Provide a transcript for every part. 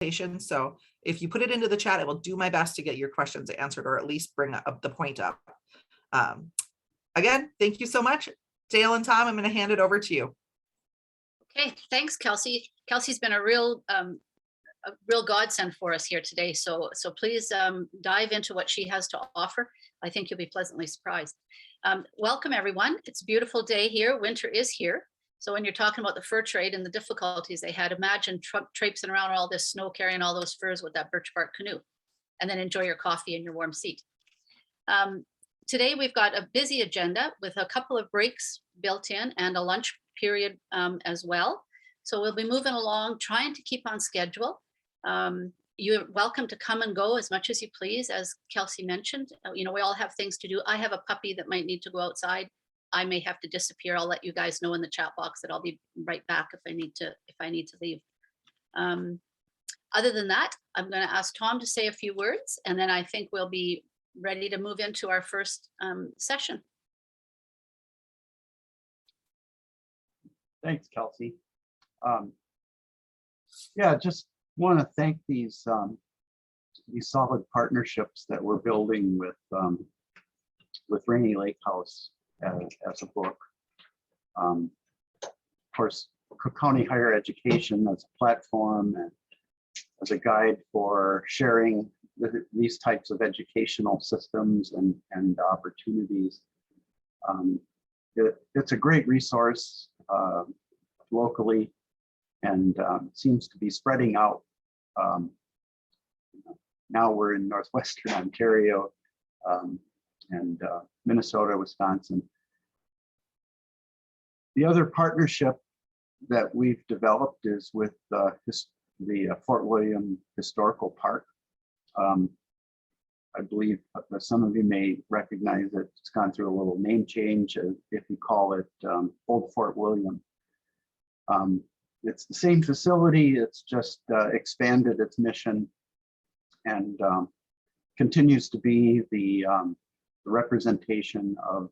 presentation. So if you put it into the chat, I will do my best to get your questions answered, or at least bring up the point up. Again, thank you so much. Dale and Tom, I'm going to hand it over to you. Okay, thanks, Kelsey. Kelsey's been a real godsend for us here today. So please dive into what she has to offer. I think you'll be pleasantly surprised. Welcome, everyone. It's a beautiful day here. Winter is here. So when you're talking about the fur trade and the difficulties they had, imagine traipsing around all this snow, carrying all those furs with that birch bark canoe, and then enjoy your coffee in your warm seat. Today, we've got a busy agenda with a couple of breaks built in and a lunch period as well. So we'll be moving along, trying to keep on schedule. You're welcome to come and go as much as you please. As Kelsey mentioned, you know, we all have things to do. I have a puppy that might need to go outside. I may have to disappear. I'll let you guys know in the chat box that I'll be right back if I need to leave. Other than that, I'm going to ask Tom to say a few words, and then I think we'll be ready to move into our first session. Thanks, Kelsey. Yeah, just want to thank these solid partnerships that we're building with Rainy Lake House as a book. Of course, Cook County Higher Education as a platform and as a guide for sharing these types of educational systems and opportunities. It's a great resource locally, and seems to be spreading out. Now we're in Northwestern Ontario and Minnesota, Wisconsin. The other partnership that we've developed is with the Fort William Historical Park. I believe that some of you may recognize it. It's gone through a little name change, if you call it Old Fort William. It's the same facility, it's just expanded its mission and continues to be the representation of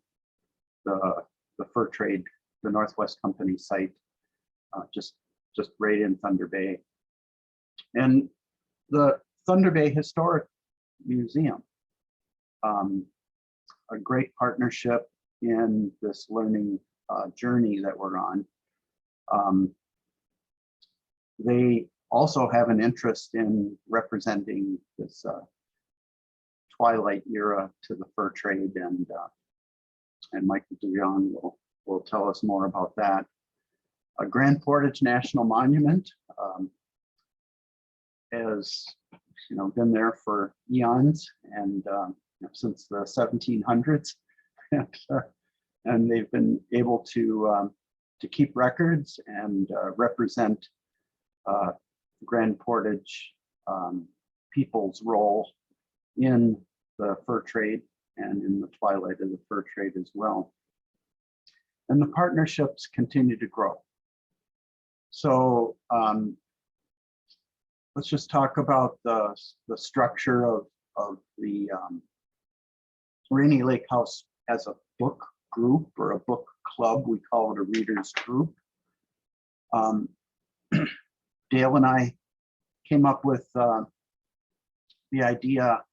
the fur trade, the Northwest Company site, just right in Thunder Bay. And the Thunder Bay Historic Museum, a great partnership in this learning journey that we're on. They also have an interest in representing this Twilight era to the fur trade, and Michael DeJong will tell us more about that. A Grand Portage National Monument has been there for eons, and since the 1700s, and they've been able to keep records and represent Grand Portage people's role in the fur trade and in the twilight of the fur trade as well. And the partnerships continue to grow. So let's just talk about the structure of the Rainy Lake House as a book group or a book club. We call it a readers group. Dale and I came up with the idea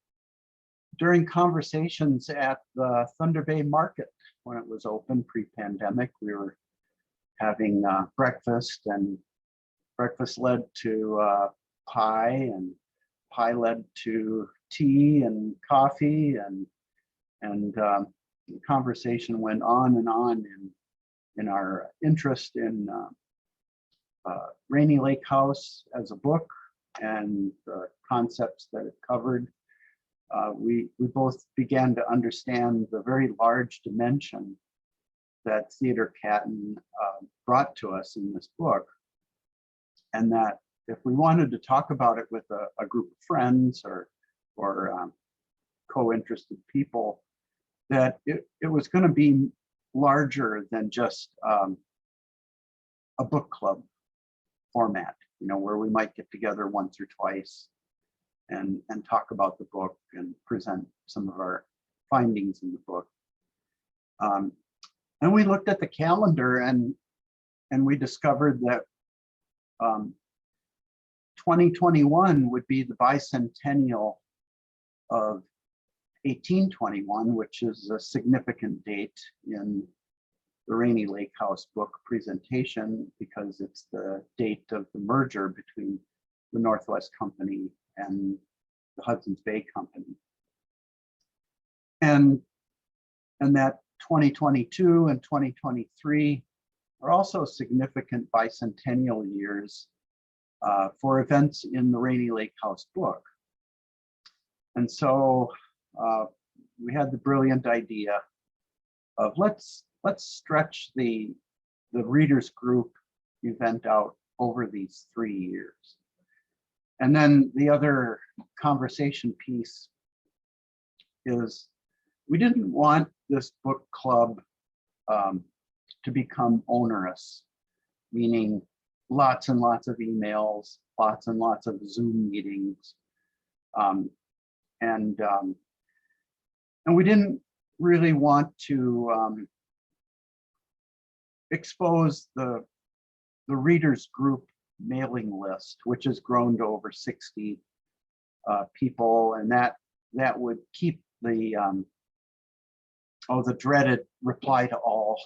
during conversations at the Thunder Bay Market when it was open pre-pandemic. We were having breakfast, and breakfast led to pie, and pie led to tea and coffee, and the conversation went on and on in our interest in Rainy Lake House as a book and the concepts that it covered. We both began to understand the very large dimension that Theodore Catton brought to us in this book, and that if we wanted to talk about it with a group of friends or co-interested people, that it was going to be larger than just a book club format, where we might get together once or twice and talk about the book and present some of our findings in the book. And we looked at the calendar and we discovered that 2021 would be the bicentennial of 1821, which is a significant date in the Rainy Lake House book presentation because it's the date of the merger between the Northwest Company and the Hudson Bay Company. And that 2022 and 2023 are also significant bicentennial years for events in the Rainy Lake House book. And so we had the brilliant idea of let's stretch the readers group event out over these 3 years. And then the other conversation piece is we didn't want this book club to become onerous, meaning lots and lots of emails, lots and lots of Zoom meetings. And we didn't really want to expose the readers group mailing list, which has grown to over 60 people, and that would keep the dreaded reply to all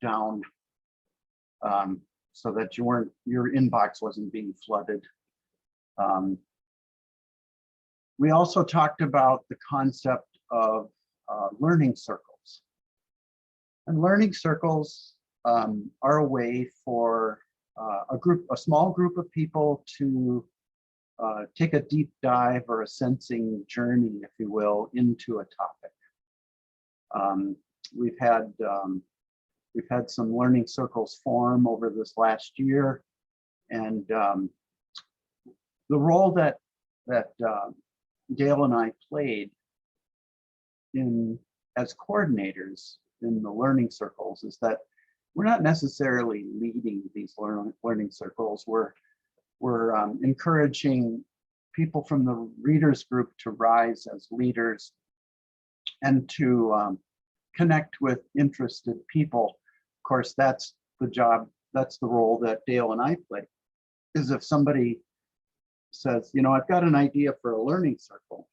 down, so that your inbox wasn't being flooded. We also talked about the concept of learning circles. And learning circles are a way for a small group of people to take a deep dive or a sensing journey, if you will, into a topic. We've had some learning circles form over this last year, and the role that Dale and I played as coordinators in the learning circles is that we're not necessarily leading these learning circles. We're encouraging people from the readers group to rise as leaders and to connect with interested people. Of course, that's the job, that's the role that Dale and I play, is if somebody says, you know, I've got an idea for a learning circle,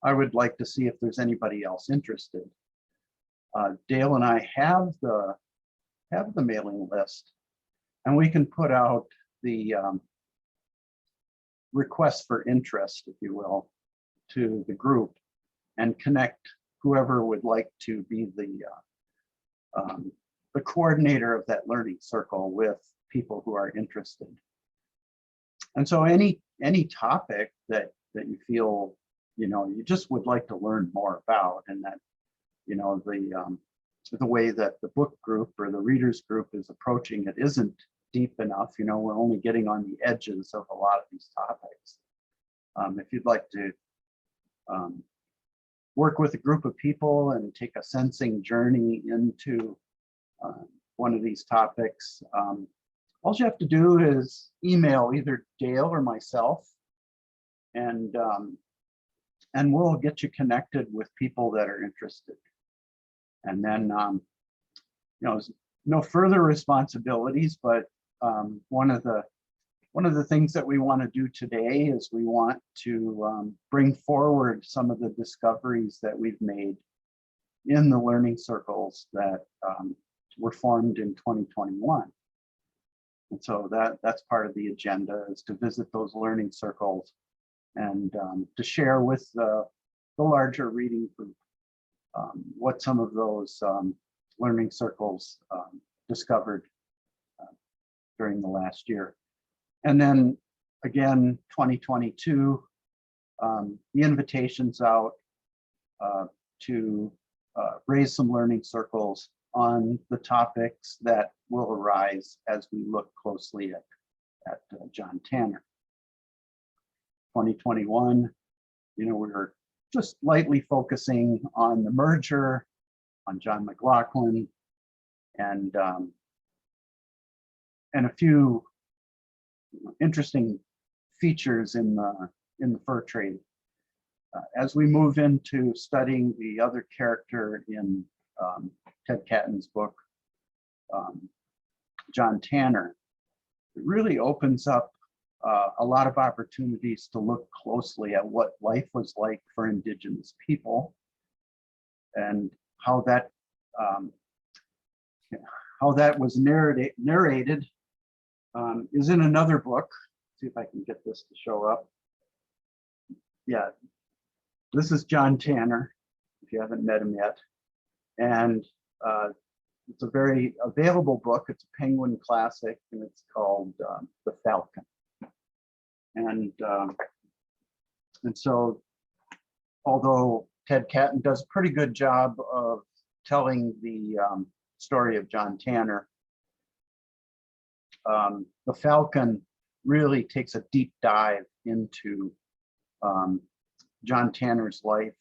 I would like to see if there's anybody else interested. Dale and I have the mailing list, and we can put out the request for interest, if you will, to the group and connect whoever would like to be the coordinator of that learning circle with people who are interested. And so any topic that you feel, you know, you just would like to learn more about, and that, you know, the way that the book group or the readers group is approaching it isn't deep enough. You know, we're only getting on the edges of a lot of these topics. If you'd like to work with a group of people and take a sensing journey into one of these topics, all you have to do is email either Dale or myself, and we'll get you connected with people that are interested. And then, you know, no further responsibilities, but one of the things that we want to do today is we want to bring forward some of the discoveries that we've made in the learning circles that were formed in 2021. And so that's part of the agenda, is to visit those learning circles and to share with the larger reading group what some of those learning circles discovered during the last year. And then again, 2022, the invitation's out to raise some learning circles on the topics that will arise as we look closely at John Tanner. 2021, you know, we're just lightly focusing on the merger, on John Mclaughlin, and a few interesting features in the fur trade. As we move into studying the other character in Ted Catton's book, John Tanner, it really opens up a lot of opportunities to look closely at what life was like for Indigenous people and how that was narrated is in another book. See if I can get this to show up. Yeah, this is John Tanner, if you haven't met him yet. And it's a very available book. It's a Penguin classic, and it's called The Falcon. And so, although Ted Catton does a pretty good job of telling the story of John Tanner, The Falcon really takes a deep dive into John Tanner's life,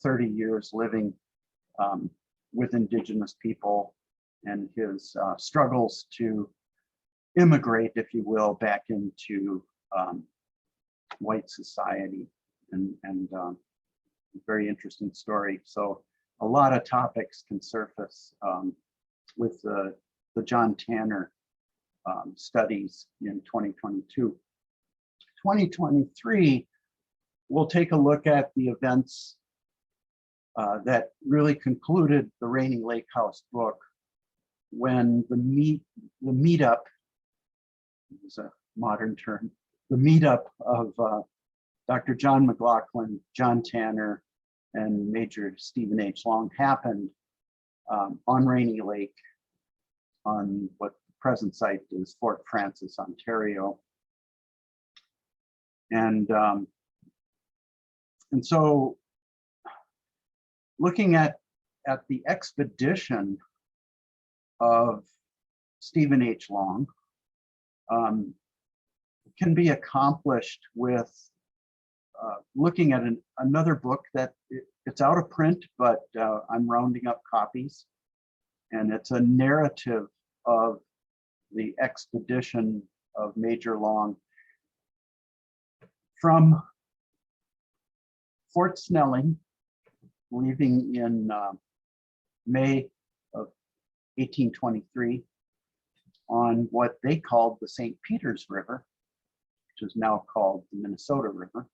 30 years living with Indigenous people and his struggles to immigrate, if you will, back into white society, and very interesting story. So a lot of topics can surface with the John Tanner studies in 2022. 2023, we'll take a look at the events that really concluded the Rainy Lake House book when the meetup, is a modern term, the meetup of Dr. John Mclaughlin, John Tanner, and Major Stephen H. Long happened on Rainy Lake on what the present site is Fort Frances, Ontario. And so looking at the expedition of Stephen H. Long can be accomplished with looking at another book that it's out of print, but I'm rounding up copies, and it's a narrative of the expedition of Major Long from Fort Snelling, leaving in May of 1823 on what they called the St. Peter's River, which is now called the Minnesota River.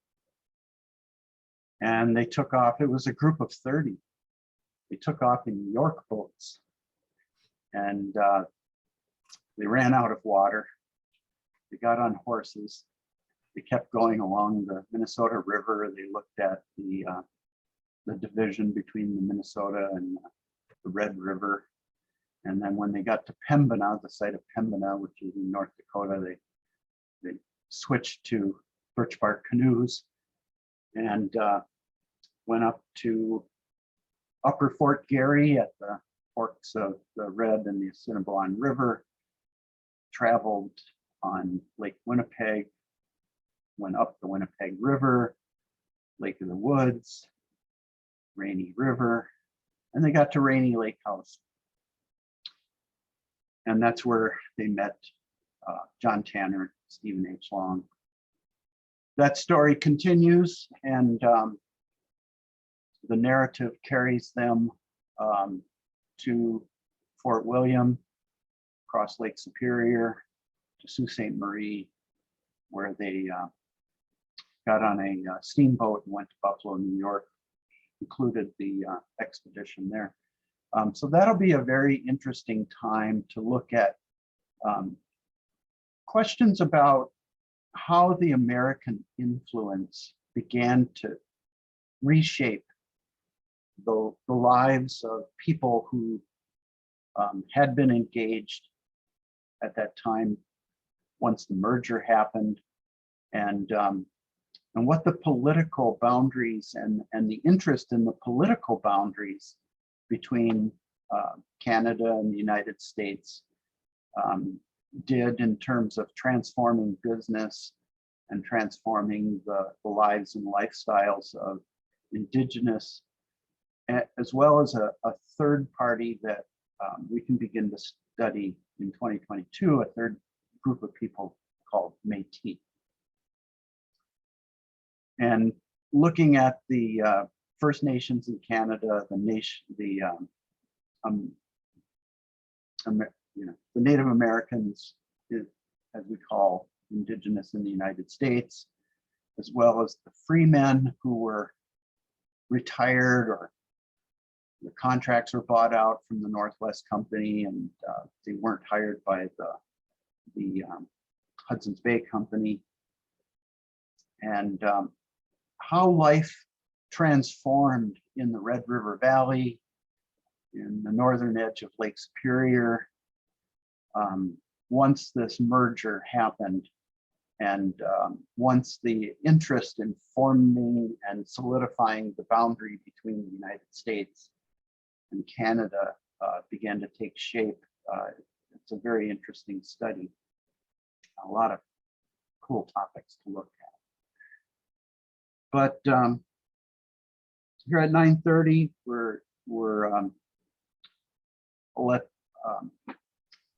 And they took off, it was a group of 30. They took off in York boats, and they ran out of water. They got on horses. They kept going along the Minnesota River. They looked at the division between the Minnesota and the Red River. And then when they got to Pembina, the site of Pembina, which is in North Dakota, they switched to birch bark canoes and went up to Upper Fort Garry at the forks of the Red and the Assiniboine River, traveled on Lake Winnipeg, went up the Winnipeg River, Lake of the Woods, Rainy River, and they got to Rainy Lake House. And that's where they met John Tanner, Stephen H. Long. That story continues, and the narrative carries them to Fort William, across Lake Superior, to Sault Ste. Marie, where they got on a steamboat and went to Buffalo, New York, concluded the expedition there. So that'll be a very interesting time to look at questions about how the American influence began to reshape the lives of people who had been engaged at that time once the merger happened, and what the political boundaries and the interest in the political boundaries between Canada and the United States did in terms of transforming business and transforming the lives and lifestyles of Indigenous, as well as a third party that we can begin to study in 2022, a third group of people called Métis. And looking at the First Nations in Canada, the Native Americans as we call indigenous in the United States, as well as the freemen who were retired or the contracts were bought out from the Northwest Company and they weren't hired by the Hudson Bay Company, and how life transformed in the Red River Valley, in the northern edge of Lake Superior, once this merger happened, and once the interest in forming and solidifying the boundary between the United States and Canada began to take shape. It's a very interesting study. A lot of cool topics to look at. But here at 9:30, we'll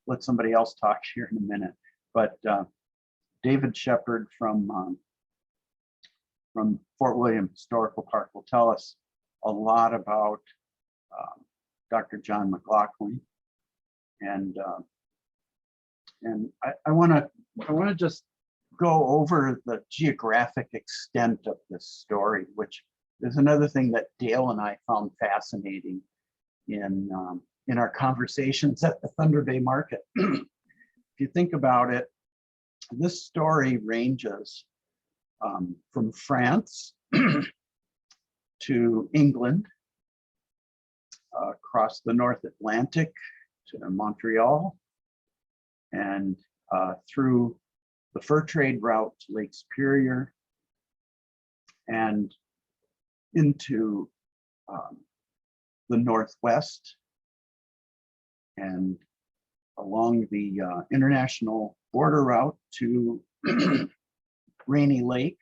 let somebody else talk here in a minute. But David Shepard from Fort William Historical Park will tell us a lot about Dr. John Mclaughlin, and I want to just go over the geographic extent of this story, which is another thing that Dale and I found fascinating in our conversations at the Thunder Bay Market. If you think about it, this story ranges from France to England, across the North Atlantic to Montreal, and through the fur trade route to Lake Superior, and into the Northwest, and along the international border route to Rainy Lake,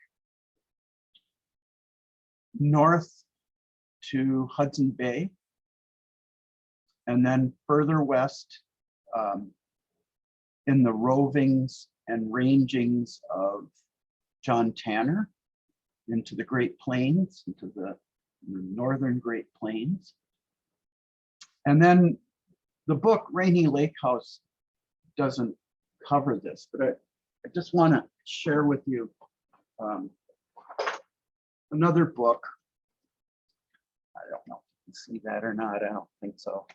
north to Hudson Bay, and then further west in the rovings and rangings of John Tanner into the Great Plains, into the northern Great Plains. And then the book Rainy Lake House doesn't cover this, but I just want to share with you another book. I don't know if you can see that or not. I don't think so.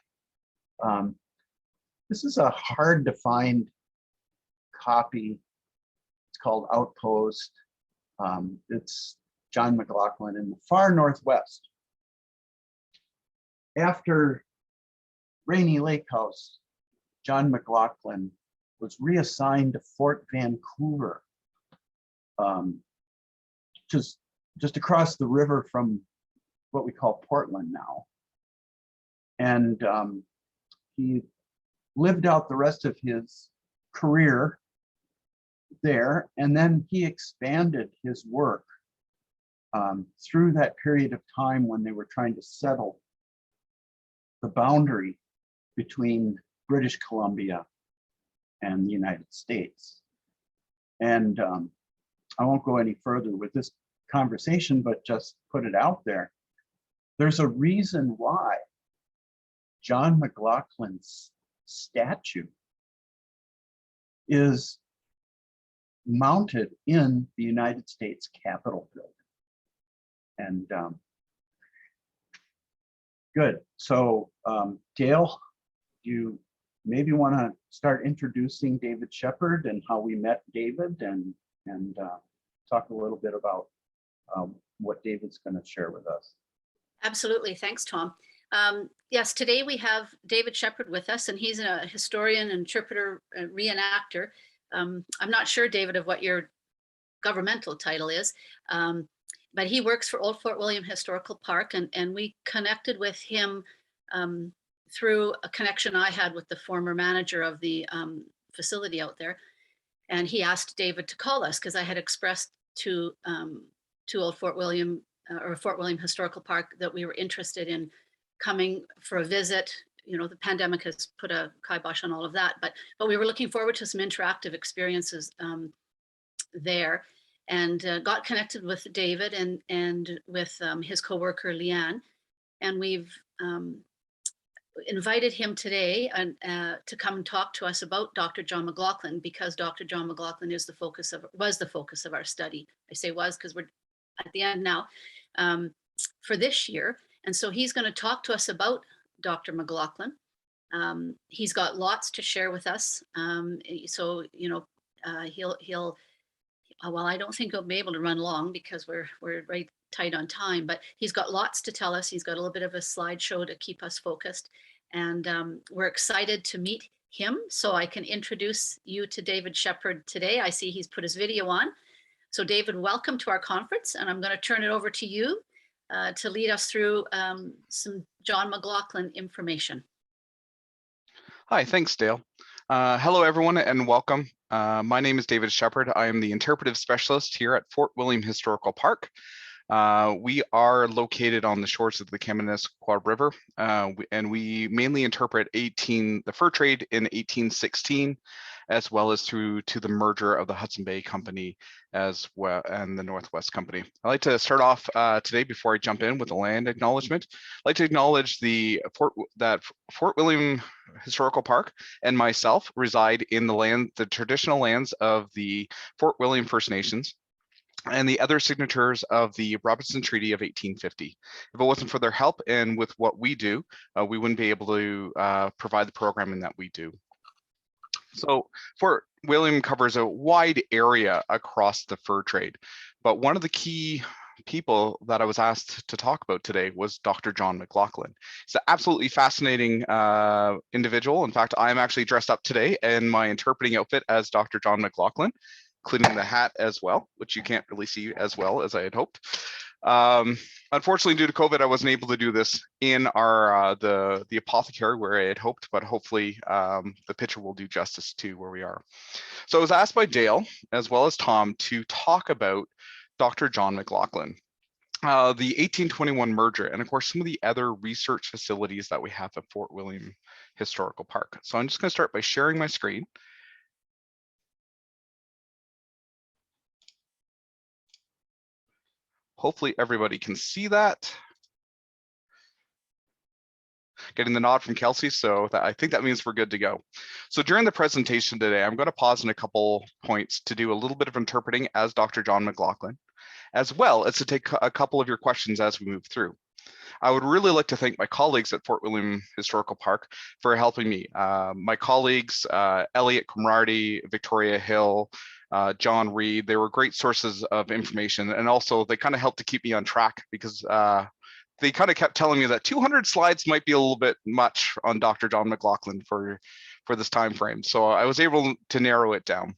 This is a hard to find copy. It's called Outpost. It's John Mclaughlin in the far Northwest. After Rainy Lake House, John Mclaughlin was reassigned to Fort Vancouver, just across the river from what we call Portland now. And he lived out the rest of his career there, and then he expanded his work through that period of time when they were trying to settle the boundary between British Columbia and the United States. And I won't go any further with this conversation, but just put it out there. There's a reason why John Mclaughlin's statue is mounted in the United States Capitol building. And good. So Dale, you maybe want to start introducing David Shepard and how we met David, and talk a little bit about what David's going to share with us. Absolutely. Thanks, Tom. Yes, today we have David Shepard with us, and he's a historian, interpreter, reenactor. I'm not sure, David, of what your governmental title is, but he works for Old Fort William Historical Park, and we connected with him through a connection I had with the former manager of the facility out there. And he asked David to call us because I had expressed to Old Fort William or Fort William Historical Park that we were interested in coming for a visit. You know, the pandemic has put a kibosh on all of that, but we were looking forward to some interactive experiences there, and got connected with David and with his coworker Leanne, and we've invited him today and to come and talk to us about Dr. John Mclaughlin, because Dr. John Mclaughlin was the focus of our study. I say was because we're at the end now for this year. And so he's going to talk to us about Dr. Mclaughlin. He's got lots to share with us. So, you know, he'll well, I don't think he'll be able to run long because we're right tight on time, but he's got lots to tell us. He's got a little bit of a slideshow to keep us focused. And we're excited to meet him. So I can introduce you to David Shepard today. I see he's put his video on. So David, welcome to our conference. And I'm going to turn it over to you to lead us through some John Mclaughlin information. Hi, thanks, Dale. Hello, everyone, and welcome. My name is David Shepard. I am the interpretive specialist here at Fort William Historical Park. We are located on the shores of the Kaministiquia River, and we mainly interpret the fur trade in 1816, as well as through to the merger of the Hudson Bay Company as well and the Northwest Company. I'd like to start off today before I jump in with the land acknowledgement. I'd like to acknowledge that Fort William Historical Park and myself reside in the traditional lands of the Fort William First Nations and the other signatories of the Robertson Treaty of 1850. If it wasn't for their help and with what we do, we wouldn't be able to provide the programming that we do. So Fort William covers a wide area across the fur trade, but one of the key people that I was asked to talk about today was Dr. John Mclaughlin. He's an absolutely fascinating individual. In fact, I'm actually dressed up today in my interpreting outfit as Dr. John Mclaughlin, including the hat as well, which you can't really see as well as I had hoped. Unfortunately, due to COVID, I wasn't able to do this in our the apothecary where I had hoped, but hopefully the picture will do justice to where we are. So I was asked by Dale, as well as Tom, to talk about Dr. John Mclaughlin, the 1821 merger, and of course, some of the other research facilities that we have at Fort William Historical Park. So I'm just going to start by sharing my screen. Hopefully everybody can see that. Getting the nod from Kelsey, so I think that means we're good to go. So during the presentation today, I'm going to pause in a couple points to do a little bit of interpreting as Dr. John Mclaughlin, as well as to take a couple of your questions as we move through. I would really like to thank my colleagues at Fort William Historical Park for helping me. My colleagues, Elliot Cromarty, Victoria Hill, John Reed, they were great sources of information, and also they kind of helped to keep me on track because they kind of kept telling me that 200 slides might be a little bit much on Dr. John Mclaughlin for this time frame. So I was able to narrow it down.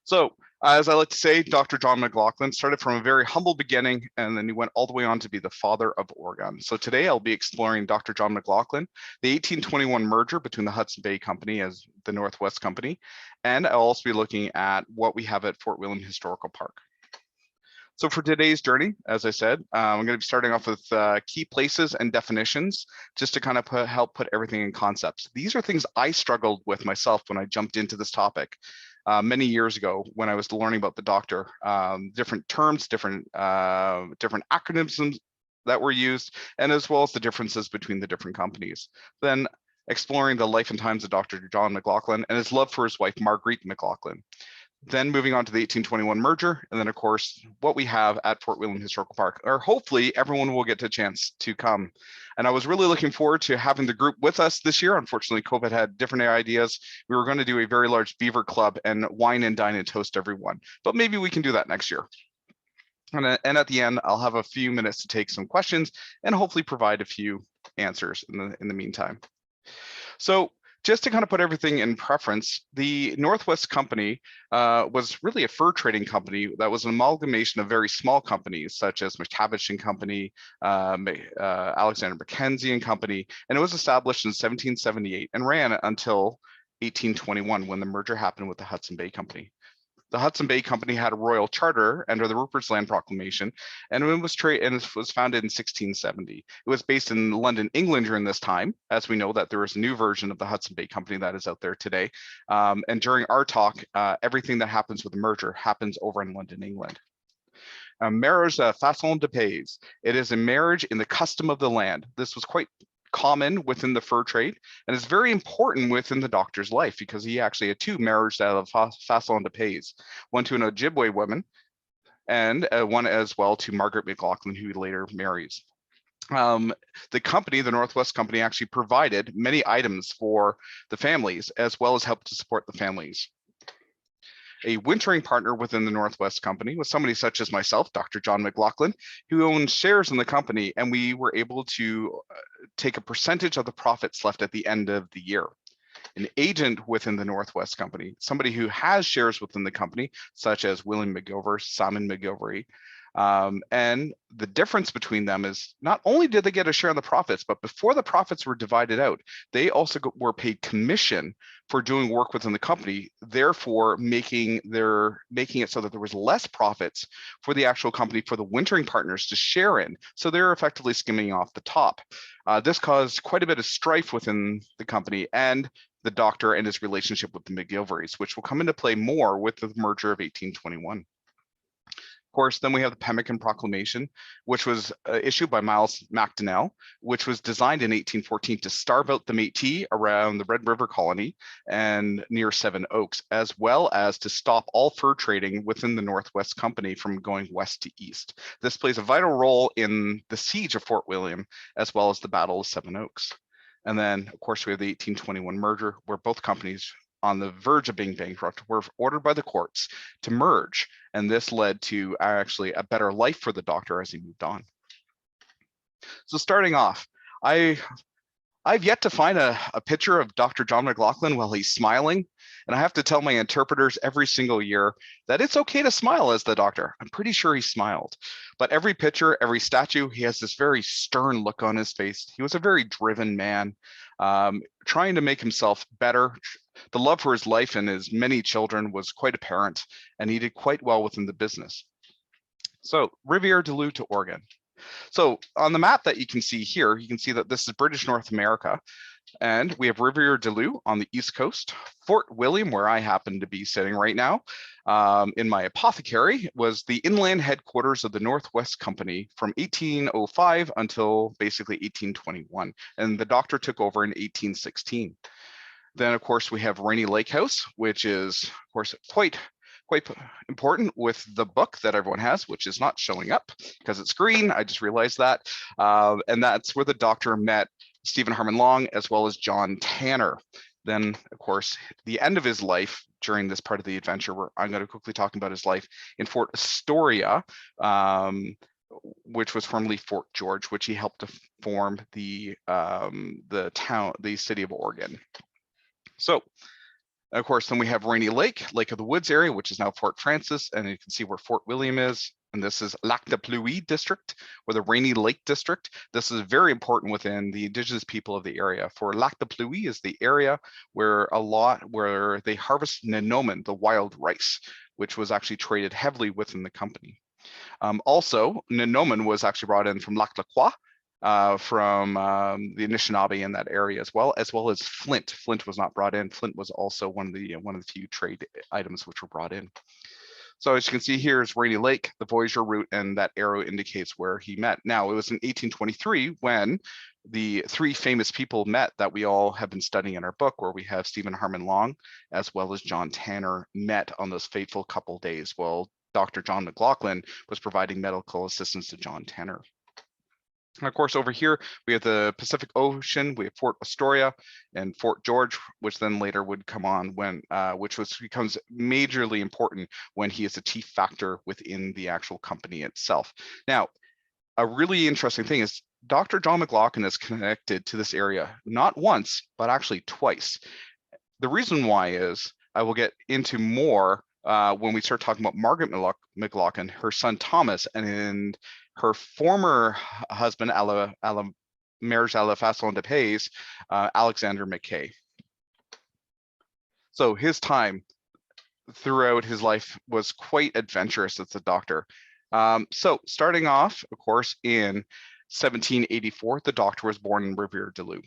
So as I like to say, Dr. John Mclaughlin started from a very humble beginning, and then he went all the way on to be the father of Oregon. So today I'll be exploring Dr. John Mclaughlin, the 1821 merger between the Hudson Bay Company as the Northwest Company, and I'll also be looking at what we have at Fort William Historical Park. So for today's journey, as I said, I'm going to be starting off with key places and definitions, just to kind of help put everything in concepts. These are things I struggled with myself when I jumped into this topic. Many years ago when I was learning about the doctor, different terms, different acronyms that were used, and as well as the differences between the different companies. Then exploring the life and times of Dr. John Mclaughlin and his love for his wife, Marguerite Mclaughlin. Then moving on to the 1821 merger, and then of course, what we have at Fort William Historical Park, or hopefully everyone will get a chance to come. And I was really looking forward to having the group with us this year. Unfortunately, COVID had different ideas. We were going to do a very large beaver club and wine and dine and toast everyone, but maybe we can do that next year. And at the end, I'll have a few minutes to take some questions and hopefully provide a few answers in the meantime. So just to kind of put everything in preference, the Northwest Company was really a fur trading company that was an amalgamation of very small companies such as McTavish and Company, Alexander Mckenzie and Company, and it was established in 1778 and ran until 1821 when the merger happened with the Hudson Bay Company. The Hudson Bay Company had a royal charter under the Rupert's Land Proclamation, and it was founded in 1670. It was based in London, England during this time, as we know that there is a new version of the Hudson Bay Company that is out there today. And during our talk, everything that happens with the merger happens over in London, England. Marriage façon de pays. It is a marriage in the custom of the land. This was quite common within the fur trade, and is very important within the doctor's life because he actually had 2 marriages out of Fasson de Pays, one to an Ojibwe woman and one as well to Margaret Mclaughlin, who he later marries. The company, the Northwest Company, actually provided many items for the families as well as helped to support the families. A wintering partner within the Northwest Company was somebody such as myself, Dr. John Mclaughlin, who owned shares in the company, and we were able to take a percentage of the profits left at the end of the year. An agent within the Northwest Company, somebody who has shares within the company, such as William McGilver, Simon McGilvery, and the difference between them is not only did they get a share in the profits, but before the profits were divided out, they also were paid commission for doing work within the company, therefore making it so that there was less profits for the actual company for the wintering partners to share in. So they're effectively skimming off the top. This caused quite a bit of strife within the company and the doctor and his relationship with the McGilverys, which will come into play more with the merger of 1821. Of course, then we have the Pemmican Proclamation, which was issued by Miles Macdonnell, which was designed in 1814 to starve out the Métis around the Red River Colony and near Seven Oaks, as well as to stop all fur trading within the Northwest Company from going west to east. This plays a vital role in the siege of Fort William, as well as the Battle of Seven Oaks. And then, of course, we have the 1821 merger, where both companies on the verge of being bankrupt were ordered by the courts to merge. And this led to actually a better life for the doctor as he moved on. So starting off, I've yet to find a picture of Dr. John Mclaughlin while he's smiling. And I have to tell my interpreters every single year that it's okay to smile as the doctor. I'm pretty sure he smiled. But every picture, every statue, he has this very stern look on his face. He was a very driven man, trying to make himself better. The love for his life and his many children was quite apparent, and he did quite well within the business. So Rivière-du-Loup to Oregon. So on the map that you can see here, you can see that this is British North America, and we have Rivière-du-Loup on the east coast. Fort William, where I happen to be sitting right now, in my apothecary, was the inland headquarters of the Northwest Company from 1805 until basically 1821, and the doctor took over in 1816. Then, of course, we have Rainy Lake House, which is, of course, quite important with the book that everyone has, which is not showing up because it's green. I just realized that. And that's where the doctor met Stephen Harmon Long as well as John Tanner. Then, of course, the end of his life during this part of the adventure, where I'm going to quickly talk about his life in Fort Astoria, which was formerly Fort George, which he helped to form the city of Oregon. So, of course, then we have Rainy Lake, Lake of the Woods area, which is now Fort Francis, and you can see where Fort William is. And this is Lac de Pluie district, or the Rainy Lake district. This is very important within the indigenous people of the area. For Lac de Pluie is the area where they harvest ninomen, the wild rice, which was actually traded heavily within the company. Also, ninomen was actually brought in from Lac La Croix, from the Anishinaabe in that area as well as flint. Flint was not brought in. Flint was also one of the few trade items which were brought in. So as you can see here is Rainy Lake, the Voyager route, and that arrow indicates where he met. Now, it was in 1823 when the 3 famous people met that we all have been studying in our book, where we have Stephen Harmon Long as well as John Tanner met on those fateful couple days while Dr. John Mclaughlin was providing medical assistance to John Tanner. And of course, over here, we have the Pacific Ocean, we have Fort Astoria and Fort George, which then later would come on when, becomes majorly important when he is a chief factor within the actual company itself. Now, a really interesting thing is Dr. John Mclaughlin is connected to this area, not once, but actually twice. The reason why is, I will get into more when we start talking about Margaret Mclaughlin, her son Thomas, and her former husband, marriage à la façon de Pays, Alexander Mckenzie. So his time throughout his life was quite adventurous as a doctor. So starting off, of course, in 1784, the doctor was born in Rivière-du-Loup.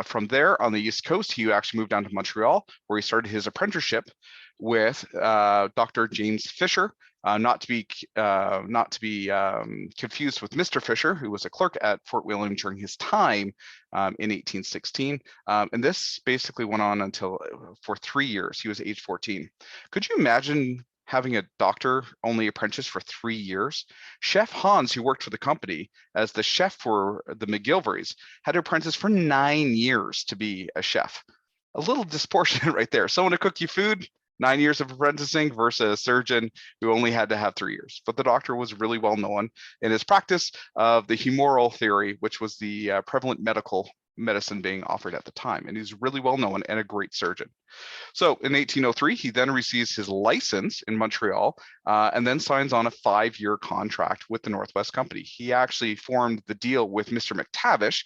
From there on the East Coast, he actually moved down to Montreal, where he started his apprenticeship with Dr. James Fisher, not to be confused with Mr. Fisher, who was a clerk at Fort William during his time in 1816. And this basically went on until for 3 years. He was age 14. Could you imagine having a doctor only apprentice for 3 years? Chef Hans, who worked for the company as the chef for the McGilverys, had to apprentice for 9 years to be a chef. A little disproportionate right there. Someone to cook you food, 9 years of apprenticing versus a surgeon who only had to have 3 years. But the doctor was really well known in his practice of the humoral theory, which was the prevalent medical medicine being offered at the time. And he's really well known and a great surgeon. So in 1803, he then receives his license in Montreal and then signs on a 5-year contract with the Northwest Company. He actually formed the deal with Mr. McTavish,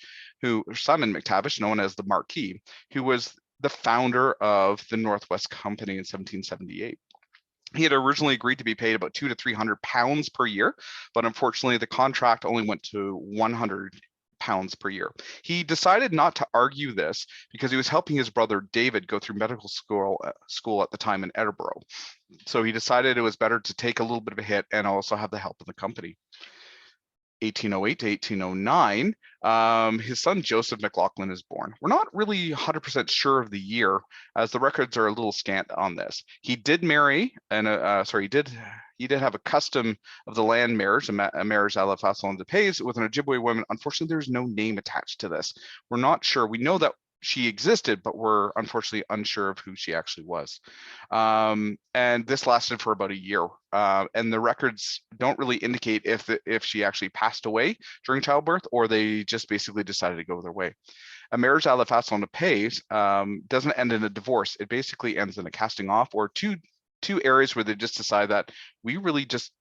Simon McTavish, known as the Marquis, who was the founder of the Northwest Company in 1778. He had originally agreed to be paid about £200 to £300 per year, but unfortunately the contract only went to £100 per year. He decided not to argue this because he was helping his brother David go through medical school at the time in Edinburgh. So he decided it was better to take a little bit of a hit and also have the help of the company. 1808 to 1809, his son Joseph Mclaughlin is born. We're not really 100% sure of the year, as the records are a little scant on this. He did marry, and he did have a custom of the land marriage, a marriage à la façon de pays with an Ojibwe woman. Unfortunately, there's no name attached to this. We're not sure. We know that she existed, but we're unfortunately unsure of who she actually was. And this lasted for about a year. And the records don't really indicate if she actually passed away during childbirth or they just basically decided to go their way. A marriage à la façon de pays doesn't end in a divorce. It basically ends in a casting off or two areas where they just decide that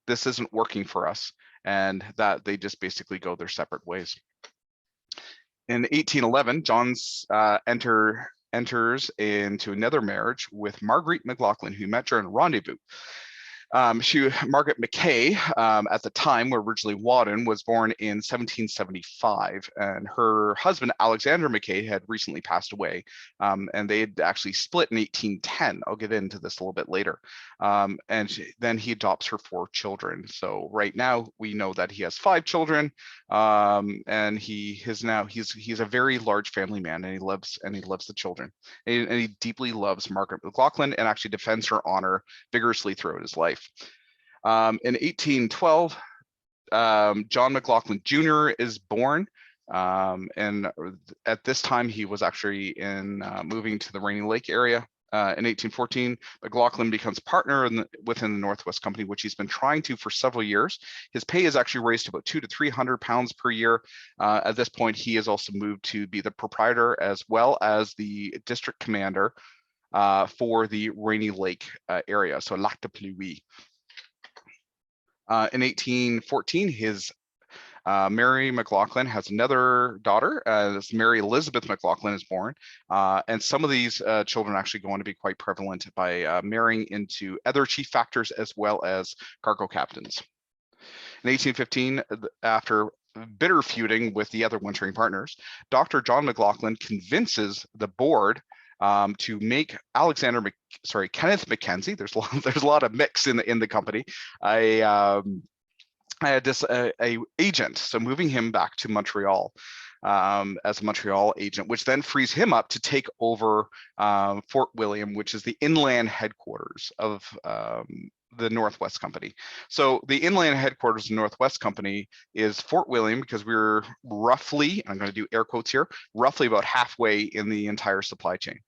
this isn't working for us, and that they just basically go their separate ways. In 1811, John enters into another marriage with Marguerite Mclaughlin, who met during a rendezvous. Margaret Mckay, at the time, originally Wadden, was born in 1775, and her husband Alexander Mckenzie had recently passed away, and they had actually split in 1810. I'll get into this a little bit later. Then he adopts her 4 children. So right now we know that he has 5 children, and he's a very large family man, and he loves the children, and he deeply loves Margaret Mclaughlin and actually defends her honor vigorously throughout his life. In 1812, John Mclaughlin Jr. is born, and at this time he was actually moving to the Rainy Lake area. In 1814, Mclaughlin becomes partner within the Northwest Company, which he's been trying to for several years. His pay is actually raised to about £200 to £300 per year. At this point, he is also moved to be the proprietor as well as the district commander for the Rainy Lake area, so Lac de Pluie. In 1814, his Mary Mclaughlin has another daughter, as Mary Elizabeth Mclaughlin is born, and some of these children actually go on to be quite prevalent by marrying into other chief factors as well as cargo captains. In 1815, after bitter feuding with the other wintering partners, Dr. John Mclaughlin convinces the board to make Kenneth Mckenzie. There's a lot of mix in the company. A agent, so moving him back to Montreal as a Montreal agent, which then frees him up to take over Fort William, which is the inland headquarters of the Northwest Company. So the inland headquarters of the Northwest Company is Fort William, because we're roughly, I'm going to do air quotes here, roughly about halfway in the entire supply chain.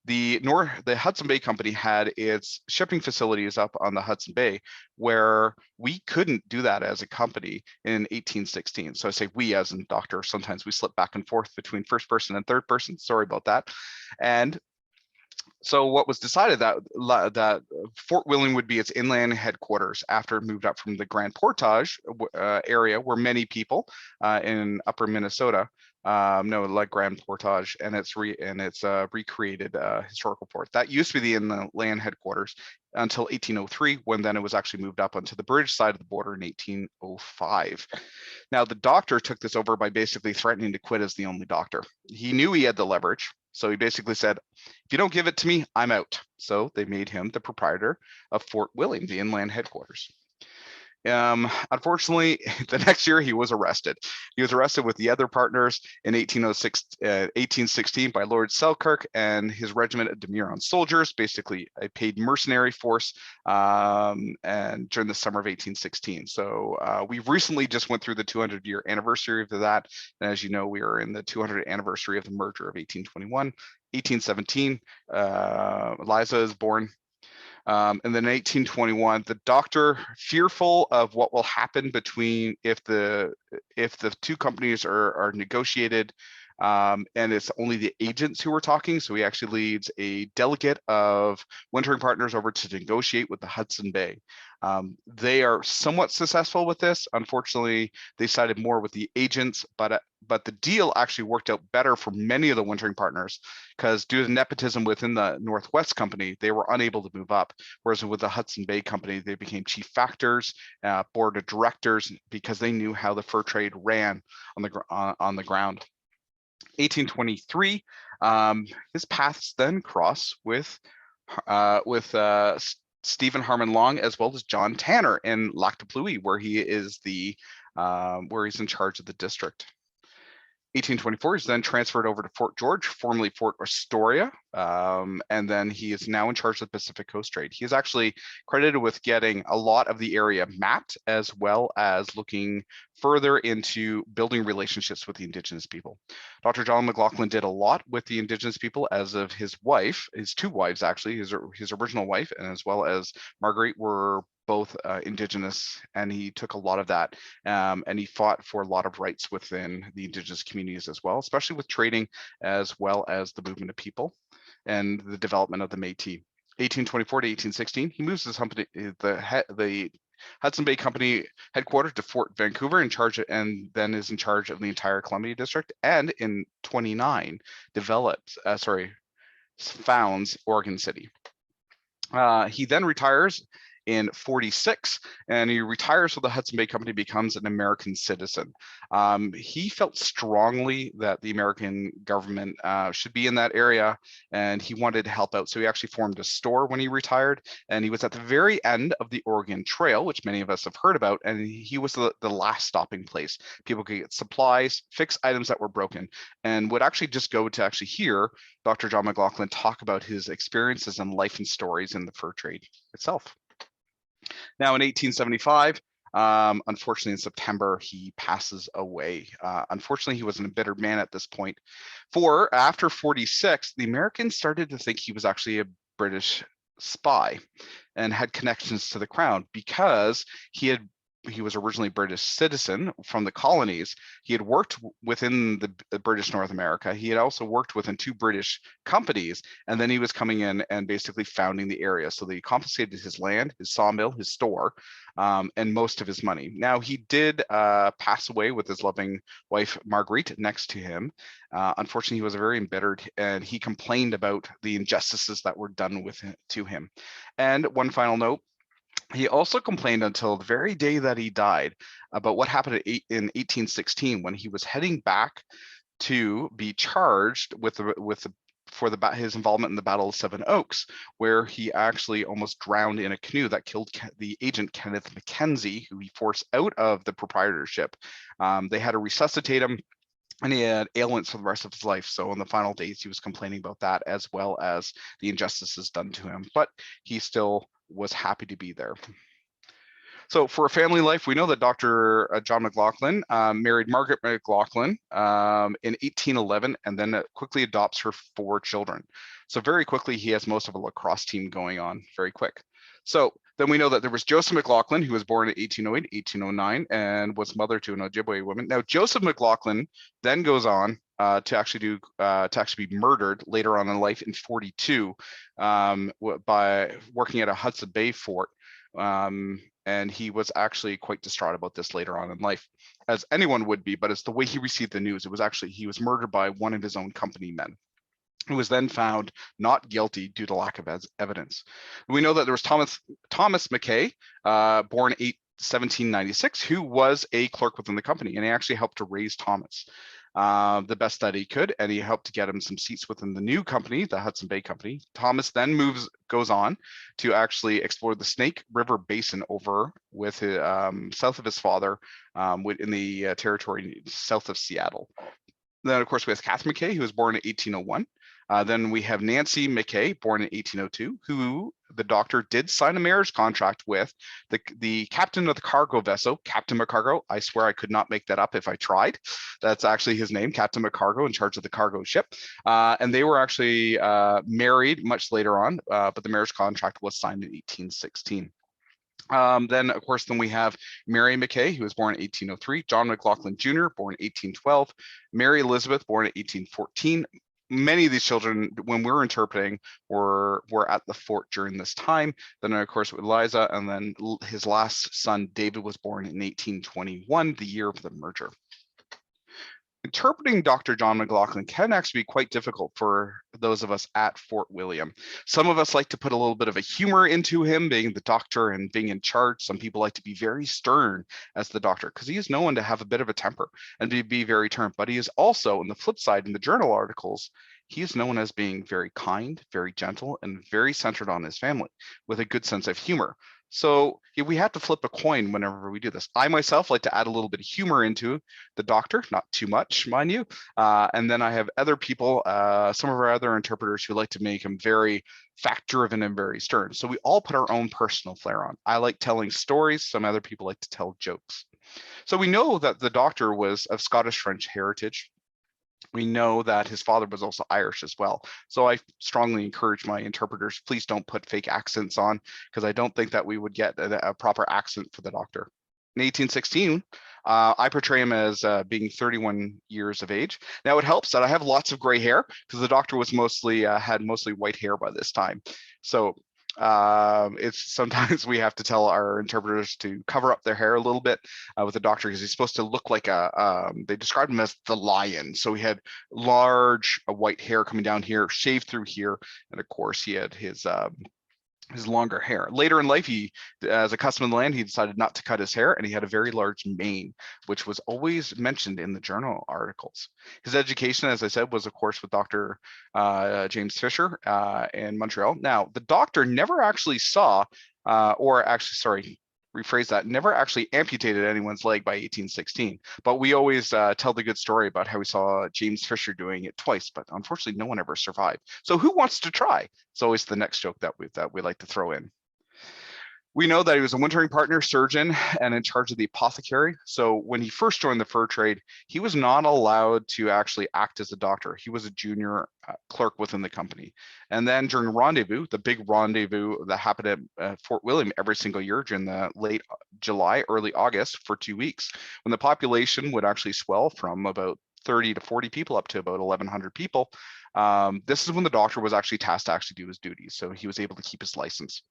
The Hudson Bay Company had its shipping facilities up on the Hudson Bay, where we couldn't do that as a company in 1816. So I say we as in doctor, sometimes we slip back and forth between first person and third person. Sorry about that. And so what was decided that Fort William would be its inland headquarters after it moved up from the Grand Portage area, where many people in upper Minnesota know like Grand Portage, and it's recreated historical port. That used to be the inland headquarters until 1803, when then it was actually moved up onto the British side of the border in 1805. Now the doctor took this over by basically threatening to quit as the only doctor. He knew he had the leverage. So he basically said, if you don't give it to me, I'm out. So they made him the proprietor of Fort William, the inland headquarters. Unfortunately, the next year he was arrested. He was arrested with the other partners in 1816 by Lord Selkirk and his regiment of Demeron soldiers, basically a paid mercenary force, and during the summer of 1816. So we've recently just went through the 200-year anniversary of that. And as you know, we are in the 200th anniversary of the merger of 1821. 1817, Eliza is born. And then in 1821, the doctor, fearful of what will happen between if the two companies are negotiated, and it's only the agents who are talking. So he actually leads a delegate of wintering partners over to negotiate with the Hudson Bay. They are somewhat successful with this. Unfortunately, they sided more with the agents, but the deal actually worked out better for many of the wintering partners because due to nepotism within the Northwest Company, they were unable to move up. Whereas with the Hudson Bay Company, they became chief factors, board of directors, because they knew how the fur trade ran on the ground. 1823, his paths then cross with Stephen Harmon Long as well as John Tanner in Lac du Pluie, where he is where he's in charge of the district. 1824, he's then transferred over to Fort George, formerly Fort Astoria, and then he is now in charge of the Pacific Coast trade. He is actually credited with getting a lot of the area mapped, as well as looking further into building relationships with the Indigenous people. Dr. John Mclaughlin did a lot with the Indigenous people, as of his wife, his two wives actually, his original wife, and as well as Marguerite were both Indigenous, and he took a lot of that, and he fought for a lot of rights within the Indigenous communities as well, especially with trading, as well as the movement of people and the development of the Métis. 1824 to 1816, he moves his company, the Hudson Bay Company headquarters to Fort Vancouver, and then is in charge of the entire Columbia District, and in 29 founds Oregon City. He then retires in 46, and he retires with the Hudson Bay Company, becomes an American citizen. He felt strongly that the American government should be in that area, and he wanted to help out. So he actually formed a store when he retired, and he was at the very end of the Oregon Trail, which many of us have heard about, and he was the last stopping place. People could get supplies, fix items that were broken, and would actually just go to actually hear Dr. John Mclaughlin talk about his experiences and life and stories in the fur trade itself. Now in 1875, unfortunately in September, he passes away. Unfortunately, he was an embittered man at this point. For after 46, the Americans started to think he was actually a British spy and had connections to the crown, because he was originally a British citizen from the colonies. He had worked within the British North America. He had also worked within 2 British companies, and then he was coming in and basically founding the area. So they confiscated his land, his sawmill, his store, and most of his money. Now he did pass away with his loving wife, Marguerite, next to him. Unfortunately, he was very embittered, and he complained about the injustices that were done to him. And one final note, he also complained until the very day that he died about what happened in 1816, when he was heading back to be charged for his involvement in the Battle of Seven Oaks, where he actually almost drowned in a canoe that killed the agent Kath Mckay, who he forced out of the proprietorship. They had to resuscitate him, and he had ailments for the rest of his life. So in the final days, he was complaining about that, as well as the injustices done to him, but he still was happy to be there. So for a family life, we know that Dr. John Mclaughlin married Margaret Mclaughlin in 1811, and then quickly adopts her 4 children. So very quickly, he has most of a lacrosse team going on very quick. So then we know that there was Joseph Mclaughlin, who was born in 1808, 1809, and was mother to an Ojibwe woman. Now, Joseph Mclaughlin then goes on to actually be murdered later on in life in 42 by working at a Hudson Bay fort. And he was actually quite distraught about this later on in life, as anyone would be, but it's the way he received the news. It was actually, he was murdered by one of his own company men, who was then found not guilty due to lack of evidence. We know that there was Thomas Mckay, born 1796, who was a clerk within the company, and he actually helped to raise Thomas. the best that he could, and he helped to get him some seats within the new company, the Hudson Bay Company. Thomas then goes on to actually explore the Snake River Basin over with his, south of his father, in the territory south of Seattle. Then, of course, we have Kath Mckay, who was born in 1801. Then we have Nancy Mckay, born in 1802, who the doctor did sign a marriage contract with the captain of the cargo vessel, Captain McCargo. I swear I could not make that up if I tried. That's actually his name, Captain McCargo, in charge of the cargo ship. And they were actually married much later on, but the marriage contract was signed in 1816. Then, of course, we have Mary Mckay, who was born in 1803, John Mclaughlin Jr., born in 1812, Mary Elizabeth, born in 1814. Many of these children, when we're interpreting, were at the fort during this time. Then, of course, with Eliza, and then his last son, David, was born in 1821, the year of the merger. Interpreting Dr. John Mclaughlin can actually be quite difficult for those of us at Fort William. Some of us like to put a little bit of a humor into him, being the doctor and being in charge. Some people like to be very stern as the doctor, because he is known to have a bit of a temper and to be very stern. But he is also, on the flip side, in the journal articles, he is known as being very kind, very gentle, and very centered on his family, with a good sense of humor. So we have to flip a coin whenever we do this. I myself like to add a little bit of humor into the doctor, not too much, mind you. And then I have other people, some of our other interpreters, who like to make him very fact-driven and very stern. So we all put our own personal flair on. I like telling stories. Some other people like to tell jokes. So we know that the doctor was of Scottish-French heritage. We know that his father was also Irish as well. So I strongly encourage my interpreters, please don't put fake accents on, because I don't think that we would get a proper accent for the doctor. In 1816, I portray him as being 31 years of age. Now it helps that I have lots of gray hair, because the doctor was had mostly white hair by this time. So it's sometimes we have to tell our interpreters to cover up their hair a little bit with the doctor, because he's supposed to look like they described him as the lion. So he had large white hair coming down here, shaved through here, and of course he had his longer hair. Later in life, he, as a custom of the land, he decided not to cut his hair, and he had a very large mane, which was always mentioned in the journal articles. His education, as I said, was of course with Dr. James Fisher in Montreal. Now, the doctor never actually saw, never actually amputated anyone's leg by 1816. But we always tell the good story about how we saw James Fisher doing it twice, but unfortunately no one ever survived. So who wants to try? It's always the next joke that we like to throw in. We know that he was a wintering partner, surgeon, and in charge of the apothecary. So when he first joined the fur trade, he was not allowed to actually act as a doctor. He was a junior clerk within the company. And then during rendezvous, the big rendezvous that happened at Fort William every single year during the late July, early August for 2 weeks, when the population would actually swell from about 30 to 40 people up to about 1,100 people. This is when the doctor was actually tasked to actually do his duties, so he was able to keep his license.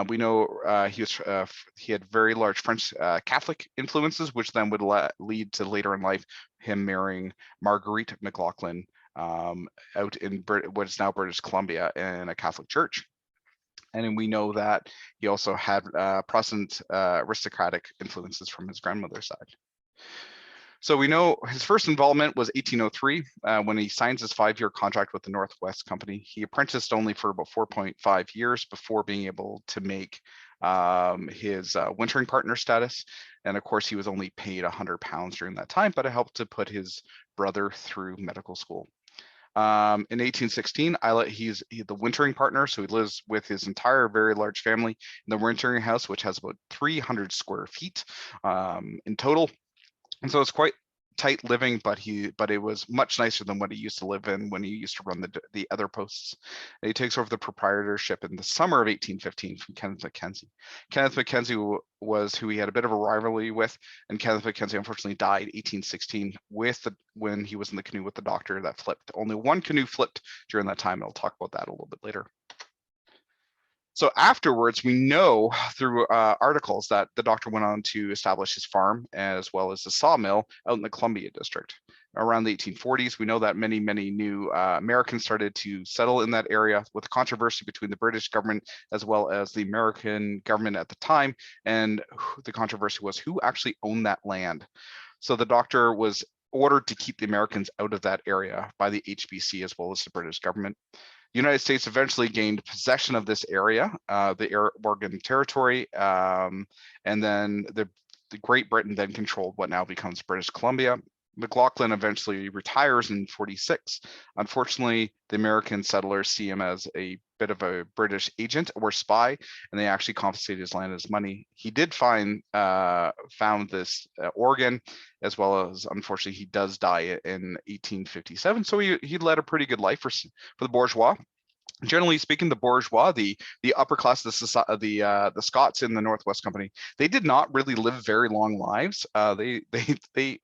We know he had very large French Catholic influences, which then would lead to later in life him marrying Marguerite Mclaughlin out in what is now British Columbia in a Catholic church. And then we know that he also had Protestant aristocratic influences from his grandmother's side. So we know his first involvement was 1803 when he signs his 5-year contract with the Northwest Company. He apprenticed only for about 4.5 years before being able to make his wintering partner status. And of course, he was only paid £100 during that time, but it helped to put his brother through medical school. In 1816, he's the wintering partner, so he lives with his entire very large family in the wintering house, which has about 300 square feet in total. And so it's quite tight living, but it was much nicer than what he used to live in when he used to run the other posts. And he takes over the proprietorship in the summer of 1815 from Kenneth Mckenzie. Kenneth Mckenzie was who he had a bit of a rivalry with, and Kenneth Mckenzie unfortunately died 1816 when he was in the canoe with the doctor that flipped. Only one canoe flipped during that time, and I'll talk about that a little bit later. So afterwards, we know through articles that the doctor went on to establish his farm as well as the sawmill out in the Columbia district. Around the 1840s, we know that many new Americans started to settle in that area, with controversy between the British government as well as the American government at the time. And the controversy was who actually owned that land. So the doctor was ordered to keep the Americans out of that area by the HBC as well as the British government. The United States eventually gained possession of this area, the Oregon Territory, and then the Great Britain then controlled what now becomes British Columbia. Mclaughlin eventually retires in 46. Unfortunately, the American settlers see him as a bit of a British agent or spy, and they actually confiscated his land as money. He did found this Oregon, as well as, unfortunately, he does die in 1857. So he led a pretty good life for the bourgeois. Generally speaking, the bourgeois, the upper class, the Scots in the Northwest Company, they did not really live very long lives. A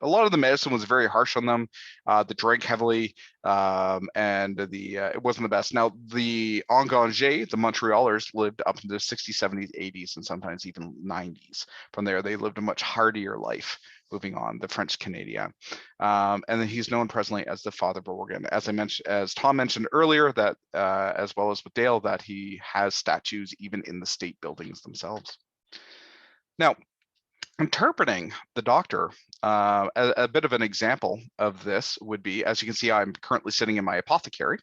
lot of the medicine was very harsh on them. They drank heavily, and it wasn't the best. Now, the Engagés, the Montrealers, lived up into the 60s, 70s, 80s, and sometimes even 90s. From there, they lived a much hardier life. Moving on, the French Canadian, and then he's known presently as the Father of Oregon. As I mentioned, as Tom mentioned earlier, that as well as with Dale, that he has statues even in the state buildings themselves. Now, interpreting the Doctor, a bit of an example of this would be, as you can see, I'm currently sitting in my apothecary.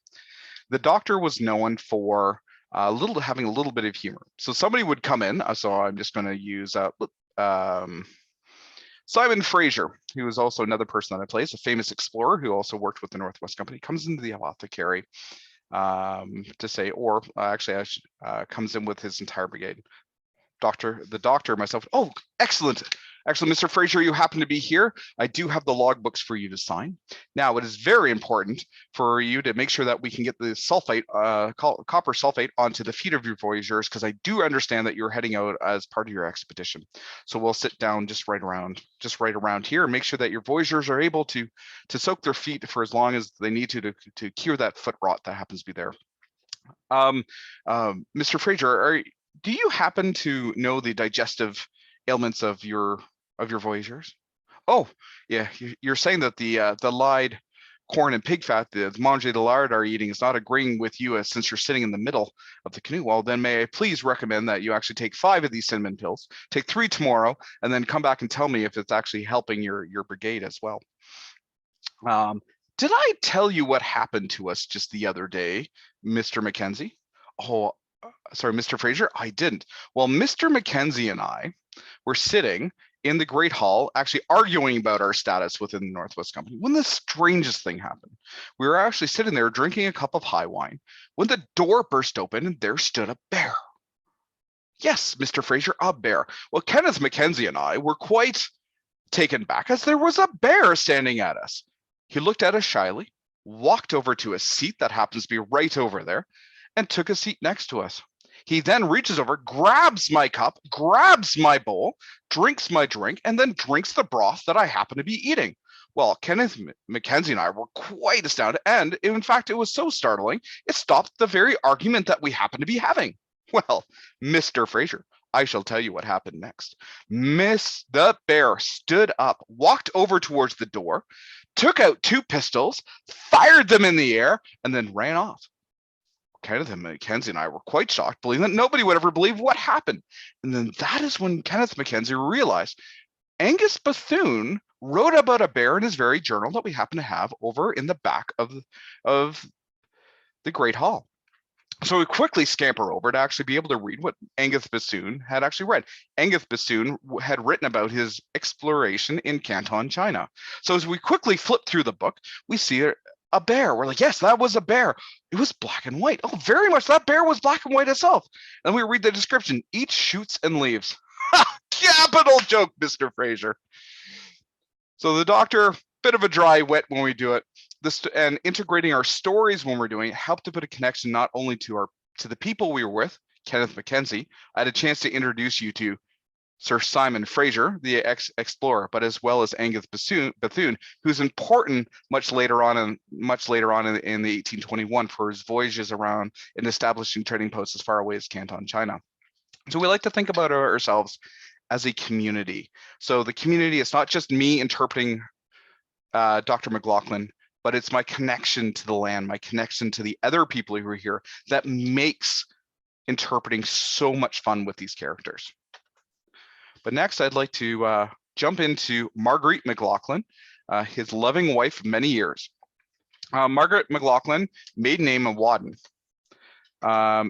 The Doctor was known for having a little bit of humor. So somebody would come in. So I'm just going to use Simon Fraser, who is also another person that I play, is a famous explorer who also worked with the Northwest Company, comes into the apothecary to say, or actually comes in with his entire brigade. The doctor, myself, oh, excellent. Excellent, Mr. Fraser, you happen to be here. I do have the logbooks for you to sign. Now, it is very important for you to make sure that we can get the sulfate, copper sulfate onto the feet of your Voyagers, because I do understand that you're heading out as part of your expedition. So we'll sit down just right around here and make sure that your Voyagers are able to soak their feet for as long as they need to cure that foot rot that happens to be there. Mr. Fraser, do you happen to know the digestive ailments of your Voyagers? Oh, yeah, you're saying that the lied corn and pig fat, the manger de lard are eating is not agreeing with you since you're sitting in the middle of the canoe. Well, then may I please recommend that you actually take 5 of these cinnamon pills, take 3 tomorrow, and then come back and tell me if it's actually helping your brigade as well. Did I tell you what happened to us just the other day, Mr. Mckenzie? Oh, sorry, Mr. Fraser, I didn't. Well, Mr. Mckenzie and I were sitting in the Great Hall, actually arguing about our status within the Northwest Company, when the strangest thing happened. We were actually sitting there drinking a cup of high wine when the door burst open and there stood a bear. Yes, Mr. Fraser, a bear. Well, Kenneth Mckenzie and I were quite taken back as there was a bear standing at us. He looked at us shyly, walked over to a seat that happens to be right over there, and took a seat next to us. He then reaches over, grabs my cup, grabs my bowl, drinks my drink, and then drinks the broth that I happen to be eating. Well, Kenneth Mckenzie and I were quite astounded, and in fact, it was so startling, it stopped the very argument that we happened to be having. Well, Mr. Fraser, I shall tell you what happened next. The bear stood up, walked over towards the door, took out 2 pistols, fired them in the air, and then ran off. Kenneth and Mckenzie and I were quite shocked, believing that nobody would ever believe what happened. And then that is when Kenneth Mckenzie realized Angus Bethune wrote about a bear in his very journal that we happen to have over in the back of the Great Hall. So we quickly scamper over to actually be able to read what Angus Bethune had actually read. Angus Bethune had written about his exploration in Canton, China. So as we quickly flip through the book, we see a bear. We're like, yes, that was a bear. It was black and white. Oh, very much. That bear was black and white itself. And we read the description. Eats, shoots, and leaves. Capital joke, Mr. Fraser. So the Doctor, bit of a dry wet when we do it. And integrating our stories when we're doing it helped to put a connection not only to the people we were with, Kenneth Mckenzie. I had a chance to introduce you to Sir Simon Fraser, the explorer, but as well as Angus Bethune, who's important much later on in the 1821 for his voyages around and establishing trading posts as far away as Canton, China. So we like to think about ourselves as a community. So the community is not just me interpreting Dr. Mclaughlin, but it's my connection to the land, my connection to the other people who are here that makes interpreting so much fun with these characters. But next, I'd like to jump into Marguerite Mclaughlin, his loving wife of many years. Margaret Mclaughlin, maiden name of Wadden.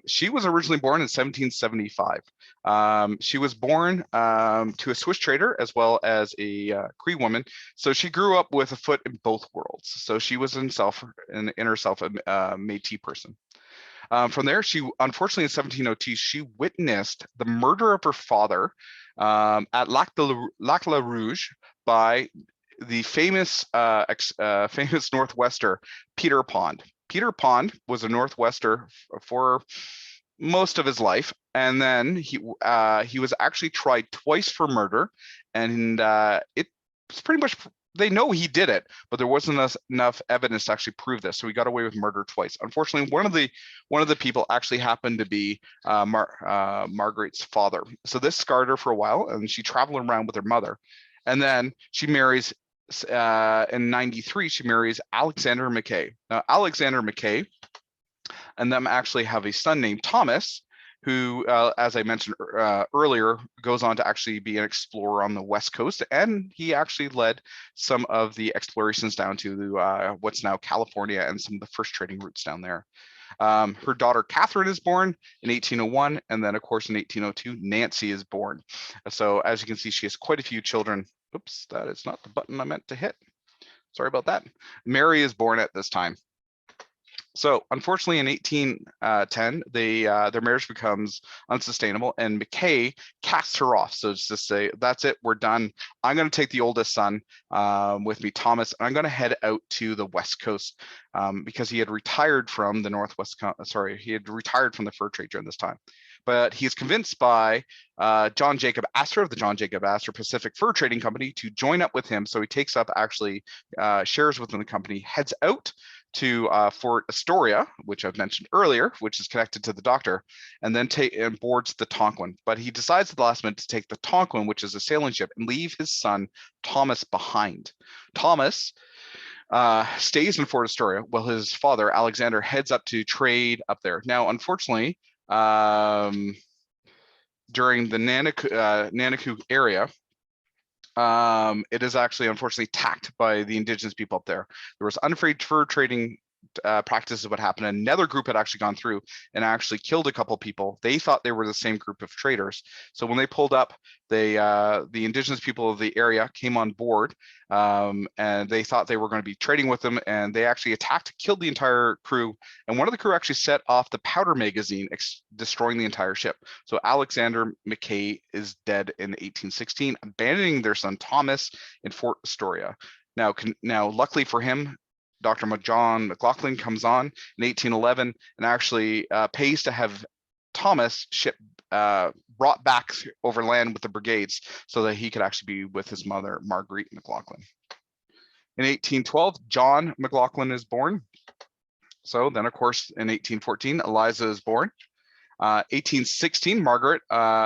She was originally born in 1775. She was born to a Swiss trader as well as a Cree woman. So she grew up with a foot in both worlds. So she was in herself a Métis person. From there, she unfortunately in 1702, she witnessed the murder of her father at Lac La Rouge by the famous Northwester Peter Pond. Peter Pond was a Northwester for most of his life, and then he was actually tried twice for murder, and it's pretty much, they know he did it, but there wasn't enough evidence to actually prove this, so he got away with murder twice. Unfortunately, one of the people actually happened to be Margaret's father, so this scarred her for a while, and she traveled around with her mother, and then she marries. In 93, she marries Alexander Mckenzie. Now, Alexander Mckenzie and them actually have a son named Thomas, who, as I mentioned earlier, goes on to actually be an explorer on the West Coast, and he actually led some of the explorations down to what's now California and some of the first trading routes down there. Her daughter Catherine is born in 1801, and then of course in 1802 Nancy is born. So as you can see, she has quite a few children. Oops, that is not the button I meant to hit. Sorry about that. Mary is born at this time. So unfortunately in 1810, their marriage becomes unsustainable, and Mckay casts her off. So it's just say, that's it, we're done. I'm going to take the oldest son with me, Thomas, and I'm going to head out to the West Coast because he had retired from the he had retired from the fur trade during this time. But he's convinced by John Jacob Astor of the John Jacob Astor Pacific Fur Trading Company to join up with him. So he takes up actually shares within the company, heads out to Fort Astoria, which I've mentioned earlier, which is connected to the Doctor, and then boards the Tonquin. But he decides at the last minute to take the Tonquin, which is a sailing ship, and leave his son Thomas behind. Thomas stays in Fort Astoria while his father Alexander heads up to trade up there. Now, unfortunately, during the Nanaku area, it is actually unfortunately attacked by the indigenous people up there. There was unfair fur trading practices. What happened, another group had actually gone through and actually killed a couple people. They thought they were the same group of traders, so when they pulled up, the indigenous people of the area came on board, and they thought they were going to be trading with them, and they actually attacked, killed the entire crew, and one of the crew actually set off the powder magazine, destroying the entire ship. So Alexander Mckay is dead in 1816, abandoning their son Thomas in Fort Astoria. Now luckily for him, Dr. John Mclaughlin comes on in 1811 and actually pays to have Thomas brought back overland with the brigades so that he could actually be with his mother, Marguerite Mclaughlin. In 1812, John Mclaughlin is born. So then, of course, in 1814, Eliza is born. 1816, Margaret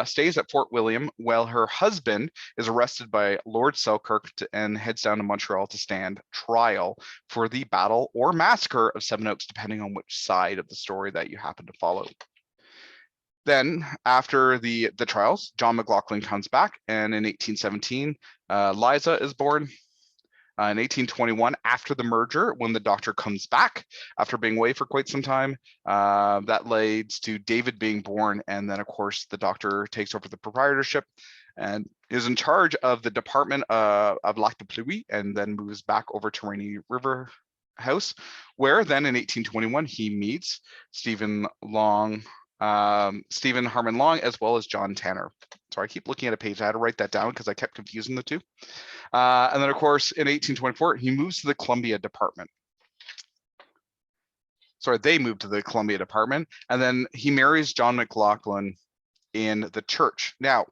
stays at Fort William while her husband is arrested by Lord Selkirk and heads down to Montreal to stand trial for the battle or massacre of Seven Oaks, depending on which side of the story that you happen to follow. Then, after the trials, John Mclaughlin comes back, and in 1817, Liza is born. In 1821, after the merger, when the Doctor comes back after being away for quite some time, that leads to David being born, and then of course the Doctor takes over the proprietorship and is in charge of the department of Lac de Pluie, and then moves back over to Rainy River House, where then in 1821 he meets Stephen Harmon Long, as well as John Tanner. Sorry, I keep looking at a page. I had to write that down because I kept confusing the two. And then, of course, in 1824, he moves to the Columbia Department. Sorry, they moved to the Columbia Department, and then he marries John Mclaughlin in the church. Now,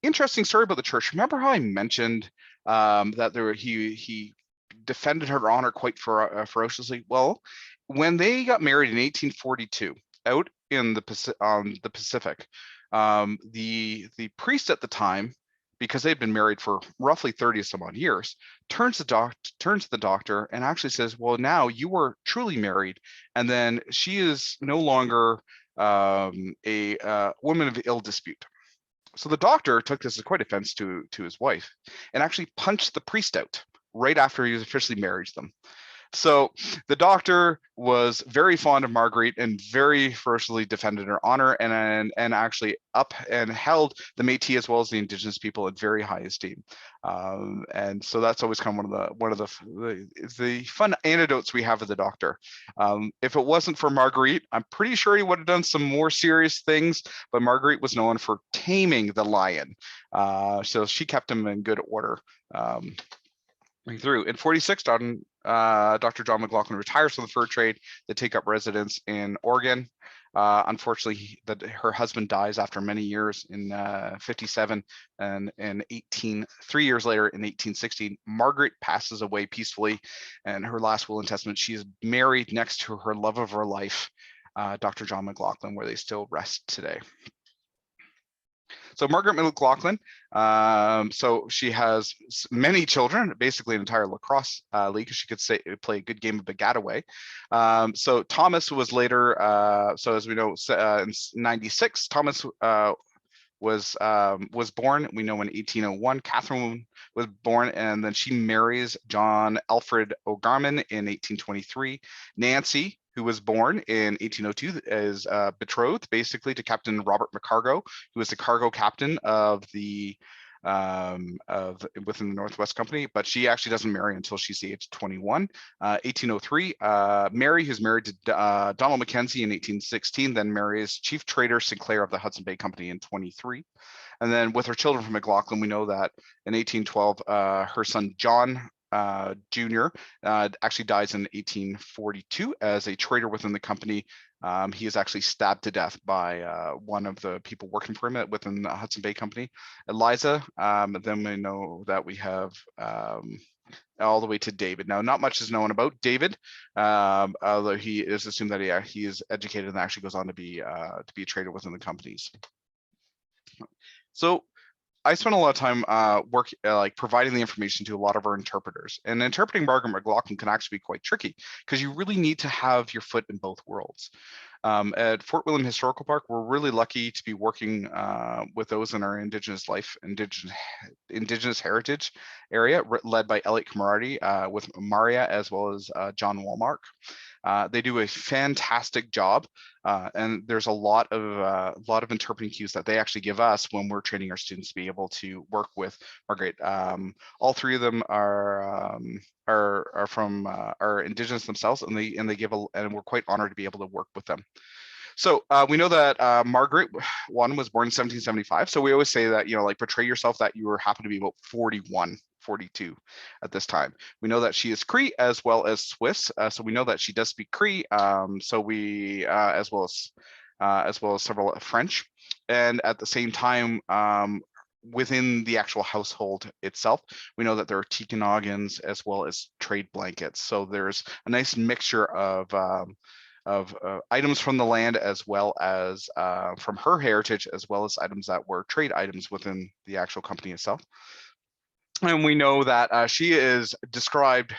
interesting story about the church. Remember how I mentioned that he defended her honor quite ferociously? Well, when they got married in 1842, out in the Pacific, the priest at the time, because they'd been married for roughly 30 some odd years, turns to the Doctor and actually says, well, now you were truly married, and then she is no longer a woman of ill dispute. So the Doctor took this as quite offense to his wife and actually punched the priest out right after he was officially married to them. So the doctor was very fond of Marguerite and very ferociously defended her honor and actually up and held the Métis as well as the Indigenous people in very high esteem. And so that's always kind of one of the fun anecdotes we have of the doctor. If it wasn't for Marguerite, I'm pretty sure he would have done some more serious things, but Marguerite was known for taming the lion. So she kept him in good order. Through in 46, Dr. John Mclaughlin retires from the fur trade to take up residence in Oregon. Unfortunately, her husband dies after many years in 57, and in 3 years later in 1816, Margaret passes away peacefully, and her last will and testament, she is married next to her love of her life, Dr. John Mclaughlin, where they still rest today. So Margaret Mclaughlin, so she has many children, basically an entire lacrosse league. She could play a good game of bagataway. So Thomas was later, so as we know, in 96, Thomas was born. We know in 1801, Catherine was born, and then she marries John Alfred O'Garman in 1823. Nancy, who was born in 1802, is betrothed basically to Captain Robert McCargo, who was the cargo captain of the within the Northwest Company, but she actually doesn't marry until she's the age of 21. 1803, Mary, who's married to Donald Mckenzie in 1816, then marries Chief Trader Sinclair of the Hudson Bay Company in 23. And then with her children from Mclaughlin, we know that in 1812, her son John Jr. Actually dies in 1842 as a trader within the company. He is actually stabbed to death by one of the people working for him within the Hudson Bay Company. Eliza, then we know that we have all the way to David. Now, not much is known about David, although he is assumed that he is educated and actually goes on to be a trader within the companies. So I spent a lot of time providing the information to a lot of our interpreters, and interpreting Margaret Mclaughlin can actually be quite tricky because you really need to have your foot in both worlds. At Fort William Historical Park, we're really lucky to be working with those in our Indigenous heritage area, led by Elliot Camarati with Maria as well as John Walmark. They do a fantastic job, and there's a lot of interpreting cues that they actually give us when we're training our students to be able to work with Margaret. All three of them are from are Indigenous themselves, and they give and we're quite honored to be able to work with them. So we know that Margaret was born in 1775. So we always say that, portray yourself that you happen to be about 41, 42 at this time. We know that she is Cree as well as Swiss. So we know that she does speak Cree. So we, as well as several French. And at the same time, within the actual household itself, we know that there are Ticonogans as well as trade blankets. So there's a nice mixture of items from the land as well as from her heritage, as well as items that were trade items within the actual company itself. And we know that she is described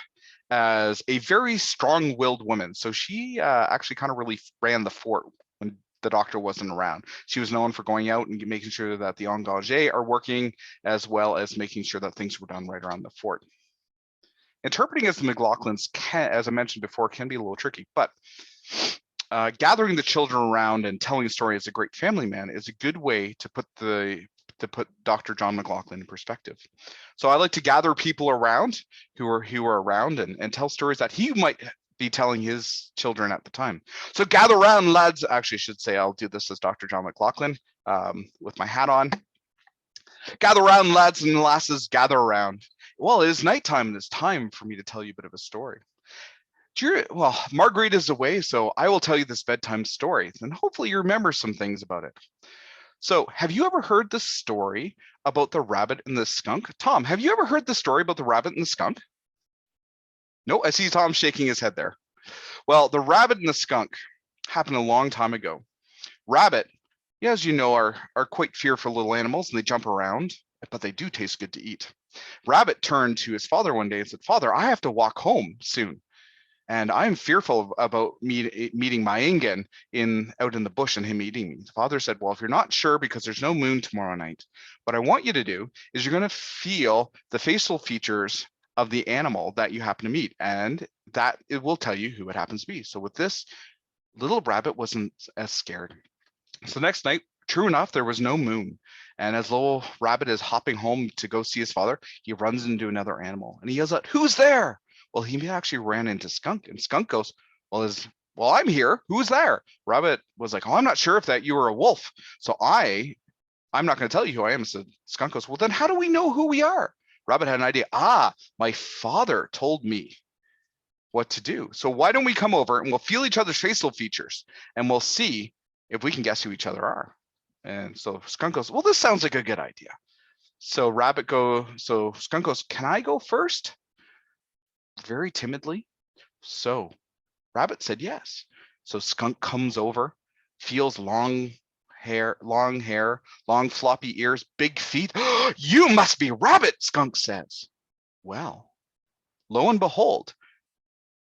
as a very strong-willed woman. So she actually kind of really ran the fort when the doctor wasn't around. She was known for going out and making sure that the engagés are working, as well as making sure that things were done right around the fort. Interpreting as the Mclaughlins, as I mentioned before, can be a little tricky, but gathering the children around and telling a story as a great family man is a good way to put Dr. John Mclaughlin in perspective. So I like to gather people around who are around and tell stories that he might be telling his children at the time. So gather around, lads. Actually, I should say I'll do this as Dr. John Mclaughlin with my hat on. Gather around, lads and lasses, gather around. Well, it is nighttime and it's time for me to tell you a bit of a story. Well, Marguerite is away, so I will tell you this bedtime story, and hopefully you remember some things about it. So have you ever heard the story about the rabbit and the skunk? Tom, have you ever heard the story about the rabbit and the skunk? No, I see Tom shaking his head there. Well, the rabbit and the skunk happened a long time ago. Rabbit, as you know, are quite fearful little animals, and they jump around, but they do taste good to eat. Rabbit turned to his father one day and said, "Father, I have to walk home soon, and I'm fearful about meeting my Ingen out in the bush and him eating me." The father said, "Well, if you're not sure because there's no moon tomorrow night, what I want you to do is you're going to feel the facial features of the animal that you happen to meet, and that it will tell you who it happens to be. So with this, little rabbit wasn't as scared. So next night, true enough, there was no moon. And as little rabbit is hopping home to go see his father, he runs into another animal and he yells out, "Who's there?" Well, he actually ran into Skunk, and Skunk goes, well, I'm here. Who's there? Rabbit was like, "Oh, I'm not sure if that you were a wolf. So I'm not going to tell you who I am." So Skunk goes, "Well, then how do we know who we are?" Rabbit had an idea. My father told me what to do. So why don't we come over and we'll feel each other's facial features and we'll see if we can guess who each other are. And so Skunk goes, "Well, this sounds like a good idea." So Skunk goes, "Can I go first?" Very timidly. So Rabbit said yes. So Skunk comes over, feels long hair, long floppy ears, big feet. "You must be Rabbit," Skunk says. Well, lo and behold,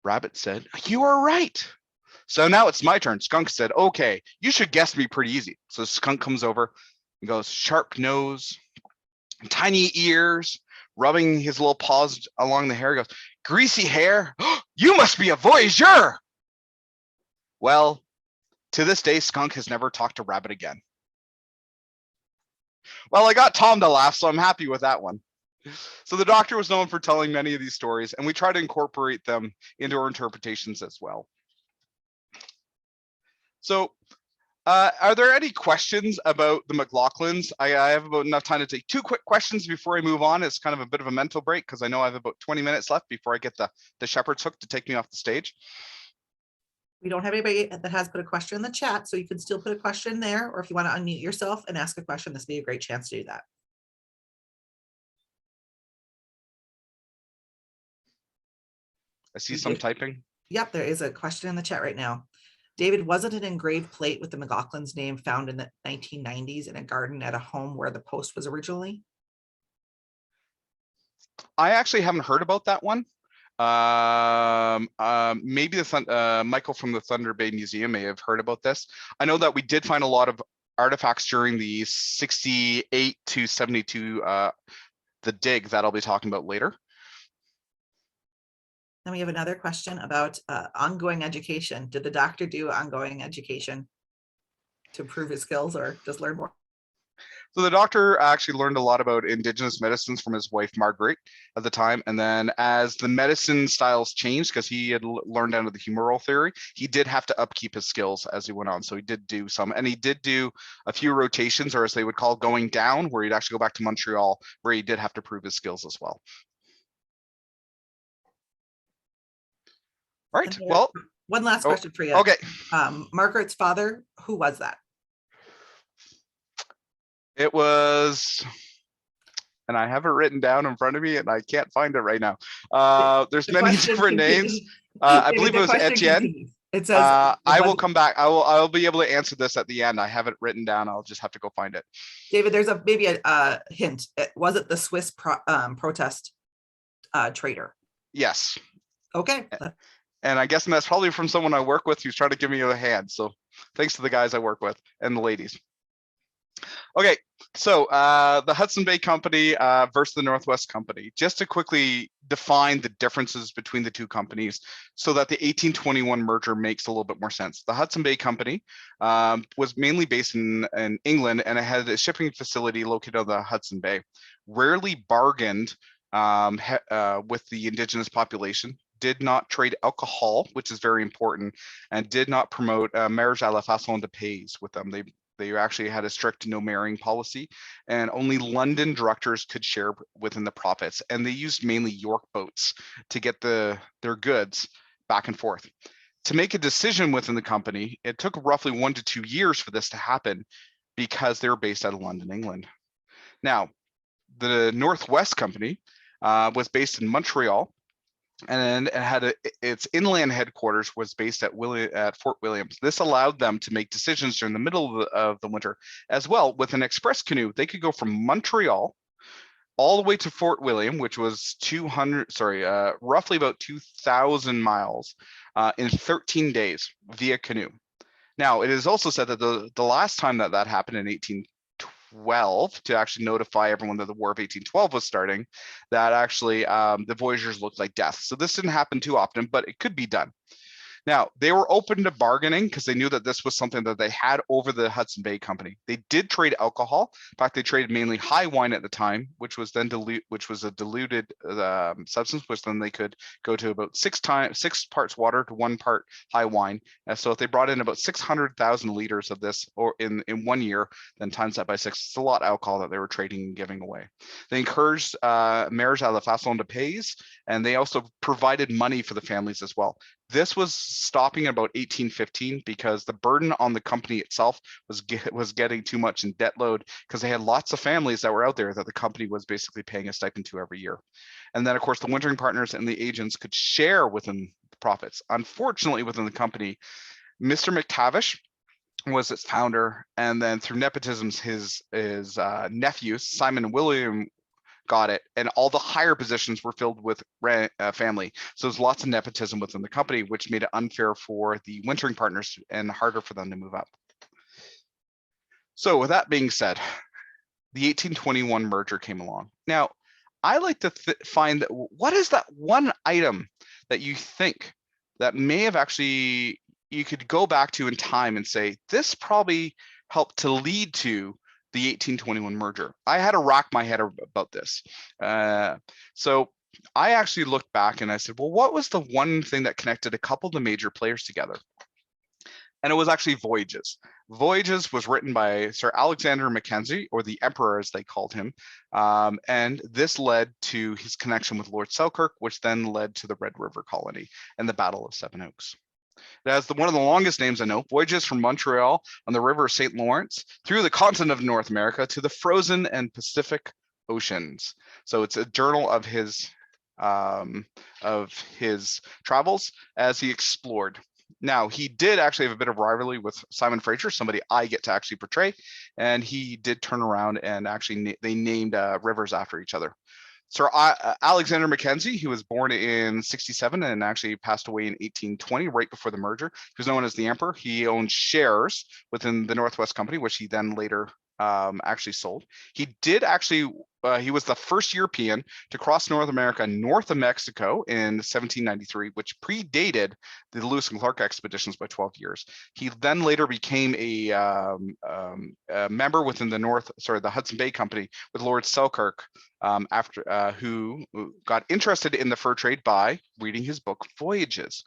Rabbit said, "You are right." So now it's my turn. Skunk said, "Okay, you should guess me pretty easy." So Skunk comes over and goes, sharp nose, tiny ears, rubbing his little paws along the hair, goes, "Greasy hair. You must be a Voyager." Well, to this day, Skunk has never talked to Rabbit again. Well, I got Tom to laugh, so I'm happy with that one. So the Doctor was known for telling many of these stories, and we try to incorporate them into our interpretations as well. So are there any questions about the Mclaughlins? I have about enough time to take 2 quick questions before I move on. It's kind of a bit of a mental break because I know I have about 20 minutes left before I get the Shepard's hook to take me off the stage. We don't have anybody that has put a question in the chat, so you can still put a question there, or if you want to unmute yourself and ask a question, this would be a great chance to do that. I see some typing. Yep, there is a question in the chat right now. David, wasn't an engraved plate with the Mclaughlins' name found in the 1990s in a garden at a home where the post was originally? I actually haven't heard about that one. Maybe Michael from the Thunder Bay Museum may have heard about this. I know that we did find a lot of artifacts during the 68 to 72, the dig that I'll be talking about later. Then we have another question about ongoing education. Did the Doctor do ongoing education to improve his skills or just learn more? So the Doctor actually learned a lot about Indigenous medicines from his wife, Marguerite, at the time. And then as the medicine styles changed, because he had learned out of the humoral theory, he did have to upkeep his skills as he went on. So he did do some, and he did do a few rotations, or as they would call going down, where he'd actually go back to Montreal, where he did have to prove his skills as well. All right, well. One last question for you. Okay. Margaret's father, who was that? It was, and I have it written down in front of me and I can't find it right now. There's many different names. I believe it was Etienne. It says, I will come back. I'll be able to answer this at the end. I have it written down. I'll just have to go find it. David, there's maybe a hint. Was it the Swiss protest trader? Yes. Okay. And I guess that's probably from someone I work with who's trying to give me a hand. So thanks to the guys I work with and the ladies. Okay, so the Hudson Bay Company versus the Northwest Company. Just to quickly define the differences between the two companies so that the 1821 merger makes a little bit more sense. The Hudson Bay Company was mainly based in England, and it had a shipping facility located on the Hudson Bay. Rarely bargained with the Indigenous population, did not trade alcohol, which is very important, and did not promote marriage à la façon de pays with them. They actually had a strict no marrying policy, and only London directors could share within the profits. And they used mainly York boats to get their goods back and forth. To make a decision within the company, it took roughly 1 to 2 years for this to happen because they were based out of London, England. Now, the Northwest Company was based in Montreal, and it had its inland headquarters was based at Fort Williams. This allowed them to make decisions during the middle of the winter as well. With an express canoe, they could go from Montreal all the way to Fort William, which was roughly about 2,000 miles in 13 days via canoe. Now, it is also said that the last time that happened in 1812 to actually notify everyone that the War of 1812 was starting, that actually the Voyagers looked like death. So this didn't happen too often, but it could be done. Now, they were open to bargaining because they knew that this was something that they had over the Hudson Bay Company. They did trade alcohol. In fact, they traded mainly high wine at the time, which was then which was a diluted substance, which then they could go to about 6 parts water to 1 part high wine. So if they brought in about 600,000 liters of this, or in 1 year, then times that by 6, it's a lot of alcohol that they were trading and giving away. They encouraged mayors out of the façon de pays, and they also provided money for the families as well. This was stopping about 1815 because the burden on the company itself was getting too much in debt load, because they had lots of families that were out there that the company was basically paying a stipend to every year. And then, of course, the wintering partners and the agents could share within the profits. Unfortunately, within the company, Mr. McTavish was its founder, and then through nepotism, his nephews, Simon and William, got it, and all the higher positions were filled with family. So there's lots of nepotism within the company, which made it unfair for the wintering partners and harder for them to move up. So with that being said, the 1821 merger came along. Now, I like to find that what is that one item that you think that may have actually, you could go back to in time and say, this probably helped to lead to the 1821 merger. I had to rack my head about this. So I actually looked back and I said, well, what was the one thing that connected a couple of the major players together? And it was actually Voyages. Voyages was written by Sir Alexander Mckenzie, or the Emperor as they called him. And this led to his connection with Lord Selkirk, which then led to the Red River Colony and the Battle of Seven Oaks. It has one of the longest names I know, Voyages from Montreal on the River St. Lawrence through the continent of North America to the frozen and Pacific Oceans. So it's a journal of his travels as he explored. Now, he did actually have a bit of rivalry with Simon Fraser, somebody I get to actually portray, and he did turn around and actually they named rivers after each other. Sir Alexander Mckenzie, he was born in 67 and actually passed away in 1820, right before the merger. He was known as the Emperor. He owned shares within the Northwest Company, which he then later actually sold. He did actually, he was the first European to cross North America north of Mexico in 1793, which predated the Lewis and Clark expeditions by 12 years. He then later became a member within the Hudson Bay Company with Lord Selkirk, who got interested in the fur trade by reading his book Voyages.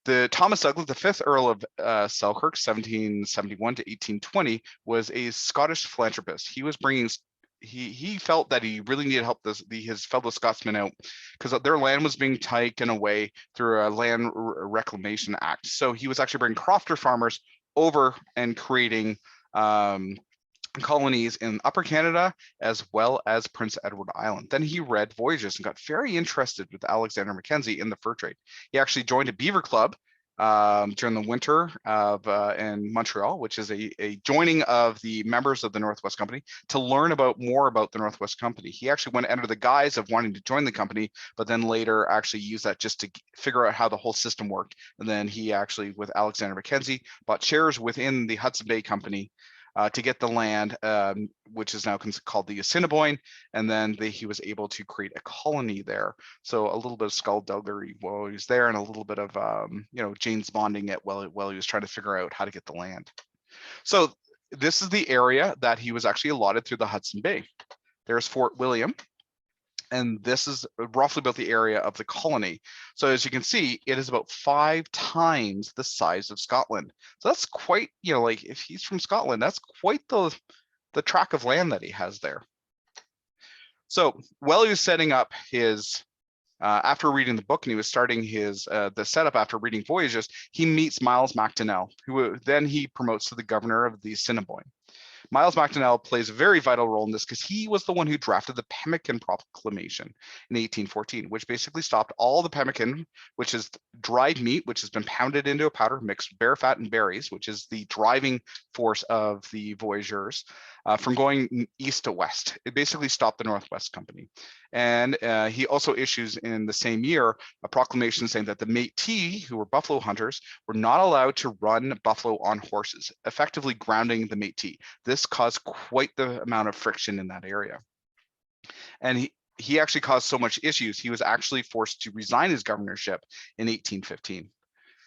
The Thomas Douglas, the 5th Earl of Selkirk, 1771 to 1820, was a Scottish philanthropist. He was bringing, he felt that he really needed help his fellow Scotsmen out because their land was being taken away through a land reclamation act. So he was actually bringing crofter farmers over and creating colonies in Upper Canada as well as Prince Edward Island. Then he read Voyages and got very interested with Alexander Mckenzie in the fur trade. He actually joined a beaver club during the winter in Montreal, which is a joining of the members of the Northwest Company to learn more about the Northwest Company. He actually went under the guise of wanting to join the company, but then later actually used that just to figure out how the whole system worked. And then he actually, with Alexander Mckenzie, bought shares within the Hudson Bay Company to get the land, which is now called the Assiniboine, and then he was able to create a colony there. So a little bit of skullduggery while he was there, and a little bit of James Bonding it while he was trying to figure out how to get the land. So this is the area that he was actually allotted through the Hudson Bay. There's Fort William, and this is roughly about the area of the colony. So as you can see, it is about 5 times the size of Scotland. So that's quite, like if he's from Scotland, that's quite the tract of land that he has there. So while he was setting up his, after reading the book, and he was starting his the setup after reading Voyages, he meets Miles Macdonnell, who then he promotes to the governor of the Assiniboine. Miles Macdonnell plays a very vital role in this because he was the one who drafted the Pemmican Proclamation in 1814, which basically stopped all the pemmican, which is dried meat, which has been pounded into a powder, mixed bear fat and berries, which is the driving force of the Voyageurs, from going east to west. It basically stopped the Northwest Company. And he also issues in the same year a proclamation saying that the Métis, who were buffalo hunters, were not allowed to run buffalo on horses, effectively grounding the Métis. This caused quite the amount of friction in that area. And he actually caused so much issues, he was actually forced to resign his governorship in 1815.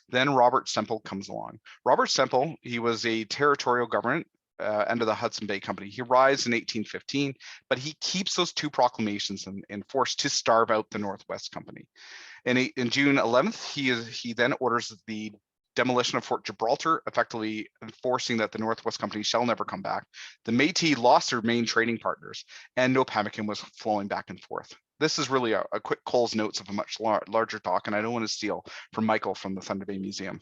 Then Robert Semple comes along. Robert Semple, he was a territorial government under the Hudson Bay Company. He arrives in 1815, but he keeps those two proclamations in force to starve out the Northwest Company. In June 11th, he then orders the demolition of Fort Gibraltar, effectively enforcing that the Northwest Company shall never come back. The Métis lost their main trading partners, and no pemmican was flowing back and forth. This is really a quick Cole's notes of a much larger talk, and I don't want to steal from Michael from the Thunder Bay Museum.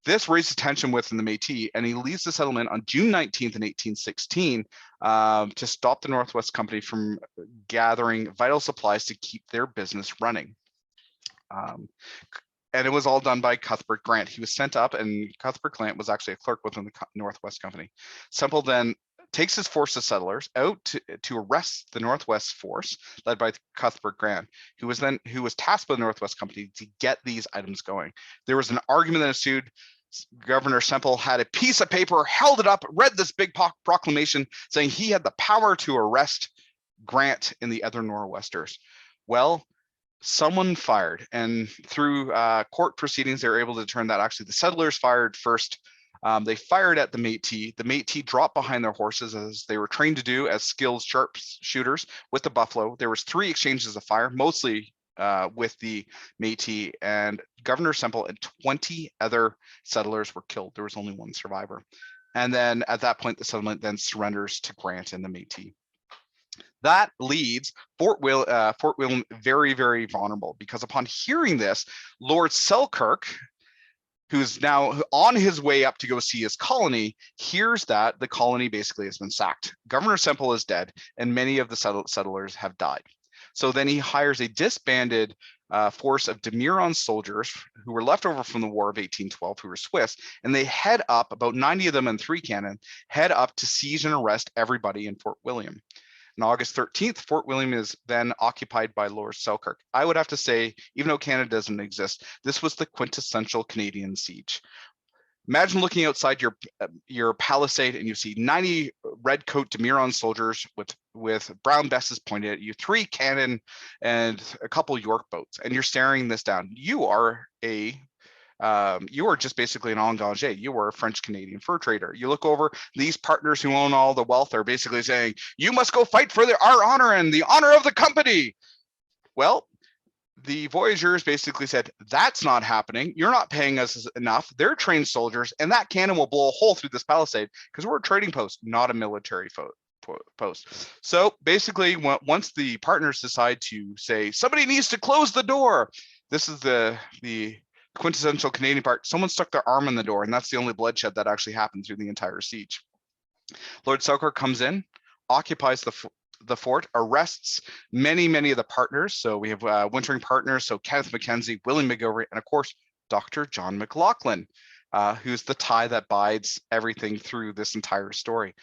This raised tension within the Métis, and he leaves the settlement on June 19th in 1816 to stop the Northwest Company from gathering vital supplies to keep their business running. And it was all done by Cuthbert Grant. He was sent up, and Cuthbert Grant was actually a clerk within the Northwest Company. Semple then takes his force of settlers out to arrest the Northwest force led by Cuthbert Grant, who was tasked by the Northwest Company to get these items going. There was an argument that ensued. Governor Semple had a piece of paper, held it up, read this big proclamation saying he had the power to arrest Grant and the other Nor'westers. Well, someone fired, and through court proceedings, they were able to determine that actually the settlers fired first. They fired at the Métis. The Métis dropped behind their horses, as they were trained to do as skilled sharpshooters with the buffalo. There was 3 exchanges of fire, mostly with the Métis, and Governor Semple and 20 other settlers were killed. There was only 1 survivor. And then at that point, the settlement then surrenders to Grant and the Métis. That leads Fort William very, very vulnerable, because upon hearing this, Lord Selkirk, who's now on his way up to go see his colony, hears that the colony basically has been sacked. Governor Semple is dead, and many of the settlers have died. So then he hires a disbanded force of Demeron soldiers who were left over from the War of 1812, who were Swiss, and they head up, about 90 of them and 3 cannon, head up to seize and arrest everybody in Fort William. On August 13th, Fort William is then occupied by Lord Selkirk. I would have to say, even though Canada doesn't exist, this was the quintessential Canadian siege. Imagine looking outside your palisade and you see 90 redcoat Demeron soldiers with brown vestes pointed at you, 3 cannon and a couple York boats, and you're staring this down. You are just basically an engagé. You were a French-Canadian fur trader. You look over, these partners who own all the wealth are basically saying, you must go fight for our honor and the honor of the company. Well, the Voyageurs basically said, that's not happening. You're not paying us enough. They're trained soldiers, and that cannon will blow a hole through this palisade, because we're a trading post, not a military post. So basically, once the partners decide to say, somebody needs to close the door, this is the quintessential Canadian part. Someone stuck their arm in the door, and that's the only bloodshed that actually happened through the entire siege. Lord Selkirk comes in, occupies the fort, arrests many of the partners. So we have wintering partners, so Kath Mckay, William McGilvery, and of course, Dr. John Mclaughlin, who's the tie that bides everything through this entire story.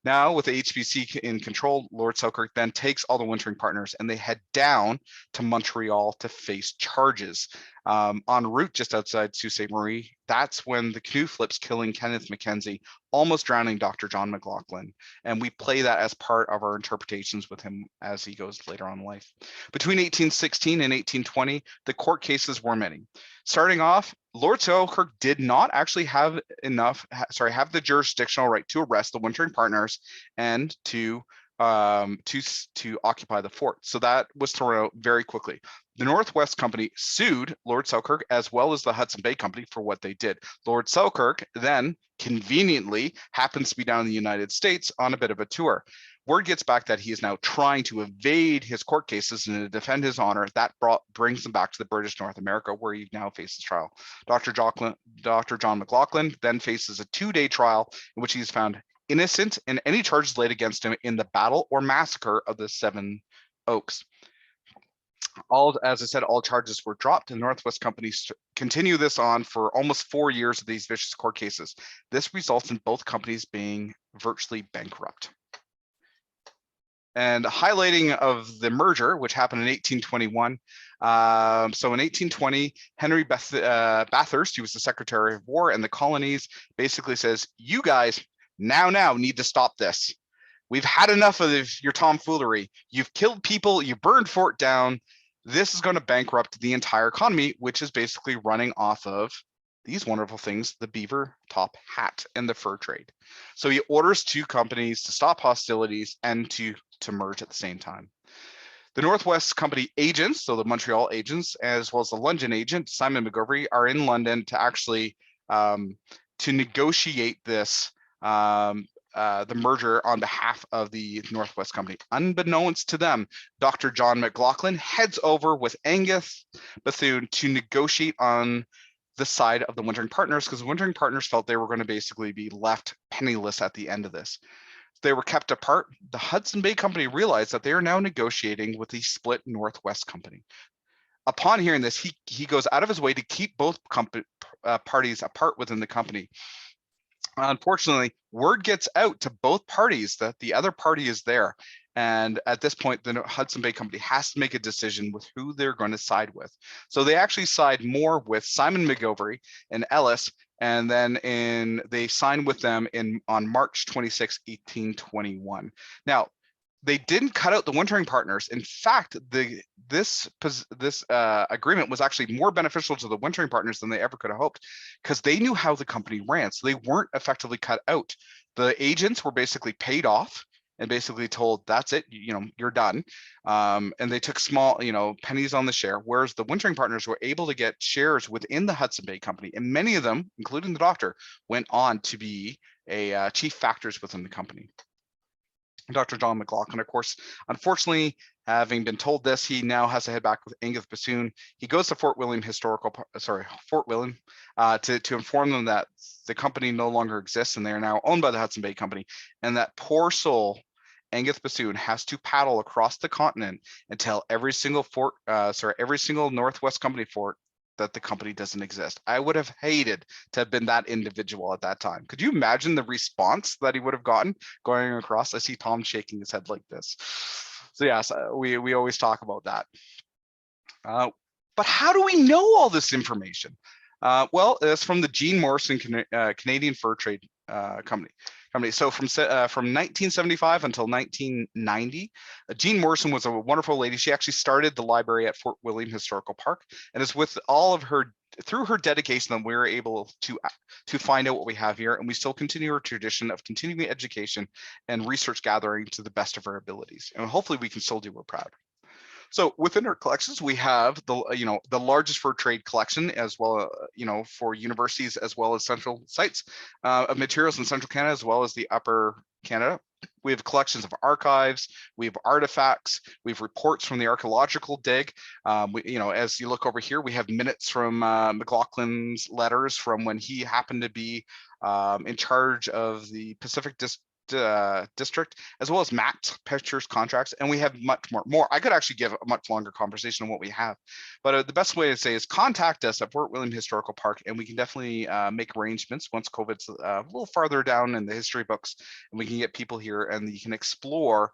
Now, with the HBC in control, Lord Selkirk then takes all the wintering partners and they head down to Montreal to face charges. En route just outside Sault Ste. Marie, that's when the canoe flips, killing Kenneth Mckenzie, almost drowning Dr. John Mclaughlin. And we play that as part of our interpretations with him as he goes later on in life. Between 1816 and 1820, the court cases were many. Starting off, Lord Selkirk did not actually have the jurisdictional right to arrest the wintering partners and to occupy the fort. So that was thrown out very quickly. The Northwest Company sued Lord Selkirk as well as the Hudson Bay Company for what they did. Lord Selkirk then conveniently happens to be down in the United States on a bit of a tour. Word gets back that he is now trying to evade his court cases and to defend his honor. That brings him back to the British North America, where he now faces trial. Dr. John Mclaughlin then faces a 2-day trial in which he's found innocent and any charges laid against him in the battle or massacre of the 7 Oaks. As I said, all charges were dropped, and Northwest companies continue this on for almost 4 years of these vicious court cases. This results in both companies being virtually bankrupt. And highlighting of the merger, which happened in 1821. So in 1820, Henry Bathurst, he was the Secretary of War, and the colonies basically says, you guys now need to stop this. We've had enough of your tomfoolery. You've killed people, you burned fort down. This is going to bankrupt the entire economy, which is basically running off of these wonderful things, the beaver top hat and the fur trade. So he orders 2 companies to stop hostilities and to merge at the same time. The Northwest Company agents, so the Montreal agents, as well as the London agent, Simon McGovery, are in London to actually to negotiate this the merger on behalf of the Northwest Company. Unbeknownst to them, Dr. John Mclaughlin heads over with Angus Bethune to negotiate on the side of the Wintering Partners, because the Wintering Partners felt they were going to basically be left penniless at the end of this. They were kept apart. The Hudson Bay Company realized that they are now negotiating with the split Northwest Company. Upon hearing this, he goes out of his way to keep both parties apart within the company. Unfortunately, word gets out to both parties that the other party is there. And at this point, the Hudson Bay Company has to make a decision with who they're going to side with. So they actually side more with Simon McGovery and Ellis, and then they sign with them on March 26, 1821. Now, they didn't cut out the Wintering Partners. In fact, this agreement was actually more beneficial to the Wintering Partners than they ever could have hoped, because they knew how the company ran, so they weren't effectively cut out. The agents were basically paid off and basically told, that's it, you're done. And they took small, pennies on the share, whereas the Wintering Partners were able to get shares within the Hudson Bay Company, and many of them, including the doctor, went on to be chief factors within the company. Dr. John Mclaughlin, of course, unfortunately, having been told this, he now has to head back with Angus Bethune. He goes to Fort William to inform them that the company no longer exists and they are now owned by the Hudson Bay Company, and that poor soul Angus Bethune has to paddle across the continent and tell every single Northwest Company fort that the company doesn't exist. I would have hated to have been that individual at that time. Could you imagine the response that he would have gotten going across? I see Tom shaking his head like this. So yes, we always talk about that. But how do we know all this information? Well, it's from the Gene Morrison Canadian Fur Trade Company. So from 1975 until 1990, Jean Morrison was a wonderful lady. She actually started the library at Fort William Historical Park, and it's with all of her, through her dedication, that we were able to find out what we have here, and we still continue our tradition of continuing education and research gathering to the best of our abilities, and hopefully we can still do her proud. So within our collections, we have the largest fur trade collection, as well, for universities as well as central sites of materials in central Canada, as well as the upper Canada. We have collections of archives, we have artifacts, we have reports from the archaeological dig. As you look over here, we have minutes from Mclaughlin's letters from when he happened to be in charge of the Pacific district, as well as maps, pictures, contracts, and we have much more. I could actually give a much longer conversation on what we have, but the best way to say is contact us at Fort William Historical Park, and we can definitely make arrangements once COVID's a little farther down in the history books, and we can get people here and you can explore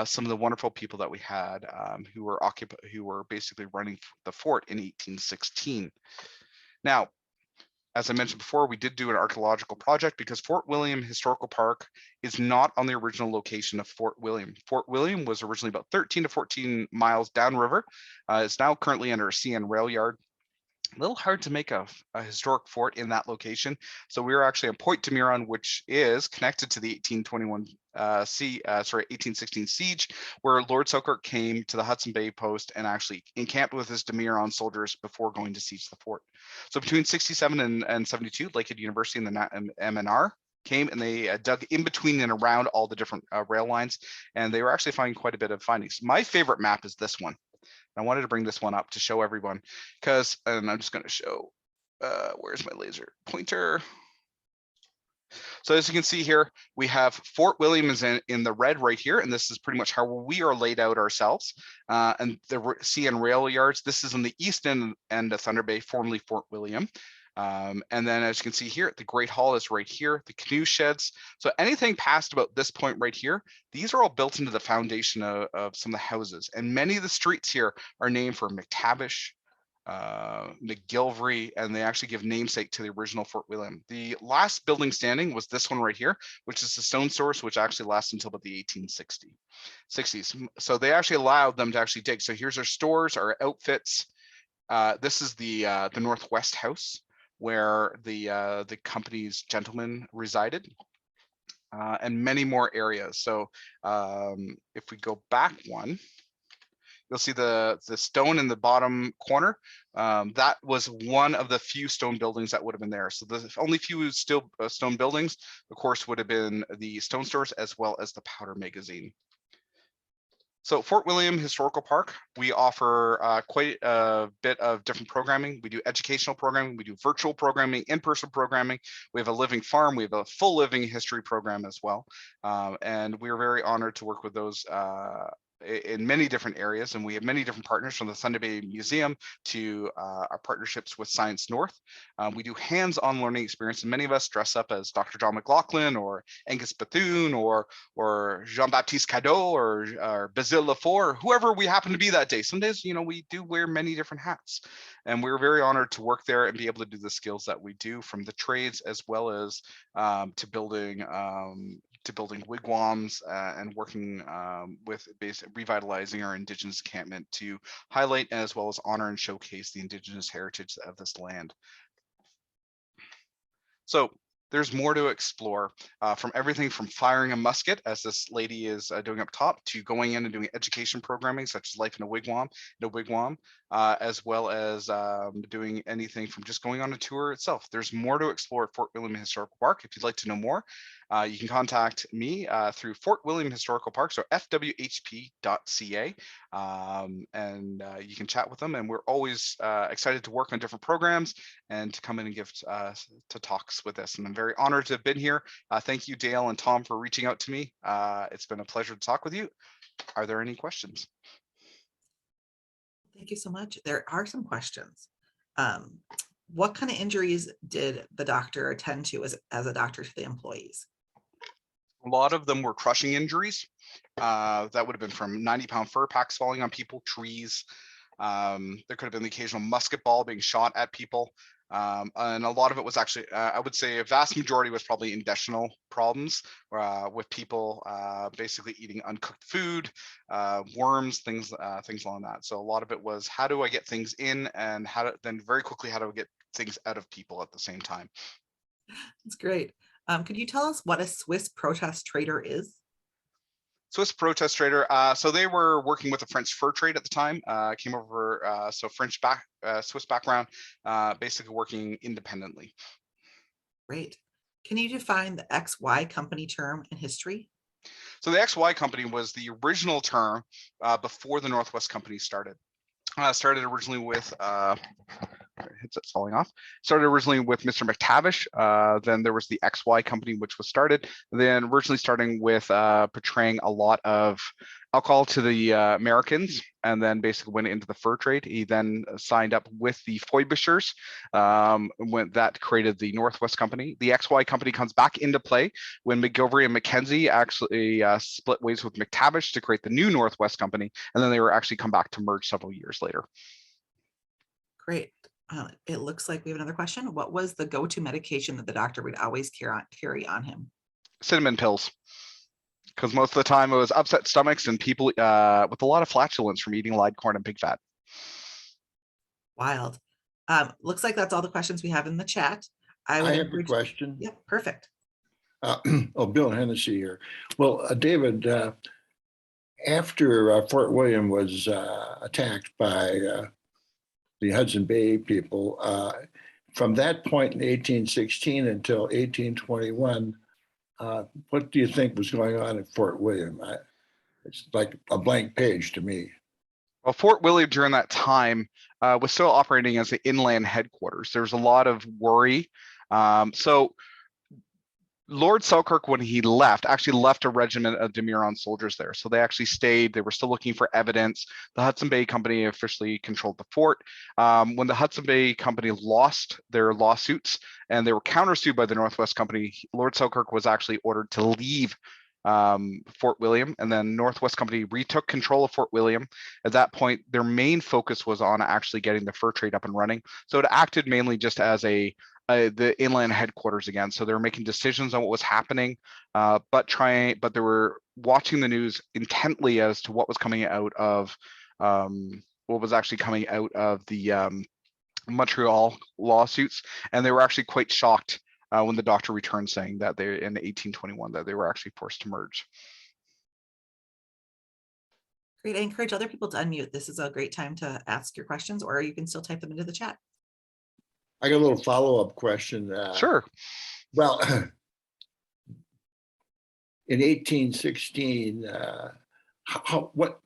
some of the wonderful people that we had who were basically running the fort in 1816. Now, as I mentioned before, we did do an archaeological project because Fort William Historical Park is not on the original location of Fort William. Fort William was originally about 13 to 14 miles downriver. It's now currently under a CN rail yard. A little hard to make a historic fort in that location. So we were actually on Point de Miron, which is connected to the 1816 siege, where Lord Selkirk came to the Hudson Bay post and actually encamped with his de Miron soldiers before going to siege the fort. So between 67 and 72, Lakehead University and the MNR came and they dug in between and around all the different rail lines, and they were actually finding quite a bit of findings. My favorite map is this one. I wanted to bring this one up to show everyone because, and I'm just going to show, where's my laser pointer? So as you can see here, we have Fort William is in the red right here, and this is pretty much how we are laid out ourselves. And the CN rail yards, this is on the east end of Thunder Bay, formerly Fort William. And then as you can see here, the Great Hall is right here, the canoe sheds. So anything past about this point right here, these are all built into the foundation of some of the houses. And many of the streets here are named for McTavish, McGilvery, and they actually give namesake to the original Fort William. The last building standing was this one right here, which is the stone source, which actually lasts until about the 1860s. So they actually allowed them to actually dig. So here's our stores, our outfits. This is the Northwest House, where the company's gentlemen resided, and many more areas. So if we go back one, you'll see the stone in the bottom corner. That was one of the few stone buildings that would have been there. So the only few still stone buildings, of course, would have been the stone stores as well as the powder magazine. So Fort William Historical Park, we offer quite a bit of different programming. We do educational programming, we do virtual programming, in-person programming. We have a living farm, we have a full living history program as well. And we're very honored to work with those in many different areas, and we have many different partners, from the Thunder Bay Museum to our partnerships with Science North. We do hands-on learning experience, and many of us dress up as Dr. John Mclaughlin or Angus Bethune or Jean-Baptiste Cadeau or Basile Lafort, or whoever we happen to be that day. Some days, we do wear many different hats, and we're very honored to work there and be able to do the skills that we do, from the trades as well as to building wigwams and working with revitalizing our Indigenous encampment to highlight as well as honor and showcase the Indigenous heritage of this land. So there's more to explore, from everything from firing a musket, as this lady is doing up top, to going in and doing education programming such as life in a wigwam, as well as doing anything from just going on a tour itself. There's more to explore at Fort William Historical Park. If you'd like to know more, you can contact me through Fort William Historical Park, so fwhp.ca, and you can chat with them. And we're always excited to work on different programs and to come in and give to talks with us. And I'm very honored to have been here. Thank you, Dale and Tom, for reaching out to me. It's been a pleasure to talk with you. Are there any questions? Thank you so much. There are some questions. What kind of injuries did the doctor attend to as a doctor to the employees? A lot of them were crushing injuries. That would have been from 90-pound fur packs falling on people, trees. There could have been the occasional musket ball being shot at people. And a lot of it was actually, I would say a vast majority was probably intestinal problems with people basically eating uncooked food, worms, things along that. So a lot of it was, how do I get things in, and then very quickly, how do I get things out of people at the same time? That's great. Could you tell us what a Swiss protest trader is? Swiss protest trader. So they were working with the French fur trade at the time. Came over, so Swiss background, basically working independently. Great. Can you define the XY company term in history? So the XY company was the original term before the Northwest Company started. Started originally with headset's falling off. Started originally with Mr. McTavish. Then there was the XY company, which was started. Then originally starting with portraying a lot of alcohol to the Americans, and then basically went into the fur trade. He then signed up with the Foibishers when that created the Northwest Company. The XY company comes back into play when McGilvery and Mckenzie actually split ways with McTavish to create the new Northwest Company, and then they were actually come back to merge several years later. Great. It looks like we have another question. What was the go-to medication that the doctor would always carry on him? Cinnamon pills. Because most of the time it was upset stomachs and people with a lot of flatulence from eating live corn and pig fat. Wild. Looks like that's all the questions we have in the chat. I have a question. Yep, perfect. Bill Hennessy here. Well, David, after Fort William was attacked by the Hudson Bay people, from that point in 1816 until 1821, what do you think was going on at Fort William? It's like a blank page to me. Well, Fort William during that time was still operating as an inland headquarters. There was a lot of worry. So Lord Selkirk, when he left, actually left a regiment of Demeron soldiers there. So they actually stayed. They were still looking for evidence. The Hudson Bay Company officially controlled the fort. When the Hudson Bay Company lost their lawsuits and they were countersued by the Northwest Company, Lord Selkirk was actually ordered to leave Fort William, and then Northwest Company retook control of Fort William. At that point, their main focus was on actually getting the fur trade up and running. So it acted mainly just as the inland headquarters again. So they were making decisions on what was happening, but they were watching the news intently as to what was coming out of what was actually coming out of the Montreal lawsuits, and they were actually quite shocked when the doctor returned saying that they in 1821 that they were actually forced to merge. Great. I encourage other people to unmute. This is a great time to ask your questions, or you can still type them into the chat. I got a little follow-up question. Sure. Well, in 1816, what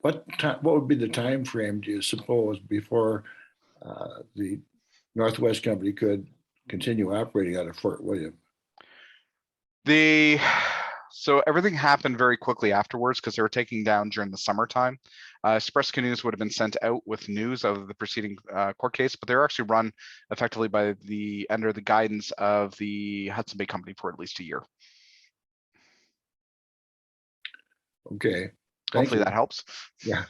would be the time frame, do you suppose, before the Northwest Company could continue operating out of Fort William? So everything happened very quickly afterwards because they were taking down during the summertime. Express canoes would have been sent out with news of the preceding court case, but they were actually run effectively by under the guidance of the Hudson Bay Company for at least a year. Okay. Hopefully that helps. Yeah.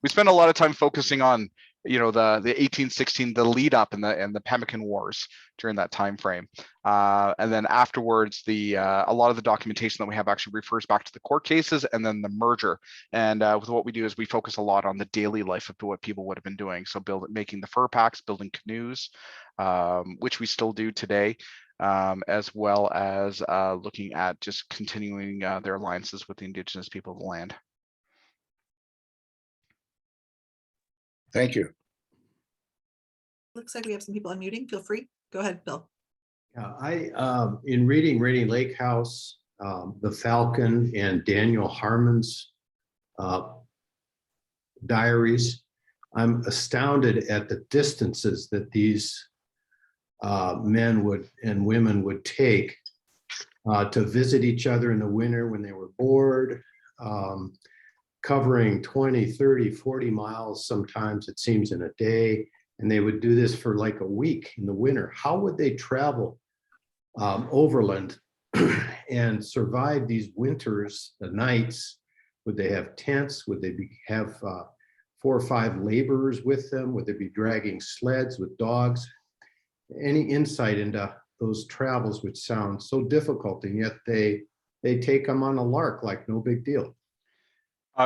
We spent a lot of time focusing on, the 1816, the lead up and the Pemmican Wars during that time frame, and then afterwards, a lot of the documentation that we have actually refers back to the court cases and then the merger. And with what we do is we focus a lot on the daily life of what people would have been doing. So making the fur packs, building canoes, which we still do today, as well as looking at just continuing their alliances with the Indigenous people of the land. Thank you. Looks like we have some people unmuting. Feel free. Go ahead, Bill. Yeah, in reading Lake House, the Falcon, and Daniel Harmon's diaries, I'm astounded at the distances that these men and women would take to visit each other in the winter when they were bored, covering 20, 30, 40 miles sometimes, it seems, in a day. And they would do this for like a week in the winter. How would they travel overland and survive these winters, the nights? Would they have tents? Would they have 4 or 5 laborers with them? Would they be dragging sleds with dogs? Any insight into those travels, which sound so difficult, and yet they take them on a lark like no big deal?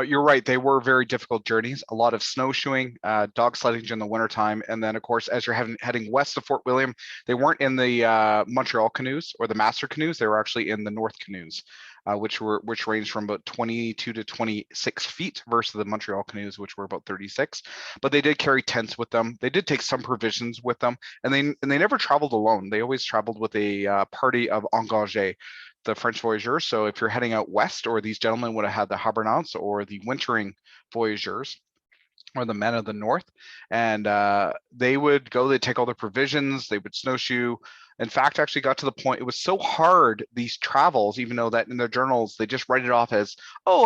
You're right. They were very difficult journeys, a lot of snowshoeing, dog sledding during the wintertime. And then, of course, as you're heading west of Fort William, they weren't in the Montreal canoes or the master canoes. They were actually in the North canoes, which ranged from about 22 to 26 feet versus the Montreal canoes, which were about 36. But they did carry tents with them. They did take some provisions with them, and they never traveled alone. They always traveled with a party of engagés, the French voyageurs. So if you're heading out west, or these gentlemen would have had the hibernants or the wintering voyageurs, or the men of the north, and they would go, they'd take all their provisions, they would snowshoe. In fact, actually got to the point, it was so hard, these travels, even though that in their journals, they just write it off as, oh,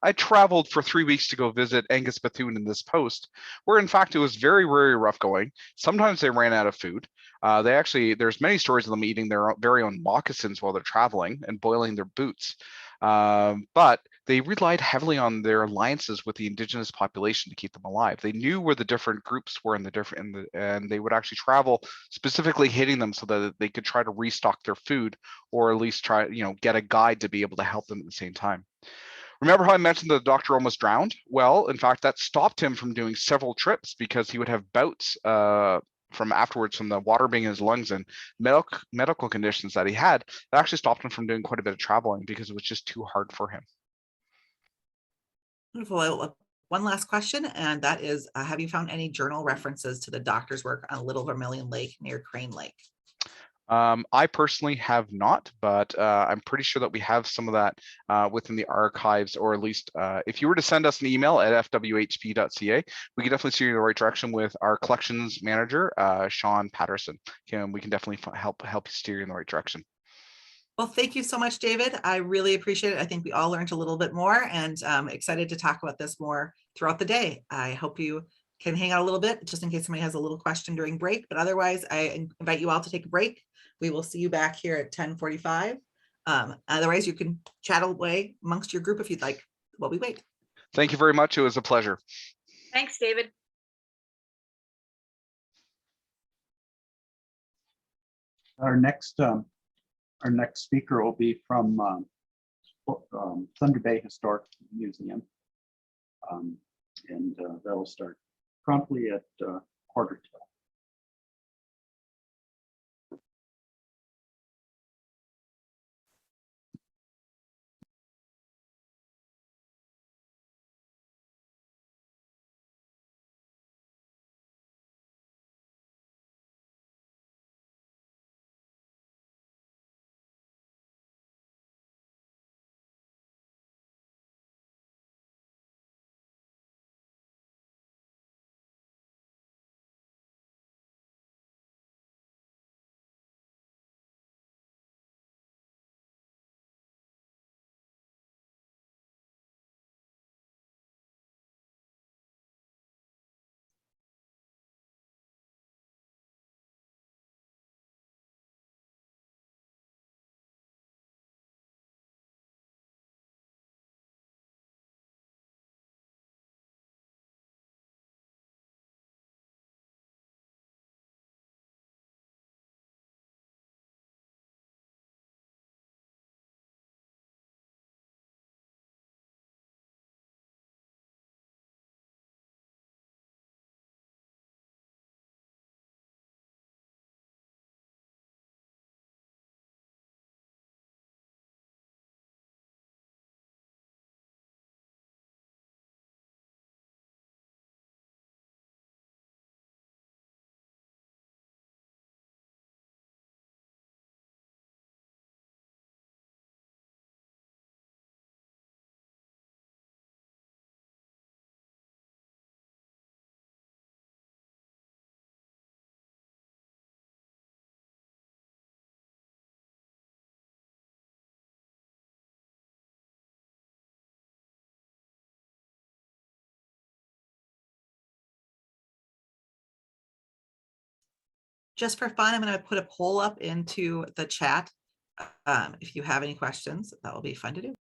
I traveled for 3 weeks to go visit Angus Bethune in this post, where in fact, it was very, very rough going. Sometimes they ran out of food. There's many stories of them eating their very own moccasins while they're traveling and boiling their boots. But they relied heavily on their alliances with the Indigenous population to keep them alive. They knew where the different groups were and they would actually travel specifically hitting them so that they could try to restock their food, or at least try, get a guide to be able to help them at the same time. Remember how I mentioned that the doctor almost drowned? Well, in fact, that stopped him from doing several trips because he would have bouts from the water being in his lungs and medical conditions that he had. That actually stopped him from doing quite a bit of traveling because it was just too hard for him. Wonderful. One last question, and that is, have you found any journal references to the doctor's work on Little Vermilion Lake near Crane Lake? I personally have not, but I'm pretty sure that we have some of that within the archives, or at least if you were to send us an email at fwhp.ca, we can definitely steer you in the right direction with our collections manager, Sean Patterson. We can definitely help steer you in the right direction. Well, thank you so much, David. I really appreciate it. I think we all learned a little bit more, and excited to talk about this more throughout the day. I hope you can hang out a little bit just in case somebody has a little question during break, but otherwise I invite you all to take a break. We will see you back here at 10:45. Otherwise you can chat away amongst your group if you'd like while we wait. Thank you very much. It was a pleasure. Thanks, David. Our next speaker will be from Thunder Bay Historic Museum. And that'll start promptly at quarter to. Just for fun, I'm going to put a poll up into the chat. If you have any questions, that will be fun to do.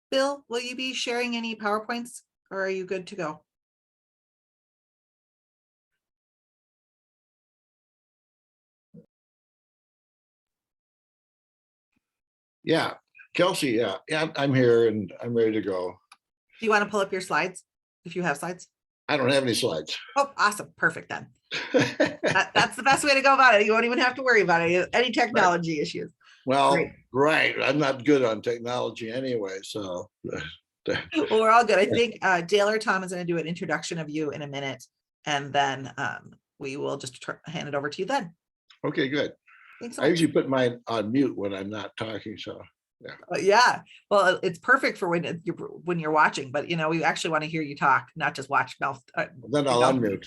Bill, will you be sharing any PowerPoints or are you good to go? Yeah, Kelsey, yeah, I'm here and I'm ready to go. Do you want to pull up your slides if you have slides? I don't have any slides. Oh, awesome. Perfect then. That's the best way to go about it. You won't even have to worry about any technology issues. Well, Great. right, I'm not good on technology anyway, so. Well, we're all good. I think Dale or Tom is going to do an introduction of you in a minute, and then we will just hand it over to you then. Okay, good. Thanks so I much. usually put mine on mute when I'm not talking, so. Yeah, well, it's perfect for when you're watching, but we actually want to hear you talk, not just watch mouth. Then I'll unmute.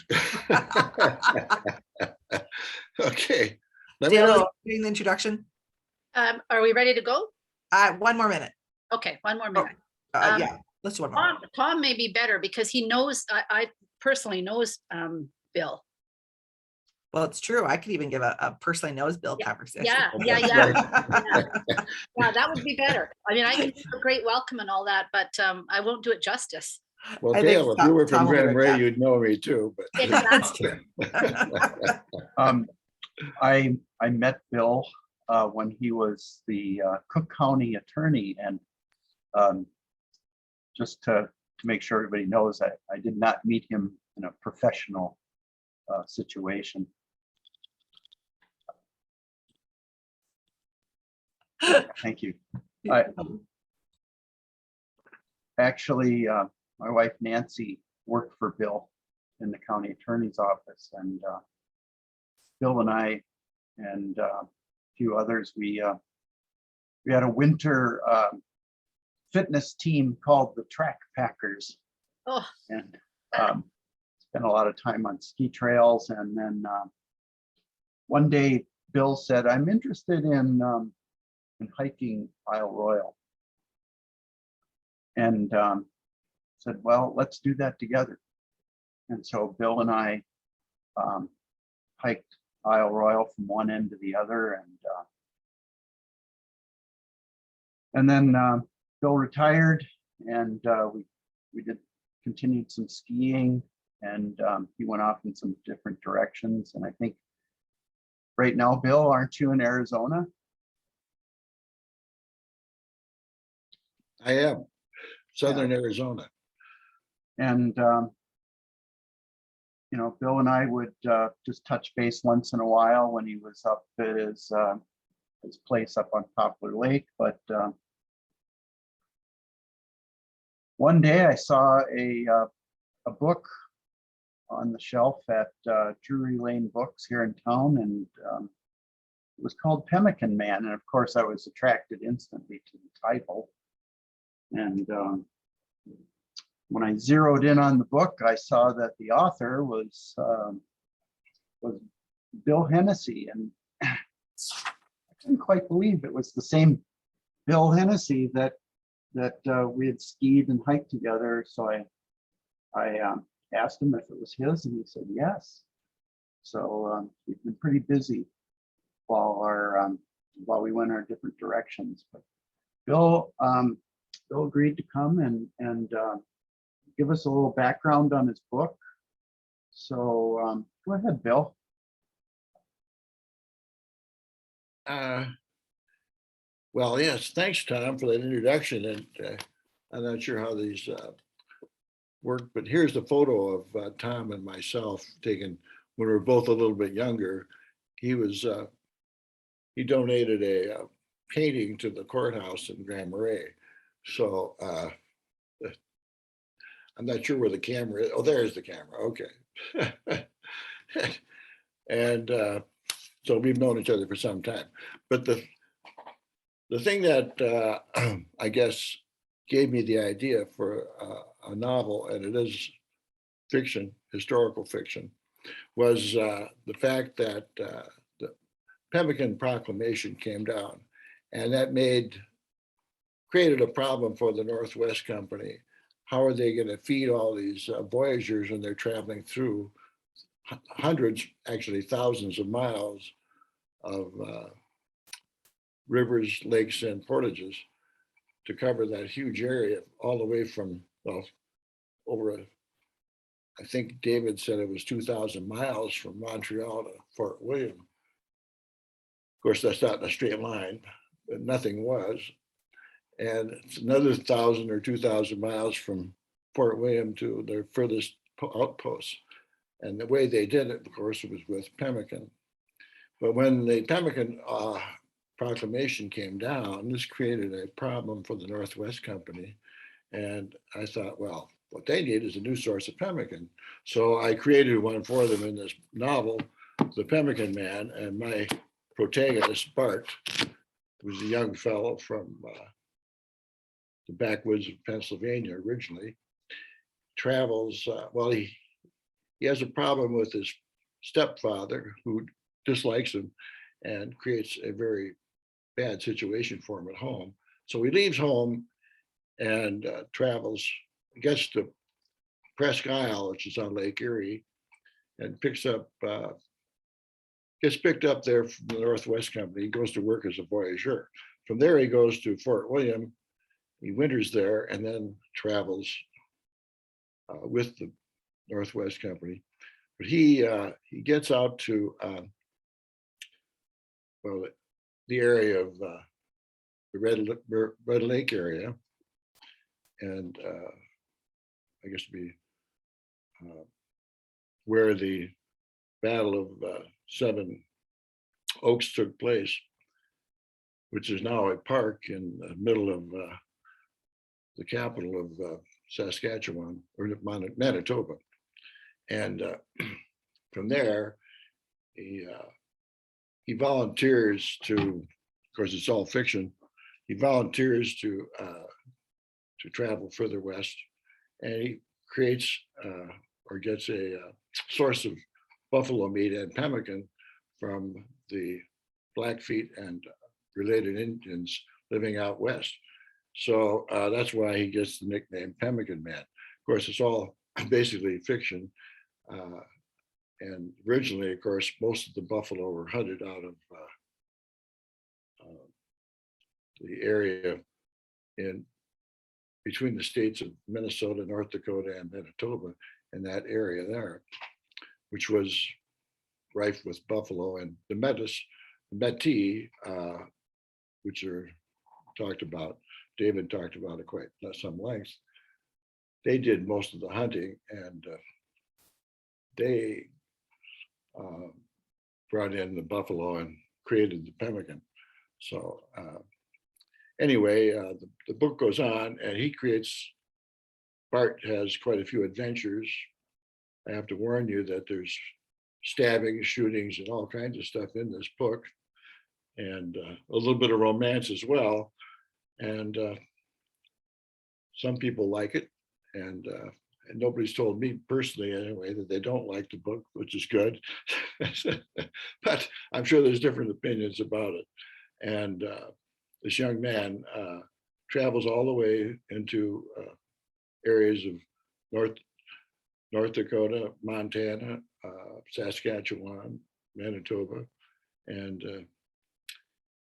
Okay. Let me Dale, know. doing the introduction. Are we ready to go? 1 more minute. Okay, one more minute. Yeah, let's do one more. Tom may be better because he knows, I personally knows Bill. Well, it's true. I could even give a personally knows Bill conversation. Yeah, that would be better. I mean, I can do a great welcome and all that, but I won't do it justice. Well, I think Dale, if you were Tom from will be Grand right Ray, back. you'd know me too, but. That's true. I met Bill when he was the Cook County attorney, and just to make sure everybody knows, I did not meet him in a professional situation. Thank you. Actually, my wife Nancy worked for Bill in the county attorney's office, and Bill and I and a few others, we had a winter fitness team called the Track Packers, Oh, and spent a lot of time on ski trails. And then one day Bill said, "I'm interested in hiking Isle Royal," and said, "Well, let's do that together." And so Bill and I hiked Isle Royal from one end to the other, and then Bill retired, and we continued some skiing, and he went off in some different directions. And I think right now, Bill, aren't you in Arizona? I am, Southern Arizona. And Bill and I would just touch base once in a while when he was up at his place up on Poplar Lake. But one day I saw a book on the shelf at Drury Lane Books here in town, and it was called Pemmican Man. And of course, I was attracted instantly to the title. And when I zeroed in on the book, I saw that the author was Bill Hennessy, and I couldn't quite believe it was the same Bill Hennessy that we had skied and hiked together. So I asked him if it was his, and he said yes. So we've been pretty busy while we went our different directions. But Bill agreed to come and give us a little background on his book. So go ahead, Bill. Well, yes, thanks, Tom, for that introduction. And I'm not sure how these work, but here's the photo of Tom and myself taken when we were both a little bit younger. He donated a painting to the courthouse in Grand Marais. So I'm not sure where the camera is. Oh, there's the camera. Okay. And so we've known each other for some time. But the thing that I guess gave me the idea for a novel, and it is fiction, historical fiction, was the fact that the Pemmican Proclamation came down, and that created a problem for the Northwest Company. How are they going to feed all these voyagers when they're traveling through hundreds, actually thousands of miles of rivers, lakes, and portages? to cover that huge area all the way from, well, I think David said it was 2,000 miles from Montreal to Fort William. Of course, that's not in a straight line, but nothing was. And it's another 1,000 or 2,000 miles from Fort William to their furthest outpost. And the way they did it, of course, was with pemmican. But when the Pemmican Proclamation came down, this created a problem for the Northwest Company. And I thought, well, what they need is a new source of pemmican. So I created one for them in this novel, The Pemmican Man, and my protagonist, Bart, was a young fellow from the backwoods of Pennsylvania originally, travels, well, he has a problem with his stepfather who dislikes him and creates a very bad situation for him at home. So he leaves home and travels, gets to Presque Isle, which is on Lake Erie, and gets picked up there from the Northwest Company. He goes to work as a voyageur. From there, he goes to Fort William. He winters there and then travels with the Northwest Company. But he gets out to well, the area of the Red Lake area, and I guess to be where the Battle of Seven Oaks took place, which is now a park in the middle of the capital of Saskatchewan, or Manitoba. And from there, he volunteers to, of course, it's all fiction. He volunteers to travel further west, and he creates or gets a source of buffalo meat and pemmican from the Blackfeet and related Indians living out west. So that's why he gets the nickname Pemmican Man. Of course, it's all basically fiction. And originally, of course, most of the buffalo were hunted out of the area in between the states of Minnesota, North Dakota, and Manitoba, in that area there, which was rife with buffalo. And the Métis, which are talked about, David talked about it quite some length. They did most of the hunting, and they brought in the buffalo and created the pemmican. So anyway, the book goes on, and he creates, Bart has quite a few adventures. I have to warn you that there's stabbings, shootings, and all kinds of stuff in this book, and a little bit of romance as well. And some people like it, and nobody's told me personally anyway that they don't like the book, which is good. But I'm sure there's different opinions about it. And this young man travels all the way into areas of North Dakota, Montana, Saskatchewan, Manitoba, and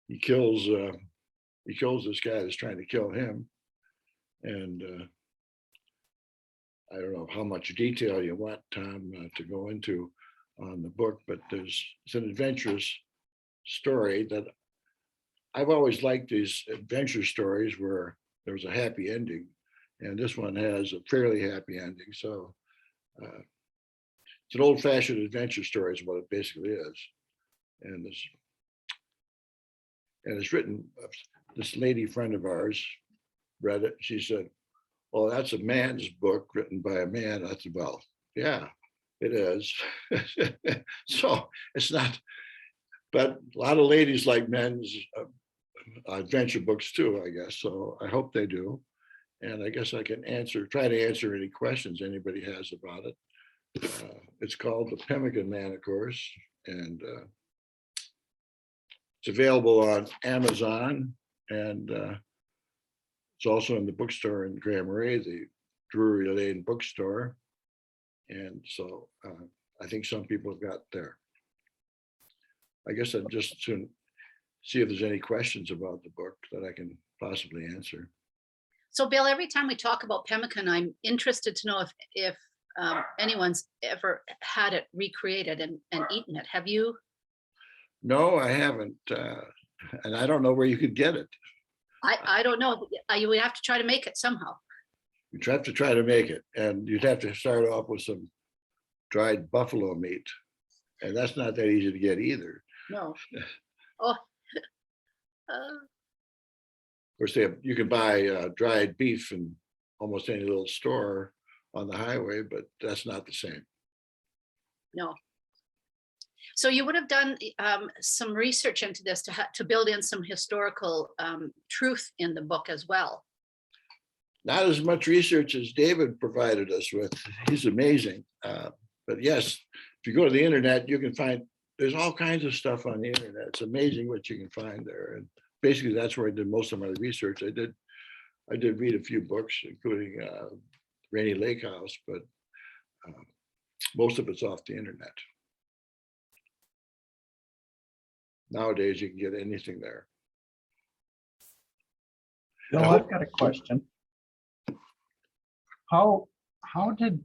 he kills this guy that's trying to kill him. And I don't know how much detail you want, Tom, to go into on the book, but it's an adventurous story that I've always liked, these adventure stories where there was a happy ending, and this one has a fairly happy ending. So it's an old-fashioned adventure story is what it basically is. And it's written, this lady friend of ours read it. She said, "Oh, that's a man's book written by a man." I said, "Well, yeah, it is." So it's not, but a lot of ladies like men's adventure books too, I guess. So I hope they do. And I guess I can try to answer any questions anybody has about it. It's called The Pemmican Man, of course, and it's available on Amazon, and it's also in the bookstore in Grand Marais, the Drury Lane bookstore. And so I think some people have got there. I guess I'm just soon. see if there's any questions about the book that I can possibly answer. So Bill, every time we talk about pemmican, I'm interested to know if anyone's ever had it recreated and eaten it. Have you? No, I haven't. And I don't know where you could get it. I don't know. You would have to try to make it somehow. You'd have to try to make it, and you'd have to start off with some dried buffalo meat, and that's not that easy to get either. No. Oh. Of course, you can buy dried beef in almost any little store on the highway, but that's not the same. No. So you would have done some research into this to build in some historical truth in the book as well. Not as much research as David provided us with. He's amazing. But yes, if you go to the internet, you can find, there's all kinds of stuff on the internet. It's amazing what you can find there. And basically that's where I did most of my research. I did read a few books, including Rainy Lake House, but most of it's off the internet. Nowadays, you can get anything there. Bill, I've got a question. How did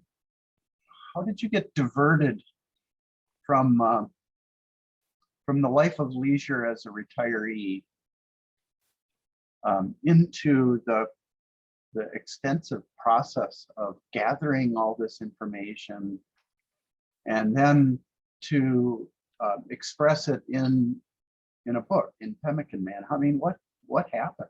you get diverted from the life of leisure as a retiree into the extensive process of gathering all this information and then to express it in a book, in Pemmican Man? I mean, what happened?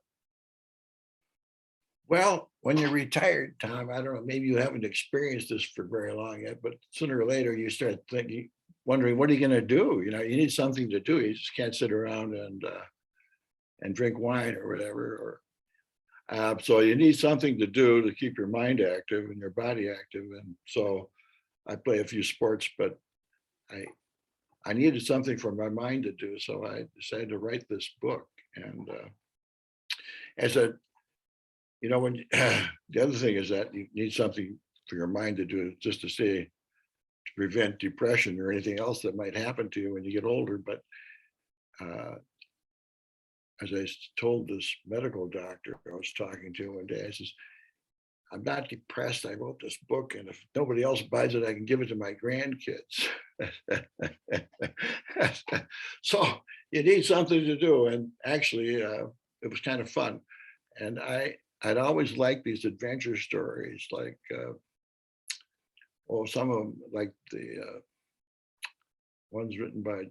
Well, when you're retired, Tom, I don't know, maybe you haven't experienced this for very long yet, but sooner or later you start thinking, wondering, what are you going to do? You know, you need something to do. You just can't sit around and drink wine or whatever. So you need something to do to keep your mind active and your body active. And so I play a few sports, but I needed something for my mind to do. So I decided to write this book. And you know, when the other thing is that you need something for your mind to do, just to prevent depression or anything else that might happen to you when you get older. But as I told this medical doctor I was talking to one day, I says, I'm not depressed. I wrote this book, and if nobody else buys it, I can give it to my grandkids. So you need something to do. And actually, it was kind of fun. And I'd always liked these adventure stories, like, some of them, like the ones written by,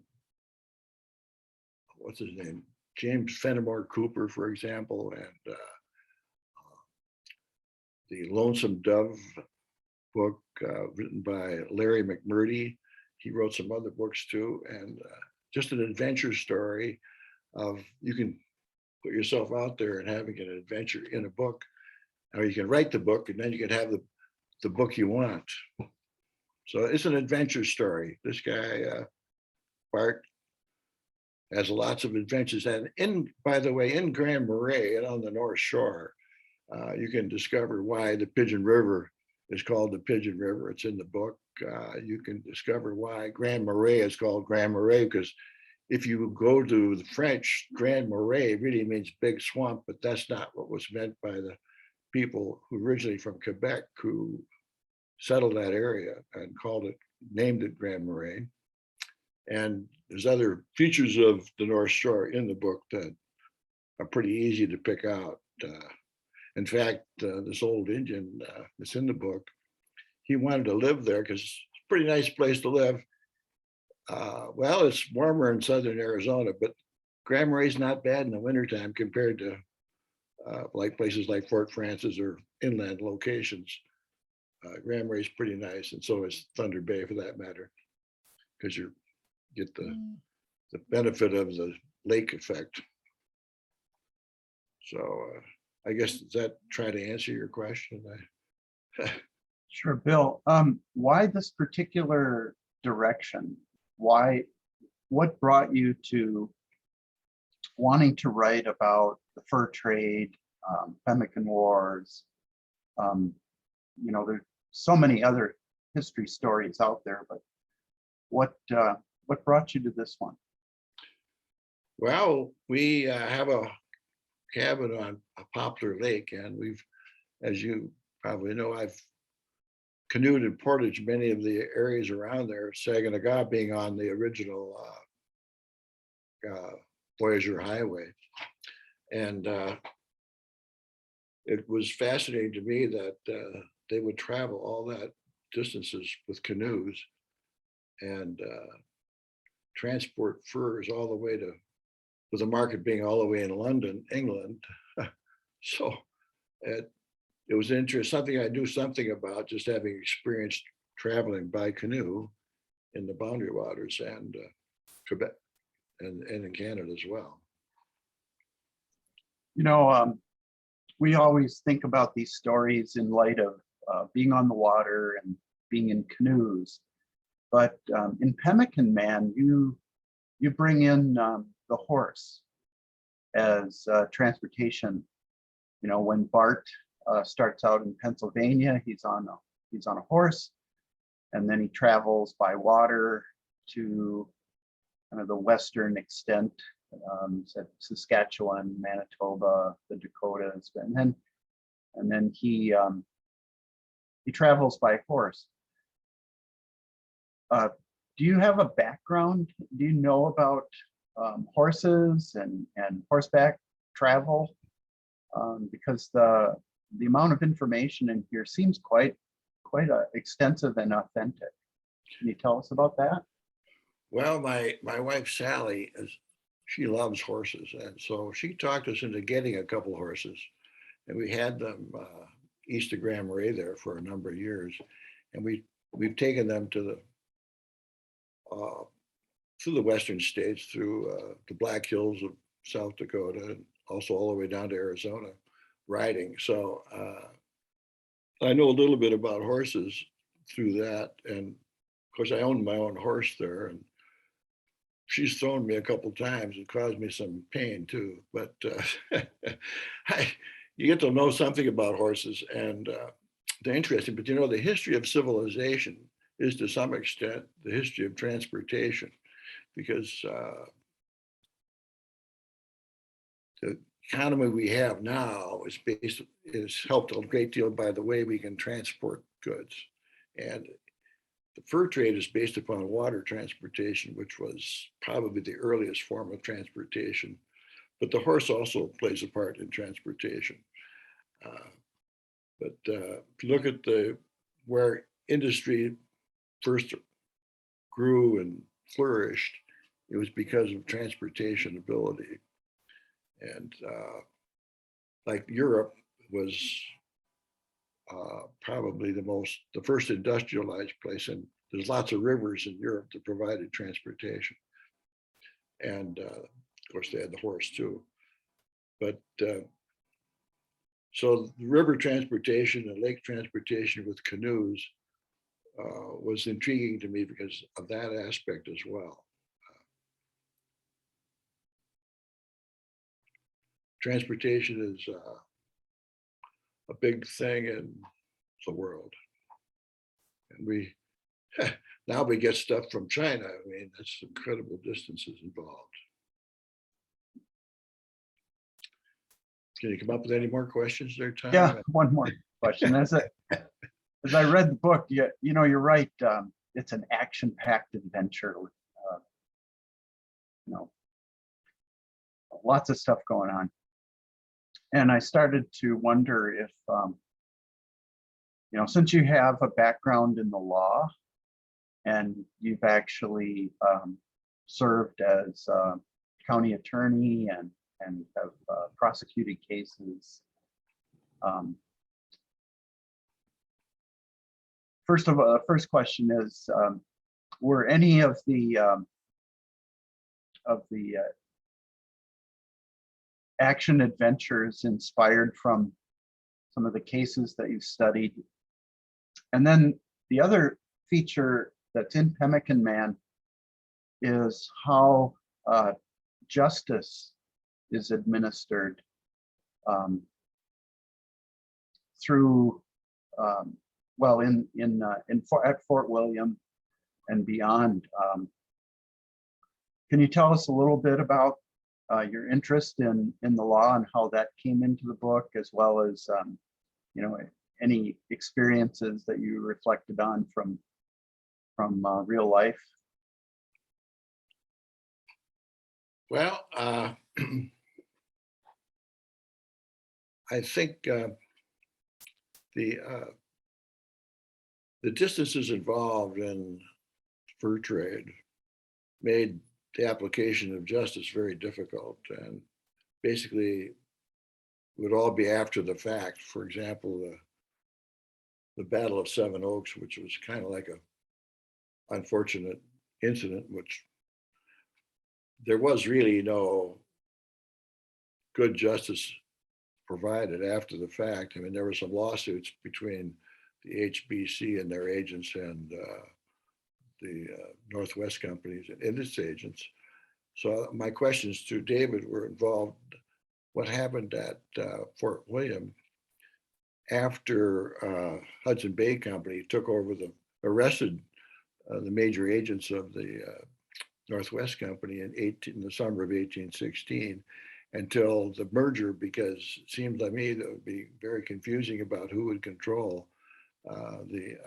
what's his name? James Fenimore Cooper, for example, and the Lonesome Dove book written by Larry McMurtry. He wrote some other books too, and just an adventure story of, you can put yourself out there and having an adventure in a book, or you can write the book and then you can have the book you want. So it's an adventure story. This guy, Bart, has lots of adventures. And by the way, in Grand Marais and on the North Shore, you can discover why the Pigeon River is called the Pigeon River. It's in the book. You can discover why Grand Marais is called Grand Marais, because if you go to the French, Grand Marais really means big swamp, but that's not what was meant by the people who originally from Quebec who settled that area and named it Grand Marais. And there's other features of the North Shore in the book that are pretty easy to pick out. In fact, this old Indian that's in the book, he wanted to live there because it's a pretty nice place to live. Well, it's warmer in southern Arizona, but Grand Marais is not bad in the wintertime compared to like places like Fort Frances or inland locations. Grand Marais is pretty nice, and so is Thunder Bay for that matter, because you get the benefit of the lake effect. So I guess, does that try to answer your question? Sure, Bill. Why this particular direction? What brought you to wanting to write about the fur trade, Pemmican Wars? You know, there's so many other history stories out there, but what brought you to this one? Well, we have a cabin on a Poplar Lake, and we've, as you probably know, I've canoed in Portage, many of the areas around there, Saginaw being on the original Voyager Highway. And it was fascinating to me that they would travel all that distances with canoes and transport furs all the way to, with the market being all the way in London, England. So it was interesting, something I knew something about, just having experienced traveling by canoe in the boundary waters and Quebec and in Canada as well. You know, we always think about these stories in light of being on the water and being in canoes. But in Pemmican Man, you bring in the horse as transportation. You know, when Bart starts out in Pennsylvania, he's on a horse, and then he travels by water to kind of the western extent, Saskatchewan, Manitoba, the Dakotas, and then he travels by horse. Do you have a background? Do you know about horses and horseback travel? Because the amount of information in here seems quite extensive and authentic. Can you tell us about that? Well, my wife Sally, she loves horses, and so she talked us into getting a couple horses, and we had them east of Grand Marais there for a number of years, and we've taken them to the through the western states, through the Black Hills of South Dakota, and also all the way down to Arizona, riding. So I know a little bit about horses through that, and of course I own my own horse there, and she's thrown me a couple times and caused me some pain too. But you get to know something about horses, and they're interesting. But you know, the history of civilization is to some extent the history of transportation, because the economy we have now is helped a great deal by the way we can transport goods. And the fur trade is based upon water transportation, which was probably the earliest form of transportation. But the horse also plays a part in transportation. But if you look at where industry first grew and flourished, it was because of transportation ability. And like Europe was probably the first industrialized place, and there's lots of rivers in Europe that provided transportation. And of course they had the horse too. But so the river transportation and lake transportation with canoes was intriguing to me because of that aspect as well. Transportation is a big thing in the world. And we now we get stuff from China. I mean, that's incredible distances involved. Can you come up with any more questions there, Tom? Yeah, one more question. As I read the book, you know, you're right. It's an action-packed adventure with, you know, lots of stuff going on. And I started to wonder if, you know, since you have a background in the law and you've actually served as county attorney and have prosecuted cases. First question is, were any of the action adventures inspired from some of the cases that you've studied? And then the other feature that's in Pemmican Man is how justice is administered through, well, at Fort William and beyond. Can you tell us a little bit about your interest in the law and how that came into the book, as well as you know, any experiences that you reflected on from real life. Well, I think the distances involved in fur trade made the application of justice very difficult, and basically would all be after the fact. For example, the Battle of Seven Oaks, which was kind of like a unfortunate incident, which there was really no good justice provided after the fact. I mean, there were some lawsuits between the HBC and their agents and the Northwest companies and its agents. So my questions to David were involved, what happened at Fort William after Hudson Bay Company took over arrested the major agents of the Northwest Company in the summer of 1816 until the merger, because it seemed to me that it would be very confusing about who would control the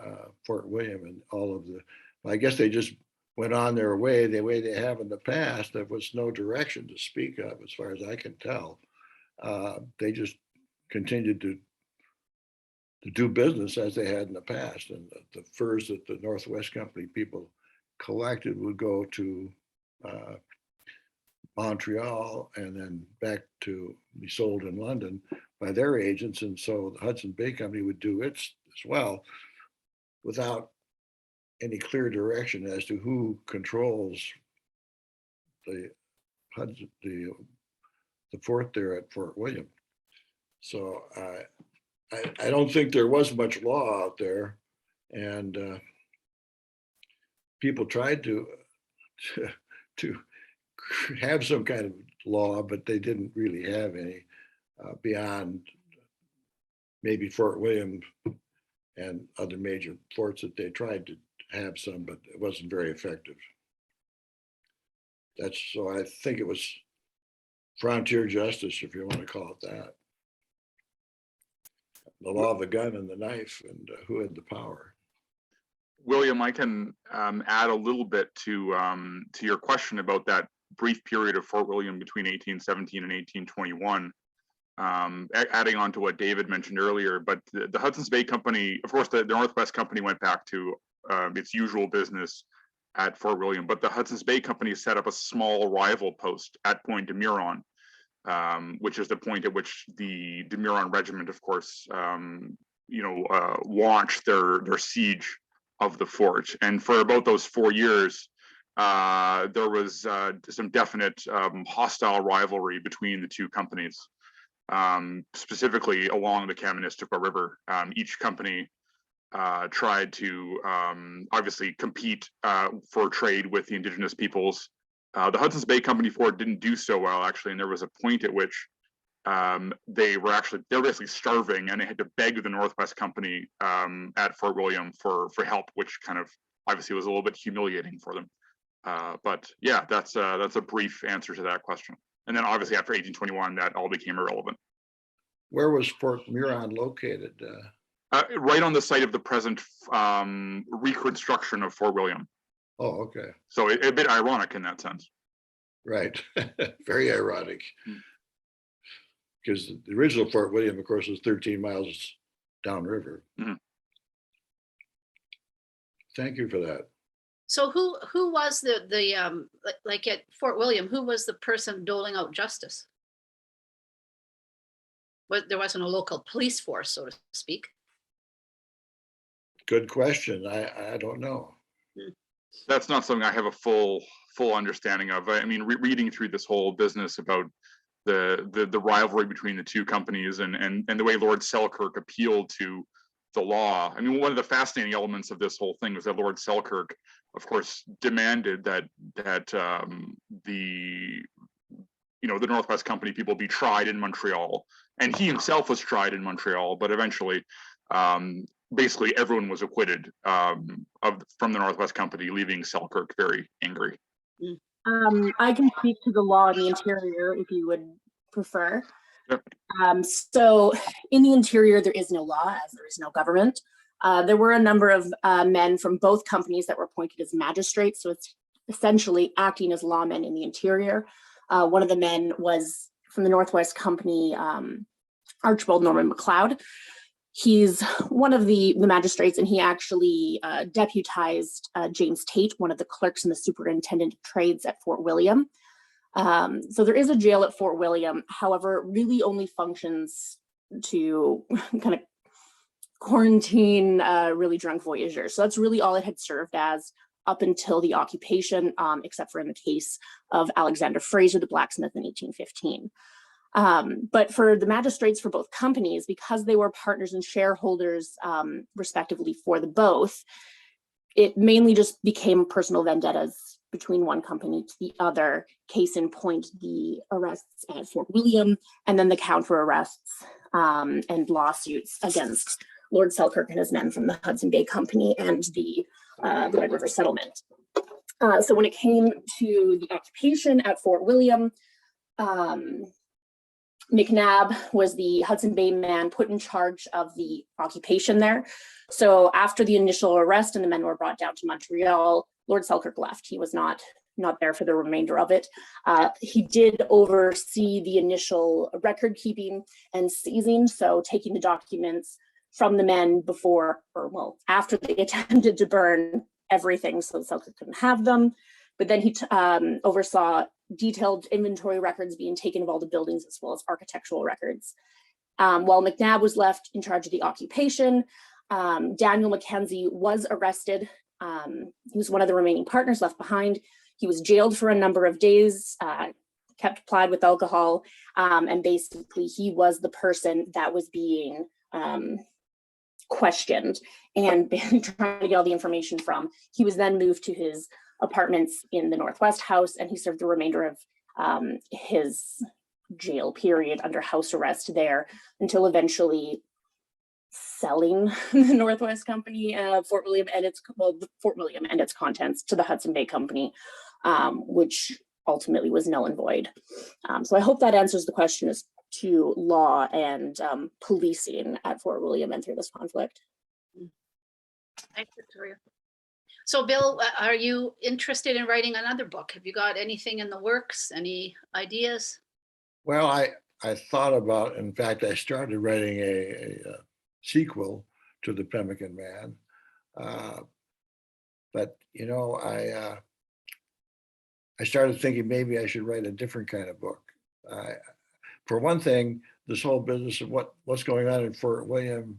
Fort William and all of the, I guess they just went on their way the way they have in the past. There was no direction to speak of as far as I can tell. They just continued to do business as they had in the past. And the furs that the Northwest Company people collected would go to Montreal and then back to be sold in London by their agents. And so the Hudson Bay Company would do its as well without any clear direction as to who controls the fort there at Fort William. So I don't think there was much law out there, and people tried to have some kind of law, but they didn't really have any beyond maybe Fort William and other major forts that they tried to have some, but it wasn't very effective. So I think it was frontier justice, if you want to call it that. The law of the gun and the knife, and who had the power. William, I can add a little bit to your question about that brief period of Fort William between 1817 and 1821. Adding on to what David mentioned earlier, but the Hudson's Bay Company, of course, the Northwest Company went back to its usual business at Fort William, but the Hudson's Bay Company set up a small rival post at Point de Meuron, which is the point at which the de Meuron Regiment, of course, launched their siege of the fort. And for about those 4 years, there was some definite hostile rivalry between the two companies, specifically along the Kaministiquia River. Each company tried to obviously compete for trade with the indigenous peoples. The Hudson's Bay Company fort didn't do so well, actually, and there was a point at which they were basically starving, and they had to beg the Northwest Company at Fort William for help, which kind of obviously was a little bit humiliating for them. But yeah, that's a brief answer to that question. And then obviously after 1821, that all became irrelevant. Where was Fort Meuron located? Right on the site of the present reconstruction of Fort William. Oh, okay. So a bit ironic in that sense. Right. Very ironic. Because the original Fort William, of course, was 13 miles downriver. Mm-hmm. Thank you for that. So who was the like at Fort William, who was the person doling out justice? There wasn't a local police force, so to speak. Good question. I don't know. That's not something I have a full understanding of. I mean, reading through this whole business about the rivalry between the two companies and the way Lord Selkirk appealed to the law. I mean, one of the fascinating elements of this whole thing was that Lord Selkirk, of course, demanded that the Northwest Company people be tried in Montreal, and he himself was tried in Montreal, but eventually basically everyone was acquitted from the Northwest Company, leaving Selkirk very angry. I can speak to the law in the interior if you would prefer. Yep. So in the interior, there is no law as there is no government. There were a number of men from both companies that were appointed as magistrates. So it's essentially acting as lawmen in the interior. One of the men was from the Northwest Company, Archibald Norman McLeod. He's one of the magistrates, and he actually deputized James Tate, one of the clerks and the superintendent of trades at Fort William. So there is a jail at Fort William, however, it really only functions to kind of quarantine really drunk voyageurs. So that's really all it had served as up until the occupation, except for in the case of Alexander Fraser, the blacksmith in 1815. But for the magistrates for both companies, because they were partners and shareholders respectively for the both, it mainly just became personal vendettas between one company to the other. Case in point, the arrests at Fort William, and then the counter arrests and lawsuits against Lord Selkirk and his men from the Hudson Bay Company and the Red River Settlement. So when it came to the occupation at Fort William, McNabb was the Hudson Bay man put in charge of the occupation there. So after the initial arrest and the men were brought down to Montreal, Lord Selkirk left. He was not there for the remainder of it. He did oversee the initial record keeping and seizing, so taking the documents from the men before, or well, after they attempted to burn everything so Selkirk couldn't have them. But then he oversaw detailed inventory records being taken of all the buildings as well as architectural records. While McNabb was left in charge of the occupation, Daniel Mckenzie was arrested. He was one of the remaining partners left behind. He was jailed for a number of days, kept plied with alcohol, and basically he was the person that was being questioned and trying to get all the information from. He was then moved to his apartments in the Northwest House, and he served the remainder of his jail period under house arrest there until eventually selling the Northwest Company, Fort William and its contents to the Hudson Bay Company, which ultimately was null and void. So I hope that answers the question as to law and policing at Fort William and through this conflict. Thanks, Victoria. So Bill, are you interested in writing another book? Have you got anything in the works? Any ideas? Well, I thought about, in fact, I started writing a sequel to the Pemmican Man. But, you know, I started thinking maybe I should write a different kind of book. For one thing, this whole business of what's going on in Fort William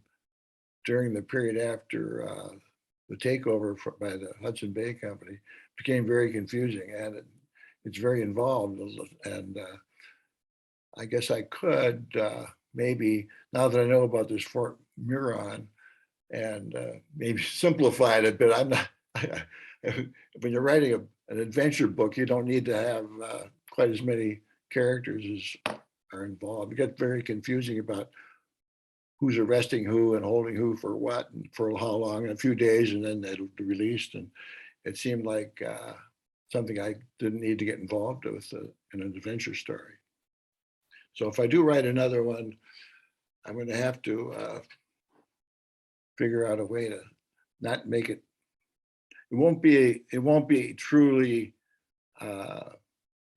during the period after the takeover by the Hudson Bay Company became very confusing, and it's very involved. And I guess I could maybe, now that I know about this Fort Huron, and maybe simplify it a bit. I'm not, when you're writing an adventure book, you don't need to have quite as many characters as are involved. It gets very confusing about who's arresting who and holding who for what and for how long, in a few days, and then it'll be released. And it seemed like something I didn't need to get involved with in an adventure story. So if I do write another one, I'm going to have to figure out a way to not make it. It won't be truly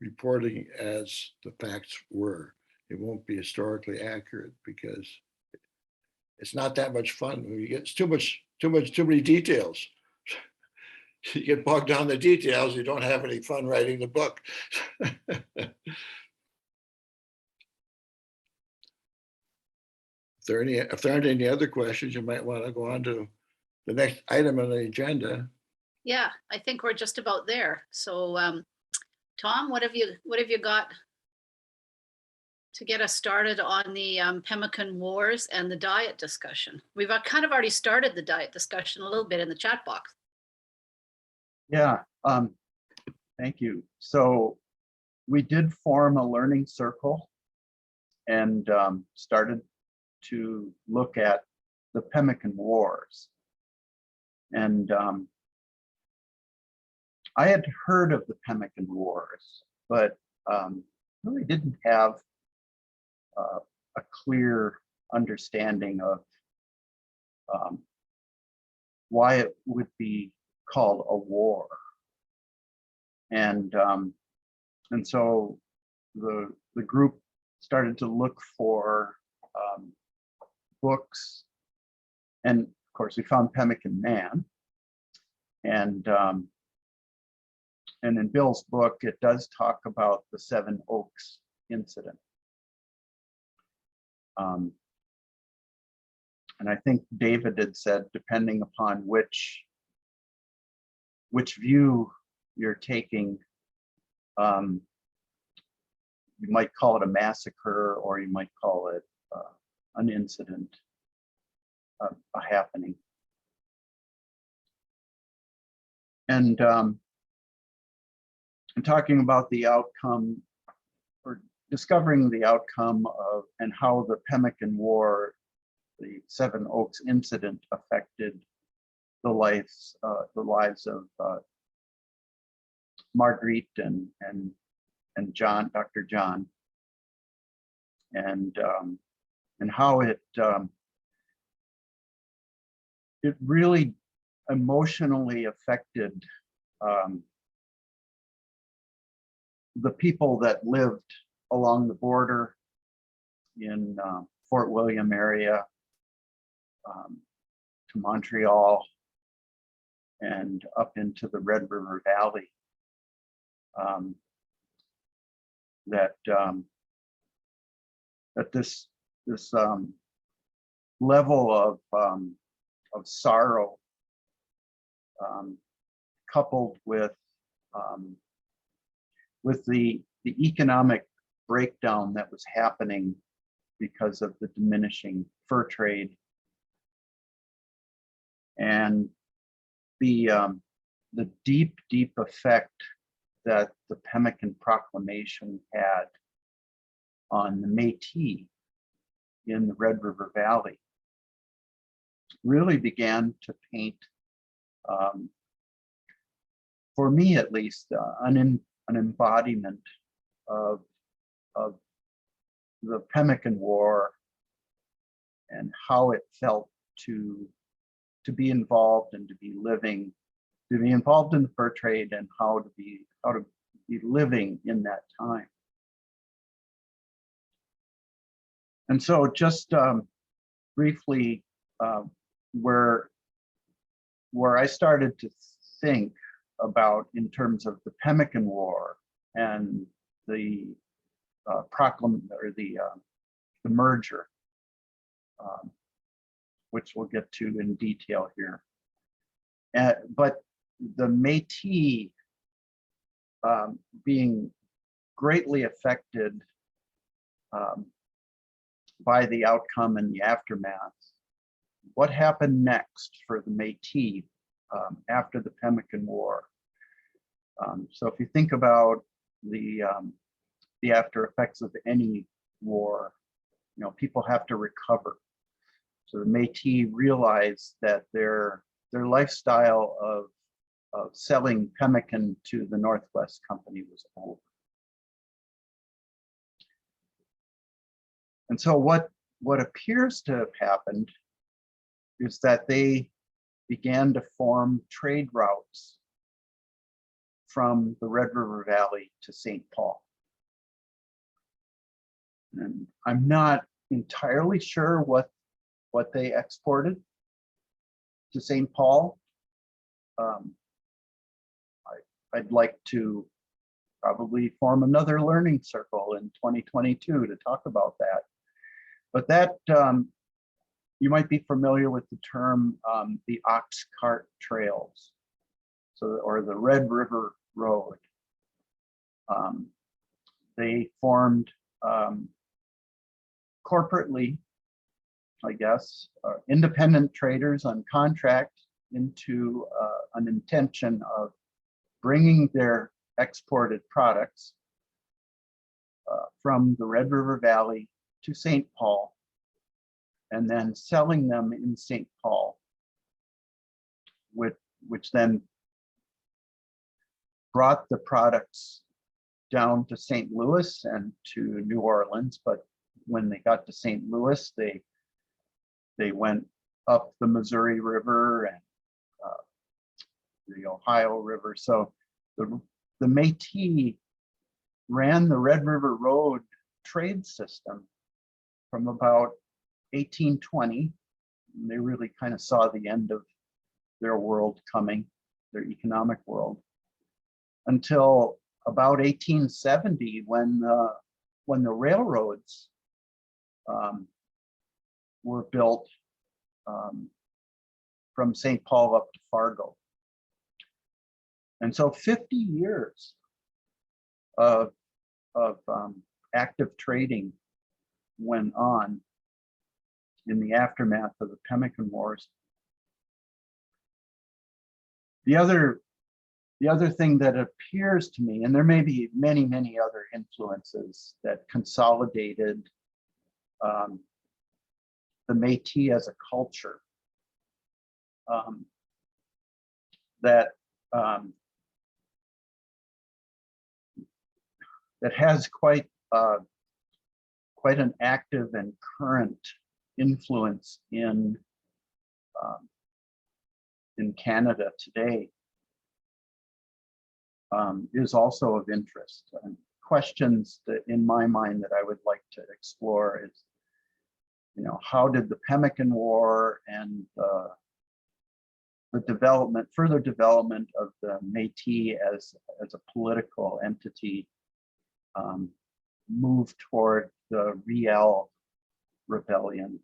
reporting as the facts were. It won't be historically accurate because it's not that much fun. When you get too many details. You get bogged down in the details, you don't have any fun writing the book. If there aren't any other questions, you might want to go on to the next item on the agenda. Yeah, I think we're just about there. So Tom, what have you got to get us started on the Pemmican Wars and the diet discussion? We've kind of already started the diet discussion a little bit in the chat box. Yeah, thank you. So we did form a learning circle and started to look at the Pemmican Wars. And I had heard of the Pemmican Wars, but really didn't have a clear understanding of why it would be called a war. And so the group started to look for books, and of course we found Pemmican Man, and in Bill's book it does talk about the Seven Oaks incident. And I think David had said, depending upon which view you're taking, you might call it a massacre, or you might call it an incident, a happening. And talking about the outcome, or discovering the outcome of, and how the Pemmican War, the Seven Oaks incident, affected the lives of Marguerite and John, Dr. John, and how it really emotionally affected the people that lived along the border in Fort William area to Montreal and up into the Red River Valley. That this level of sorrow, coupled with the economic breakdown that was happening because of the diminishing fur trade, and the deep effect that the Pemmican Proclamation had on the Métis in the Red River Valley really began to paint, for me at least, an embodiment of the Pemmican War and how it felt to be involved and to be involved in the fur trade, and how to be living in that time. And so just briefly, where I started to think about in terms of the Pemmican War and the the merger, which we'll get to in detail here. But the Métis being greatly affected by the outcome and the aftermath. What happened next for the Métis after the Pemmican War? So if you think about the after effects of any war, people have to recover. So the Métis realized that their lifestyle of selling pemmican to the Northwest Company was over. And so what appears to have happened is that they began to form trade routes from the Red River Valley to St. Paul. And I'm not entirely sure what they exported to St. Paul. I'd like to probably form another learning circle in 2022 to talk about that. But that, you might be familiar with the term the ox cart trails, or the Red River Road. They formed corporately, I guess, independent traders on contract into an intention of bringing their exported products from the Red River Valley to St. Paul, and then selling them in St. Paul, which then brought the products down to St. Louis and to New Orleans, but when they got to St. Louis, they went up the Missouri River and the Ohio River. So the Métis ran the Red River Road trade system from about 1820. And they really kind of saw the end of their world coming, their economic world, until about 1870, when the railroads were built from St. Paul up to Fargo. And so 50 years of active trading went on in the aftermath of the Pemmican Wars. The other thing that appears to me, and there may be many, many other influences that consolidated the Métis as a culture, that has quite an active and current influence in Canada today, is also of interest. And questions that in my mind that I would like to explore is, how did the Pemmican War and the further development of the Métis as a political entity move toward the Riel Rebellion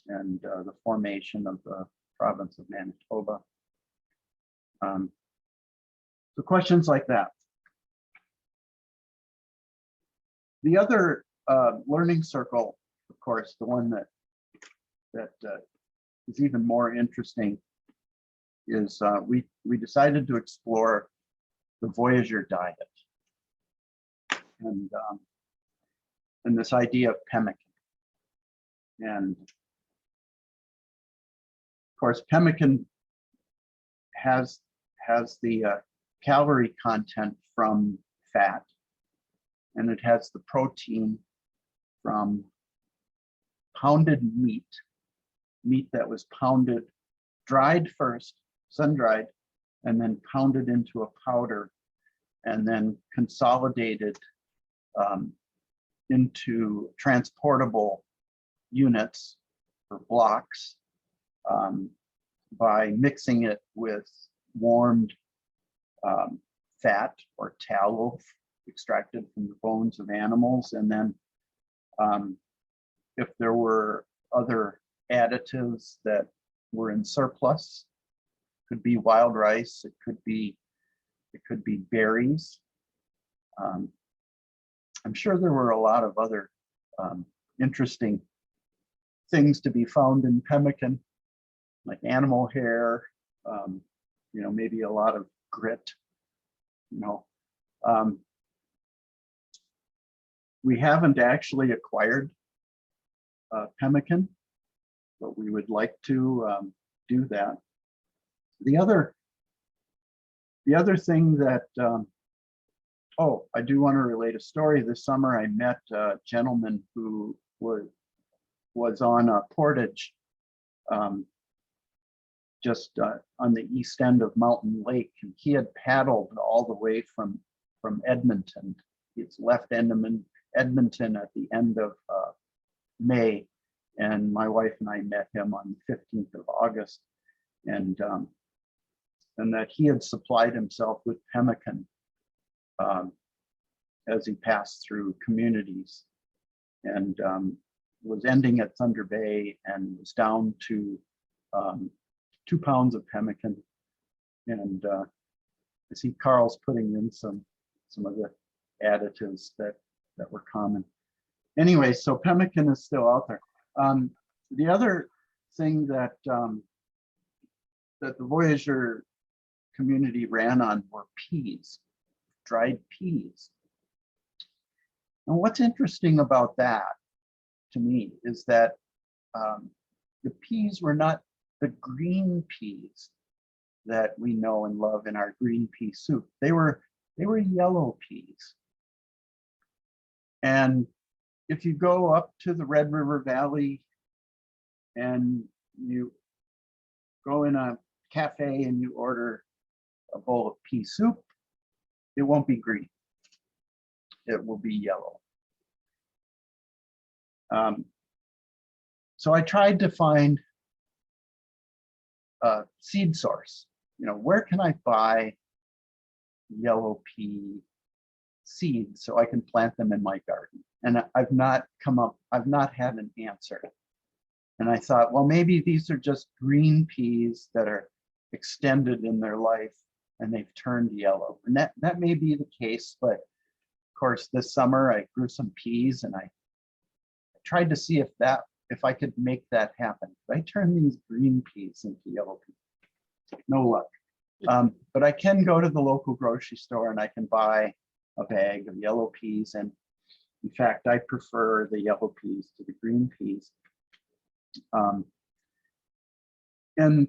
and the formation of the province of Manitoba. So questions like that. The other learning circle, of course, the one that is even more interesting is we decided to explore the Voyager Diet and this idea of pemmican. And of course, pemmican has the calorie content from fat, and it has the protein from pounded meat that was pounded, dried first, sun-dried, and then pounded into a powder, and then consolidated into transportable units or blocks by mixing it with warmed fat or tallow extracted from the bones of animals. And then if there were other additives that were in surplus, could be wild rice, it could be berries. I'm sure there were a lot of other interesting things to be found in pemmican, like animal hair, maybe a lot of grit. We haven't actually acquired pemmican, but we would like to do that. The other thing that, I do want to relate a story. This summer I met a gentleman who was on Portage, just on the east end of Mountain Lake, and he had paddled all the way from Edmonton. He's left Edmonton at the end of May, and my wife and I met him on the 15th of August, and that he had supplied himself with pemmican as he passed through communities, and was ending at Thunder Bay and was down to 2 pounds of pemmican. And I see Carl's putting in some of the additives that were common. Anyway, so pemmican is still out there. The other thing that the Voyager community ran on were peas, dried peas. And what's interesting about that to me is that the peas were not the green peas that we know and love in our green pea soup. They were yellow peas. And if you go up to the Red River Valley and you go in a cafe and you order a bowl of pea soup, it won't be green. It will be yellow. So I tried to find a seed source. You know, where can I buy yellow pea seeds so I can plant them in my garden? And I've not had an answer. And I thought, well, maybe these are just green peas that are extended in their life and they've turned yellow. And that may be the case, but of course, this summer I grew some peas and I tried to see if I could make that happen. I turn these green peas into yellow peas. No luck. But I can go to the local grocery store and I can buy a bag of yellow peas. And in fact, I prefer the yellow peas to the green peas. And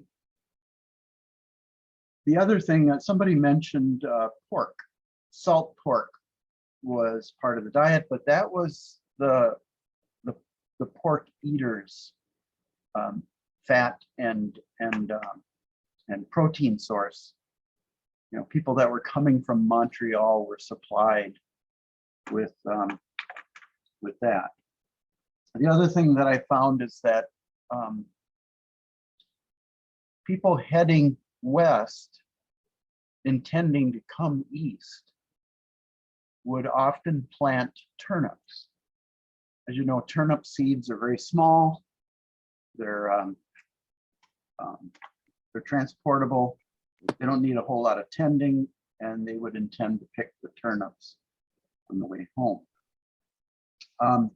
the other thing that somebody mentioned, pork, salt pork was part of the diet, but that was the pork eaters' fat and protein source. You know, people that were coming from Montreal were supplied with that. The other thing that I found is that people heading west, intending to come east, would often plant turnips. As you know, turnip seeds are very small. They're transportable. They don't need a whole lot of tending, and they would intend to pick the turnips on the way home. I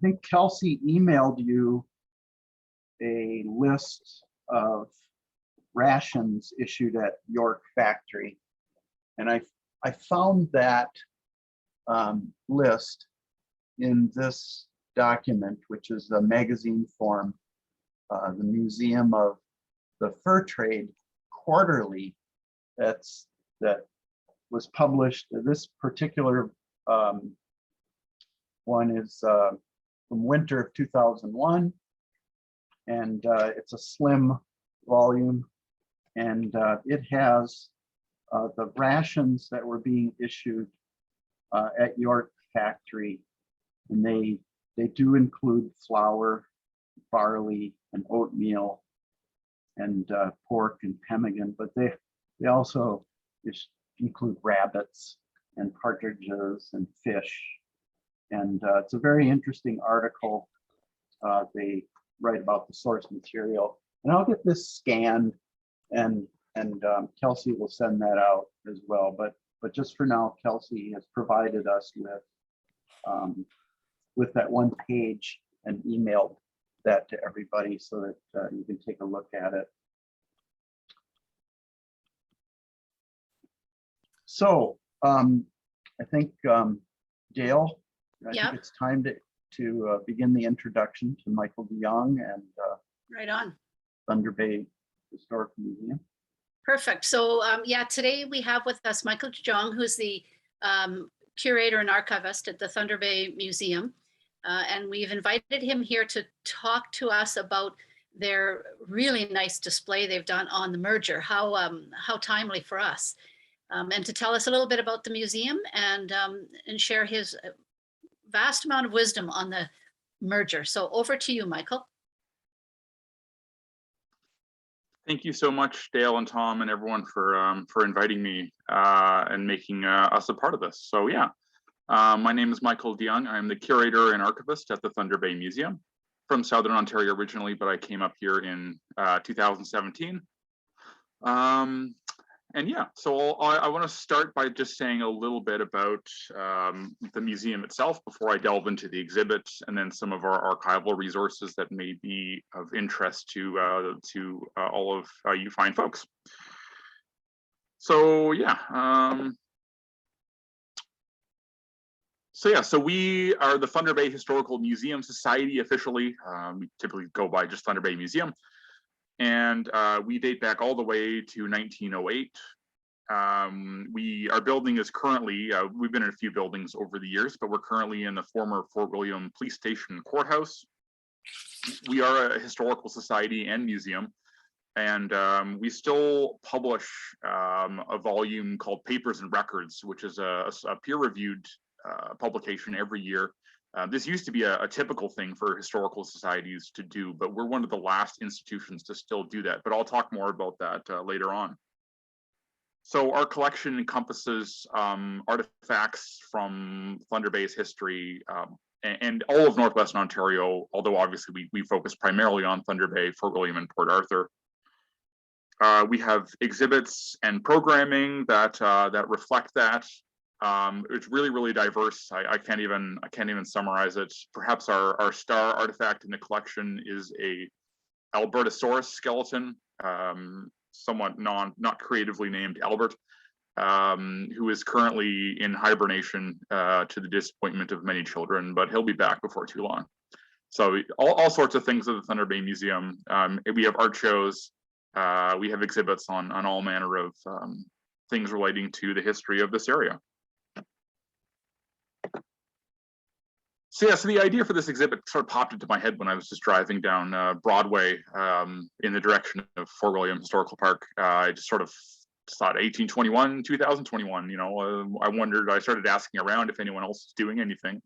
think Kelsey emailed you a list of rations issued at York Factory, and I found that list in this document, which is a magazine form, the Museum of the Fur Trade Quarterly, that was published. This particular one is from winter of 2001, and it's a slim volume, and it has the rations that were being issued at York Factory, and they do include flour, barley, and oatmeal, and pork and pemmican, but they also include rabbits and partridges and fish. And it's a very interesting article. They write about the source material, and I'll get this scanned, and Kelsey will send that out as well. But just for now, Kelsey has provided us with that one page and emailed that to everybody so that you can take a look at it. So I think Dale, I think it's time to begin the introduction to Michael DeYoung and Right on. Thunder Bay Historical Museum. Perfect. So yeah, today we have with us Michael DeYoung, who's the curator and archivist at the Thunder Bay Museum. And we've invited him here to talk to us about their really nice display they've done on the merger. How timely for us. And to tell us a little bit about the museum and share his vast amount of wisdom on the merger. So over to you, Michael. Thank you so much, Dale and Tom and everyone for inviting me and making us a part of this. So yeah, my name is Michael DeYoung. I'm the curator and archivist at the Thunder Bay Museum, from Southern Ontario originally, but I came up here in 2017. And yeah, so I want to start by just saying a little bit about the museum itself before I delve into the exhibits, and then some of our archival resources that may be of interest to all of you fine folks. So yeah, so we are the Thunder Bay Historical Museum Society officially. We typically go by just Thunder Bay Museum. And we date back all the way to 1908. Our building is currently, we've been in a few buildings over the years, but we're currently in the former Fort William Police Station Courthouse. We are a historical society and museum, and we still publish a volume called Papers and Records, which is a peer-reviewed publication every year. This used to be a typical thing for historical societies to do, but we're one of the last institutions to still do that. But I'll talk more about that later on. So our collection encompasses artifacts from Thunder Bay's history and all of Northwestern Ontario, although obviously we focus primarily on Thunder Bay, Fort William, and Port Arthur. We have exhibits and programming that reflect that. It's really diverse. I can't even summarize it. Perhaps our star artifact in the collection is a Albertosaurus skeleton, somewhat not creatively named Albert, who is currently in hibernation to the disappointment of many children, but he'll be back before too long. So all sorts of things at the Thunder Bay Museum. We have art shows. We have exhibits on all manner of things relating to the history of this area. So yeah, so the idea for this exhibit sort of popped into my head when I was just driving down Broadway in the direction of Fort William Historical Park. I just sort of thought 1821, 2021, you know, I started asking around if anyone else is doing anything.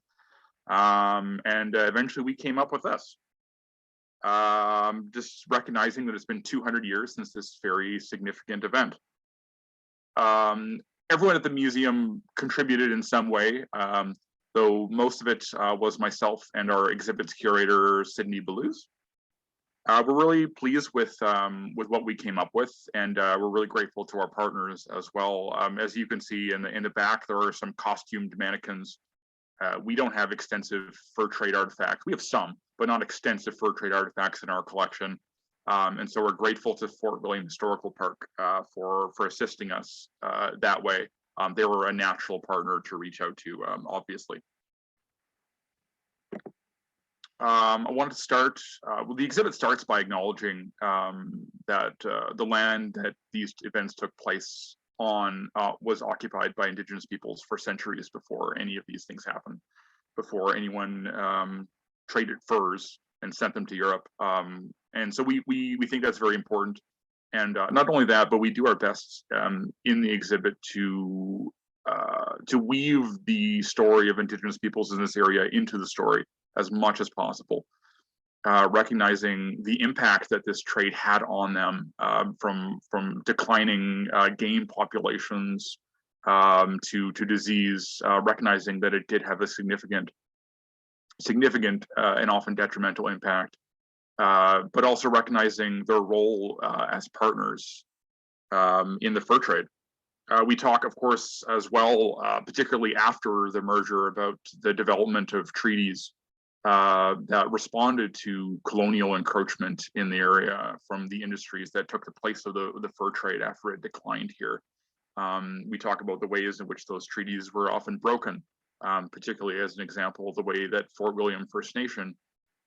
And eventually we came up with this. Just recognizing that it's been 200 years since this very significant event. Everyone at the museum contributed in some way. Though most of it was myself and our exhibits curator, Sydney Balluz. We're really pleased with what we came up with, and we're really grateful to our partners as well. As you can see in the back, there are some costumed mannequins. We don't have extensive fur trade artifacts. We have some, but not extensive fur trade artifacts in our collection. And so we're grateful to Fort William Historical Park for assisting us that way. They were a natural partner to reach out to, obviously. I wanted to start, well, the exhibit starts by acknowledging that the land that these events took place on was occupied by Indigenous peoples for centuries before any of these things happened, before anyone traded furs and sent them to Europe. And so we think that's very important. And not only that, but we do our best in the exhibit to weave the story of Indigenous peoples in this area into the story as much as possible, recognizing the impact that this trade had on them, from declining game populations to disease, recognizing that it did have a significant and often detrimental impact. But also recognizing their role as partners in the fur trade. We talk, of course, as well, particularly after the merger, about the development of treaties that responded to colonial encroachment in the area from the industries that took the place of the fur trade after it declined here. We talk about the ways in which those treaties were often broken, particularly as an example, the way that Fort William First Nation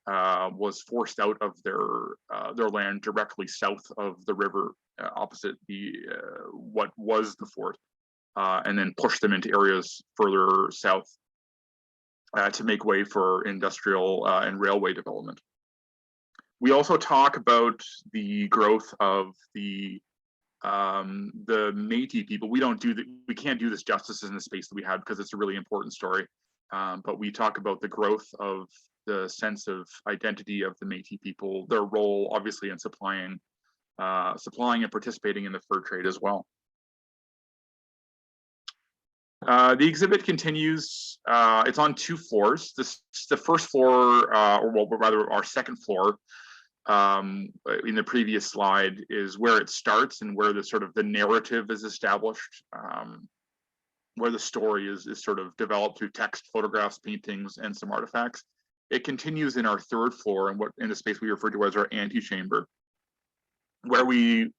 was forced out of their land directly south of the river, opposite what was the fort, and then pushed them into areas further south to make way for industrial and railway development. We also talk about the growth of the Métis people. We can't do this justice in the space that we have because it's a really important story. But we talk about the growth of the sense of identity of the Métis people, their role obviously in supplying and participating in the fur trade as well. The exhibit continues. It's on 2 floors. The first floor, or well, rather our second floor, in the previous slide, is where it starts and where the narrative is established, where the story is sort of developed through text, photographs, paintings, and some artifacts. It continues in our 3rd floor, and in the space we refer to as our antechamber, where we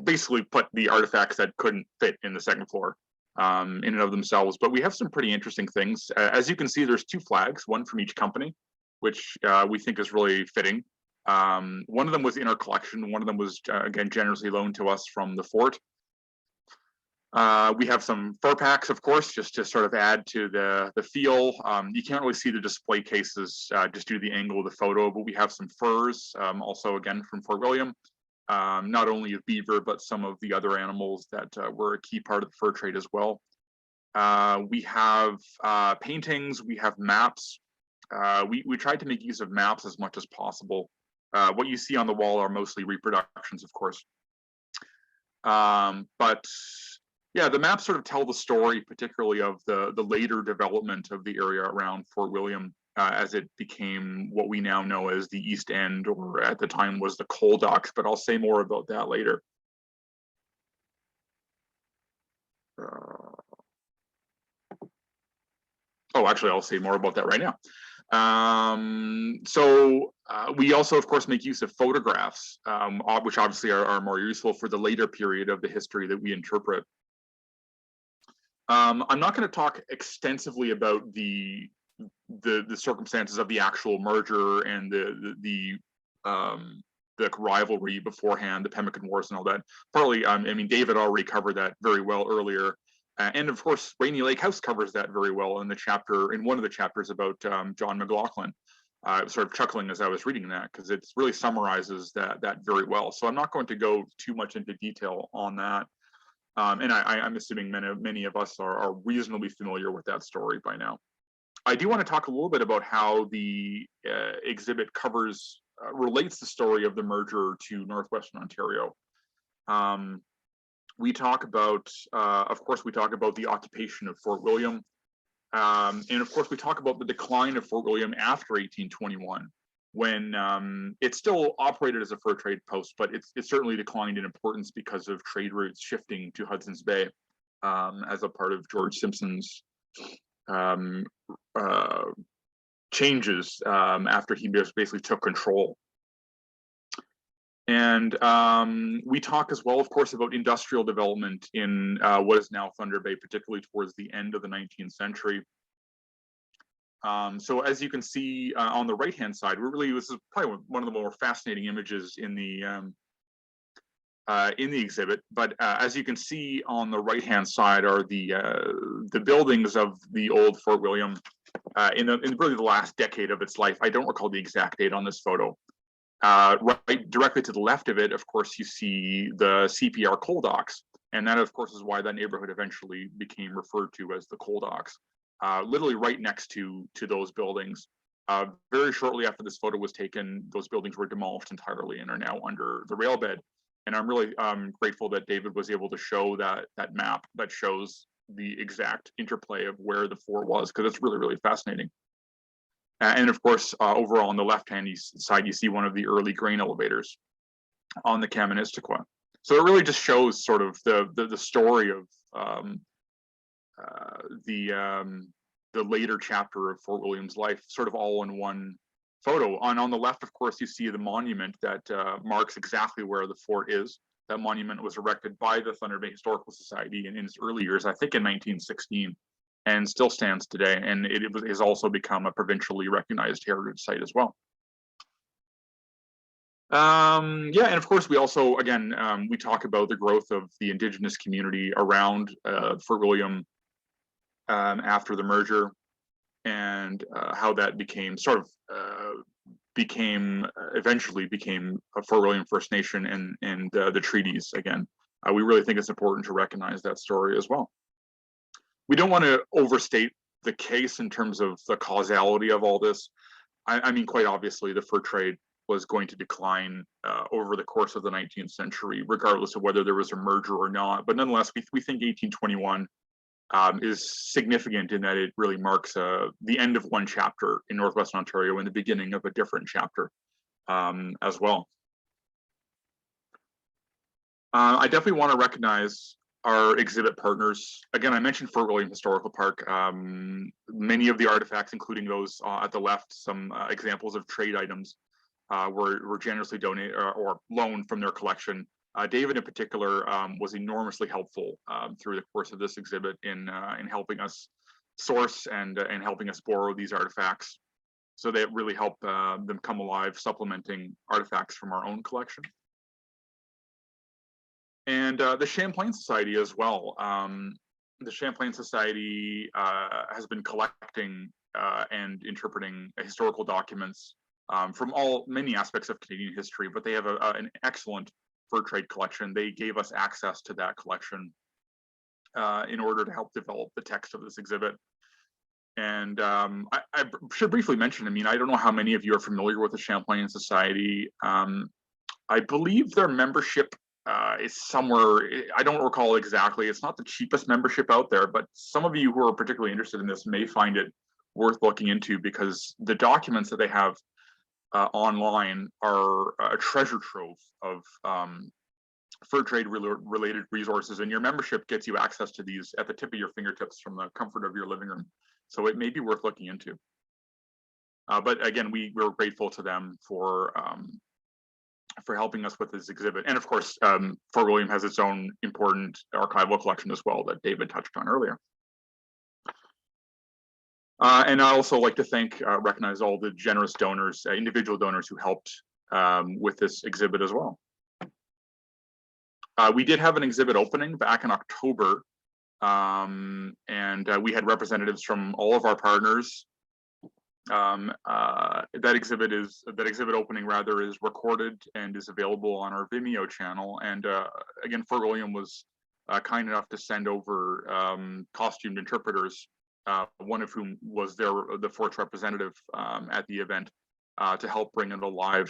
basically put the artifacts that couldn't fit in the 2nd floor in and of themselves. But we have some pretty interesting things. As you can see, there's 2 flags, one from each company, which we think is really fitting. One of them was in our collection. One of them was, again, generously loaned to us from the fort. We have some fur packs, of course, just to sort of add to the feel. You can't really see the display cases just due to the angle of the photo, but we have some furs, also again from Fort William, not only of beaver, but some of the other animals that were a key part of the fur trade as well. We have paintings, we have maps. We tried to make use of maps as much as possible. What you see on the wall are mostly reproductions, of course. But yeah, the maps sort of tell the story, particularly of the later development of the area around Fort William as it became what we now know as the East End, or at the time was the Coal Docks, but I'll say more about that later. Oh, actually, I'll say more about that right now. We also, of course, make use of photographs, which obviously are more useful for the later period of the history that we interpret. I'm not going to talk extensively about the circumstances of the actual merger and the rivalry beforehand, the Pemmican Wars and all that. Partly, I mean, David already covered that very well earlier. And of course, Rainy Lake House covers that very well in one of the chapters about John Mclaughlin. Sort of chuckling as I was reading that, because it really summarizes that very well. So I'm not going to go too much into detail on that. And I'm assuming many of us are reasonably familiar with that story by now. I do want to talk a little bit about how the exhibit relates the story of the merger to Northwestern Ontario. We talk about, of course, we talk about the occupation of Fort William. And of course, we talk about the decline of Fort William after 1821, when it still operated as a fur trade post, but it certainly declined in importance because of trade routes shifting to Hudson's Bay as a part of George Simpson's changes after he basically took control. And we talk as well, of course, about industrial development in what is now Thunder Bay, particularly towards the end of the 19th century. So as you can see on the right-hand side, this is probably one of the more fascinating images in the exhibit. But as you can see on the right-hand side are the buildings of the old Fort William in really the last decade of its life. I don't recall the exact date on this photo. Right directly to the left of it, of course, you see the CPR coal docks. And that, of course, is why that neighborhood eventually became referred to as the coal docks. Literally right next to those buildings. Very shortly after this photo was taken, those buildings were demolished entirely and are now under the rail bed. And I'm really grateful that David was able to show that map that shows the exact interplay of where the fort was, because it's really, really fascinating. And of course, over on the left-hand side, you see one of the early grain elevators on the Kaministiquia. So it really just shows sort of the story of the later chapter of Fort William's life, sort of all in one photo. On the left, of course, you see the monument that marks exactly where the fort is. That monument was erected by the Thunder Bay Historical Society in its early years, I think in 1916. And still stands today, and it has also become a provincially recognized heritage site as well. Yeah, and of course we also, again, we talk about the growth of the Indigenous community around Fort William after the merger, and how that eventually became a Fort William First Nation and the treaties again. We really think it's important to recognize that story as well. We don't want to overstate the case in terms of the causality of all this. I mean, quite obviously, the fur trade was going to decline over the course of the 19th century, regardless of whether there was a merger or not. But nonetheless, we think 1821 is significant in that it really marks the end of one chapter in Northwestern Ontario and the beginning of a different chapter as well. I definitely want to recognize our exhibit partners. Again, I mentioned Fort William Historical Park. Many of the artifacts, including those at the left, some examples of trade items, were generously donated or loaned from their collection. David in particular was enormously helpful through the course of this exhibit in helping us source and helping us borrow these artifacts. So they really help them come alive, supplementing artifacts from our own collection. And the Champlain Society as well. The Champlain Society has been collecting and interpreting historical documents from many aspects of Canadian history, but they have an excellent fur trade collection. They gave us access to that collection in order to help develop the text of this exhibit. And I should briefly mention, I mean, I don't know how many of you are familiar with the Champlain Society. I believe their membership is somewhere, I don't recall exactly, it's not the cheapest membership out there, but some of you who are particularly interested in this may find it worth looking into, because the documents that they have online are a treasure trove of fur trade related resources, and your membership gets you access to these at the tip of your fingertips from the comfort of your living room. So it may be worth looking into. But again, we're grateful to them for helping us with this exhibit. And of course, Fort William has its own important archival collection as well that David touched on earlier. And I also like to recognize all the generous donors, individual donors who helped with this exhibit as well. We did have an exhibit opening back in October, and we had representatives from all of our partners. That exhibit opening rather is recorded and is available on our Vimeo channel. And again, Fort William was kind enough to send over costumed interpreters, one of whom was the fort's representative at the event, to help bring it alive.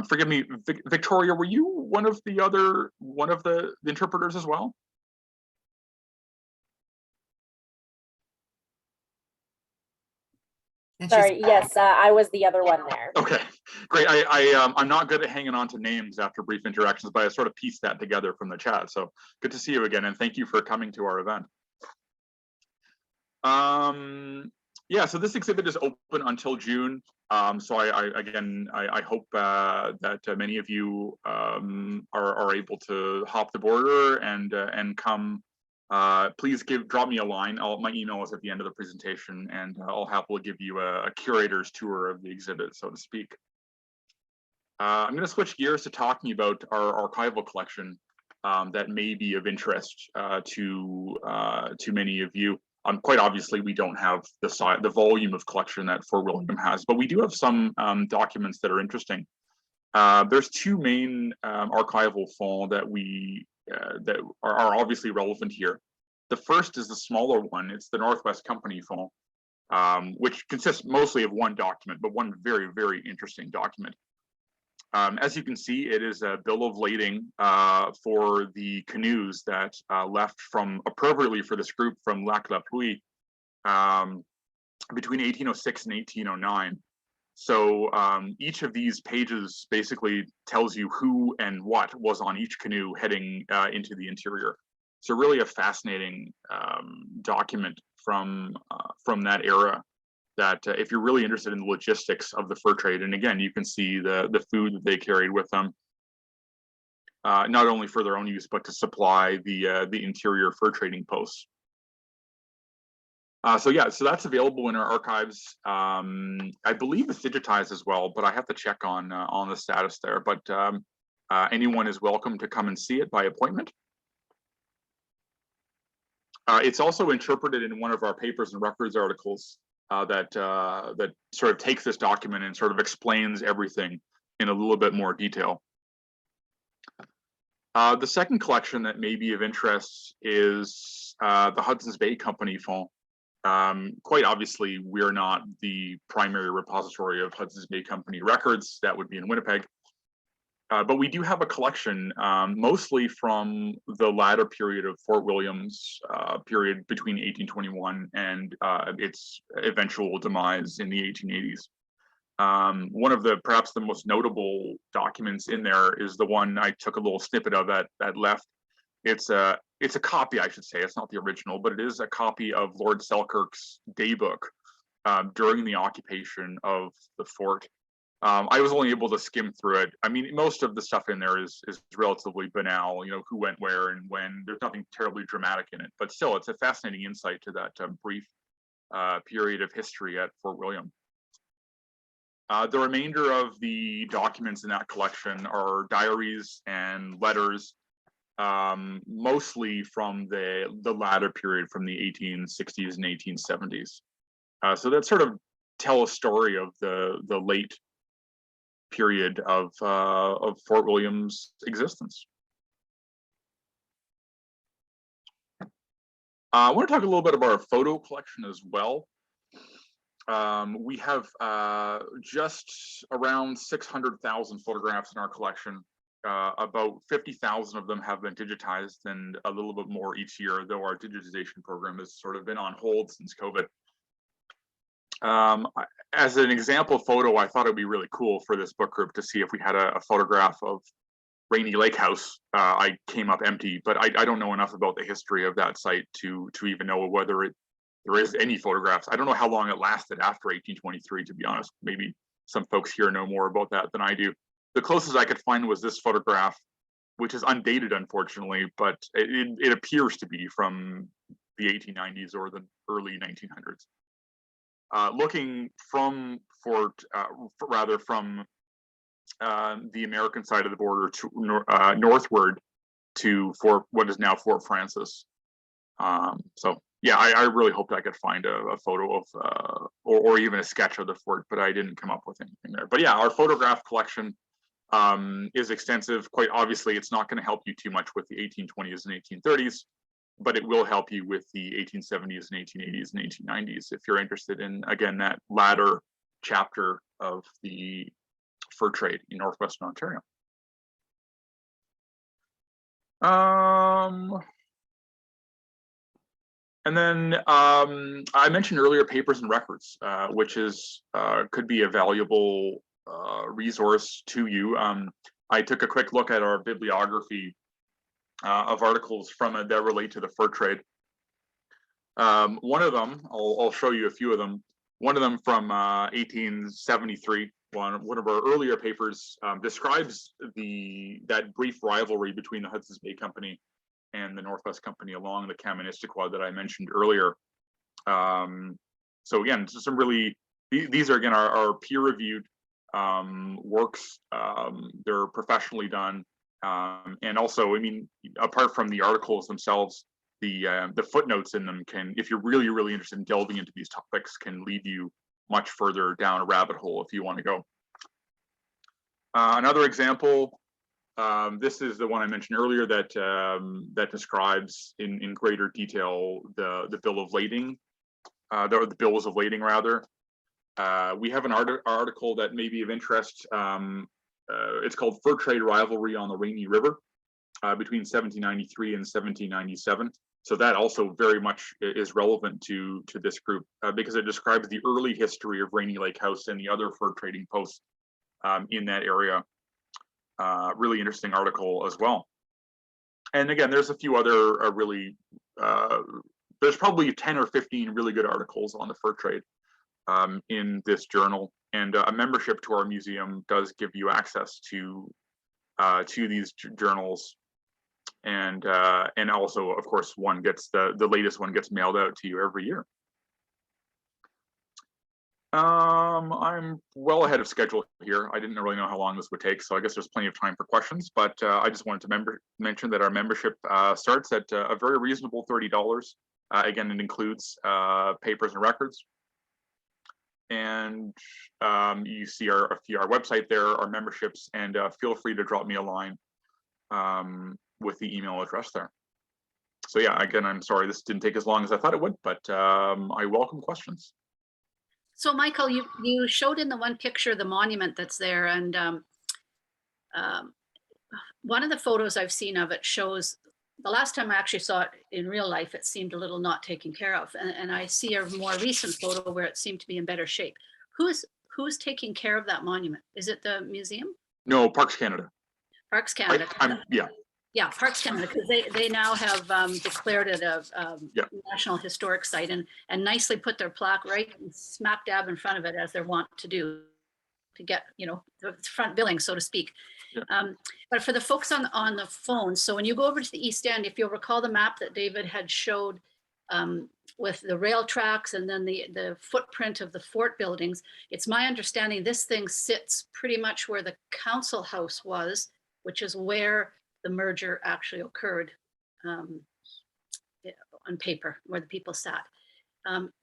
Forgive me, Victoria, were you one of the interpreters as well? Sorry, yes, I was the other one there. Okay, great. I'm not good at hanging on to names after brief interactions, but I sort of pieced that together from the chat. So good to see you again, and thank you for coming to our event. Yeah, so this exhibit is open until June. So I hope that many of you are able to hop the border and come. Please drop me a line. My email is at the end of the presentation, and I'll happily give you a curator's tour of the exhibit, so to speak. I'm going to switch gears to talking about our archival collection that may be of interest to many of you. Quite obviously, we don't have the volume of collection that Fort William has, but we do have some documents that are interesting. There's two main archival fonds that are obviously relevant here. The first is the smaller one. It's the Northwest Company fond, which consists mostly of one document, but one very, very interesting document. As you can see, it is a bill of lading for the canoes that left appropriately for this group from Lac La Pluie between 1806 and 1809. So each of these pages basically tells you who and what was on each canoe heading into the interior. So really a fascinating document from that era that if you're really interested in the logistics of the fur trade, and again, you can see the food that they carried with them, not only for their own use, but to supply the interior fur trading posts. So yeah, so that's available in our archives. I believe it's digitized as well, but I have to check on the status there. But anyone is welcome to come and see it by appointment. It's also interpreted in one of our papers and records articles that sort of takes this document and sort of explains everything in a little bit more detail. The second collection that may be of interest is the Hudson Bay Company fond. Quite obviously, we're not the primary repository of Hudson's Bay Company records. That would be in Winnipeg. But we do have a collection, mostly from the latter period of Fort William's period between 1821 and its eventual demise in the 1880s. One of perhaps the most notable documents in there is the one I took a little snippet of at left. It's a copy, I should say. It's not the original, but it is a copy of Lord Selkirk's daybook during the occupation of the fort. I was only able to skim through it. I mean, most of the stuff in there is relatively banal, you know, who went where and when. There's nothing terribly dramatic in it, but still, it's a fascinating insight to that brief period of history at Fort William. The remainder of the documents in that collection are diaries and letters, mostly from the latter period, from the 1860s and 1870s. So that sort of tell a story of the late period of Fort William's existence. I want to talk a little bit about our photo collection as well. We have just around 600,000 photographs in our collection. About 50,000 of them have been digitized, and a little bit more each year, though our digitization program has sort of been on hold since COVID. As an example photo, I thought it'd be really cool for this book group to see if we had a photograph of Rainy Lake House. I came up empty, but I don't know enough about the history of that site to even know whether there is any photographs. I don't know how long it lasted after 1823, to be honest. Maybe some folks here know more about that than I do. The closest I could find was this photograph, which is undated, unfortunately, but it appears to be from the 1890s or the early 1900s. Looking from the American side of the border to northward to what is now Fort Francis. So yeah, I really hoped I could find a photo of or even a sketch of the fort, but I didn't come up with anything there. But yeah, our photograph collection is extensive. Quite obviously, it's not going to help you too much with the 1820s and 1830s, but it will help you with the 1870s and 1880s and 1890s if you're interested in, again, that latter chapter of the fur trade in Northwestern Ontario. And then I mentioned earlier papers and records, which is could be a valuable resource to you. I took a quick look at our bibliography of articles from it that relate to the fur trade. One of them, I'll show you a few of them. One of them from 1873, one of our earlier papers, describes that brief rivalry between the Hudson's Bay Company and the Northwest Company along the Kaministiquia that I mentioned earlier. So again, some really, these are again our peer-reviewed works. They're professionally done. And also, I mean, apart from the articles themselves, the footnotes in them can, if you're really, really interested in delving into these topics, can lead you much further down a rabbit hole if you want to go. Another example, this is the one I mentioned earlier that that describes in greater detail the bill of lading, the bills of lading rather. We have an article that may be of interest. It's called Fur Trade Rivalry on the Rainy River between 1793 and 1797. So that also very much is relevant to this group because it describes the early history of Rainy Lake House and the other fur trading posts in that area. Really interesting article as well. And again, there's a few other really, there's probably 10 or 15 really good articles on the fur trade in this journal. And a membership to our museum does give you access to these journals. And also, of course, one gets the latest one gets mailed out to you every year. I'm well ahead of schedule here. I didn't really know how long this would take, so I guess there's plenty of time for questions. But I just wanted to mention that our membership starts at a very reasonable $30. Again, it includes papers and records. And you see our website there, our memberships, and feel free to drop me a line with the email address there. So yeah, again, I'm sorry this didn't take as long as I thought it would, but I welcome questions. So Michael, you showed in the one picture the monument that's there, and one of the photos I've seen of it shows, the last time I actually saw it in real life, it seemed a little not taken care of. And I see a more recent photo where it seemed to be in better shape. Who's taking care of that monument? Is it the museum? No, Parks Canada. Parks Canada. Yeah. Yeah, Parks Canada, because they now have declared it a Yeah. National Historic Site and nicely put their plaque right smack dab in front of it, as they're wont to do, to get, you know, the front billing, so to speak. Yeah. But for the folks on the phone, so when you go over to the East End, if you'll recall the map that David had showed with the rail tracks and then the footprint of the fort buildings. It's my understanding this thing sits pretty much where the council house was, which is where the merger actually occurred, on paper, where the people sat.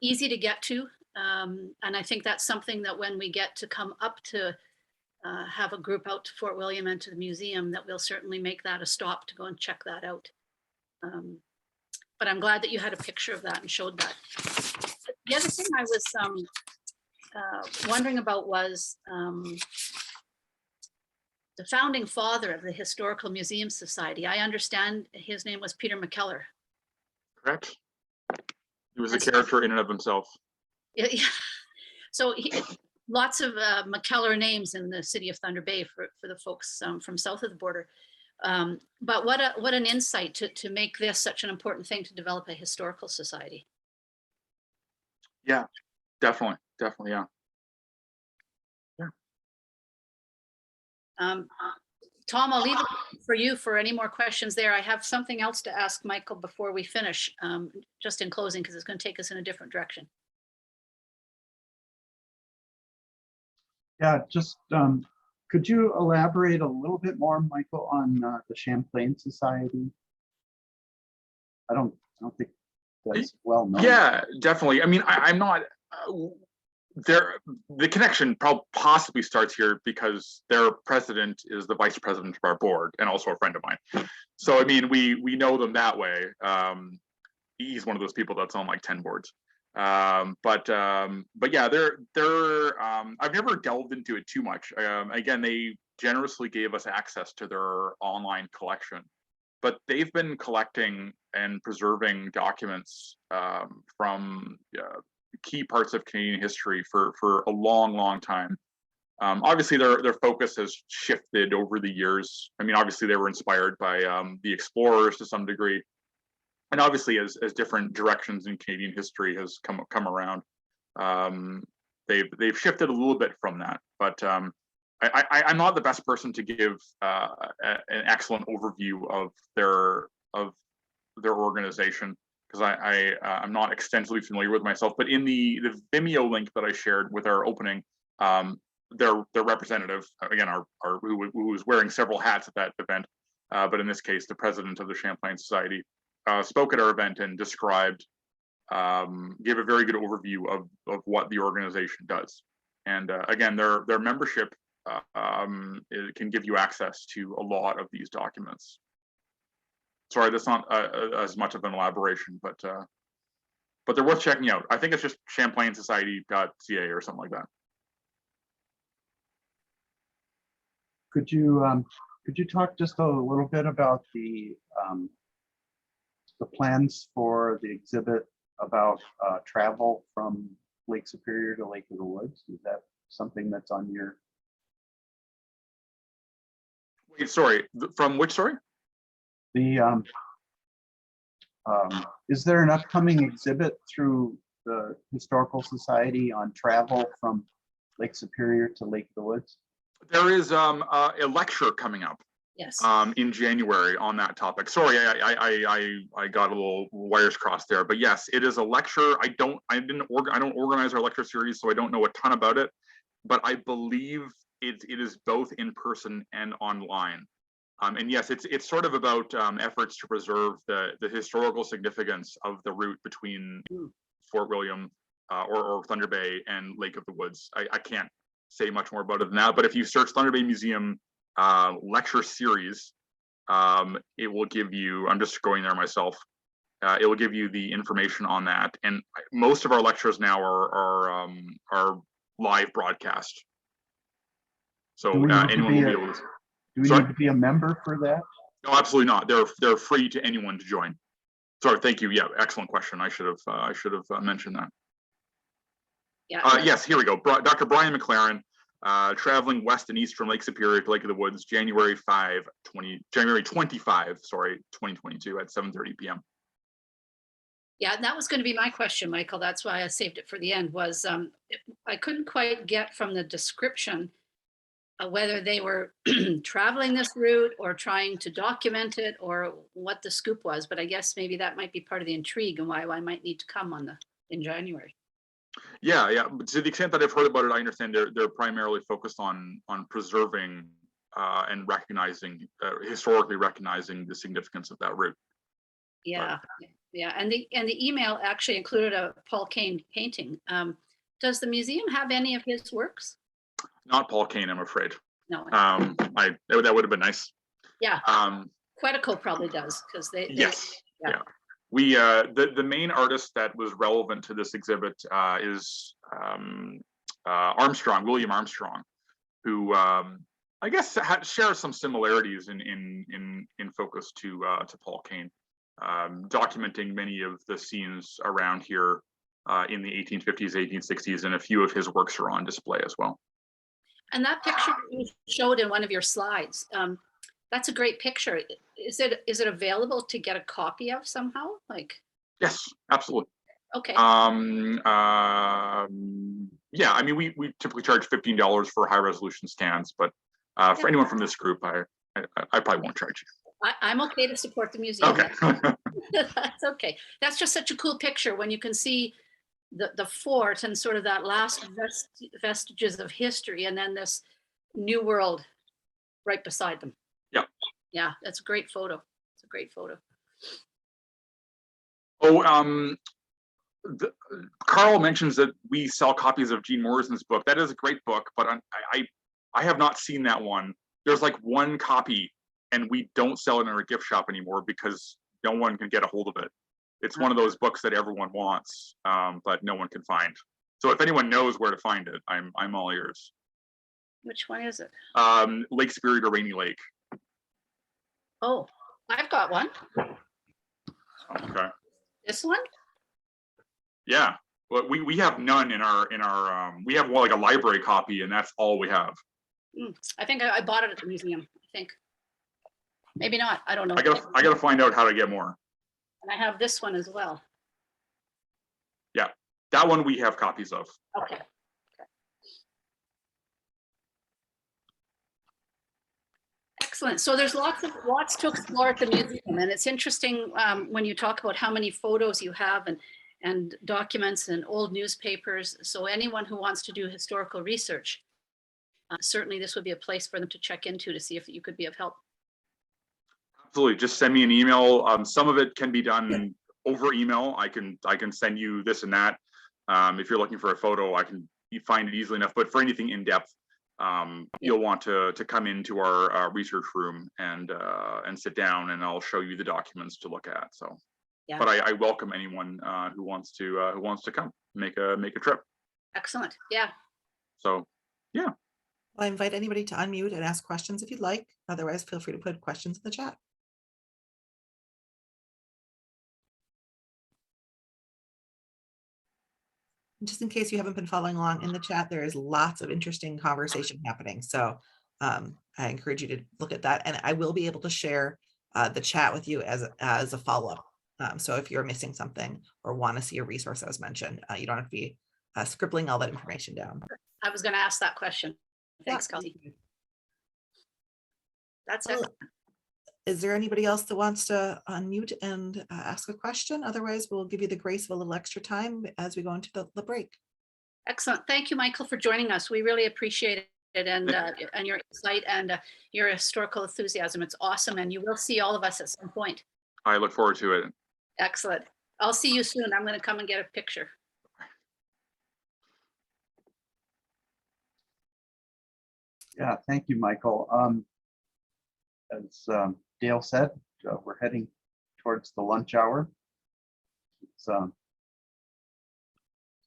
Easy to get to. And I think that's something that when we get to come up to have a group out to Fort William and to the museum, that we'll certainly make that a stop to go and check that out. But I'm glad that you had a picture of that and showed that. The other thing I was wondering about was the founding father of the Historical Museum Society. I understand his name was Peter Mckellar. Correct. He was a character in and of himself. Yeah. So lots of Mckellar names in the city of Thunder Bay for the folks from south of the border. But what an insight to make this such an important thing to develop a historical society. Yeah, definitely, yeah. Tom, I'll leave it for you for any more questions there. I have something else to ask Michael before we finish, just in closing, because it's going to take us in a different direction. Yeah, just could you elaborate a little bit more, Michael, on the Champlain Society? I don't think that's well known. Yeah, definitely. I mean, I'm not there. The connection possibly starts here because their president is the vice president of our board and also a friend of mine. So I mean, we know them that way. He's one of those people that's on like 10 boards. But yeah, they're I've never delved into it too much. Again, they generously gave us access to their online collection, but they've been collecting and preserving documents from key parts of Canadian history for a long time. Obviously, their focus has shifted over the years. I mean, obviously they were inspired by the explorers to some degree. And obviously, as different directions in Canadian history has come around, they've shifted a little bit from that. But I'm not the best person to give an excellent overview of their organization because I'm not extensively familiar with myself. But in the Vimeo link that I shared with our opening, their representative, again, who was wearing several hats at that event, but in this case, the president of the Champlain Society. Spoke at our event and described, gave a very good overview of what the organization does. And again, their membership can give you access to a lot of these documents. Sorry, that's not as much of an elaboration, but they're worth checking out. I think it's just champlainsociety.ca or something like that. Could you talk just a little bit about the plans for the exhibit about travel from Lake Superior to Lake of the Woods? Is that something that's on your? Wait, sorry, from which story? The is there an upcoming exhibit through the Historical Society on travel from Lake Superior to Lake of the Woods? There is a lecture coming up. Yes. In January on that topic. Sorry, I got a little wires crossed there, but yes, it is a lecture. I don't organize our lecture series, so I don't know a ton about it, but I believe it is both in person and online. And yes, it's sort of about efforts to preserve the historical significance of the route between Fort William or Thunder Bay and Lake of the Woods. I can't say much more about it than that, but if you search Thunder Bay Museum lecture series, it will give you, I'm just going there myself, it will give you the information on that. And most of our lectures now are live broadcast. So anyone will be able to. Do we need to be a member for that? No, absolutely not. They're free to anyone to join. Sorry, thank you. Yeah, excellent question. I should have mentioned that. Yeah. Yes, here we go. Dr. Brian McLaren, traveling west and east from Lake Superior to Lake of the Woods, January 25, 2022 at 7:30 p.m. Yeah, that was going to be my question, Michael. That's why I saved it for the end. Was I couldn't quite get from the description whether they were traveling this route or trying to document it or what the scoop was. But I guess maybe that might be part of the intrigue and why I might need to come in January. Yeah. But to the extent that I've heard about it, I understand they're primarily focused on preserving and recognizing, historically recognizing the significance of that route. Yeah, yeah, and the email actually included a Paul Kane painting. Does the museum have any of his works? Not Paul Kane, I'm afraid. No. That would have been nice. Yeah. Quetico probably does because they. Yes. Yeah. We the main artist that was relevant to this exhibit is Armstrong, William Armstrong, who I guess shares some similarities in focus to Paul Kane, documenting many of the scenes around here in the 1850s, 1860s, and a few of his works are on display as well. And that picture you showed in one of your slides, that's a great picture. Is it available to get a copy of somehow? Like. Yes, absolutely. Okay. Yeah, I mean, we typically charge $15 for high resolution scans, but for anyone from this group, I probably won't charge you. I'm okay to support the museum. Okay. That's okay. That's just such a cool picture when you can see the fort and sort of that last vestiges of history, and then this new world right beside them. Yeah. Yeah, that's a great photo. It's a great photo. Oh, Carl mentions that we sell copies of Gene Morrison's book. That is a great book, but I have not seen that one. There's like one copy, and we don't sell it in our gift shop anymore because no one can get a hold of it. It's one of those books that everyone wants, but no one can find. So if anyone knows where to find it, I'm all ears. Which one is it? Lake Spirit or Rainy Lake. Oh, I've got one. Okay. This one? Yeah. Well, we have none in our we have like a library copy, and that's all we have. I think I bought it at the museum. I think. Maybe not. I don't know. I gotta find out how to get more. And I have this one as well. Yeah, that one we have copies of. Okay. Excellent. So there's lots to explore at the museum, and it's interesting when you talk about how many photos you have and documents and old newspapers. So anyone who wants to do historical research, certainly this would be a place for them to check into to see if you could be of help. Absolutely. Just send me an email. Some of it can be done over email. I can send you this and that. If you're looking for a photo, you find it easily enough. But for anything in depth, you'll want to come into our research room and sit down, and I'll show you the documents to look at. So, yeah. But I welcome anyone who wants to come make a trip. Excellent. Yeah. So, yeah. Well, I invite anybody to unmute and ask questions if you'd like. Otherwise, feel free to put questions in the chat. Just in case you haven't been following along in the chat, there is lots of interesting conversation happening. So I encourage you to look at that, and I will be able to share the chat with you as a follow-up. So if you're missing something or want to see a resource as mentioned, you don't have to be scribbling all that information down. I was going to ask that question. Thanks, Kelsey. That's it. Is there anybody else that wants to unmute and ask a question? Otherwise, we'll give you the grace of a little extra time as we go into the break. Excellent. Thank you, Michael, for joining us. We really appreciate it, and your insight and your historical enthusiasm. It's awesome, and you will see all of us at some point. I look forward to it. Excellent. I'll see you soon. I'm going to come and get a picture. Yeah, thank you, Michael. As Dale said, we're heading towards the lunch hour. It's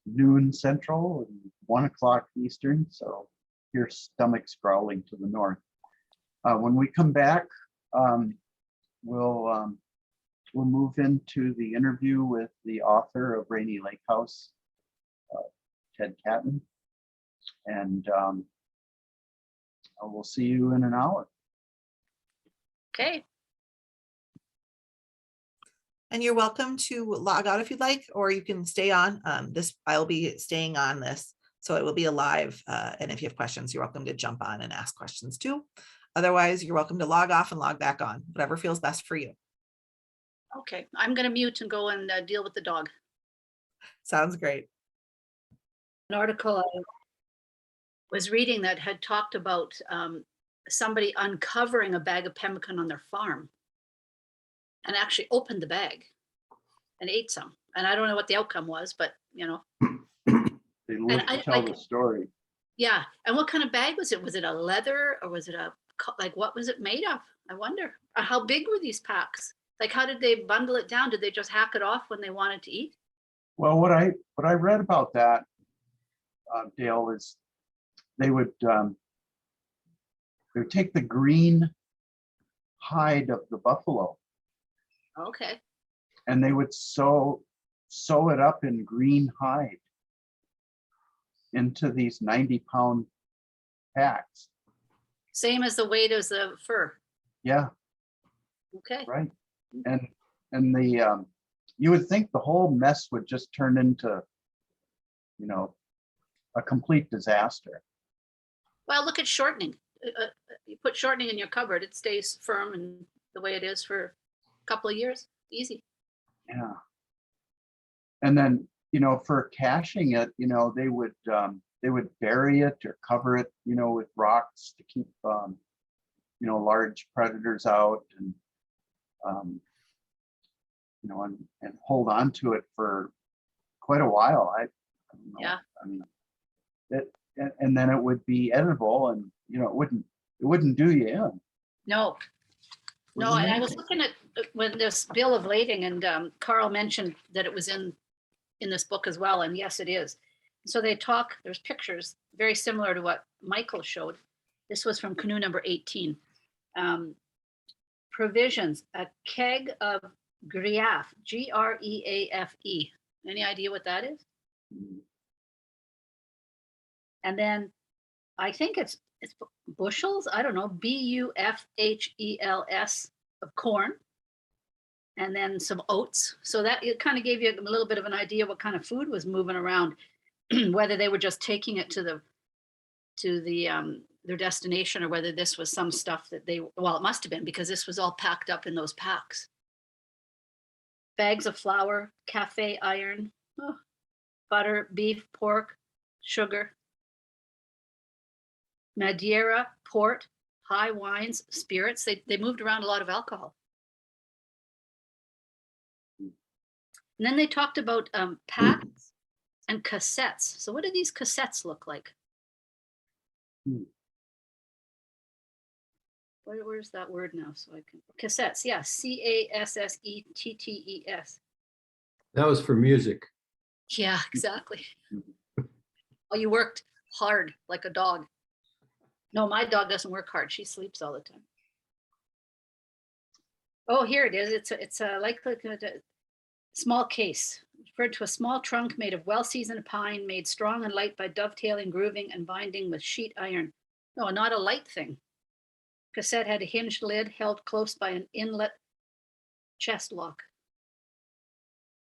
noon Central and 1 o'clock Eastern, so your stomach's growling to the north. When we come back, we'll move into the interview with the author of Rainy Lake House, Ted Catton, and we'll see you in an hour. Okay. And you're welcome to log out if you'd like, or you can stay on. I'll be staying on this So it will be alive. And if you have questions, you're welcome to jump on and ask questions too. Otherwise, you're welcome to log off and log back on, whatever feels best for you. Okay, I'm gonna mute and go and deal with the dog. Sounds great. An article I was reading that had talked about somebody uncovering a bag of pemmican on their farm and actually opened the bag and ate some. And I don't know what the outcome was, but you know. They live to tell the story. Yeah, and what kind of bag was it? Was it a leather or was it like what was it made of? I wonder. How big were these packs? Like how did they bundle it down? Did they just hack it off when they wanted to eat? Well, what I read about that, Dale, is they would take the green hide of the buffalo Okay. and they would sew it up in green hide into these 90-pound packs. Same as the weight as the fur. Yeah, Okay. right. And the you would think the whole mess would just turn into, you know, a complete disaster. Well, look at shortening. You put shortening in your cupboard, it stays firm and the way it is for a couple of years. Easy. Yeah. And then, you know, for caching it, you know, they would bury it or cover it, you know, with rocks to keep, you know, large predators out, and, you know, and hold on to it for quite a while. I don't know. Yeah. I mean, and then it would be edible, and, you know, it wouldn't do you in. No. No, and I was looking at when this bill of lading, and Carl mentioned that it was in this book as well, and yes, it is. So they talk, there's pictures very similar to what Michael showed. This was from canoe number 18. Provisions, a keg of Greafe, Greafe. Any idea what that is? And then I think it's bushels, I don't know, Buffhels of corn, and then some oats. So that it kind of gave you a little bit of an idea what kind of food was moving around, whether they were just taking it to their destination, or whether this was some stuff that well, it must have been, because this was all packed up in those packs. Bags of flour, cafe iron, butter, beef, pork, sugar, Madeira, port, high wines, spirits. They moved around a lot of alcohol. And then they talked about packs and cassettes. So what do these cassettes look like? Where's that word now? So I can cassettes. Yeah, CASSETTES. That was for music. Yeah, exactly. Oh, you worked hard like a dog. No, my dog doesn't work hard. She sleeps all the time. Oh, here it is. It's a small case, referred to a small trunk made of well-seasoned pine, made strong and light by dovetailing, grooving, and binding with sheet iron. No, not a light thing. Cassette had a hinged lid held close by an inlet chest lock.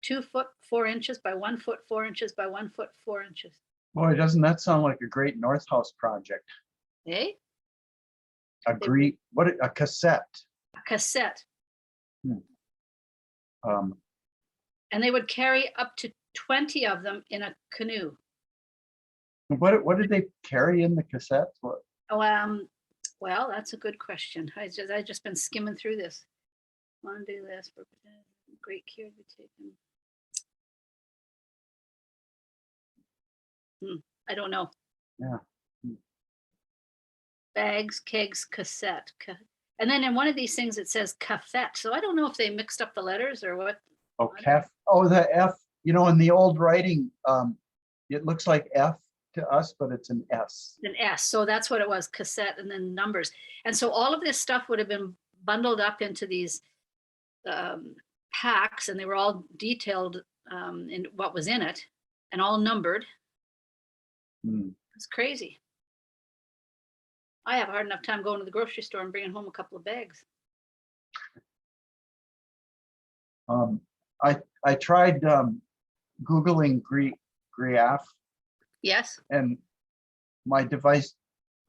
2 foot 4 inches by 1 foot 4 inches by 1 foot 4 inches. Boy, doesn't that sound like a great North House project? Eh? A cassette. A cassette. And they would carry up to 20 of them in a canoe. What did they carry in the cassette? Well, that's a good question. I just been skimming through this. Laundry list for great care to be taken. I don't know. Yeah. Bags, kegs, cassette. And then in one of these things it says caffette. So I don't know if they mixed up the letters or what. Oh, the F, you know, in the old writing, it looks like F to us, but it's an S. An S. So that's what it was, cassette, and then numbers. And so all of this stuff would have been bundled up into these packs, and they were all detailed in what was in it and all numbered. It's crazy. I have a hard enough time going to the grocery store and bringing home a couple of bags. I tried Googling Greafe. Yes, And my device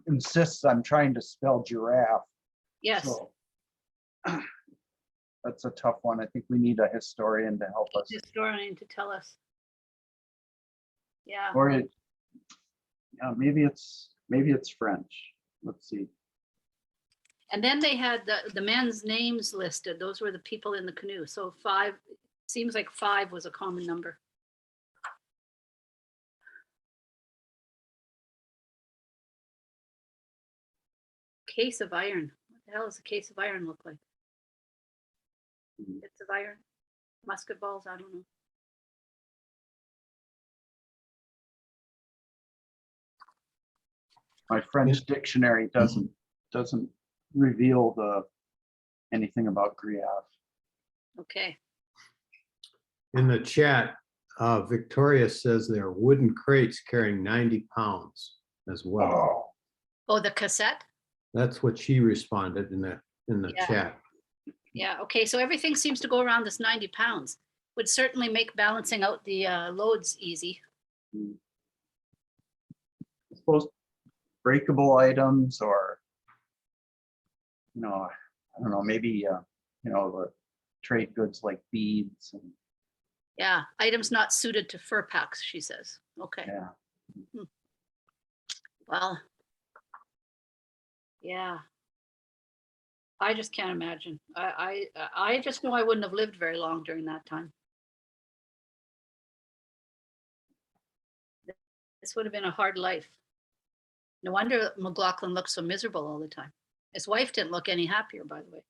insists I'm trying to spell giraffe. yes. So that's a tough one. I think we need a historian to help us. Historian to tell us. Yeah. Or it, yeah, maybe it's French. Let's see. And then they had the men's names listed. Those were the people in the canoe. So 5, seems like 5 was a common number. Case of iron. What the hell does a case of iron look like? Bits of iron, musket balls, I don't know. My French dictionary doesn't reveal anything about Griaf. Okay. In the chat, Victoria says there are wooden crates carrying 90 pounds as well. Oh, the cassette? That's what she responded in the Yeah. chat. Yeah, okay, so everything seems to go around this 90 pounds. Would certainly make balancing out the loads easy. I suppose breakable items, or I don't know, maybe trade goods like beads and Yeah, items not suited to fur packs, she says. Okay. yeah. Well, yeah. I just can't imagine. I just know I wouldn't have lived very long during that time. This would have been a hard life. No wonder Mclaughlin looked so miserable all the time. His wife didn't look any happier, by the way.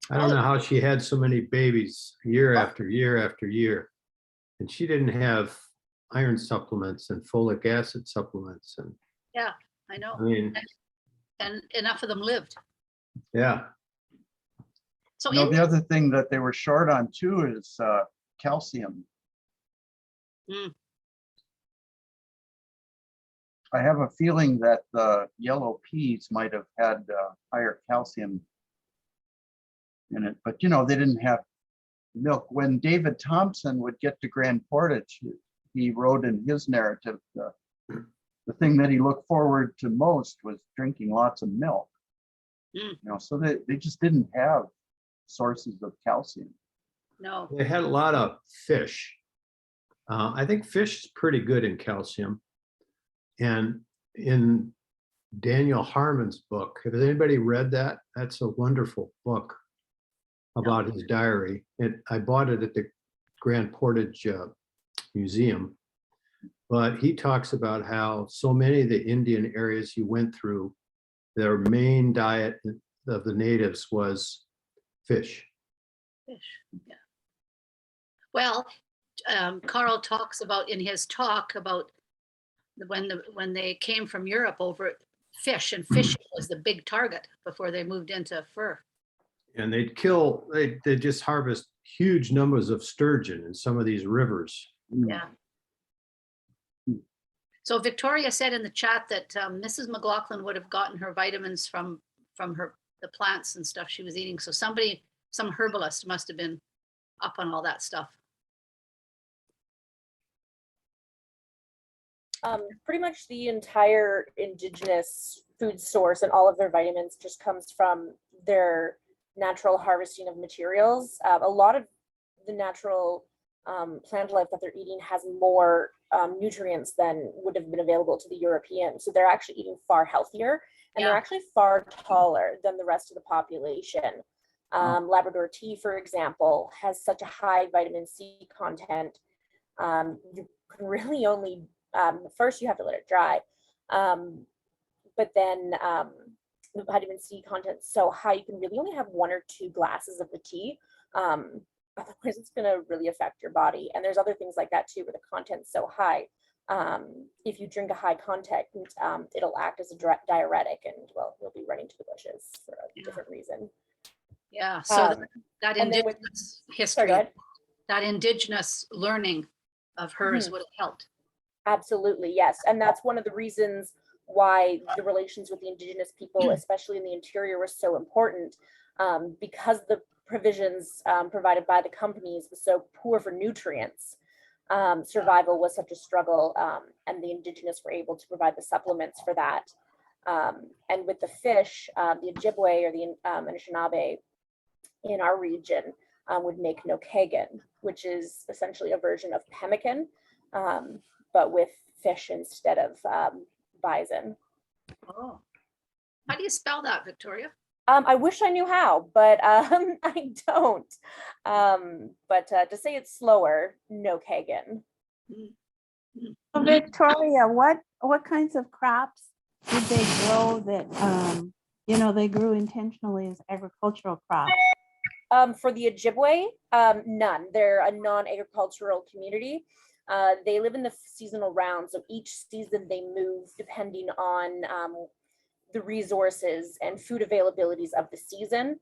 I don't know how she had so many babies year after year after year. And she didn't have iron supplements and folic acid supplements. And Yeah, I know. I mean, And enough of them lived. yeah, So No, in the other thing that they were short on too is calcium. Mm. I have a feeling that the yellow peas might have had higher calcium in it, but they didn't have milk. When David Thompson would get to Grand Portage, he wrote in his narrative the thing that he looked forward to most was drinking lots of milk. So they just didn't have sources of calcium. No. they had a lot of fish. I think fish is pretty good in calcium. And in Daniel Harmon's book, has anybody read that? That's a wonderful book about his diary. I bought it at the Grand Portage Museum. But he talks about how so many of the Indian areas he went through, their main diet of the natives was fish. Fish, yeah. Well, Carl talks about in his talk about when they came from Europe over fish, and fishing was the big target before they moved into fur. And they just harvest huge numbers of sturgeon in some of these rivers. Yeah. So Victoria said in the chat that Mrs. Mclaughlin would have gotten her vitamins from the plants and stuff she was eating. So some herbalist must have been up on all that stuff. Pretty much the entire indigenous food source and all of their vitamins just comes from their natural harvesting of materials. A lot of the natural plant life that they're eating has more nutrients than would have been available to the Europeans. So they're actually eating far healthier, and they're actually far taller than the rest of the population. Labrador tea, for example, has such a high vitamin C content. You can really only, first you have to let it dry, but then the vitamin C content is so high, you can really only have 1 or 2 glasses of the tea. Otherwise it's going to really affect your body. And there's other things like that too, where the content's so high. If you drink a high content, it'll act as a diuretic, and well, you'll be running to the bushes for a different reason. Yeah, so that indigenous history, sorry, that indigenous learning of hers would have helped. Absolutely, yes. And that's one of the reasons why the relations with the indigenous people, especially in the interior, was so important, because the provisions provided by the companies was so poor for nutrients. Survival was such a struggle, and the indigenous were able to provide the supplements for that. And with the fish, the Ojibwe or the Anishinaabe in our region would make nokegan, which is essentially a version of pemmican, but with fish instead of bison. Oh, how do you spell that, Victoria? I wish I knew how, but I don't. But to say it slower, nokegan. So Victoria, what kinds of crops did they grow that they grew intentionally as agricultural crops? For the Ojibwe, none. They're a non-agricultural community. They live in the seasonal round, so each season they move depending on the resources and food availabilities of the season.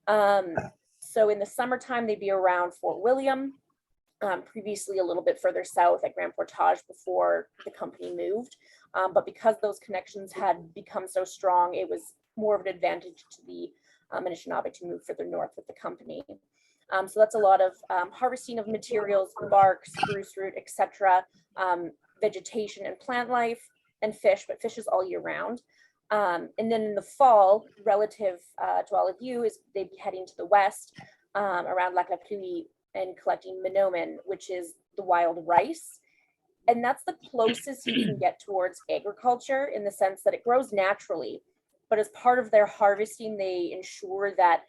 So in the summertime, they'd be around Fort William, previously a little bit further south at Grand Portage before the company moved. But because those connections had become so strong, it was more of an advantage to the Anishinaabe to move further north with the company. So that's a lot of harvesting of materials, bark, spruce root, etc., vegetation and plant life, and fish, but fish is all year round. And then in the fall, relative to all of you, is they'd be heading to the west around Lac La Pluie and collecting minomen, which is the wild rice. And that's the closest you can get towards agriculture in the sense that it grows naturally. But as part of their harvesting, they ensure that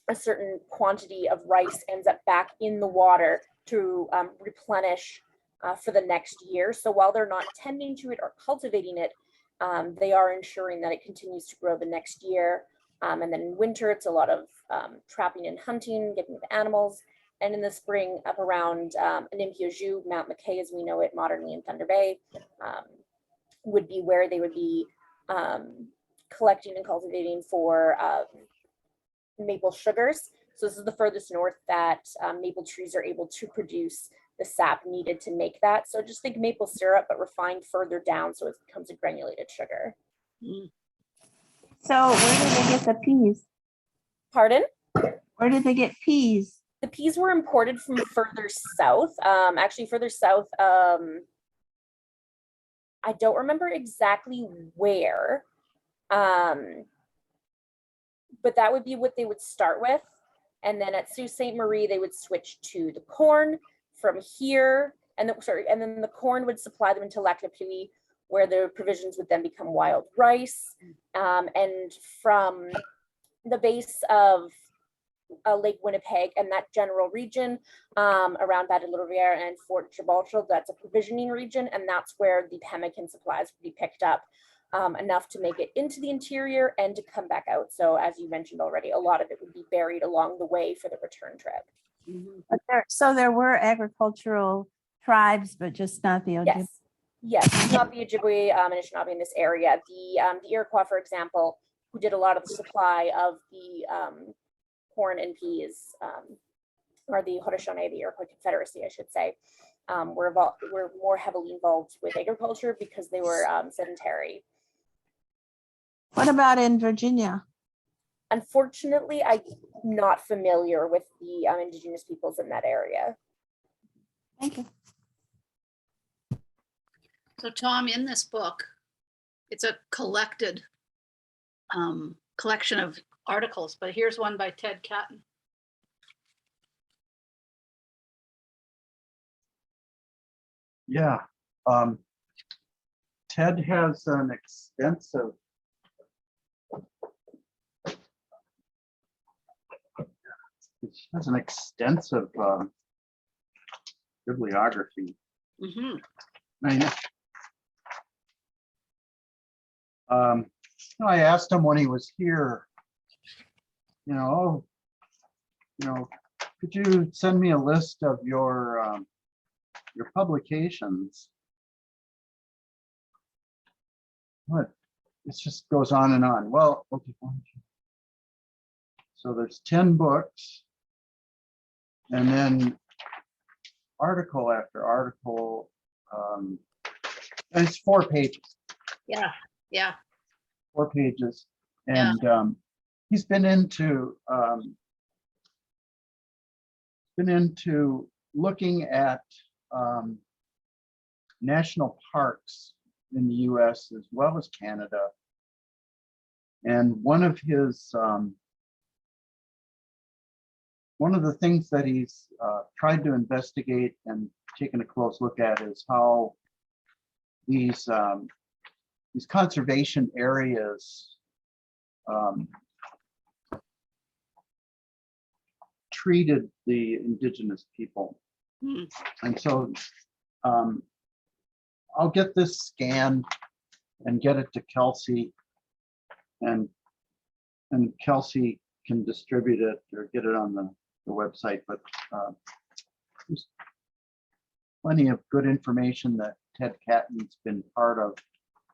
a certain quantity of rice ends up back in the water to replenish for the next year. So while they're not tending to it or cultivating it, they are ensuring that it continues to grow the next year. And then in winter, it's a lot of trapping and hunting, getting with animals. And in the spring, up around Animpiojou, Mount Mckaye as we know it modernly in Thunder Bay, would be where they would be collecting and cultivating for maple sugars. So this is the furthest north that maple trees are able to produce the sap needed to make that. So just think maple syrup, but refined further down so it becomes a granulated sugar. So where did they get the peas? Pardon? Where did they get peas? The peas were imported from further south. Actually further south, I don't remember exactly where, but that would be what they would start with. And then at Sault Ste. Marie, they would switch to the corn from here. And then the corn would supply them into Lac La Pluie, where the provisions would then become wild rice. And from the base of Lake Winnipeg and that general region around Bas de la Rivière and Fort Gibraltar, that's a provisioning region, and that's where the pemmican supplies would be picked up enough to make it into the interior and to come back out. So as you mentioned already, a lot of it would be buried along the way for the return trip. But there were agricultural tribes, but just not the Ojibwe. Yes, not the Ojibwe and Anishinaabe in this area. The Iroquois, for example, who did a lot of the supply of the corn and peas, or the Haudenosaunee, the Iroquois Confederacy, I should say, were more heavily involved with agriculture because they were sedentary. What about in Virginia? Unfortunately, I'm not familiar with the indigenous peoples in that area. Thank you. So Tom, in this book, it's a collected collection of articles, but here's one by Ted Catton. Yeah. Ted has an extensive bibliography. Mm-hmm. I asked him when he was here, could you send me a list of your publications? What? It just goes on and on. Well, okay. So there's 10 books, and then article after article. And it's 4 pages. Yeah. 4 pages. And he's been into looking at national parks in the US as well as Canada. And one of the things that he's tried to investigate and taken a close look at is how these conservation areas treated the indigenous people. Mm. And so I'll get this scanned and get it to Kelsey, and Kelsey can distribute it or get it on the website. But there's plenty of good information that Ted Catton's been part of.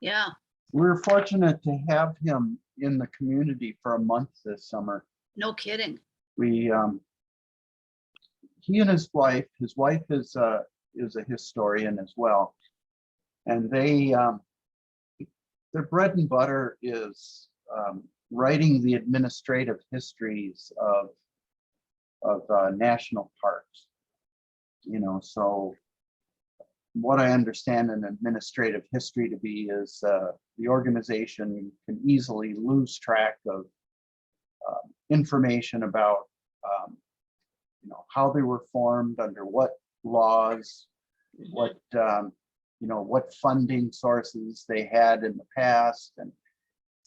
Yeah. We're fortunate to have him in the community for a month this summer. No kidding. We he and his wife is a historian as well, and they their bread and butter is writing the administrative histories of national parks. You know, so what I understand an administrative history to be is the organization can easily lose track of information about you know, how they were formed, under what laws, what you know, what funding sources they had in the past, and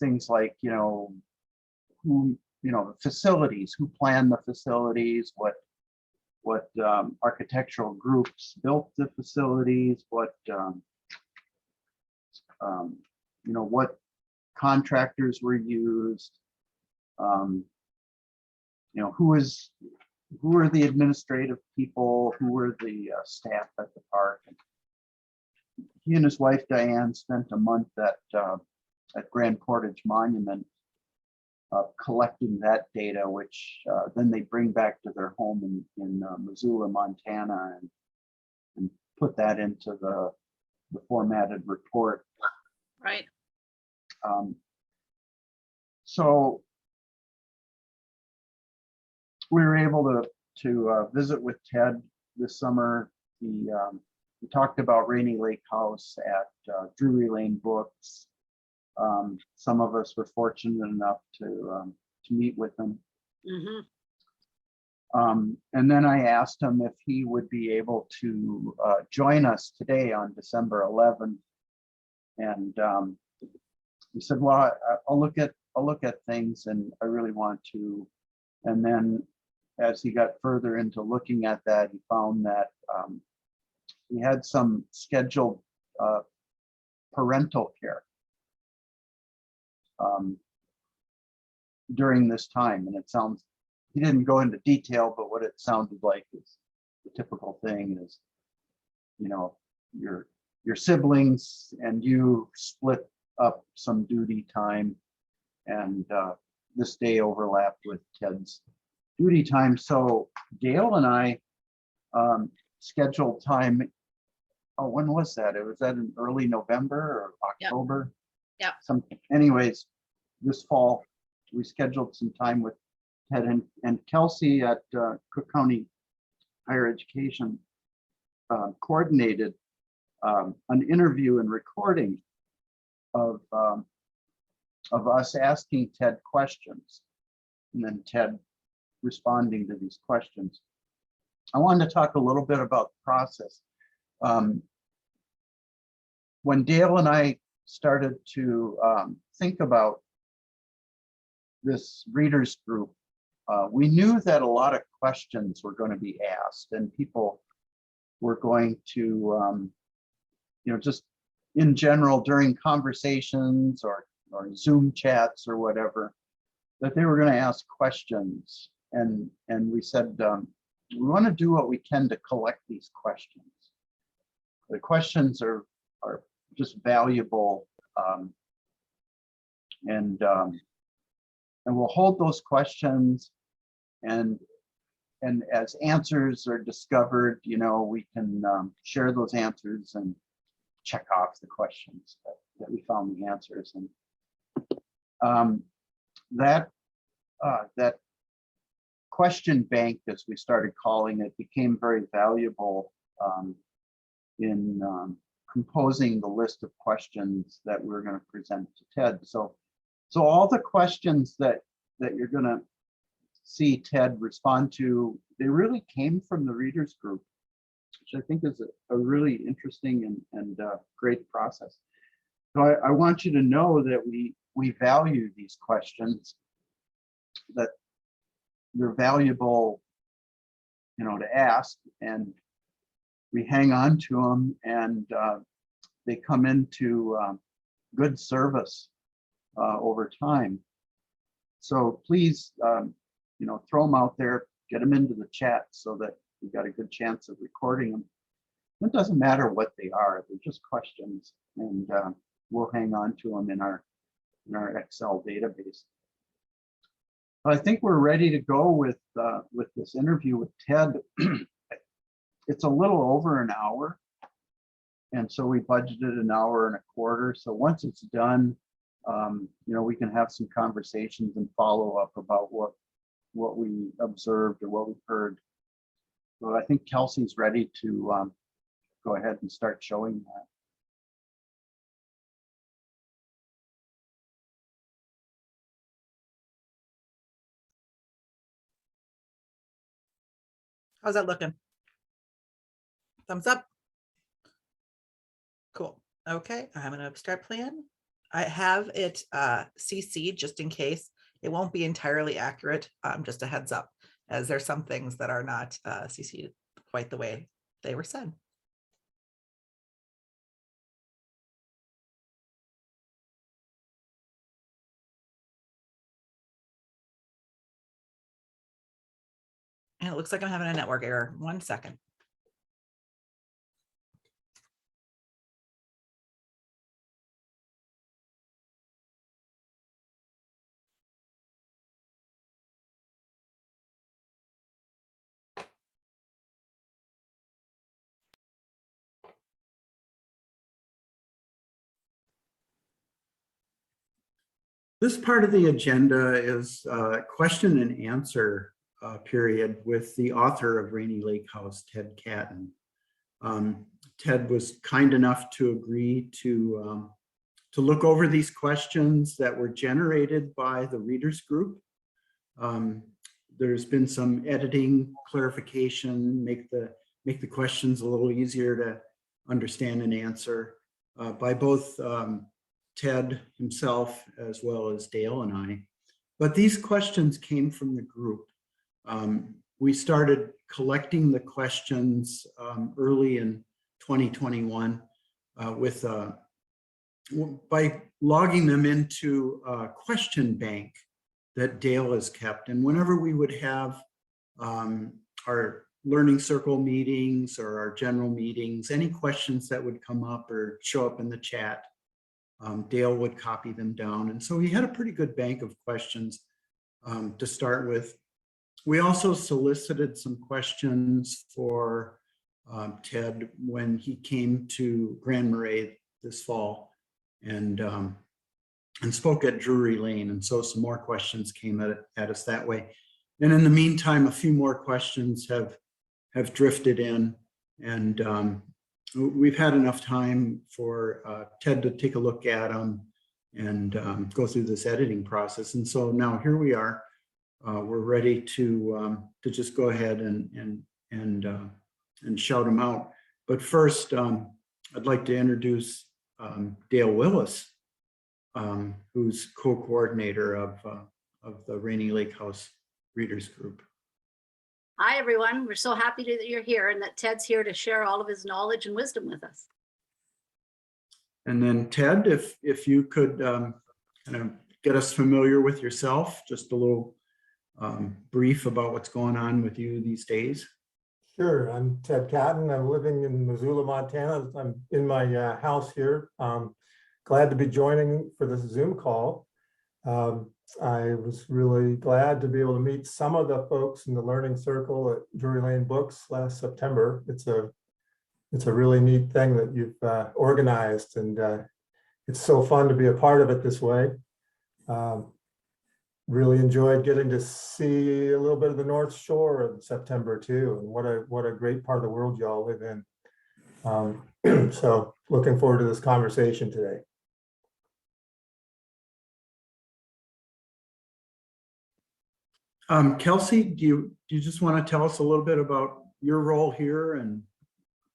things like, you know, who, you know, facilities, who planned the facilities, what architectural groups built the facilities, what you know, what contractors were used, you know, who are the administrative people, who were the staff at the park. And he and his wife Diane spent a month at Grand Portage Monument collecting that data, which then they bring back to their home in Missoula, Montana, and put that into the formatted report. Right. So we were able to visit with Ted this summer. He talked about Rainy Lake House at Drury Lane Books. Some of us were fortunate enough to meet with him. Mm-hmm. And then I asked him if he would be able to join us today on December 11th. And he said, "Well, I'll look at things, and I really want to." And then, as he got further into looking at that, he found that he had some scheduled parental care during this time. And it sounds, he didn't go into detail, but what it sounded like is the typical thing is, you know, your siblings and you split up some duty time, and this day overlapped with Ted's duty time. So Gail and I scheduled time. Oh, when was that? It was that in early November or October? Yeah. Anyways, this fall we scheduled some time with Ted and Kelsey at Cook County Higher Education coordinated an interview and recording of us asking Ted questions, and then Ted responding to these questions. I wanted to talk a little bit about the process. When Dale and I started to think about this readers group, we knew that a lot of questions were going to be asked, and people were going to, you know, just in general during conversations or Zoom chats or whatever, that they were going to ask questions. And we said, we want to do what we can to collect these questions. The questions are just valuable, and we'll hold those questions, and as answers are discovered, you know, we can share those answers and check off the questions that we found the answers. And that that question bank, as we started calling it, became very valuable in composing the list of questions that we're going to present to Ted. So all the questions that you're going to see Ted respond to, they really came from the readers group, which I think is a really interesting and great process. So I want you to know that we value these questions, that they're valuable, to ask, and we hang on to them, and they come into good service over time. So please, throw them out there, get them into the chat so that we got a good chance of recording them. It doesn't matter what they are; they're just questions, and we'll hang on to them in our Excel database. I think we're ready to go with this interview with Ted. It's a little over an hour, and so we budgeted an hour and a quarter. So once it's done, we can have some conversations and follow up about what we observed or what we heard. So I think Kelsey's ready to go ahead and start showing that. How's that looking? Thumbs up. Cool. Okay, I'm gonna start playing. I have it CC just in case. It won't be entirely accurate, just a heads up, as there's some things that are not CC'd quite the way they were said. And it looks like I'm having a network error. 1 second. This part of the agenda is question and answer period with the author of Rainy Lake House, Ted Catton. Ted was kind enough to agree to look over these questions that were generated by the readers group. There's been some editing, clarification, make the questions a little easier to understand and answer by both Ted himself as well as Dale and I. But these questions came from the group. We started collecting the questions early in 2021 by logging them into a question bank that Dale has kept. And whenever we would have our learning circle meetings or our general meetings, any questions that would come up or show up in the chat, Dale would copy them down. And so we had a pretty good bank of questions to start with. We also solicited some questions for Ted when he came to Grand Marais this fall and spoke at Drury Lane. And so some more questions came at us that way. And in the meantime, a few more questions have drifted in, and we've had enough time for Ted to take a look at them and go through this editing process. And so now here we are. We're ready to just go ahead and shout them out. But first, I'd like to introduce Dale Willis, who's co-coordinator of the Rainy Lake House Readers Group. Hi, everyone. We're so happy that you're here and that Ted's here to share all of his knowledge and wisdom with us. And then Ted, if you could kind of get us familiar with yourself, just a little brief about what's going on with you these days. Sure. I'm Ted Catton. I'm living in Missoula, Montana. I'm in my house here. Glad to be joining for this Zoom call. I was really glad to be able to meet some of the folks in the Learning Circle at Drury Lane Books last September. It's a really neat thing that you've organized, and it's so fun to be a part of it this way. really enjoyed getting to see a little bit of the North Shore in September too, and what a great part of the world y'all live in. So looking forward to this conversation today. Kelsey, do you just want to tell us a little bit about your role here and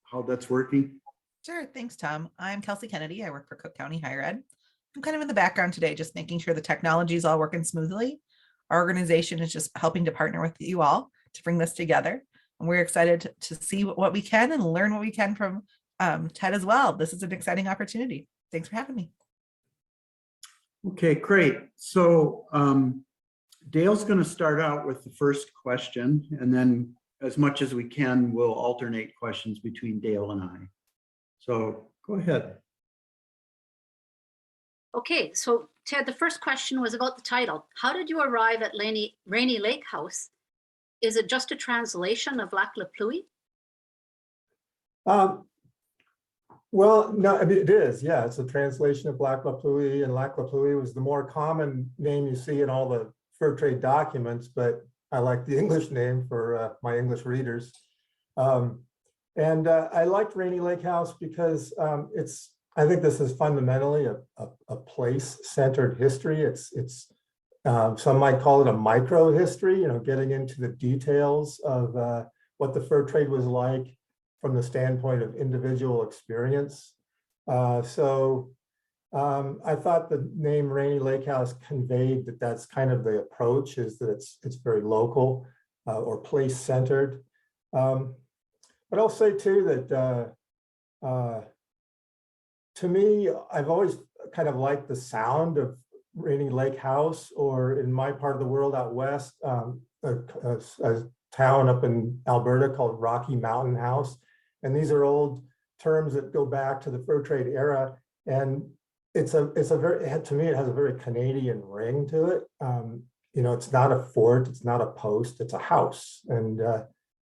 how that's working? Sure. Thanks, Tom. I'm Kelsey Kennedy. I work for Cook County Higher Ed. I'm kind of in the background today, just making sure the technology is all working smoothly. Our organization is just helping to partner with you all to bring this together. And we're excited to see what we can and learn what we can from Ted as well. This is an exciting opportunity. Thanks for having me. Okay, great. So Dale's going to start out with the first question, and then as much as we can, we'll alternate questions between Dale and I. So go ahead. Okay, so Ted, the first question was about the title. How did you arrive at Rainy Lake House? Is it just a translation of Lac La Pluie? Well, no, I mean, it is. Yeah, it's a translation of Lac La Pluie, and Lac La Pluie was the more common name you see in all the fur trade documents, but I like the English name for my English readers. I liked Rainy Lake House because I think this is fundamentally a place-centered history. It's some might call it a micro history, getting into the details of what the fur trade was like from the standpoint of individual experience. I thought the name Rainy Lake House conveyed that that's kind of the approach, is that it's very local or place-centered. But I'll say too that to me, I've always kind of liked the sound of Rainy Lake House, or in my part of the world out west, a town up in Alberta called Rocky Mountain House. And these are old terms that go back to the fur trade era. And it's a very, to me, it has a very Canadian ring to it. It's not a fort, it's not a post, it's a house. And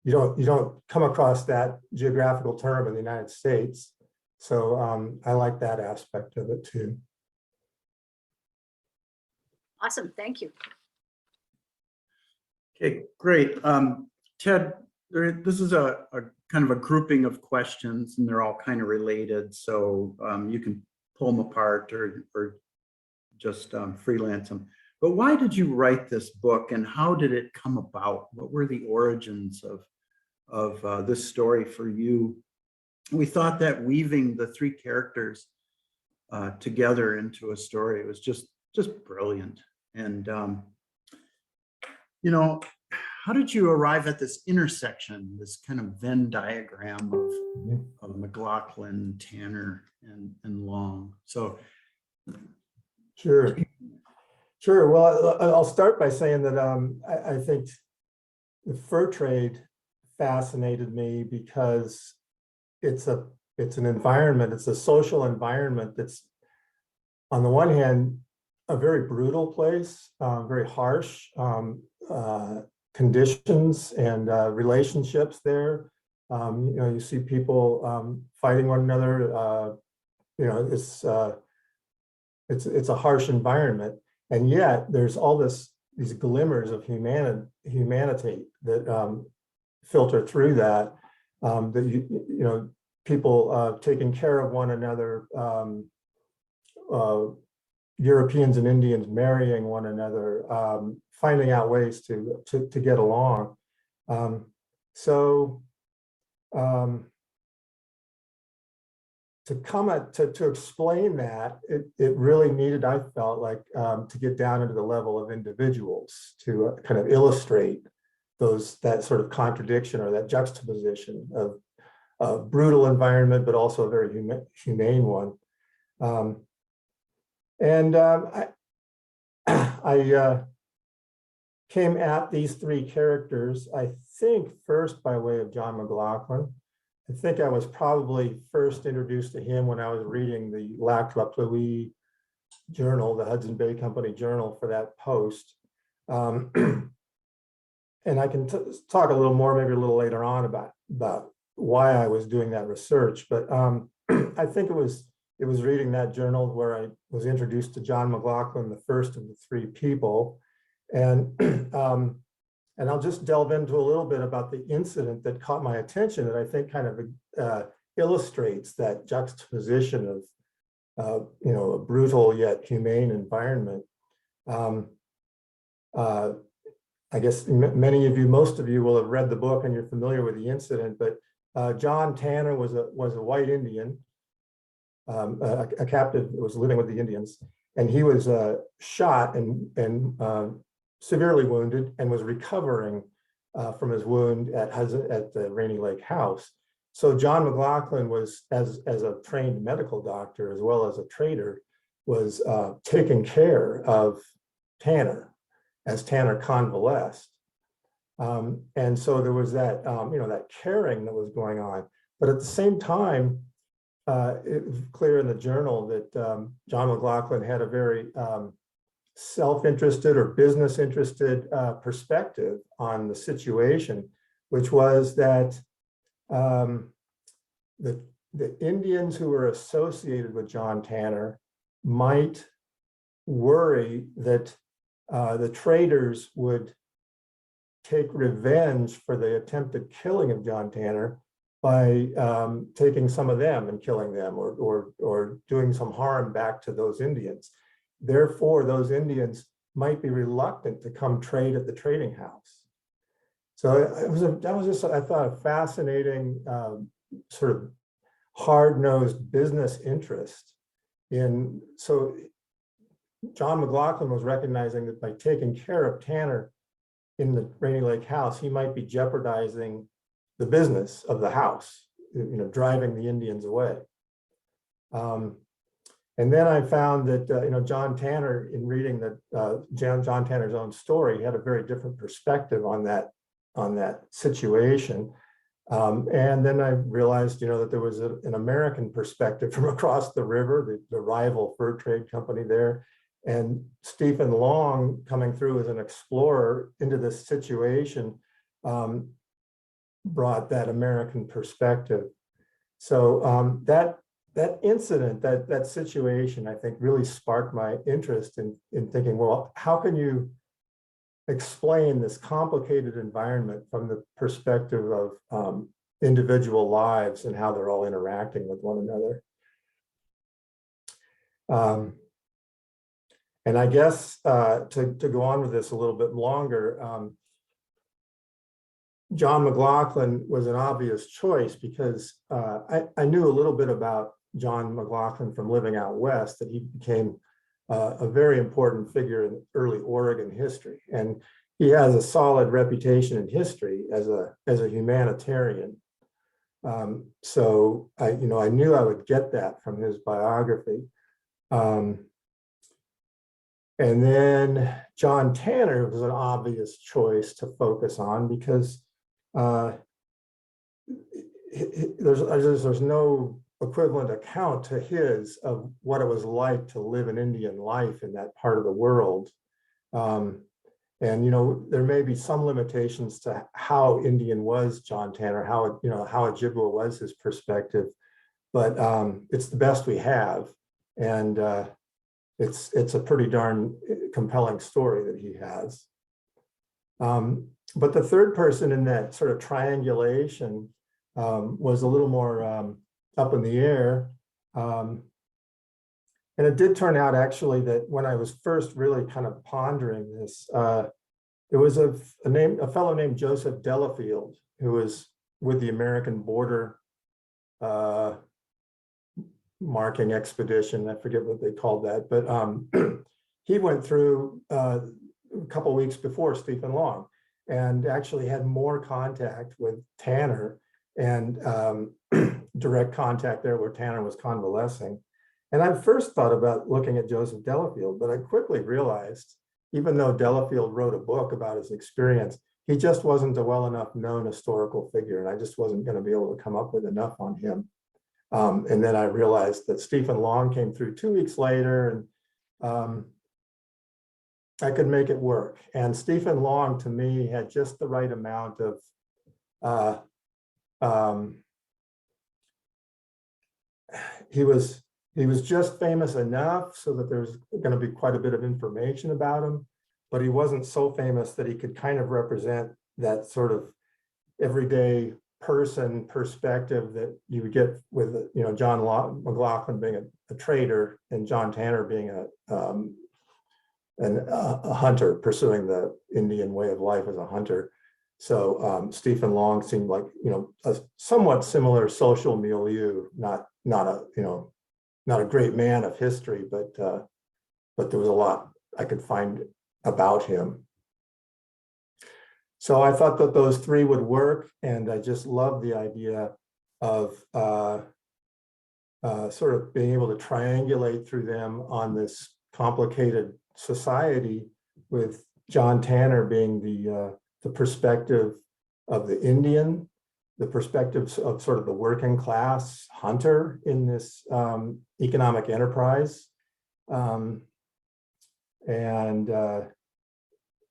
you don't come across that geographical term in the United States. So I like that aspect of it too. Awesome, thank you. Okay, great. Ted, this is a kind of a grouping of questions, and they're all kind of related. So you can pull them apart or just freelance them. But why did you write this book, and how did it come about? What were the origins of this story for you? We thought that weaving the three characters together into a story was just brilliant. And how did you arrive at this intersection, this kind of Venn diagram of Mclaughlin, Tanner, and Long? So, sure. Well, I'll start by saying that I think the fur trade fascinated me because it's an environment, it's a social environment that's, on the one hand, a very brutal place, very harsh conditions and relationships there. You see people fighting one another. It's a harsh environment, and yet there's all these glimmers of humanity that filter through that. That people taking care of one another, Europeans and Indians marrying one another, finding out ways to get along. To explain that, it really needed, I felt like, to get down into the level of individuals, to kind of illustrate that sort of contradiction or that juxtaposition of a brutal environment, but also a very humane one. I came at these three characters, I think, first by way of John Mclaughlin. I think I was probably first introduced to him when I was reading the Lac La Pluie journal, the Hudson Bay Company journal, for that post. And I can talk a little more, maybe a little later on, about why I was doing that research. But I think it was reading that journal where I was introduced to John Mclaughlin, the first of the three people. And and I'll just delve into a little bit about the incident that caught my attention that I think kind of illustrates that juxtaposition of a brutal yet humane environment. I guess many of you, most of you will have read the book and you're familiar with the incident, but John Tanner was a white Indian, a captive that was living with the Indians, and he was shot and severely wounded and was recovering from his wound at the Rainy Lake house. So John Mclaughlin was, as a trained medical doctor as well as a trader, was taking care of Tanner as Tanner convalesced. And so there was that, that caring that was going on. But at the same time, it was clear in the journal that John Mclaughlin had a very self-interested or business-interested perspective on the situation, which was that the Indians who were associated with John Tanner might worry that the traders would take revenge for the attempted killing of John Tanner by taking some of them and killing them or doing some harm back to those Indians. Therefore, those Indians might be reluctant to come trade at the trading house. So that was just, I thought, a fascinating sort of hard-nosed business interest in. So John Mclaughlin was recognizing that by taking care of Tanner in the Rainy Lake house, he might be jeopardizing the business of the house, driving the Indians away. And then I found that, John Tanner, in reading that John Tanner's own story, had a very different perspective on that situation. And then I realized, that there was an American perspective from across the river, the rival fur trade company there. And Stephen Long, coming through as an explorer into this situation, brought that American perspective. So that incident, that situation, I think really sparked my interest in thinking, well, how can you explain this complicated environment from the perspective of individual lives and how they're all interacting with one another? And I guess to go on with this a little bit longer, John Mclaughlin was an obvious choice because I knew a little bit about John Mclaughlin from living out west, that he became a very important figure in early Oregon history. And he has a solid reputation in history as a humanitarian. So I knew I would get that from his biography. And then John Tanner was an obvious choice to focus on because there's no equivalent account to his of what it was like to live an Indian life in that part of the world. And, there may be some limitations to how Indian was John Tanner, how Ojibwa was his perspective, but it's the best we have. And it's a pretty darn compelling story that he has. But the third person in that sort of triangulation was a little more up in the air. And it did turn out actually that when I was first really kind of pondering this, there was a fellow named Joseph Delafield, who was with the American Border marking expedition. I forget what they called that, but he went through a couple of weeks before Stephen Long and actually had more contact with Tanner and direct contact there where Tanner was convalescing. And I first thought about looking at Joseph Delafield, but I quickly realized, even though Delafield wrote a book about his experience, he just wasn't a well enough known historical figure, and I just wasn't going to be able to come up with enough on him. And then I realized that Stephen Long came through 2 weeks later, and I could make it work. And Stephen Long, to me, had just the right amount of, he was just famous enough so that there's going to be quite a bit of information about him, but he wasn't so famous that he could kind of represent that sort of everyday person perspective that you would get with, you know, John Mclaughlin being a trader and John Tanner being a hunter, pursuing the Indian way of life as a hunter. So Stephen Long seemed like, you know, a somewhat similar social milieu, not a great man of history, but there was a lot I could find about him. So I thought that those three would work, and I just love the idea of sort of being able to triangulate through them on this complicated society, with John Tanner being the perspective of the Indian, the perspectives of sort of the working class hunter in this economic enterprise, and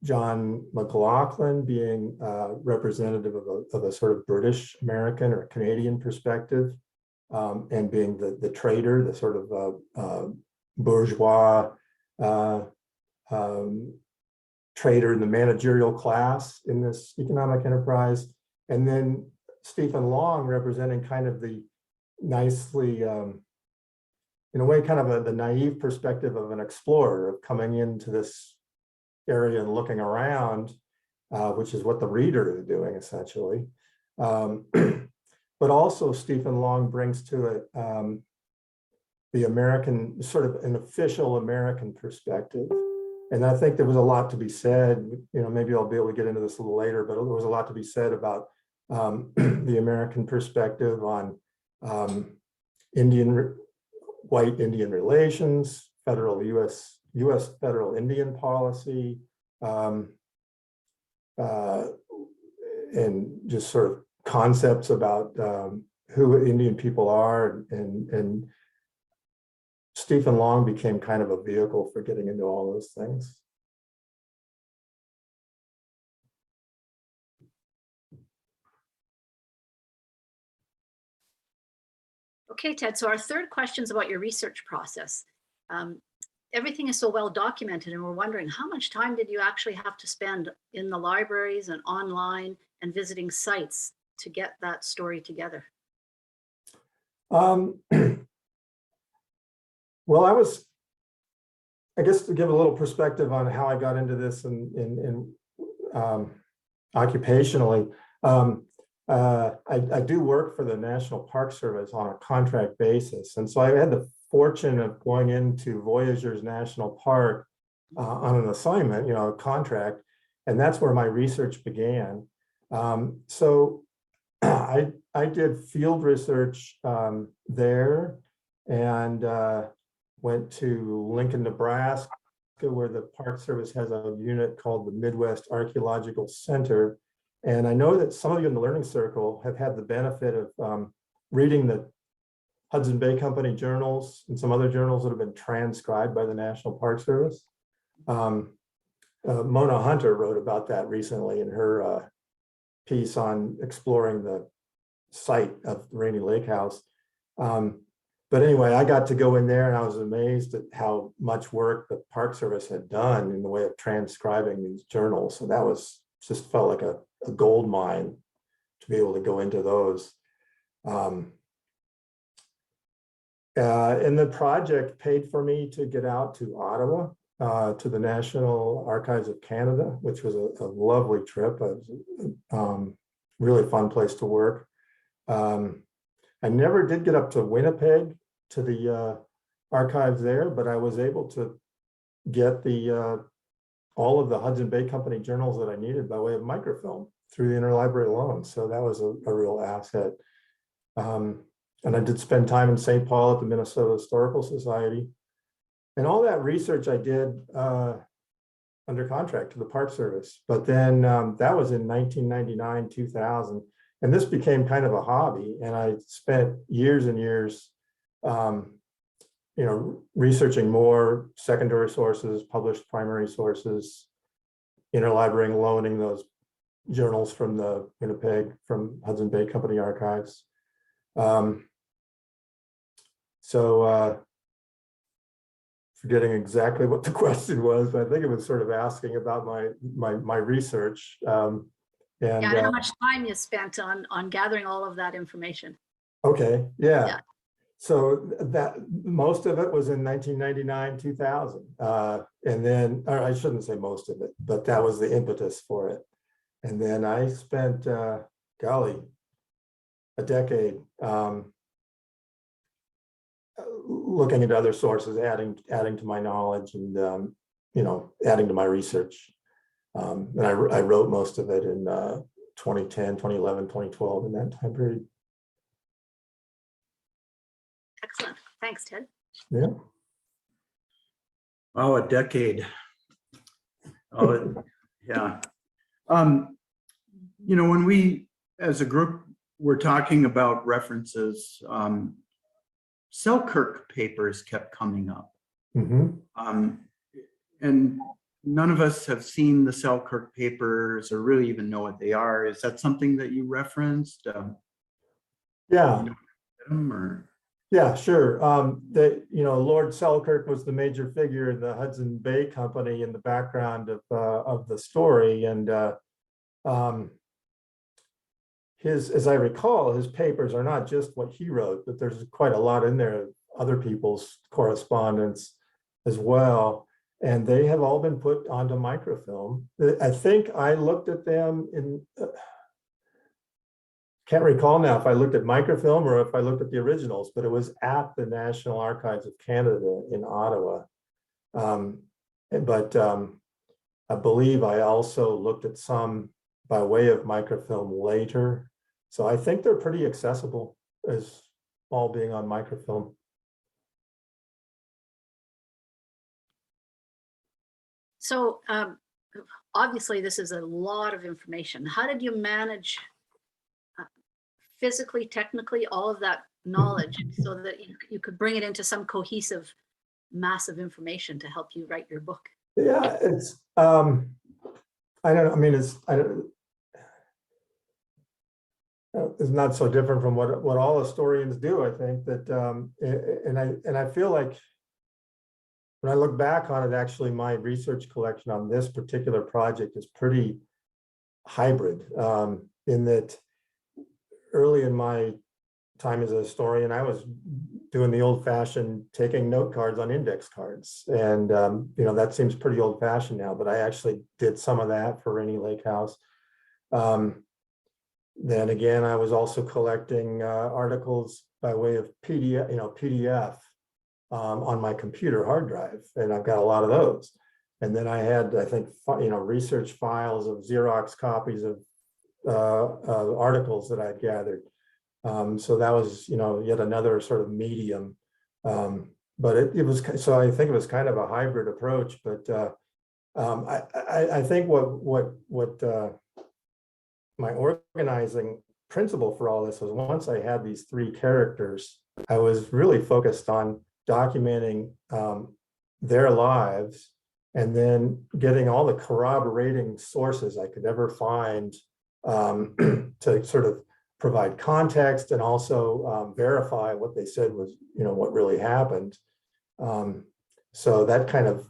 John Mclaughlin being representative of a sort of British American or Canadian perspective, and being the trader, the sort of bourgeois trader in the managerial class in this economic enterprise. And then Stephen Long representing kind of the nicely, in a way, kind of the naive perspective of an explorer, of coming into this area and looking around, which is what the reader is doing essentially. But also Stephen Long brings to it the American, sort of an official American perspective. And I think there was a lot to be said, you know, maybe I'll be able to get into this a little later, but there was a lot to be said about the American perspective on white Indian relations, U.S. federal Indian policy, and just sort of concepts about who Indian people are, and Stephen Long became kind of a vehicle for getting into all those things. Okay, Ted, so our third question is about your research process. Everything is so well documented, and we're wondering, how much time did you actually have to spend in the libraries and online and visiting sites to get that story together? Well, I guess to give a little perspective on how I got into this and occupationally, I do work for the National Park Service on a contract basis. And so I had the fortune of going into Voyager's National Park on an assignment, you know, a contract, and that's where my research began. So I did field research there, and went to Lincoln, Nebraska, where the Park Service has a unit called the Midwest Archaeological Center. And I know that some of you in the Learning Circle have had the benefit of reading the Hudson Bay Company journals and some other journals that have been transcribed by the National Park Service. Mona Hunter wrote about that recently in her piece on exploring the site of the Rainy Lake House. But anyway, I got to go in there, and I was amazed at how much work the Park Service had done in the way of transcribing these journals. So that was just felt like a gold mine to be able to go into those. And the project paid for me to get out to Ottawa, to the National Archives of Canada, which was a lovely trip. It was really fun place to work. I never did get up to Winnipeg to the archives there, but I was able to get all of the Hudson Bay Company journals that I needed by way of microfilm through the interlibrary loan. So that was a real asset. And I did spend time in St. Paul at the Minnesota Historical Society. And all that research I did under contract to the Park Service. But then that was in 1999, 2000. And this became kind of a hobby. And I spent years and years, researching more secondary sources, published primary sources, interlibrary and loaning those journals from the Winnipeg, from Hudson Bay Company archives. So forgetting exactly what the question was, but I think it was sort of asking about my research. And Yeah, how much time you spent on gathering all of that information. okay, yeah. Yeah. So that most of it was in 1999, 2000. And then, or I shouldn't say most of it, but that was the impetus for it. And then I spent, golly, a decade looking at other sources, adding to my knowledge and, you know, adding to my research. And I wrote most of it in 2010, 2011, 2012, in that time period. Excellent. Thanks, Ted. Yeah. Oh, a decade. Oh, yeah. You know, when we, as a group, were talking about references, Selkirk papers kept coming up. Mm-hmm. And none of us have seen the Selkirk papers or really even know what they are. Is that something that you referenced? Yeah. You know, or? Yeah, sure. You know, Lord Selkirk was the major figure in the Hudson Bay Company in the background of the story, and as I recall, his papers are not just what he wrote, but there's quite a lot in there of other people's correspondence as well, and they have all been put onto microfilm. I think I looked at them in. Can't recall now if I looked at microfilm or if I looked at the originals, but it was at the National Archives of Canada in Ottawa. But I believe I also looked at some by way of microfilm later. So I think they're pretty accessible as all being on microfilm. So obviously this is a lot of information. How did you manage physically, technically, all of that knowledge so that you could bring it into some cohesive mass of information to help you write your book? Yeah, it's it's not so different from what all historians do. I think that and I feel like when I look back on it, actually my research collection on this particular project is pretty hybrid, in that early in my time as a historian, I was doing the old-fashioned taking note cards on index cards, and you know, that seems pretty old-fashioned now, but I actually did some of that for Rainy Lake House. Then again, I was also collecting articles by way of PDF on my computer hard drive, and I've got a lot of those. And then I had, I think, research files of Xerox copies of articles that I'd gathered. So that was, yet another sort of medium. But it was, so I think it was kind of a hybrid approach, but I think what my organizing principle for all this was, once I had these three characters, I was really focused on documenting their lives and then getting all the corroborating sources I could ever find to sort of provide context and also verify what they said was, what really happened. So that kind of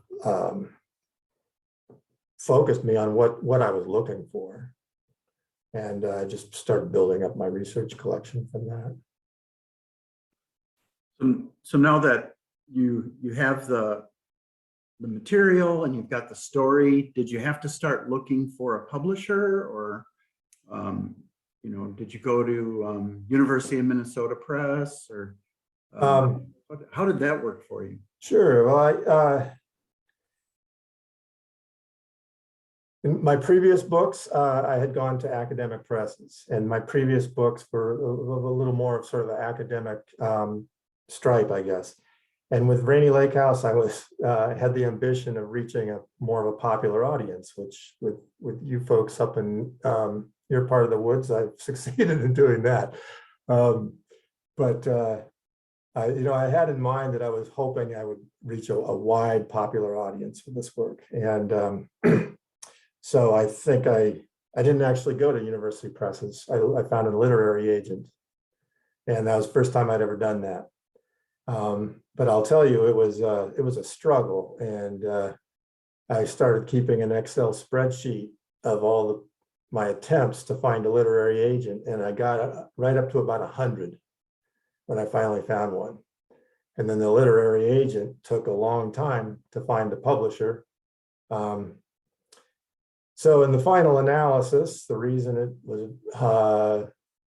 focused me on what I was looking for. And I just started building up my research collection from that. So now that you have the material and you've got the story, did you have to start looking for a publisher, or did you go to University of Minnesota Press, or how did that work for you? Sure. Well, in my previous books, I had gone to academic presses, and my previous books were a little more of sort of an academic stripe, I guess. And with Rainy Lake House, I had the ambition of reaching more of a popular audience, which with you folks up in your part of the woods, I've succeeded in doing that. I had in mind that I was hoping I would reach a wide popular audience with this work. And so I think I didn't actually go to university presses. I found a literary agent, and that was the first time I'd ever done that. But I'll tell you, it was a struggle, and I started keeping an Excel spreadsheet of all my attempts to find a literary agent, and I got right up to about 100 when I finally found one. And then the literary agent took a long time to find a publisher. So in the final analysis, the reason it was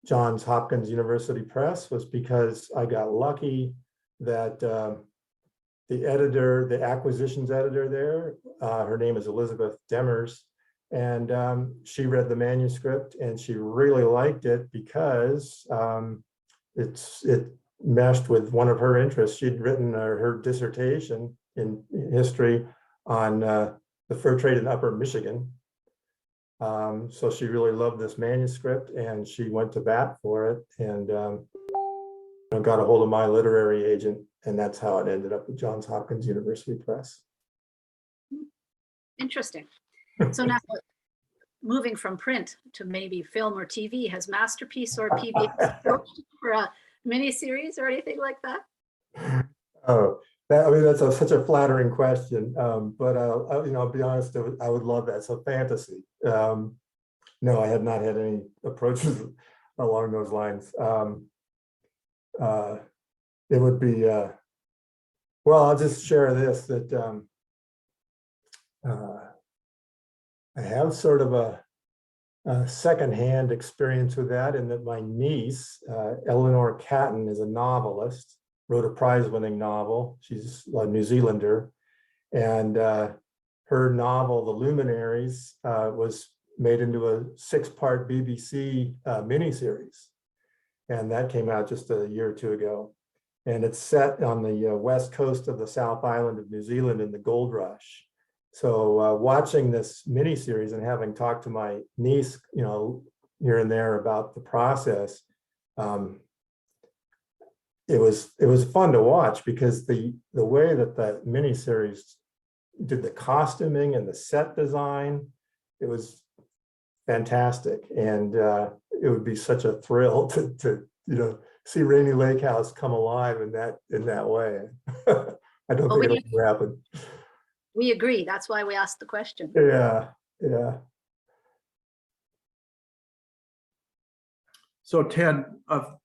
Johns Hopkins University Press was because I got lucky that the editor, the acquisitions editor there, her name is Elizabeth Demers, and she read the manuscript and she really liked it because it meshed with one of her interests. She'd written her dissertation in history on the fur trade in Upper Michigan. So she really loved this manuscript and she went to bat for it, and got a hold of my literary agent, and that's how it ended up with Johns Hopkins University Press. Interesting. So now, moving from print to maybe film or TV, has Masterpiece or PBS approached for a miniseries or anything like that? Oh, I mean, that's such a flattering question, but I'll be honest, I would love that. So fantasy. No, I have not had any approaches along those lines. It would be, well, I'll just share this, that I have sort of a secondhand experience with that, in that my niece, Eleanor Catton, is a novelist, wrote a prize-winning novel. She's a New Zealander, and her novel, The Luminaries, was made into a 6-part BBC miniseries. And that came out just a year or two ago. And it's set on the west coast of the South Island of New Zealand in the gold rush. So watching this miniseries and having talked to my niece, here and there about the process, it was fun to watch, because the way that the miniseries did the costuming and the set design, it was fantastic. And it would be such a thrill to see Rainy Lake House come alive in that way. I don't think it'll ever happen. We agree. That's why we asked the question. Yeah. So Ted, of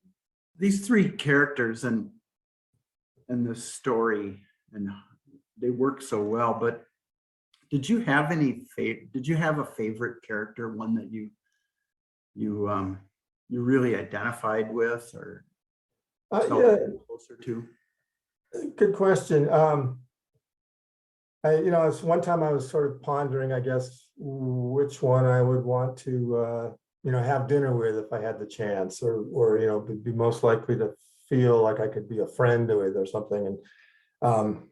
these three characters and this story, and they work so well, but did you have a favorite character, one that you really identified with, or Yeah, closer to? good question. It's one time I was sort of pondering, I guess, which one I would want to have dinner with if I had the chance, or be most likely to feel like I could be a friend with or something. And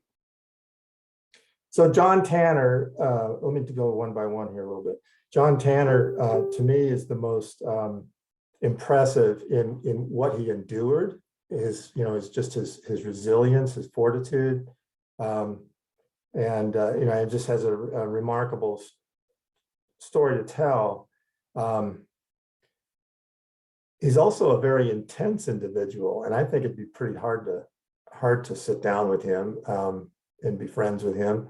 so John Tanner, let me go one by one here a little bit. John Tanner, to me, is the most impressive in what he endured. His resilience, his fortitude, and it just has a remarkable story to tell. He's also a very intense individual, and I think it'd be pretty hard to sit down with him and be friends with him.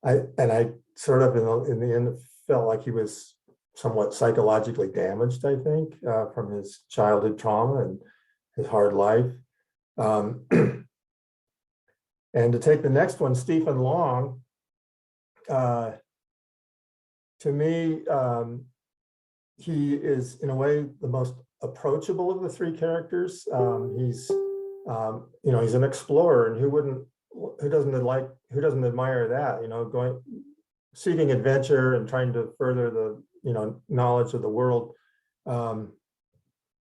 I sort of in the end felt like he was somewhat psychologically damaged, I think, from his childhood trauma and his hard life. And to take the next one, Stephen Long, to me, he is in a way the most approachable of the three characters. He's an explorer, and who doesn't admire that, seeking adventure and trying to further the knowledge of the world.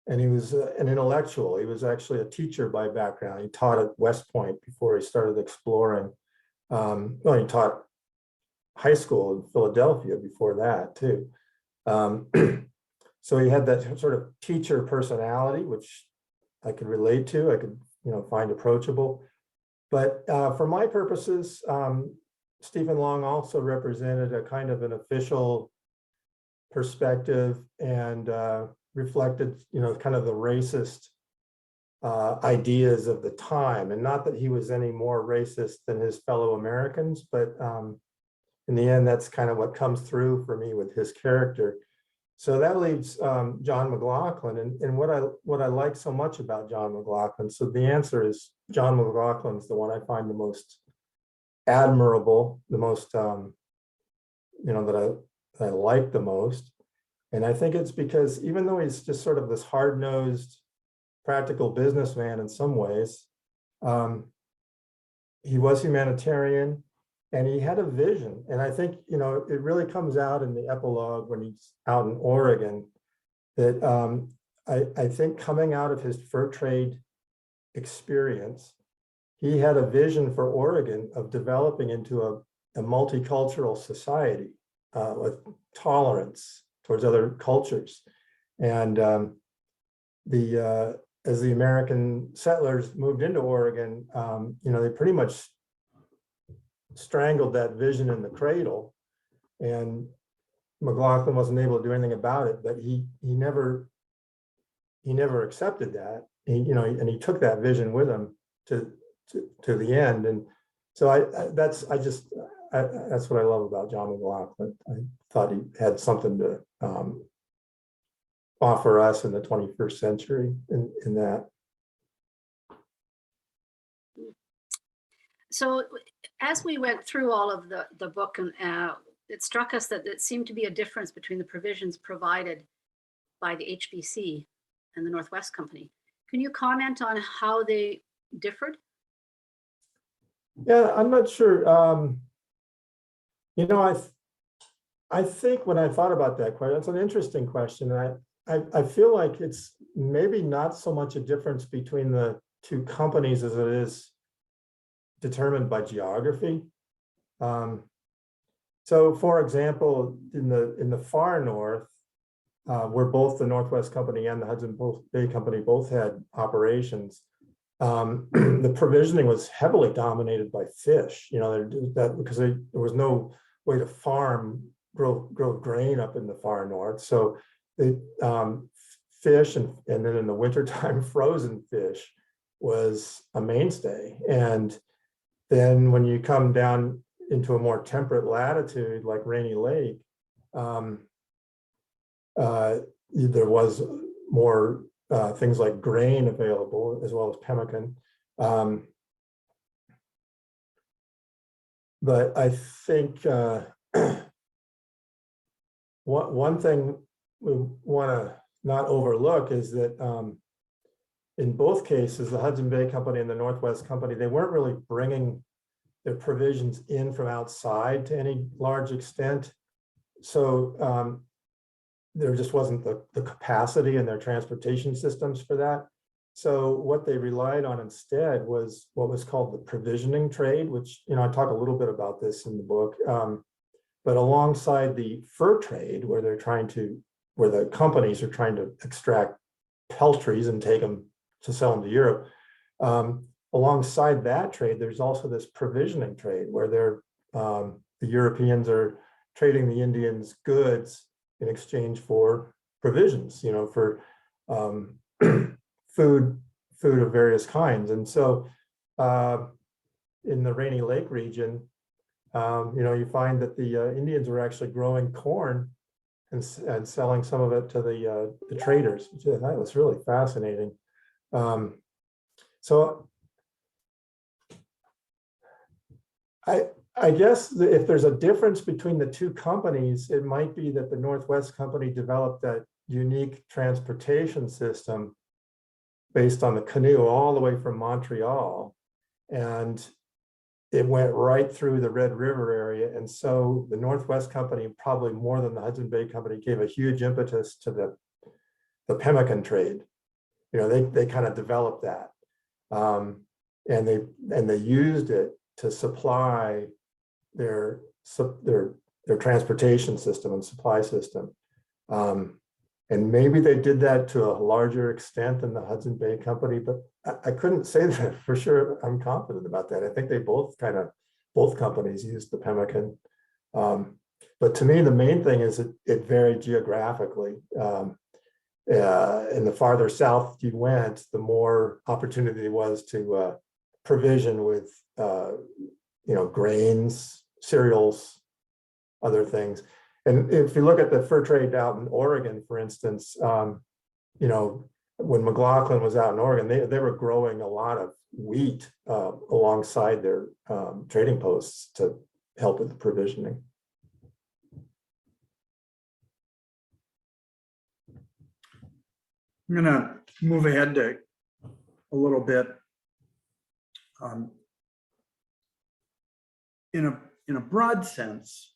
And he was an intellectual. He was actually a teacher by background. He taught at West Point before he started exploring. He taught high school in Philadelphia before that too. So he had that sort of teacher personality, which I could relate to. I could, find approachable. But for my purposes, Stephen Long also represented a kind of an official perspective, and reflected, kind of the racist ideas of the time. And not that he was any more racist than his fellow Americans, but in the end, that's kind of what comes through for me with his character. So that leaves John Mclaughlin, and what I like so much about John Mclaughlin. So the answer is John Mclaughlin is the one I find the most admirable, the most that I like the most. And I think it's because even though he's just sort of this hard-nosed, practical businessman in some ways, he was humanitarian. And he had a vision. And I think, it really comes out in the epilogue when he's out in Oregon that I think coming out of his fur trade experience, he had a vision for Oregon of developing into a multicultural society with tolerance towards other cultures. And as the American settlers moved into Oregon, they pretty much strangled that vision in the cradle, and Mclaughlin wasn't able to do anything about it. But he never accepted that. And he took that vision with him to the end. And so that's what I love about John Mclaughlin. I thought he had something to offer us in the 21st century in that. So as we went through all of the book, and it struck us that it seemed to be a difference between the provisions provided by the HBC and the Northwest Company. Can you comment on how they differed? Yeah, I'm not sure. I think when I thought about that question, it's an interesting question. And I feel like it's maybe not so much a difference between the two companies as it is determined by geography. So for example, in the far north, where both the Northwest Company and the Hudson Bay Company both had operations, the provisioning was heavily dominated by fish, because there was no way to grow grain up in the far north. So fish and then in the wintertime, frozen fish was a mainstay. And then when you come down into a more temperate latitude like Rainy Lake, there was more things like grain available as well as pemmican. But I think one thing we want to not overlook is that in both cases, the Hudson Bay Company and the Northwest Company, they weren't really bringing their provisions in from outside to any large extent. So there just wasn't the capacity in their transportation systems for that. So what they relied on instead was what was called the provisioning trade, which, I talk a little bit about this in the book. But alongside the fur trade, where the companies are trying to extract peltries and take them to sell them to Europe. Alongside that trade, there's also this provisioning trade where the Europeans are trading the Indians goods in exchange for provisions, for food of various kinds. And so in the Rainy Lake region, you find that the Indians were actually growing corn and selling some of it to the traders, which I thought was really fascinating. So I guess if there's a difference between the two companies, it might be that the Northwest Company developed that unique transportation system based on the canoe all the way from Montreal. And it went right through the Red River area. And so the Northwest Company, probably more than the Hudson Bay Company, gave a huge impetus to the pemmican trade. They kind of developed that. And they used it to supply their transportation system and supply system. And maybe they did that to a larger extent than the Hudson Bay Company, but I couldn't say that for sure. I'm confident about that. I think they both companies used the pemmican. But to me, the main thing is it varied geographically. and the farther south you went, the more opportunity there was to provision with, grains, cereals, other things. And if you look at the fur trade out in Oregon, for instance, when Mclaughlin was out in Oregon, they were growing a lot of wheat alongside their trading posts to help with the provisioning. I'm gonna move ahead to a little bit. In a broad sense,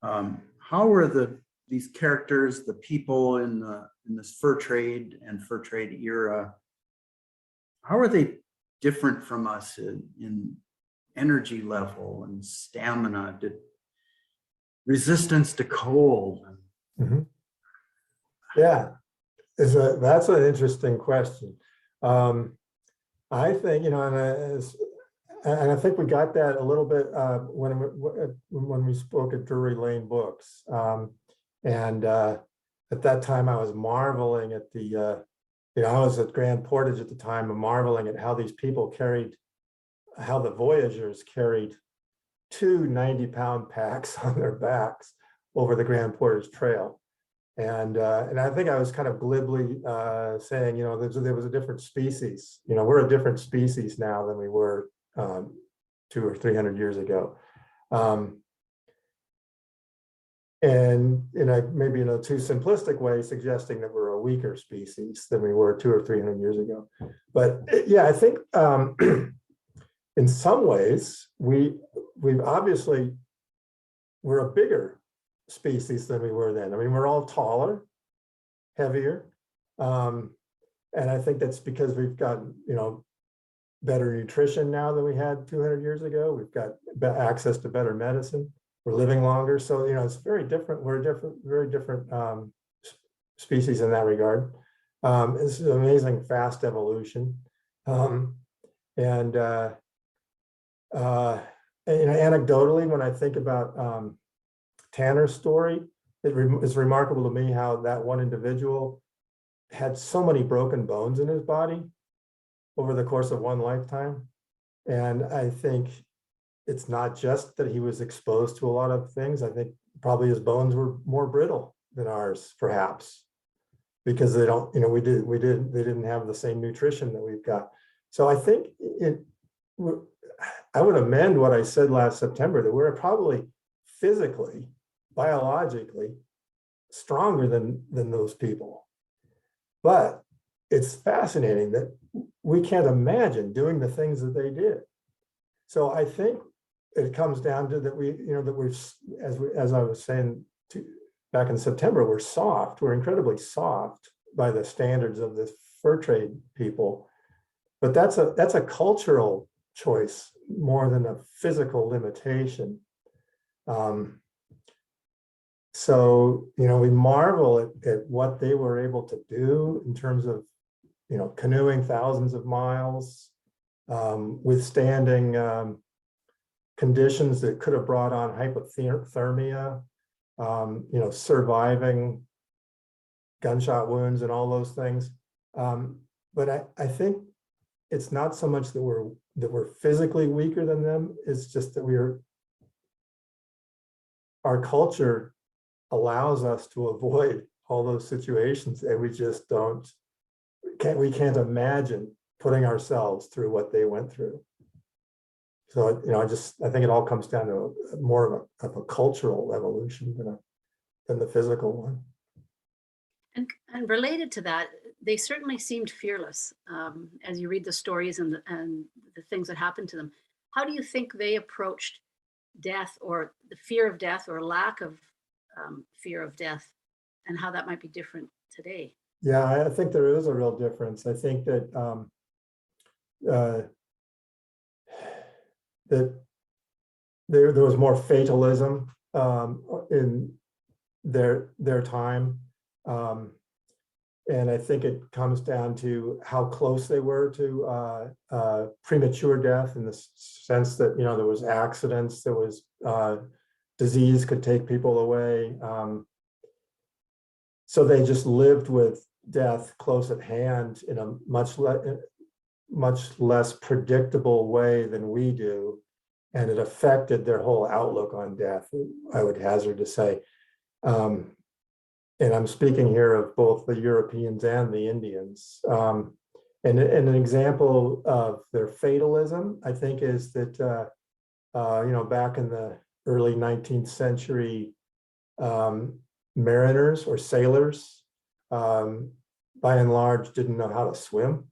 how were these characters, the people in this fur trade and fur trade era, how are they different from us in energy level and stamina, resistance to cold? Mm-hmm. Yeah, that's an interesting question. I think, and I think we got that a little bit when we spoke at Drury Lane Books. At that time, I was marveling at I was at Grand Portage at the time, and marveling at how these people how the Voyagers carried 2 90-pound packs on their backs over the Grand Portage Trail. And I think I was kind of glibly saying, there was a different species. We're a different species now than we were 200 or 300 years ago. And maybe in a too simplistic way, suggesting that we're a weaker species than we were 200 or 300 years ago. But yeah, I think in some ways we're a bigger species than we were then. I mean, we're all taller, heavier, and I think that's because we've got better nutrition now than we had 200 years ago. We've got access to better medicine. We're living longer, so it's very different. We're a very different species in that regard. This is amazing, fast evolution, anecdotally, when I think about Tanner's story, it's remarkable to me how that one individual had so many broken bones in his body over the course of one lifetime, and I think it's not just that he was exposed to a lot of things. I think probably his bones were more brittle than ours, perhaps, because they didn't have the same nutrition that we've got. So I think I would amend what I said last September, that we're probably physically, biologically stronger than those people. But it's fascinating that we can't imagine doing the things that they did. So I think it comes down to that as I was saying back in September, we're soft. We're incredibly soft by the standards of the fur trade people. But that's a cultural choice more than a physical limitation. So we marvel at what they were able to do in terms of canoeing thousands of miles, withstanding conditions that could have brought on hypothermia, surviving gunshot wounds and all those things. But I think it's not so much that we're physically weaker than them. It's just that our culture allows us to avoid all those situations, and we just we can't imagine putting ourselves through what they went through. So I think it all comes down to more of a cultural evolution than the physical one. And related to that, they certainly seemed fearless as you read the stories and the things that happened to them. How do you think they approached death, or the fear of death, or lack of fear of death, and how that might be different today? Yeah, I think there is a real difference. I think that that there was more fatalism in their time, and I think it comes down to how close they were to premature death, in the sense that there was accidents, there was disease could take people away. so they just lived with death close at hand in a much less predictable way than we do. And it affected their whole outlook on death, I would hazard to say. And I'm speaking here of both the Europeans and the Indians. And an example of their fatalism, I think, is that, back in the early 19th century, mariners or sailors, by and large, didn't know how to swim.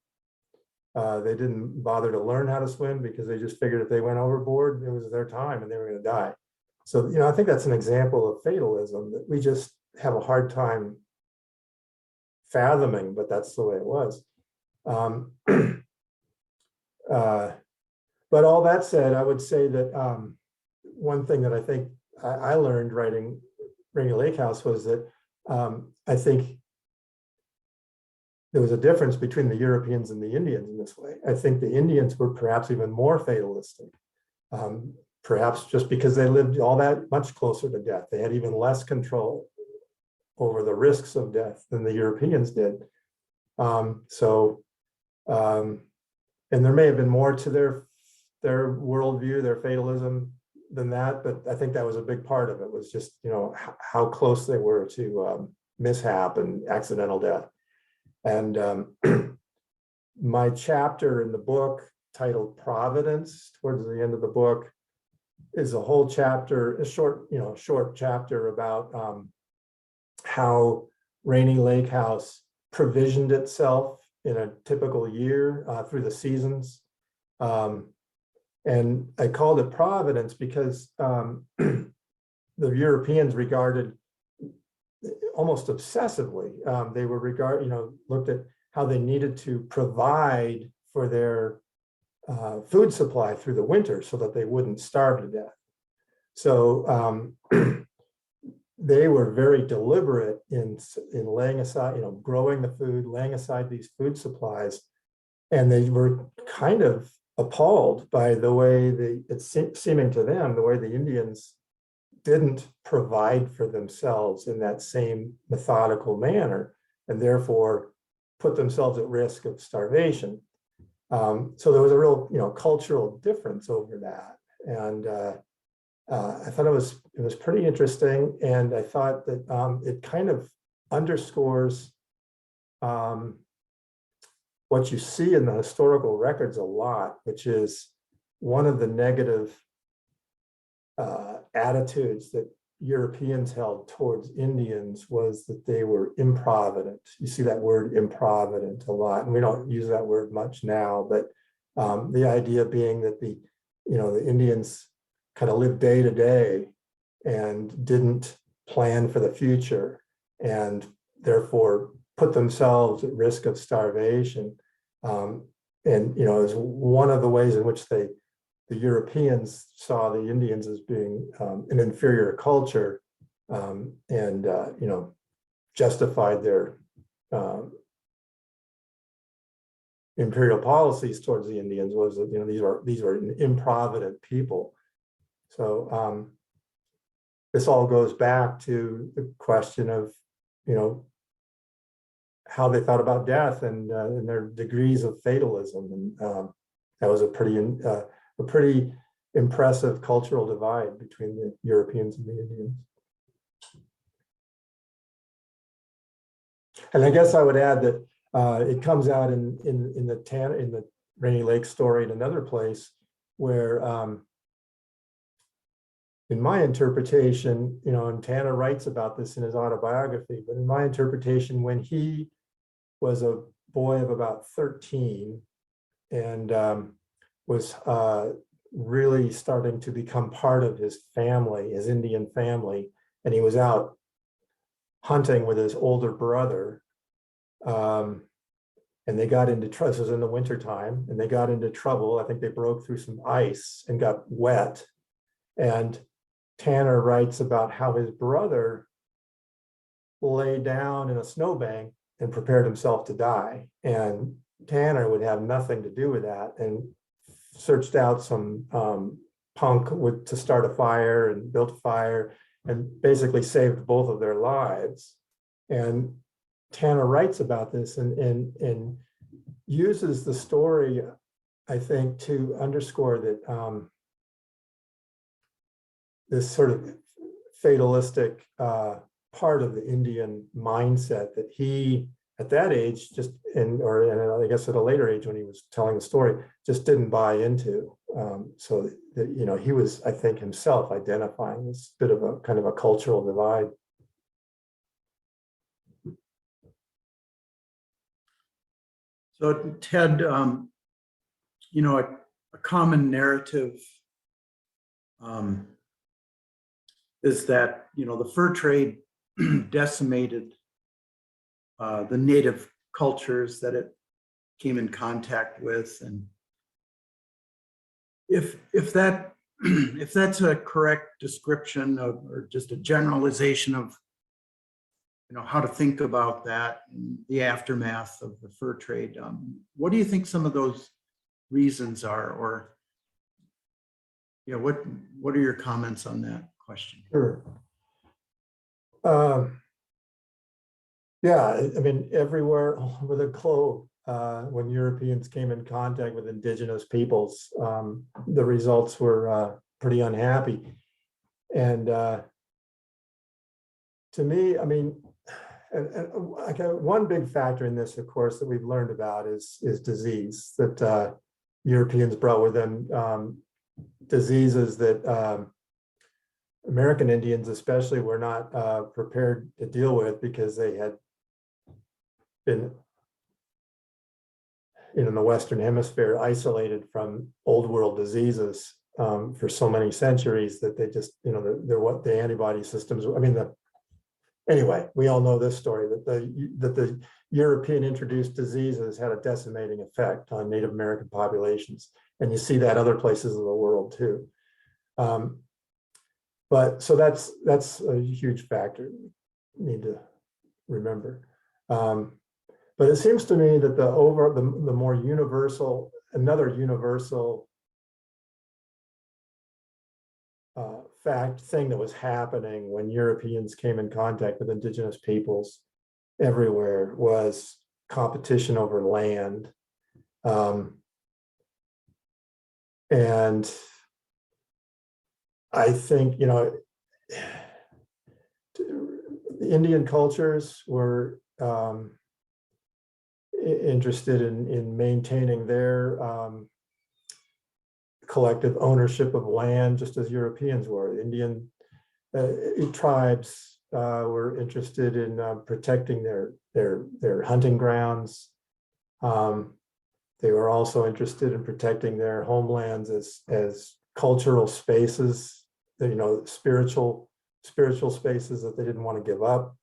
They didn't bother to learn how to swim because they just figured if they went overboard, it was their time and they were going to die. So, I think that's an example of fatalism that we just have a hard time fathoming, but that's the way it was. But all that said, I would say that one thing that I think I learned writing Rainy Lake House was that I think there was a difference between the Europeans and the Indians in this way. I think the Indians were perhaps even more fatalistic, perhaps just because they lived all that much closer to death. They had even less control over the risks of death than the Europeans did. And there may have been more to their worldview, their fatalism than that, but I think that was a big part of it, was just, how close they were to mishap and accidental death. And my chapter in the book titled Providence, towards the end of the book, is a whole chapter, a short chapter about how Rainy Lake House provisioned itself in a typical year through the seasons. And I called it Providence because the Europeans regarded almost obsessively, they were looked at how they needed to provide for their food supply through the winter so that they wouldn't starve to death. So they were very deliberate in laying aside, growing the food, laying aside these food supplies, and they were kind of appalled by the way it's seeming to them, the way the Indians didn't provide for themselves in that same methodical manner, and therefore put themselves at risk of starvation. So there was a real, cultural difference over that, and I thought it was pretty interesting, and I thought that it kind of underscores what you see in the historical records a lot, which is one of the negative attitudes that Europeans held towards Indians was that they were improvident. You see that word improvident a lot, and we don't use that word much now, but the idea being that the Indians kind of lived day to day and didn't plan for the future, and therefore put themselves at risk of starvation. And is one of the ways in which the Europeans saw the Indians as being an inferior culture, and justified their imperial policies towards the Indians, was that these were improvident people. So this all goes back to the question of how they thought about death and their degrees of fatalism, and that was a pretty impressive cultural divide between the Europeans and the Indians. And I guess I would add that it comes out in the Rainy Lake story in another place where, in my interpretation, and Tanner writes about this in his autobiography, but in my interpretation, when he was a boy of about 13 and was really starting to become part of his family, his Indian family, and he was out hunting with his older brother, and they got into trouble. This was in the wintertime, and they got into trouble. I think they broke through some ice and got wet. And Tanner writes about how his brother lay down in a snowbank and prepared himself to die. And Tanner would have nothing to do with that, and searched out some punk to start a fire, and built a fire, and basically saved both of their lives. And Tana writes about this and uses the story, I think, to underscore that this sort of fatalistic part of the Indian mindset that he, at that age, just and I guess at a later age when he was telling the story, just didn't buy into. So that, you know, he was, I think, himself identifying this bit of a kind of a cultural divide. So Ted, you know, a common narrative is that, you know, the fur trade decimated the native cultures that it came in contact with, and if that if that's a correct description of, or just a generalization of, you know, how to think about that in the aftermath of the fur trade, what do you think some of those reasons are, or you know, what are your comments on that question? Sure. Yeah, I mean, everywhere all over the globe, when Europeans came in contact with indigenous peoples, the results were pretty unhappy. And to me, I mean, one big factor in this, of course, that we've learned about is disease, that Europeans brought with them diseases that American Indians especially were not prepared to deal with, because they had been in the Western Hemisphere isolated from old world diseases for so many centuries that they just, you know, what the antibody systems, I mean, anyway, we all know this story, that the European introduced diseases had a decimating effect on Native American populations. And you see that other places in the world too. But so that's a huge factor you need to remember. But it seems to me that the more universal, another universal thing that was happening when Europeans came in contact with indigenous peoples everywhere was competition over land. And I think, you know, the Indian cultures were interested in maintaining their collective ownership of land, just as Europeans were. Indian tribes were interested in protecting their hunting grounds. They were also interested in protecting their homelands as cultural spaces, you know, spiritual spaces that they didn't want to give up.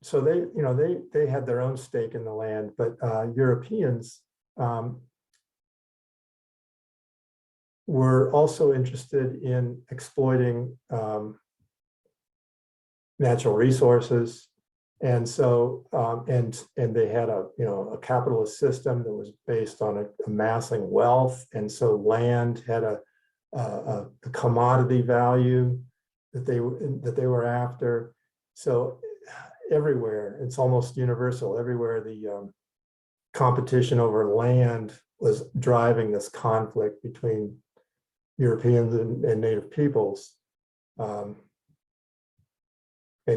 So they, you know, they had their own stake in the land, but Europeans were also interested in exploiting natural resources. And so, and they had a capitalist system that was based on amassing wealth. And so land had a commodity value that they were after. So everywhere, it's almost universal, everywhere the competition over land was driving this conflict between Europeans and native peoples. And,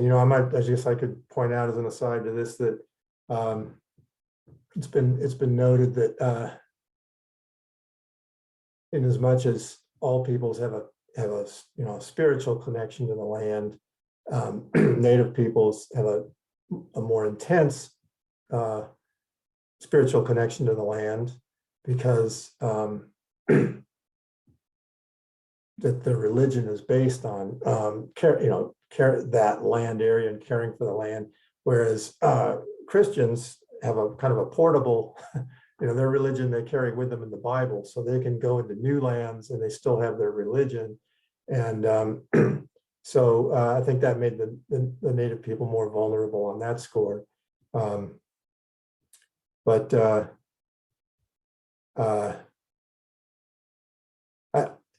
you know, I guess I could point out as an aside to this that it's been noted that in as much as all peoples have a you know, spiritual connection to the land, native peoples have a more intense spiritual connection to the land, because that the religion is based on that land area and caring for the land, whereas Christians have a kind of a portable, you know, their religion they carry with them in the Bible, so they can go into new lands and they still have their religion. And so I think that made the native people more vulnerable on that score.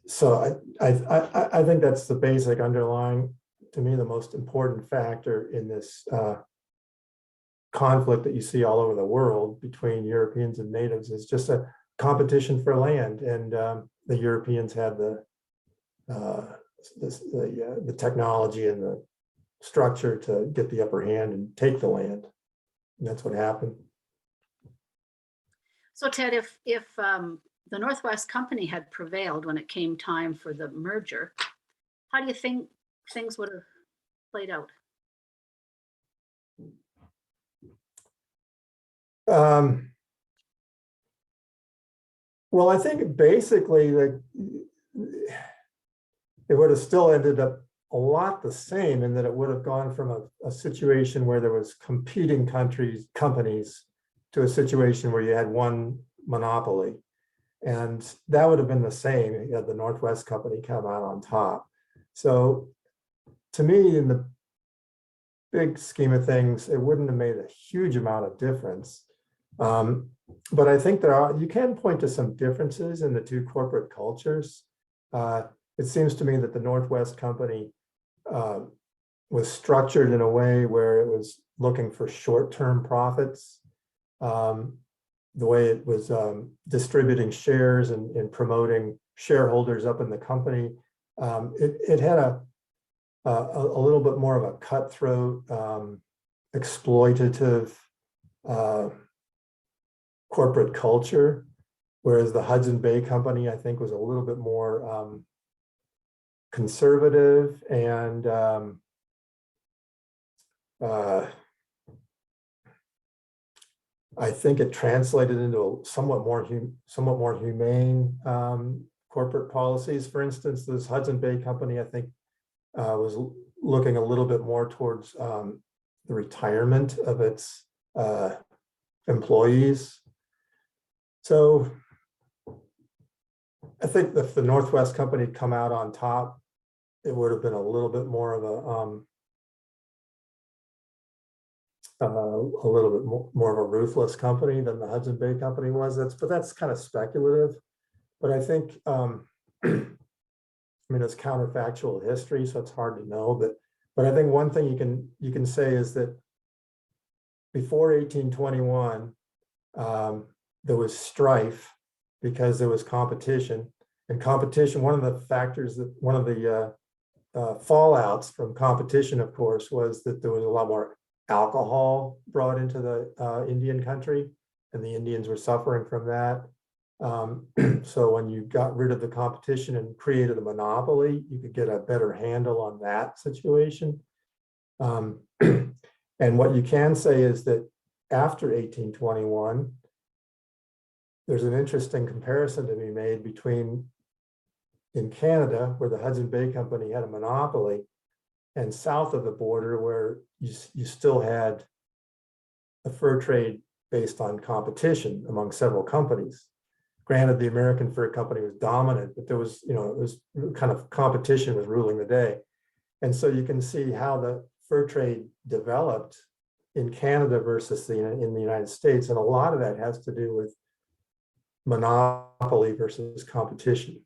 So I think that's the basic underlying to me, the most important factor in this conflict that you see all over the world between Europeans and natives is just a competition for land. And the Europeans had the technology and the structure to get the upper hand and take the land. And that's what happened. So Ted, if the Northwest Company had prevailed when it came time for the merger, how do you think things would have played out? Well, I think basically that it would have still ended up a lot the same, in that it would have gone from a situation where there was competing companies to a situation where you had one monopoly. And that would have been the same. You had the Northwest Company come out on top. So to me, in the big scheme of things, it wouldn't have made a huge amount of difference. But I think you can point to some differences in the two corporate cultures. It seems to me that the Northwest Company was structured in a way where it was looking for short-term profits. The way it was distributing shares and promoting shareholders up in the company, it had a little bit more of a cutthroat, exploitative corporate culture, whereas the Hudson Bay Company, I think, was a little bit more conservative and I think it translated into a somewhat more humane corporate policies. For instance, this Hudson Bay Company, I think, was looking a little bit more towards the retirement of its employees. So I think if the Northwest Company had come out on top, it would have been a little bit more of a little bit more of a ruthless company than the Hudson Bay Company was. But that's kind of speculative. But I think, I mean, it's counterfactual history, so it's hard to know. But I think one thing you can say is that before 1821, there was strife because there was competition. And competition, one of the factors that one of the fallouts from competition, of course, was that there was a lot more alcohol brought into the Indian country, and the Indians were suffering from that. So when you got rid of the competition and created a monopoly, you could get a better handle on that situation. And what you can say is that after 1821, there's an interesting comparison to be made between in Canada, where the Hudson Bay Company had a monopoly, and south of the border, where you still had a fur trade based on competition among several companies. Granted, the American Fur Company was dominant, but there was, it was kind of competition was ruling the day. And so you can see how the fur trade developed in Canada versus in the United States. And a lot of that has to do with monopoly versus competition.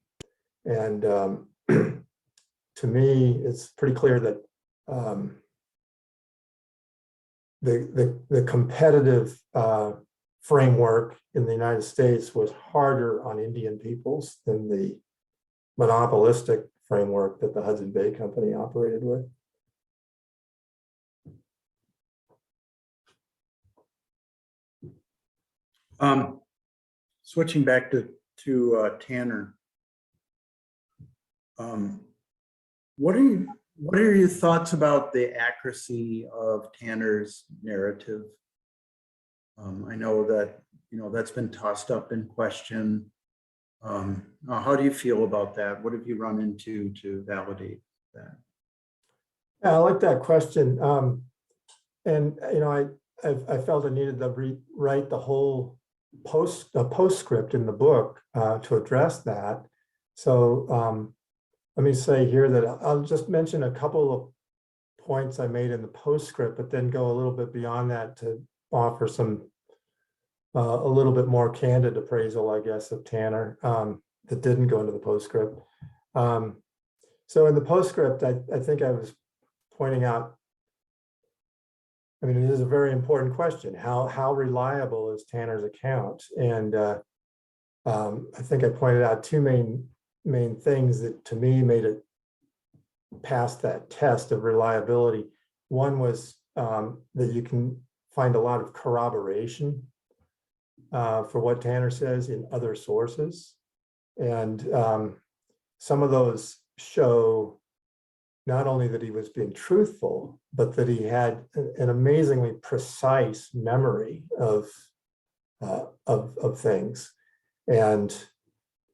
And to me, it's pretty clear that the competitive framework in the United States was harder on Indian peoples than the monopolistic framework that the Hudson Bay Company operated with. Switching back to Tanner, what are your thoughts about the accuracy of Tanner's narrative? I know that that's been tossed up in question. How do you feel about that? What have you run into to validate that? Yeah, I like that question. And I felt I needed to rewrite the whole postscript in the book to address that. So let me say here that I'll just mention a couple of points I made in the postscript, but then go a little bit beyond that to offer some a little bit more candid appraisal, I guess, of Tanner that didn't go into the postscript. So in the postscript, I think I was pointing out, I mean, it is a very important question. How reliable is Tanner's account? And I think I pointed out two main things that to me made it past that test of reliability. One was that you can find a lot of corroboration for what Tanner says in other sources. And some of those show not only that he was being truthful, but that he had an amazingly precise memory of things. And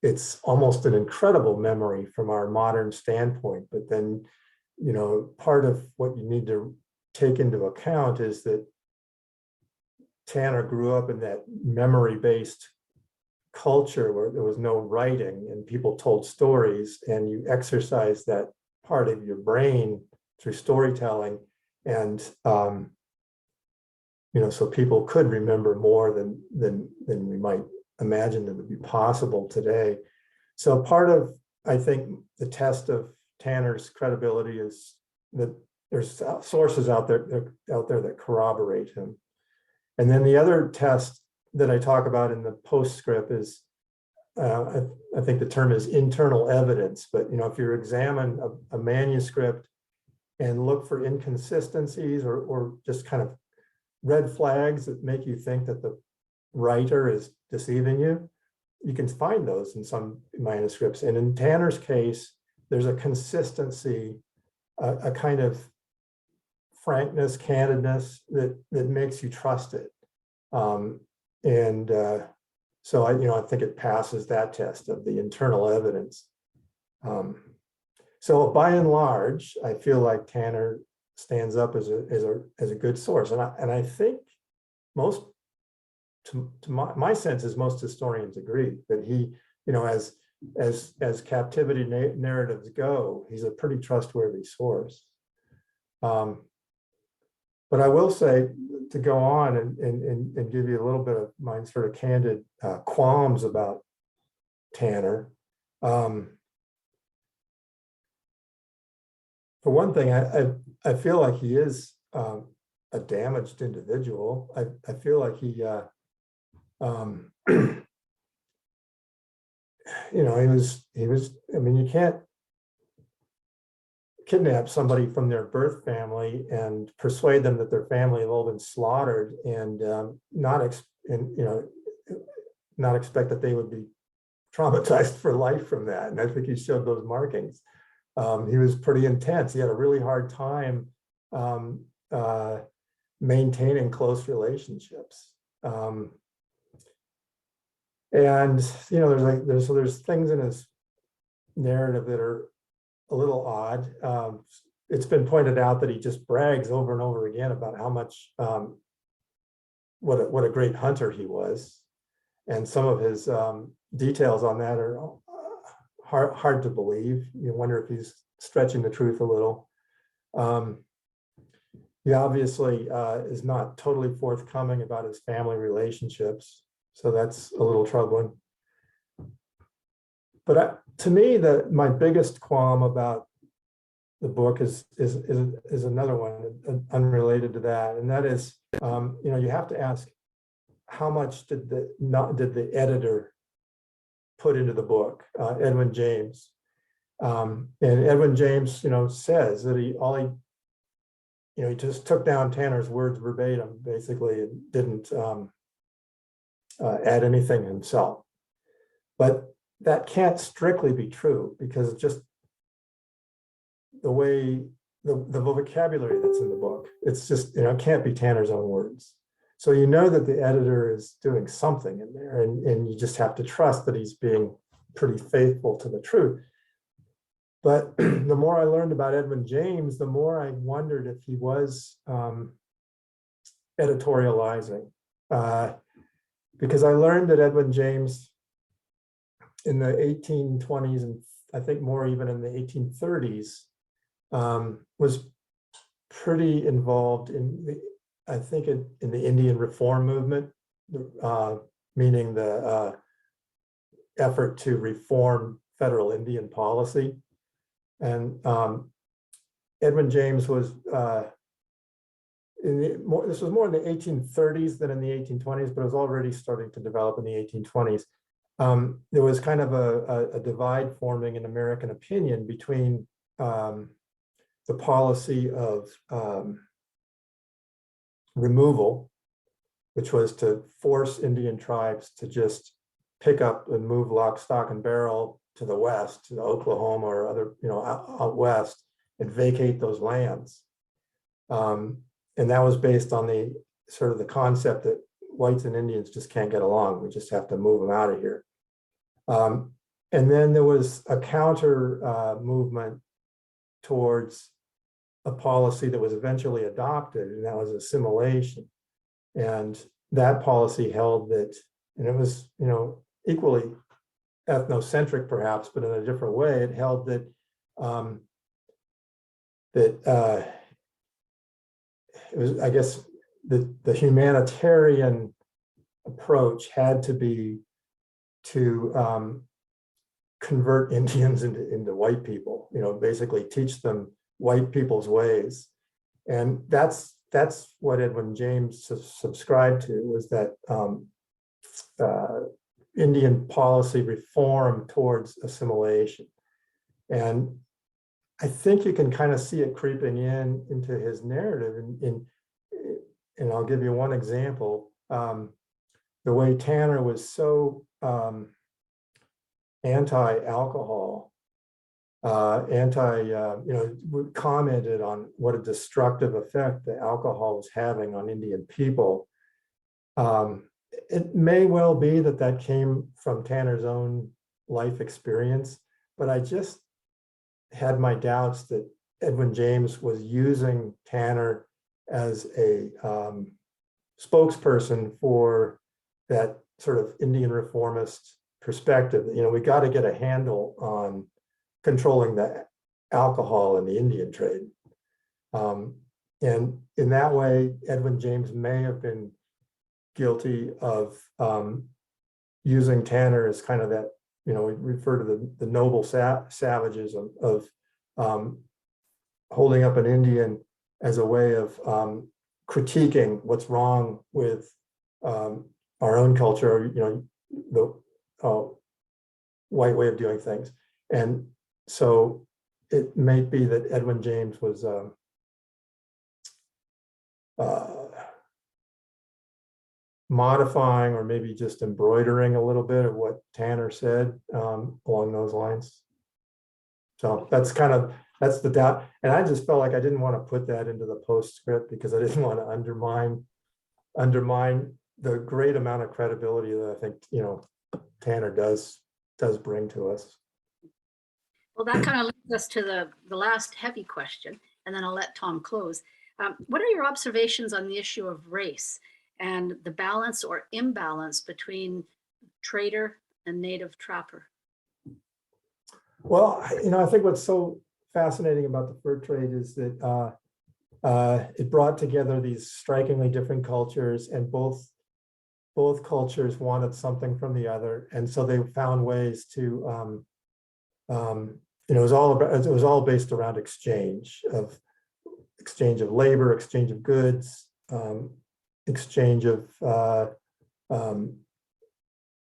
it's almost an incredible memory from our modern standpoint. But then, you know, part of what you need to take into account is that Tanner grew up in that memory-based culture where there was no writing and people told stories, and you exercise that part of your brain through storytelling. And you know, so people could remember more than we might imagine that would be possible today. So part of, I think, the test of Tanner's credibility is that there's sources out there that corroborate him. And then the other test that I talk about in the postscript is, I think the term is internal evidence, but you know, if you examine a manuscript and look for inconsistencies or just kind of red flags that make you think that the writer is deceiving you, you can find those in some manuscripts. And in Tanner's case, there's a consistency, a kind of frankness, candidness that makes you trust it. So I think it passes that test of the internal evidence. So by and large, I feel like Tanner stands up as a good source, and I think most, to my sense is most historians agree that he, you know, as captivity narratives go, he's a pretty trustworthy source. But I will say, to go on and give you a little bit of my sort of candid qualms about Tanner. For one thing, I feel like he is a damaged individual. I feel like he, you know, he was, I mean, you can't kidnap somebody from their birth family and persuade them that their family have all been slaughtered and not expect that they would be traumatized for life from that. And I think he showed those markings. He was pretty intense. He had a really hard time maintaining close relationships. And you know, there's things in his narrative that are a little odd. It's been pointed out that he just brags over and over again about how much what a great hunter he was, and some of his details on that are hard to believe. You wonder if he's stretching the truth a little. He obviously is not totally forthcoming about his family relationships, so that's a little troubling. But to me, my biggest qualm about the book is another one unrelated to that, and that is, you know, you have to ask, how much did the editor put into the book, Edwin James? And Edwin James, you know, says that he just took down Tanner's words verbatim, basically, and didn't add anything himself. But that can't strictly be true, because just the way the vocabulary that's in the book, it's just, you know, it can't be Tanner's own words. So you know that the editor is doing something in there, and you just have to trust that he's being pretty faithful to the truth. But the more I learned about Edwin James, the more I wondered if he was editorializing, because I learned that Edwin James in the 1820s, and I think more even in the 1830s, was pretty involved in the Indian reform movement, meaning the effort to reform federal Indian policy. And Edwin James was this was more in the 1830s than in the 1820s, but it was already starting to develop in the 1820s. There was kind of a divide forming in American opinion between the policy of removal, which was to force Indian tribes to just pick up and move lock, stock, and barrel to the west, to Oklahoma or other, out west, and vacate those lands. And that was based on the sort of the concept that whites and Indians just can't get along. We just have to move them out of here. And then there was a counter movement towards a policy that was eventually adopted, and that was assimilation. And that policy held that, and it was, equally ethnocentric perhaps, but in a different way, it held that it was, I guess, the humanitarian approach had to be to convert Indians into white people, basically teach them white people's ways. And that's what Edwin James subscribed to, was that Indian policy reform towards assimilation. And I think you can kind of see it creeping into his narrative. And I'll give you one example. The way Tanner was so anti-alcohol, commented on what a destructive effect the alcohol was having on Indian people. It may well be that came from Tanner's own life experience, but I just had my doubts that Edwin James was using Tanner as a spokesperson for that sort of Indian reformist perspective. We got to get a handle on controlling the alcohol in the Indian trade. And in that way, Edwin James may have been guilty of using Tanner as kind of that, we refer to the noble savages of holding up an Indian as a way of critiquing what's wrong with our own culture, the white way of doing things. And so it may be that Edwin James was modifying or maybe just embroidering a little bit of what Tanner said along those lines. So that's the doubt. And I just felt like I didn't want to put that into the postscript because I didn't want to undermine the great amount of credibility that I think, Tanner does bring to us. Well, that kind of leads us to the last heavy question, and then I'll let Tom close. What are your observations on the issue of race and the balance or imbalance between trader and native trapper? Well, I think what's so fascinating about the fur trade is that it brought together these strikingly different cultures, and both cultures wanted something from the other, and so they found ways to. It was all based around exchange of labor, exchange of goods, exchange of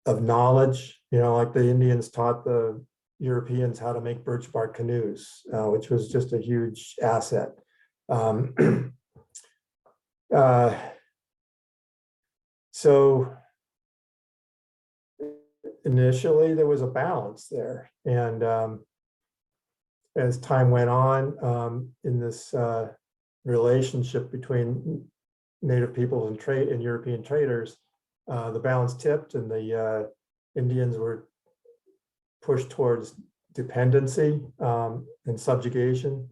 knowledge. Like the Indians taught the Europeans how to make birch bark canoes, which was just a huge asset. So initially there was a balance there, and as time went on in this relationship between native peoples and European traders, the balance tipped, and the Indians were pushed towards dependency and subjugation.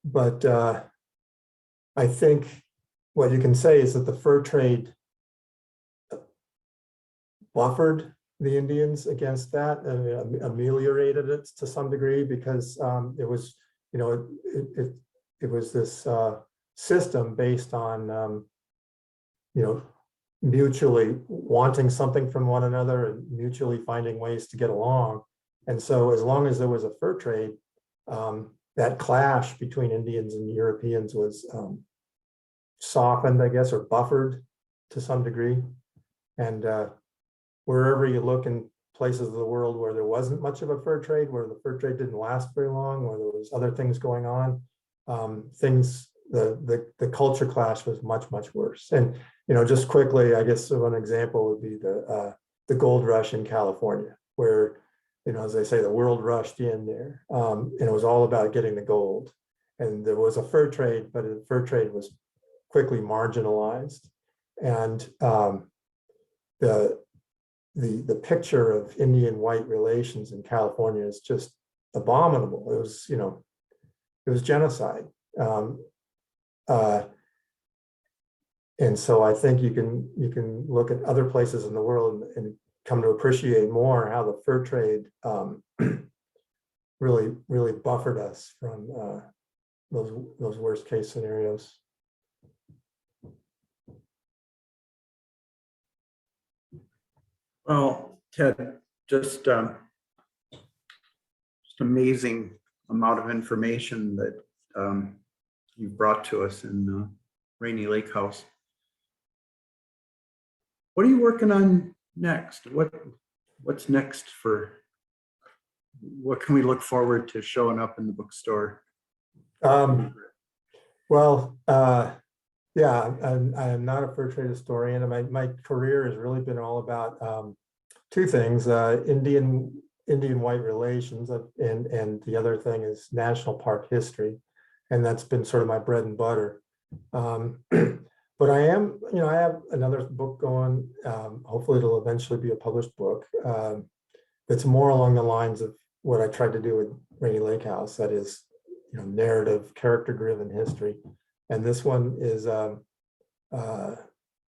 But I think what you can say is that the fur trade buffered the Indians against that and ameliorated it to some degree, because it was, it was this system based on, mutually wanting something from one another and mutually finding ways to get along. And so as long as there was a fur trade, that clash between Indians and Europeans was softened, I guess, or buffered to some degree. And wherever you look in places of the world where there wasn't much of a fur trade, where the fur trade didn't last very long, where there was other things going on, the culture clash was much, much worse. And, you know, just quickly, I guess one example would be the gold rush in California, where, you know, as they say, the world rushed in there, and it was all about getting the gold. And there was a fur trade, but the fur trade was quickly marginalized. And the picture of Indian-white relations in California is just abominable. It was, you know, it was genocide. And so I think you can look at other places in the world and come to appreciate more how the fur trade really buffered us from those worst case scenarios. Well, Ted, just amazing amount of information that you've brought to us in Rainy Lake House. What are you working on next? What's next for? What can we look forward to showing up in the bookstore? Yeah, I'm not a fur trade historian, and my career has really been all about two things: Indian-white relations, and the other thing is national park history, and that's been sort of my bread and butter. But I have another book going. Hopefully, it'll eventually be a published book. That's more along the lines of what I tried to do with Rainy Lake House. That is, you know, narrative, character-driven history. And this one is about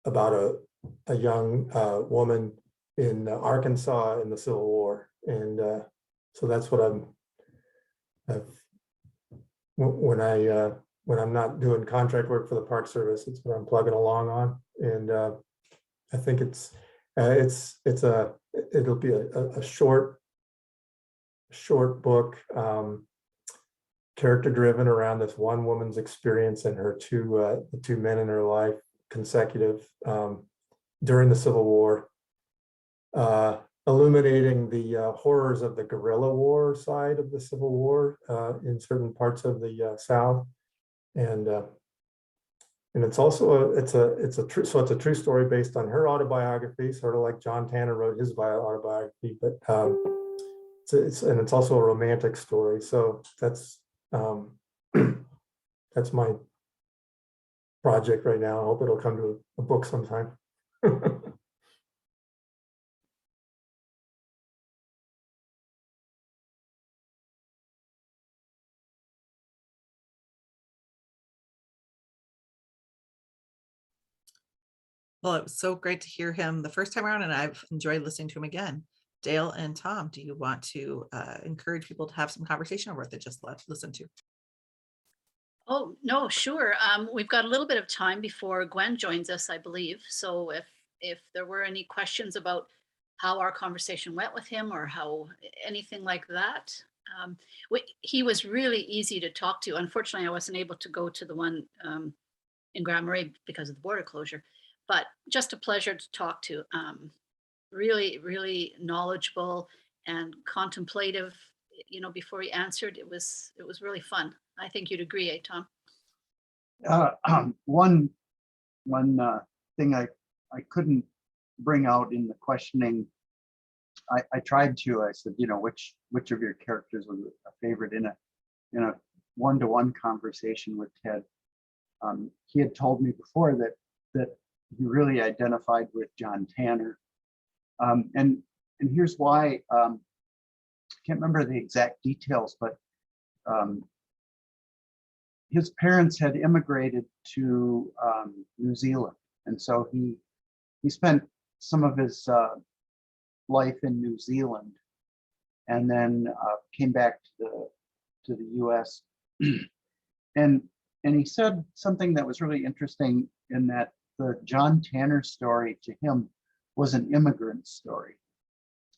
a young woman in Arkansas in the Civil War. And so that's what when I'm not doing contract work for the Park Service, it's what I'm plugging along on. And I think it'll be a short book, character driven around this one woman's experience and her the two men in her life, consecutive, during the Civil War, illuminating the horrors of the guerrilla war side of the Civil War in certain parts of the South. And it's also it's a true story based on her autobiography, sort of like John Tanner wrote his autobiography, but it's also a romantic story. So that's my project right now. I hope it'll come to a book sometime. Well, it was so great to hear him the first time around, and I've enjoyed listening to him again. Dale and Tom, do you want to encourage people to have some conversation or what they just listened to? Oh, no, sure. We've got a little bit of time before Gwen joins us, I believe. So if there were any questions about how our conversation went with him or how anything like that, he was really easy to talk to. Unfortunately, I wasn't able to go to the one in Grand Marais because of the border closure, but just a pleasure to talk to. Really, really knowledgeable and contemplative. You know, before he answered, it was really fun. I think you'd agree, eh, Tom? One thing I couldn't bring out in the questioning, I tried to. I said, you know, which of your characters was a favorite in a one-to-one conversation with Ted. He had told me before that he really identified with John Tanner, and here's why. I can't remember the exact details, but his parents had immigrated to New Zealand, and so he spent some of his life in New Zealand, and then came back to the U.S. and he said something that was really interesting, in that the John Tanner story to him was an immigrant story.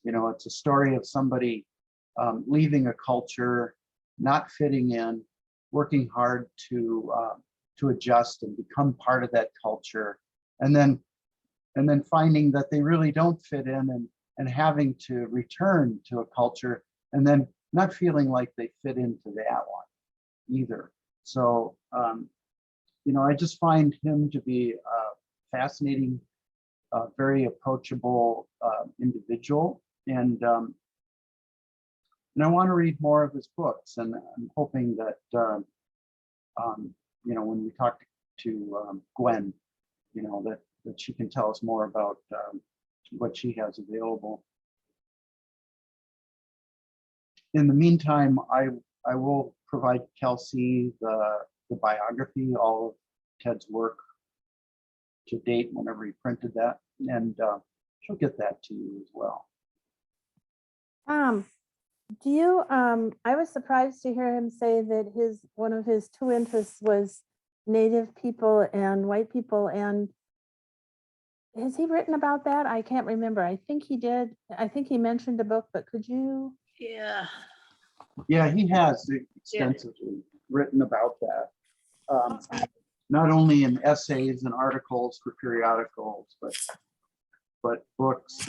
You know, it's a story of somebody leaving a culture, not fitting in, working hard to adjust and become part of that culture, and then finding that they really don't fit in, and having to return to a culture, and then not feeling like they fit into that one either. So, I just find him to be a fascinating, very approachable individual, and I want to read more of his books, and I'm hoping that when we talk to Gwen, that she can tell us more about what she has available. In the meantime, I will provide Kelsey the biography, all of Ted's work to date, whenever he printed that, and she'll get that to you as well. Do you, I was surprised to hear him say that one of his two interests was Native people and white people, and has he written about that? I can't remember. I think he did. I think he mentioned a book, but could you? Yeah. Yeah, he has extensively written about that. Not only in essays and articles for periodicals, but books.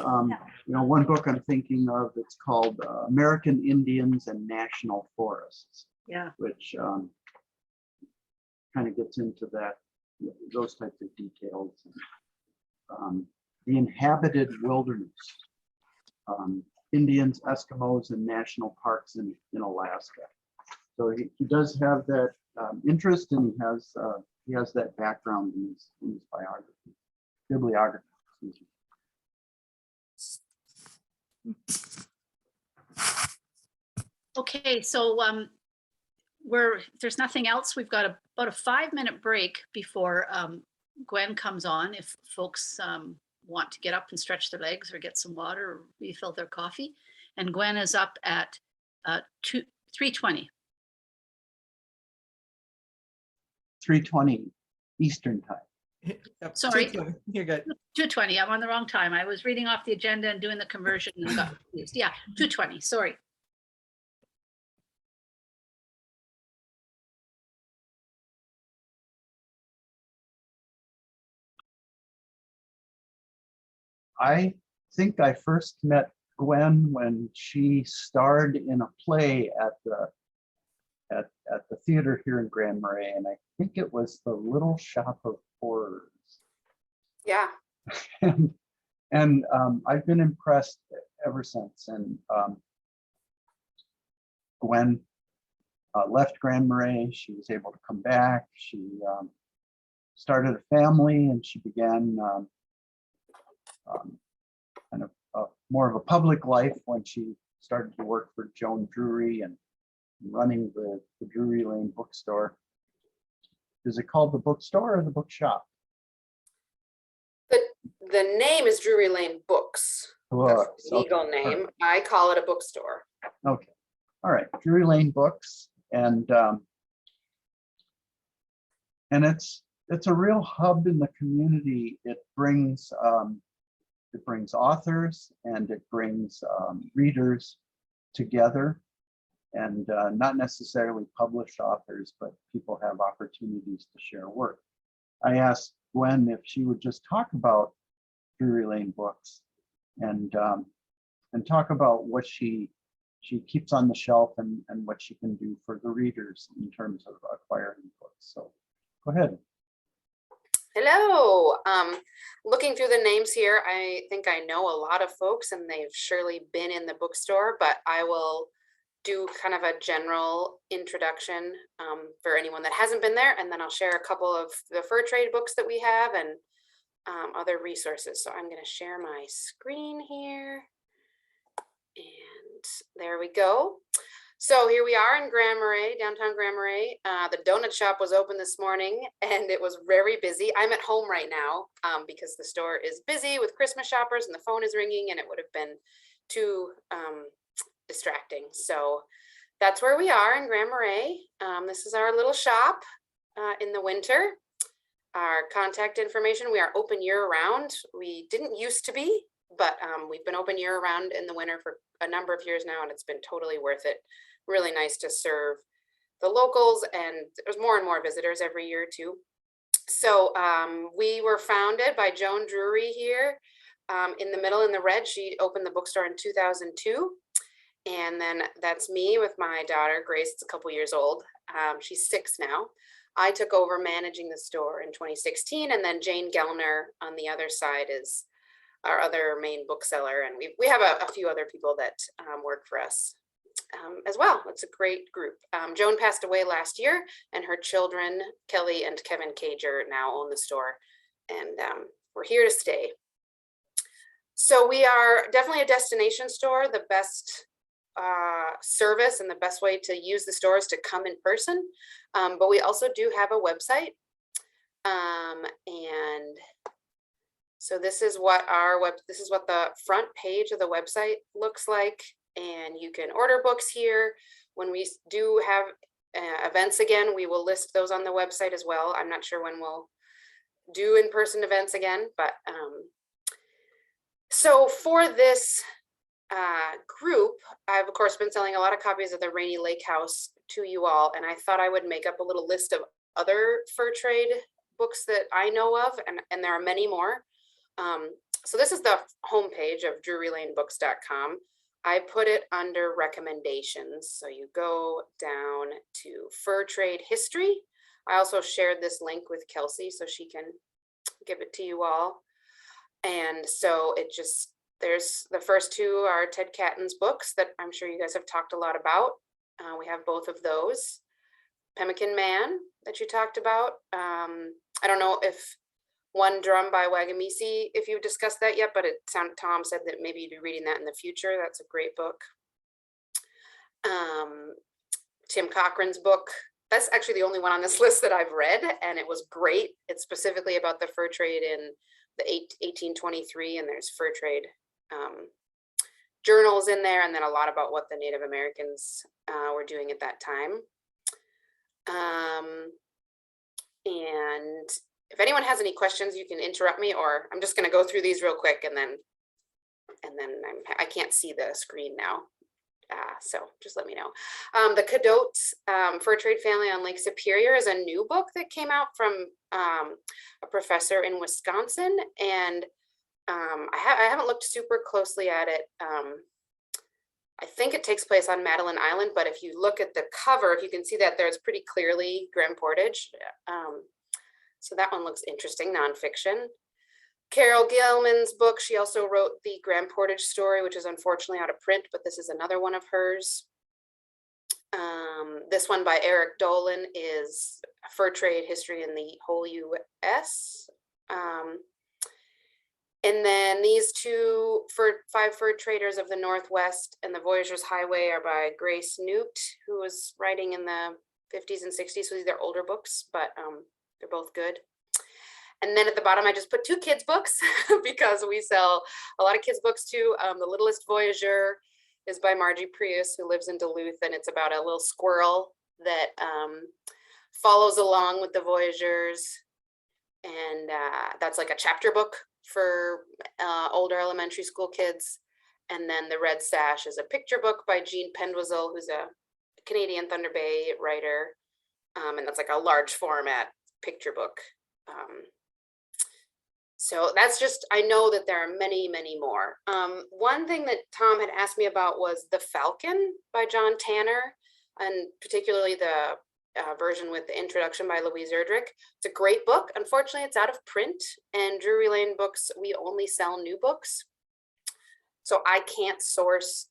One book I'm thinking of, it's called American Indians and National Forests. Yeah. Which kind of gets into those types of details. The inhabited wilderness, Indians, Eskimos, and national parks in Alaska. So he does have that interest, and he has that background in his bibliography. Okay, so if there's nothing else, we've got about a 5-minute break before Gwen comes on. If folks want to get up and stretch their legs or get some water or refill their coffee, and Gwen is up at 3:20. 3:20 Eastern time. Yep, Sorry. 2:20. You're good. 2:20. I'm on the wrong time. I was reading off the agenda and doing the conversion and got confused. Yeah, 2:20. Sorry. I think I first met Gwen when she starred in a play at the theater here in Grand Marais, and I think it was The Little Shop of Horrors. Yeah. and I've been impressed ever since. And Gwen left Grand Marais. She was able to come back. She started a family, and she began kind of more of a public life when she started to work for Joan Drury and running the Drury Lane bookstore. Is it called the bookstore or the bookshop? The name is Drury Lane Books. Books. That's the legal name. I call it a bookstore. Okay. All right. Drury Lane Books, and it's a real hub in the community. It brings authors, and it brings readers together, and not necessarily published authors, but people have opportunities to share work. I asked Gwen if she would just talk about Drury Lane Books and talk about what she keeps on the shelf and what she can do for the readers in terms of acquiring books. So go ahead. Hello. Looking through the names here, I think I know a lot of folks, and they've surely been in the bookstore, but I will do kind of a general introduction for anyone that hasn't been there, and then I'll share a couple of the fur trade books that we have and other resources. So I'm going to share my screen here, and there we go. So here we are in Grand Marais, downtown Grand Marais. The donut shop was open this morning, and it was very busy. I'm at home right now because the store is busy with Christmas shoppers, and the phone is ringing, and it would have been too distracting. So that's where we are in Grand Marais. This is our little shop in the winter. Our contact information, we are open year round. We didn't used to be. but we've been open year round in the winter for a number of years now, and it's been totally worth it. Really nice to serve the locals, and there's more and more visitors every year too. So we were founded by Joan Drury here in the middle in the red. She opened the bookstore in 2002. And then that's me with my daughter, Grace, it's a couple years old. She's 6 now. I took over managing the store in 2016, and then Jane Gellner on the other side is our other main bookseller. And we have a few other people that work for us as well. It's a great group. Joan passed away last year, and her children, Kelly and Kevin Cager, now own the store. And we're here to stay. So we are definitely a destination store. The best service and the best way to use the store is to come in person, but we also do have a website, and so this is what the front page of the website looks like, and you can order books here. When we do have events again, we will list those on the website as well. I'm not sure when we'll do in-person events again, but so for this group, I've of course been selling a lot of copies of the Rainy Lake House to you all, and I thought I would make up a little list of other fur trade books that I know of, and there are many more. So this is the homepage of drurylanebooks.com. I put it under recommendations, so you go down to fur trade history. I also shared this link with Kelsey so she can give it to you all, and so it just, there's the first two are Ted Catton's books that I'm sure you guys have talked a lot about. We have both of those. Pemmican Man that you talked about. I don't know if One Drum by Wagamisi, if you've discussed that yet, but Tom said that maybe you'd be reading that in the future. That's a great book. Tim Cochran's book. That's actually the only one on this list that I've read, and it was great. It's specifically about the fur trade in the 1823, and there's fur trade journals in there, and then a lot about what the Native Americans were doing at that time. And if anyone has any questions, you can interrupt me, or I'm just going to go through these real quick, and then I can't see the screen now, so just let me know. The Cadotes Fur Trade Family on Lake Superior is a new book that came out from a professor in Wisconsin, and I haven't looked super closely at it. I think it takes place on Madeline Island, but if you look at the cover, you can see that there's pretty clearly Grand Portage. So that one looks interesting, nonfiction. Carol Gilman's book, she also wrote the Grand Portage story, which is unfortunately out of print, but this is another one of hers. This one by Eric Dolan is Fur Trade History in the Whole U.S. And then these two, Five Fur Traders of the Northwest and the Voyagers Highway, are by Grace Newt, who was writing in the 50s and 60s. So these are older books, but they're both good. And then at the bottom, I just put 2 kids books because we sell a lot of kids books too. The Littlest Voyager is by Margie Prius, who lives in Duluth, and it's about a little squirrel that follows along with the Voyagers. And that's like a chapter book for older elementary school kids. And then the Red Sash is a picture book by Jean Pendwizel, who's a Canadian Thunder Bay writer. And that's like a large format picture book. So that's just, I know that there are many, many more. One thing that Tom had asked me about was The Falcon by John Tanner, and particularly the version with the introduction by Louise Erdrich. It's a great book. Unfortunately, it's out of print, and Drury Lane Books, we only sell new books. So I can't source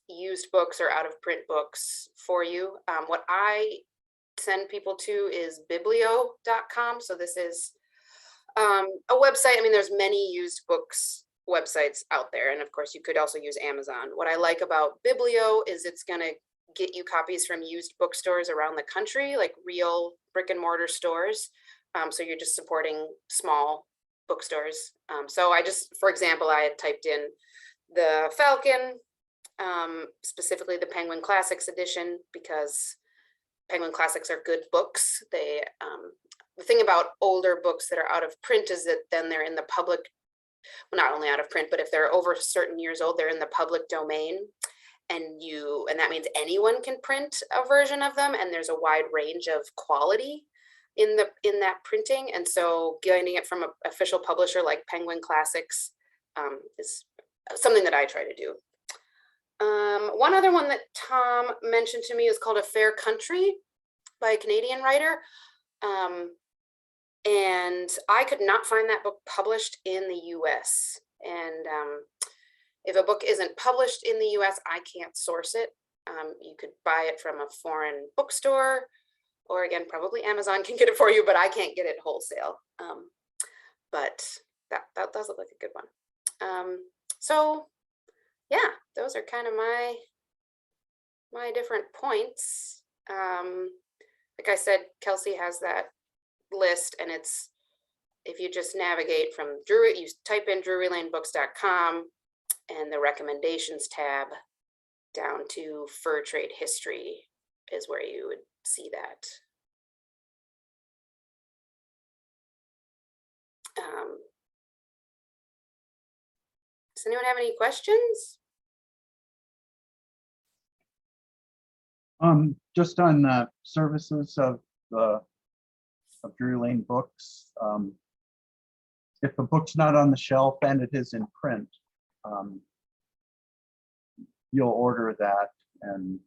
used books or out of print books for you. What I send people to is biblio.com. So this is a website. I mean, there's many used books websites out there. And of course, you could also use Amazon. What I like about Biblio is it's going to get you copies from used bookstores around the country, like real brick and mortar stores. So you're just supporting small bookstores. So I just, for example, I had typed in The Falcon, specifically the Penguin Classics edition, because Penguin Classics are good books. They, the thing about older books that are out of print is that then they're in the public well, not only out of print, but if they're over certain years old, they're in the public domain. And that means anyone can print a version of them, and there's a wide range of quality in that printing. And so getting it from an official publisher like Penguin Classics is something that I try to do. One other one that Tom mentioned to me is called A Fair Country by a Canadian writer. And I could not find that book published in the US. And if a book isn't published in the US, I can't source it. You could buy it from a foreign bookstore, or again, probably Amazon can get it for you, but I can't get it wholesale. But that does look like a good one. So yeah, those are kind of my different points. Like I said, Kelsey has that list, and it's, if you just navigate from Drury, you type in drurylanebooks.com and the recommendations tab down to fur trade history is where you would see that. Does anyone have any questions? Just on the services of Drury Lane Books, if a book's not on the shelf and it is in print, you'll order that, and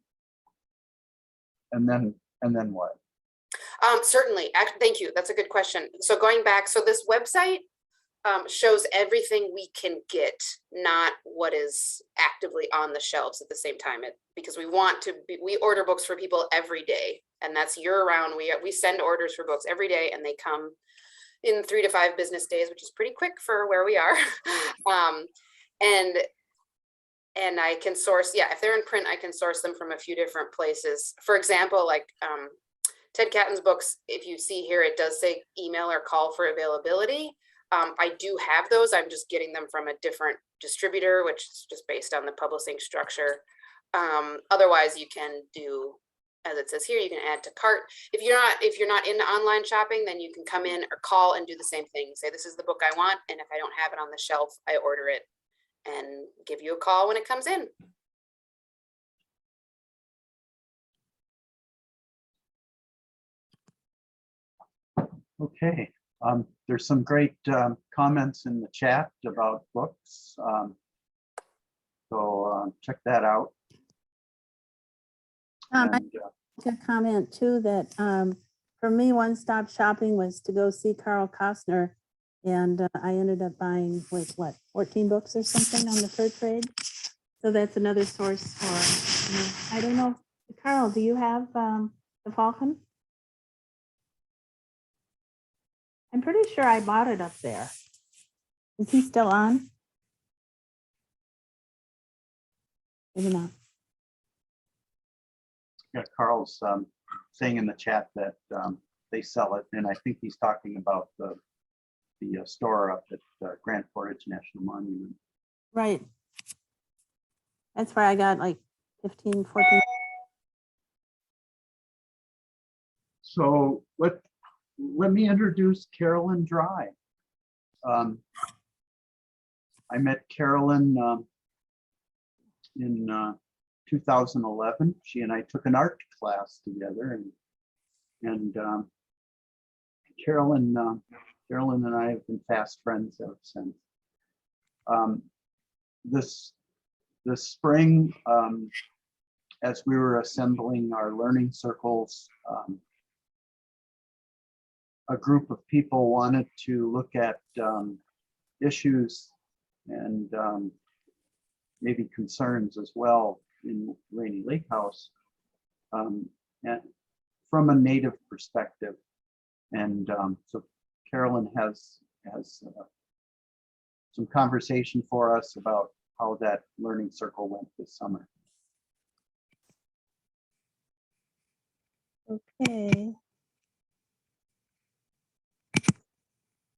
then what? Certainly. Thank you. That's a good question. So going back, so this website shows everything we can get, not what is actively on the shelves at the same time. Because we order books for people every day, and that's year round. We send orders for books every day, and they come in 3 to 5 business days, which is pretty quick for where we are. And I can source, if they're in print, I can source them from a few different places. For example, like Ted Catton's books, if you see here, it does say email or call for availability. I do have those. I'm just getting them from a different distributor, which is just based on the publishing structure. Otherwise, you can do, as it says here, you can add to cart. If you're not into online shopping, then you can come in or call and do the same thing. Say, this is the book I want, and if I don't have it on the shelf, I order it and give you a call when it comes in. Okay, there's some great comments in the chat about books, so check that out. I And, to comment too that for me, one-stop shopping was to go see Carl Costner, and I ended up buying with 14 books or something on the fur trade. So that's another source for. I don't know, Carl, do you have the Falcon? I'm pretty sure I bought it up there. Is he still on? Maybe not. yeah, Carl's saying in the chat that they sell it, and I think he's talking about the store up at Grand Portage National Monument. Right. That's where I got like 15, 14. So let me introduce Carolyn Dry. I met Carolyn in 2011. She and I took an art class together, and Carolyn and I have been fast friends ever since. This spring, as we were assembling our learning circles, a group of people wanted to look at issues and maybe concerns as well in Rainy Lake House, and from a Native perspective. And so Carolyn has some conversation for us about how that learning circle went this summer. Okay.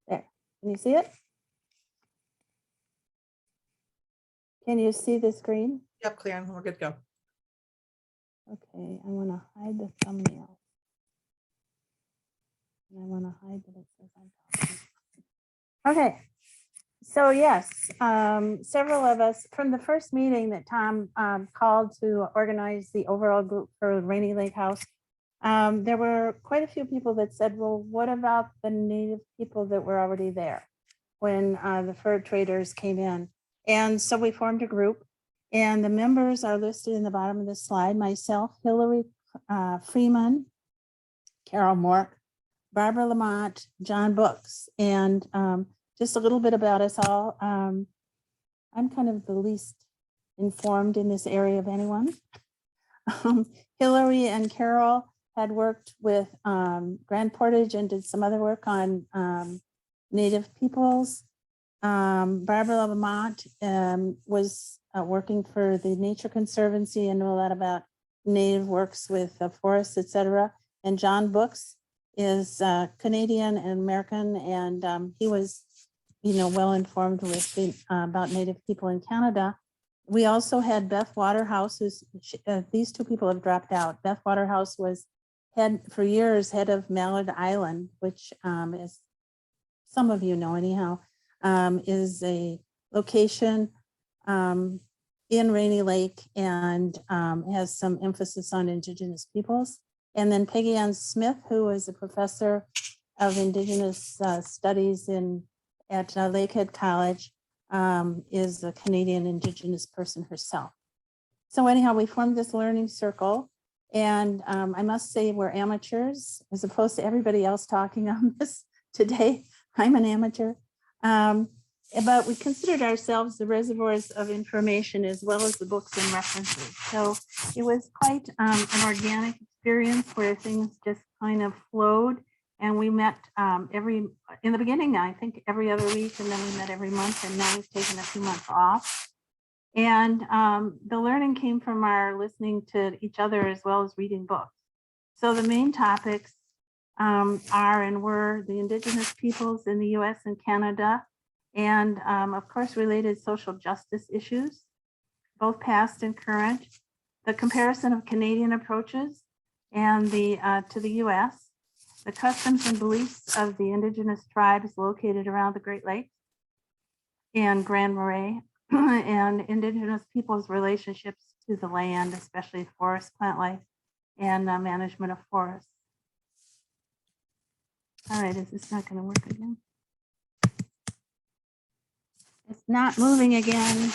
There, can you see it? Can you see the screen? Yep, Claire, we're good to go. Okay, I want to hide the thumbnail. And I want to hide that it says I'm talking. Okay, So yes, several of us from the first meeting that Tom called to organize the overall group for Rainy Lake House, there were quite a few people that said, well, what about the native people that were already there when the fur traders came in? And so we formed a group, and the members are listed in the bottom of the slide: myself, Hillary Freeman, Carol Mork, Barbara Lamont, John Books, and just a little bit about us all. I'm kind of the least informed in this area of anyone. Hillary and Carol had worked with Grand Portage and did some other work on Native peoples. Barbara Lamont was working for the Nature Conservancy and knew a lot about Native works with forests, etc. And John Books is Canadian and American, and he was, well informed with about Native people in Canada. We also had Beth Waterhouse, who's these two people have dropped out. Beth Waterhouse was for years head of Mallard Island, which is, some of you know anyhow, is a location in Rainy Lake and has some emphasis on Indigenous peoples. And then Peggy Ann Smith, who is a professor of Indigenous studies at Lakehead College, is a Canadian Indigenous person herself. So anyhow, we formed this learning circle, and I must say we're amateurs as opposed to everybody else talking on this today. I'm an amateur, but we considered ourselves the reservoirs of information as well as the books and references. So it was quite an organic experience where things just kind of flowed. And we met in the beginning, I think every other week, and then we met every month, and now we've taken a few months off. And the learning came from our listening to each other as well as reading books. So the main topics are and were the Indigenous peoples in the US and Canada, and of course related social justice issues, both past and current, the comparison of Canadian approaches and to the US, the customs and beliefs of the Indigenous tribes located around the Great Lakes and Grand Marais, and Indigenous peoples' relationships to the land, especially forest, plant life, and management of forests. All right, is this not going to work again? It's not moving again.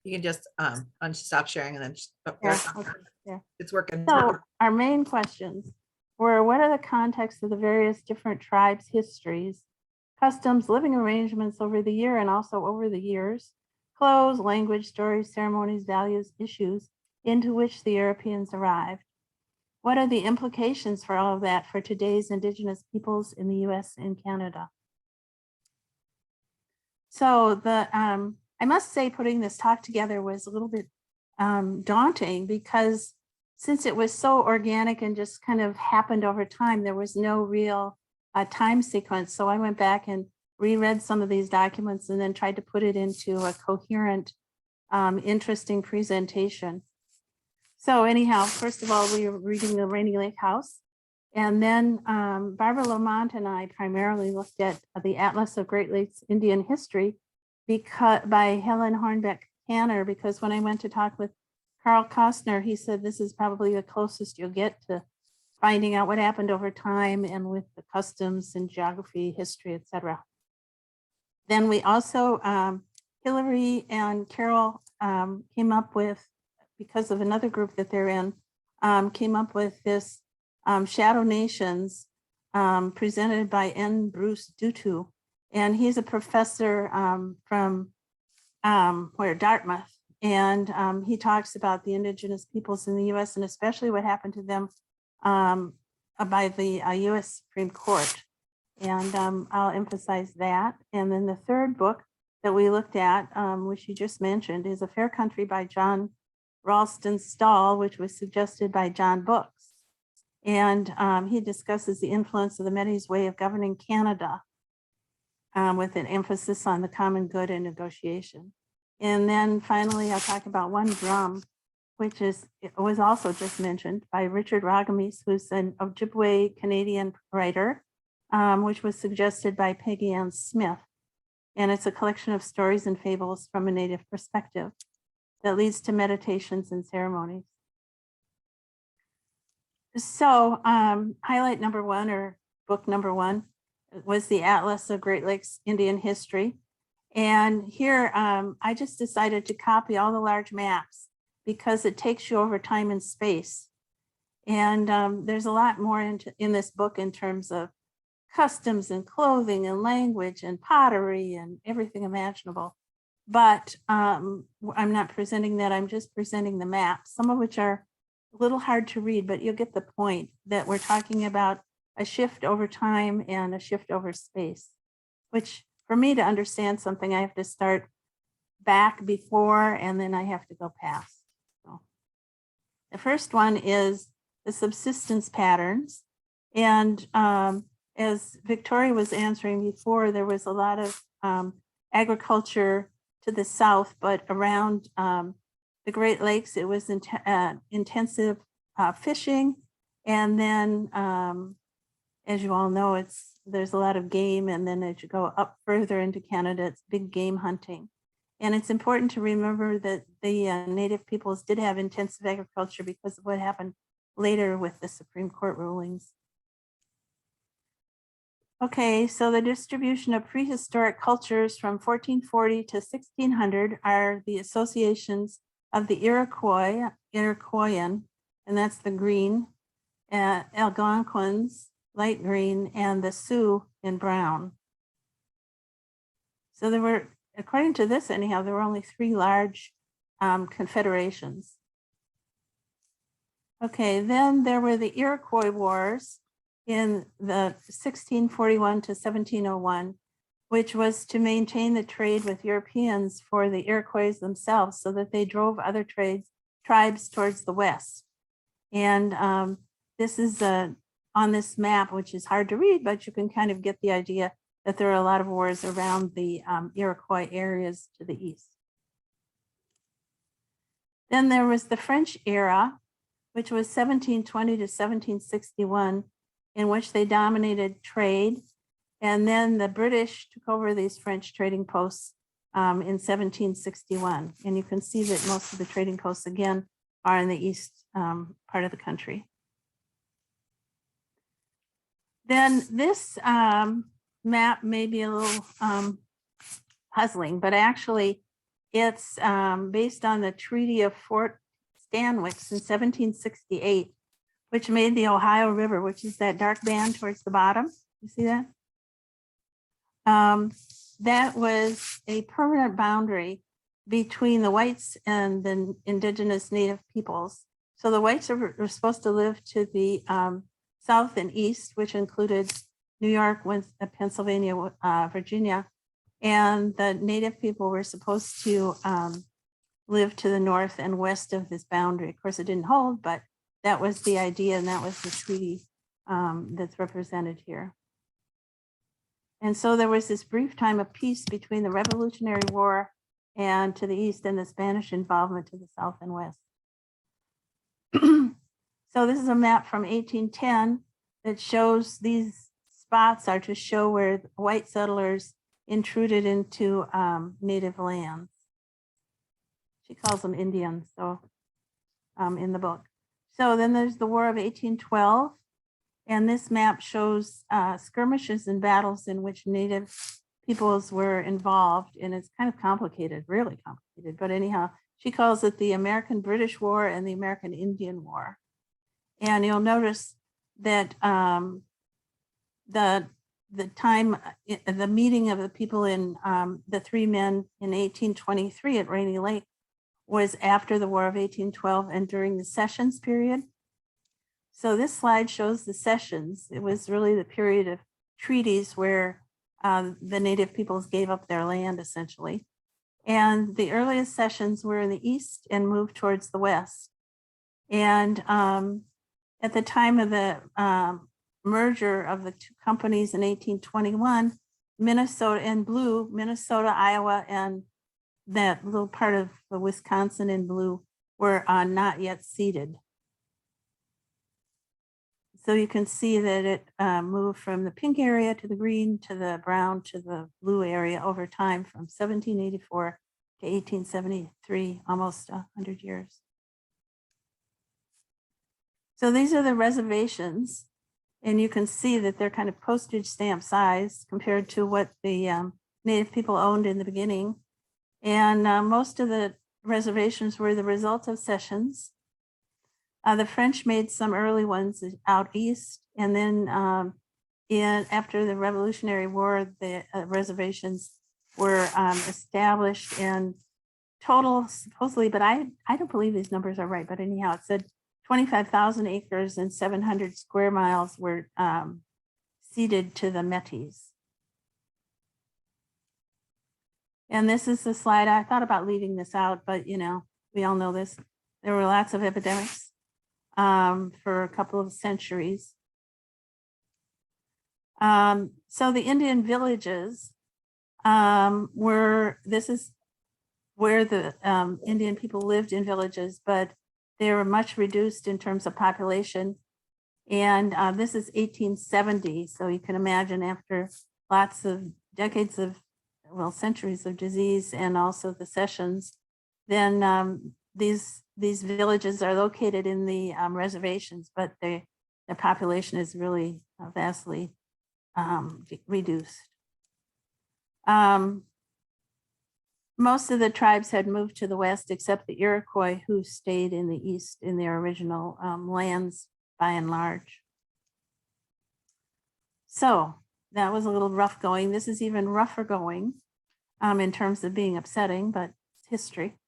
You can just stop sharing and then it's working. So our main questions were, what are the contexts of the various different tribes' histories, customs, living arrangements over the year and also over the years, clothes, language, stories, ceremonies, values, issues into which the Europeans arrived? What are the implications for all of that for today's Indigenous peoples in the US and Canada? So I must say, putting this talk together was a little bit daunting, because since it was so organic and just kind of happened over time, there was no real time sequence. So I went back and reread some of these documents and then tried to put it into a coherent, interesting presentation. So anyhow, first of all, we were reading the Rainy Lake House. And then Barbara Lamont and I primarily looked at the Atlas of Great Lakes Indian History by Helen Hornbeck Canner, because when I went to talk with Carl Costner, he said this is probably the closest you'll get to finding out what happened over time and with the customs and geography, history, etc. Then we also, Hillary and Carol came up with, because of another group that they're in, came up with this Shadow Nations presented by N. Bruce Dutu. And he's a professor from Dartmouth. And he talks about the Indigenous peoples in the US and especially what happened to them by the US Supreme Court. And I'll emphasize that. And then the third book that we looked at, which you just mentioned, is A Fair Country by John Ralston Stall, which was suggested by John Books. And he discusses the influence of the Métis way of governing Canada with an emphasis on the common good and negotiation. And then finally, I'll talk about One Drum, which was also just mentioned by Richard Ragamis, who's an Ojibwe Canadian writer which was suggested by Peggy Ann Smith. And it's a collection of stories and fables from a Native perspective that leads to meditations and ceremonies. So highlight number one, or book number one, was the Atlas of Great Lakes Indian History. And here I just decided to copy all the large maps because it takes you over time and space. And there's a lot more in this book in terms of customs and clothing and language and pottery and everything imaginable. But I'm not presenting that, I'm just presenting the maps, some of which are a little hard to read, but you'll get the point that we're talking about a shift over time and a shift over space, which for me to understand something, I have to start back before and then I have to go past. So the first one is the subsistence patterns. And as Victoria was answering before, there was a lot of agriculture to the south, but around the Great Lakes, it was intensive fishing. And then, as you all know, there's a lot of game. And then as you go up further into Canada, it's big game hunting. And it's important to remember that the Native peoples did have intensive agriculture because of what happened later with the Supreme Court rulings. Okay, so the distribution of prehistoric cultures from 1440 to 1600 are the associations of the Iroquoian, and that's the green, Algonquins, light green, and the Sioux in brown. So there were, according to this anyhow, there were only 3 large confederations. Okay, then there were the Iroquois Wars in the 1641 to 1701, which was to maintain the trade with Europeans for the Iroquois themselves so that they drove other tribes towards the west. And this is on this map, which is hard to read, but you can kind of get the idea that there are a lot of wars around the Iroquois areas to the east. Then there was the French era, which was 1720 to 1761, in which they dominated trade. And then the British took over these French trading posts in 1761. And you can see that most of the trading posts, again, are in the east part of the country. Then this map may be a little puzzling, but actually it's based on the Treaty of Fort Stanwix in 1768, which made the Ohio River, which is that dark band towards the bottom. You see that? That was a permanent boundary between the whites and the indigenous Native peoples. So the whites were supposed to live to the south and east, which included New York, Pennsylvania, Virginia, and the Native people were supposed to live to the north and west of this boundary. Of course, it didn't hold, but that was the idea, and that was the treaty that's represented here. And so there was this brief time of peace between the Revolutionary War and to the east and the Spanish involvement to the south and west. So this is a map from 1810 that shows these spots are to show where white settlers intruded into native lands. She calls them Indians, so in the book. So then there's the War of 1812. And this map shows skirmishes and battles in which Native peoples were involved. And it's kind of complicated, really complicated. But anyhow, she calls it the American-British War and the American-Indian War. And you'll notice that the meeting of the people in the 3 men in 1823 at Rainy Lake was after the War of 1812 and during the sessions period. So this slide shows the sessions. It was really the period of treaties where the Native peoples gave up their land essentially. And the earliest sessions were in the east and moved towards the west. And at the time of the merger of the 2 companies in 1821, Minnesota in blue, Minnesota, Iowa, and that little part of Wisconsin in blue were not yet ceded. So you can see that it moved from the pink area to the green to the brown to the blue area over time from 1784 to 1873, almost 100 years. So these are the reservations, and you can see that they're kind of postage stamp size compared to what the Native people owned in the beginning. And most of the reservations were the result of cessions. The French made some early ones out east, and then after the Revolutionary War, the reservations were established, and total supposedly, but I don't believe these numbers are right, but anyhow, it said 25,000 acres and 700 square miles were ceded to the Métis. And this is the slide. I thought about leaving this out, but you know, we all know this. There were lots of epidemics for a couple of centuries. So the Indian villages this is where the Indian people lived in villages, but they were much reduced in terms of population. And this is 1870. So you can imagine after lots of decades of, well, centuries of disease and also the cessions, then these villages are located in the reservations, but their population is really vastly reduced. Most of the tribes had moved to the west, except the Iroquois, who stayed in the east in their original lands by and large. So that was a little rough going. This is even rougher going in terms of being upsetting, but it's history.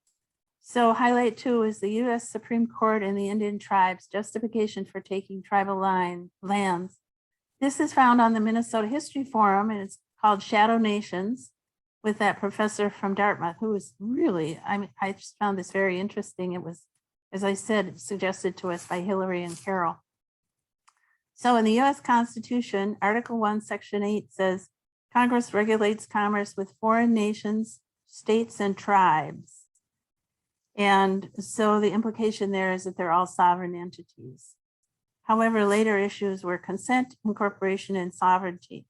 So highlight 2 is the U.S. Supreme Court and the Indian tribes' justification for taking tribal lands. This is found on the Minnesota History Forum, and it's called Shadow Nations, with that professor from Dartmouth, who was really, I just found this very interesting. It was, as I said, suggested to us by Hillary and Carol. So in the US Constitution, Article 1, Section 8 says, Congress regulates commerce with foreign nations, states, and tribes. And so the implication there is that they're all sovereign entities. However, later issues were consent, incorporation, and sovereignty.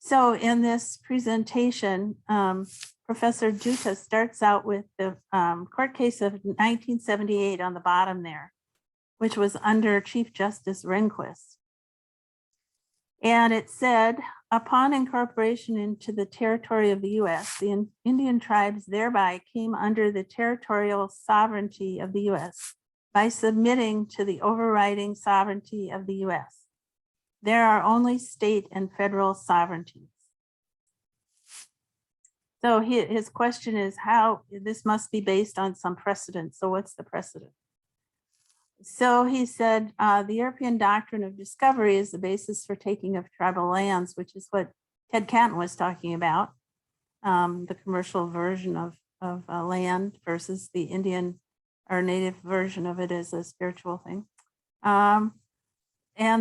So in this presentation, Professor Juta starts out with the court case of 1978 on the bottom there, which was under Chief Justice Rehnquist. And it said, upon incorporation into the territory of the US, the Indian tribes thereby came under the territorial sovereignty of the US by submitting to the overriding sovereignty of the US. There are only state and federal sovereignties. So his question is how this must be based on some precedent. So what's the precedent? So he said, the European doctrine of discovery is the basis for taking of tribal lands, which is what Ted Catton was talking about, the commercial version of land versus the Indian or native version of it as a spiritual thing. And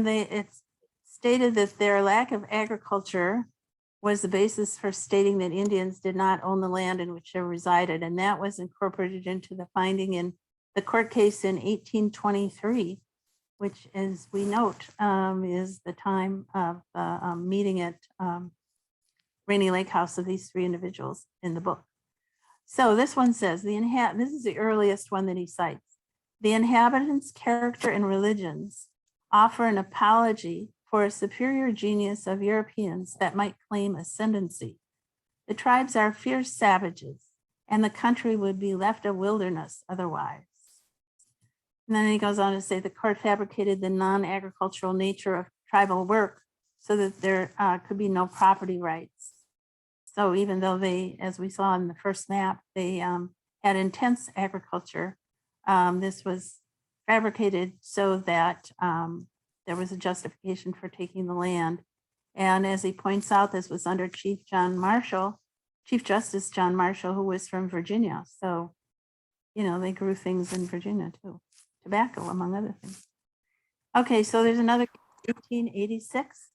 it's stated that their lack of agriculture was the basis for stating that Indians did not own the land in which they resided. And that was incorporated into the finding in the court case in 1823, which, as we note, is the time of the meeting at Rainy Lake House of these 3 individuals in the book. So this one says, this is the earliest one that he cites. The inhabitants' character and religions offer an apology for a superior genius of Europeans that might claim ascendancy. The tribes are fierce savages, and the country would be left a wilderness otherwise. And then he goes on to say the court fabricated the non-agricultural nature of tribal work so that there could be no property rights. So even though they, as we saw in the first map, they had intense agriculture, this was fabricated so that there was a justification for taking the land. And as he points out, this was under Chief Justice John Marshall, who was from Virginia. So, you know, they grew things in Virginia too, tobacco, among other things. Okay, so there's another 1886.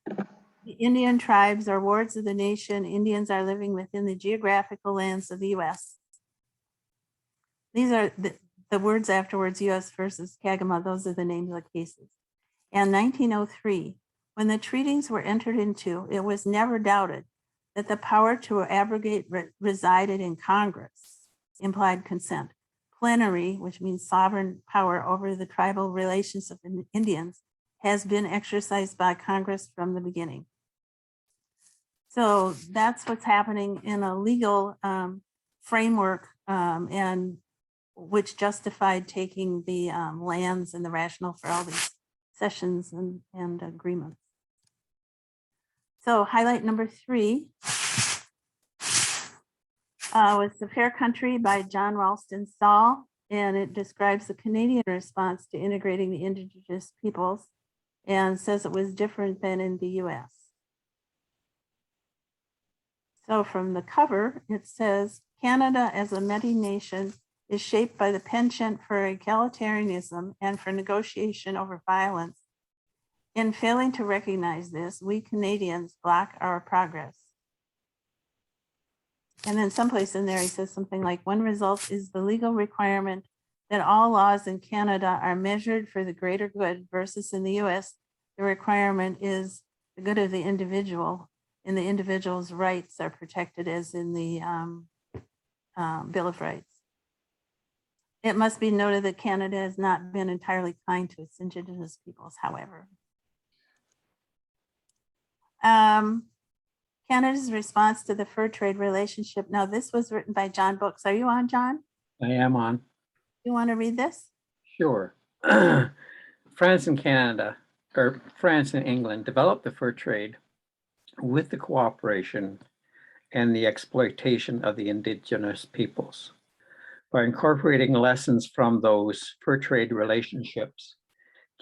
The Indian tribes are wards of the nation. Indians are living within the geographical lands of the US. These are the words afterwards, US versus Kagama. Those are the names of the cases. and 1903. When the treaties were entered into, it was never doubted that the power to abrogate resided in Congress, implied consent. Plenary, which means sovereign power over the tribal relations of Indians, has been exercised by Congress from the beginning. So that's what's happening in a legal framework, and which justified taking the lands and the rationale for all these sessions and agreements. So highlight number 3 was The Fair Country by John Ralston Saul, and it describes the Canadian response to integrating the Indigenous peoples and says it was different than in the US. So from the cover, it says, Canada as a Métis nation is shaped by the penchant for egalitarianism and for negotiation over violence. In failing to recognize this, we Canadians block our progress. And then someplace in there, he says something like, one result is the legal requirement that all laws in Canada are measured for the greater good versus in the US, the requirement is the good of the individual, and the individual's rights are protected as in the Bill of Rights. It must be noted that Canada has not been entirely kind to its Indigenous peoples, however. Canada's response to the fur trade relationship. Now, this was written by John Books. Are you on, John? I am on. You want to read this? Sure. France and Canada, or France and England, developed the fur trade with the cooperation and the exploitation of the Indigenous peoples. By incorporating lessons from those fur trade relationships,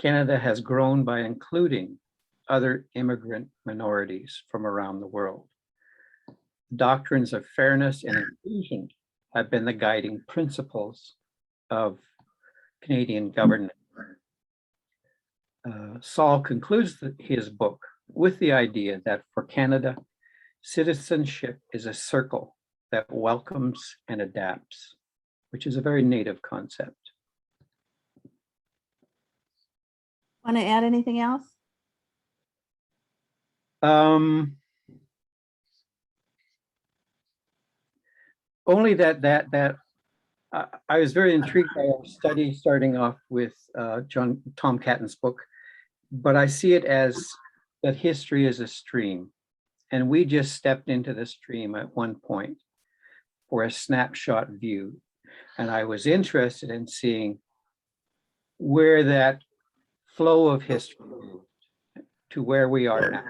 Canada has grown by including other immigrant minorities from around the world. Doctrines of fairness and inclusion have been the guiding principles of Canadian government. Saul concludes his book with the idea that for Canada, citizenship is a circle that welcomes and adapts, which is a very native concept. Want to add anything else? Only that I was very intrigued by our study, starting off with Tom Catton's book, but I see it as that history is a stream, and we just stepped into the stream at one point for a snapshot view, and I was interested in seeing where that flow of history moved to where we are now.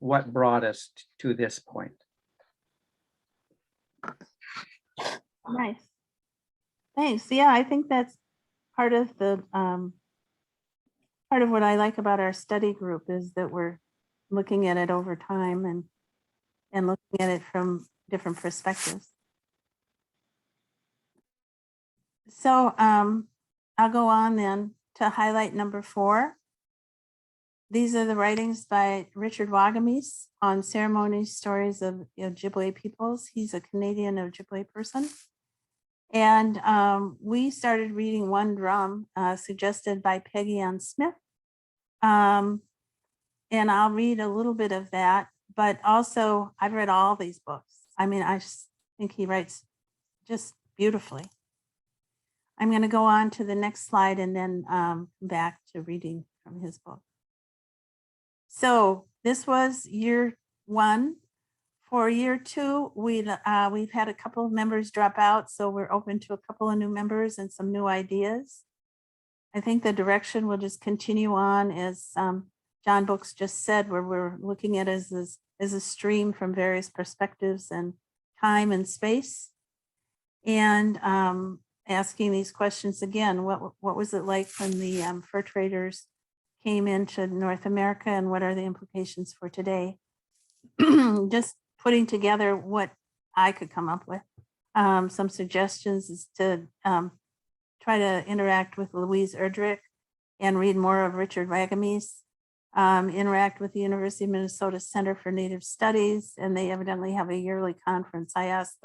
What brought us to this point? Nice. Thanks. Yeah, I think that's part of the part of what I like about our study group is that we're looking at it over time and looking at it from different perspectives. So I'll go on then to highlight number 4. These are the writings by Richard Wagamese on ceremonies, stories of Ojibwe peoples. He's a Canadian Ojibwe person. And we started reading One Drum, suggested by Peggy Ann Smith. And I'll read a little bit of that, but also I've read all these books. I mean, I just think he writes just beautifully. I'm going to go on to the next slide and then back to reading from his book. So this was year 1. For year 2, we've had a couple of members drop out, so we're open to a couple of new members and some new ideas. I think the direction will just continue on as John Books just said, where we're looking at it as a stream from various perspectives and time and space, and asking these questions again. What was it like when the fur traders came into North America, and what are the implications for today? Just putting together what I could come up with. Some suggestions is to try to interact with Louise Erdrich and read more of Richard Wagamese, interact with the University of Minnesota Center for Native Studies, and they evidently have a yearly conference. I asked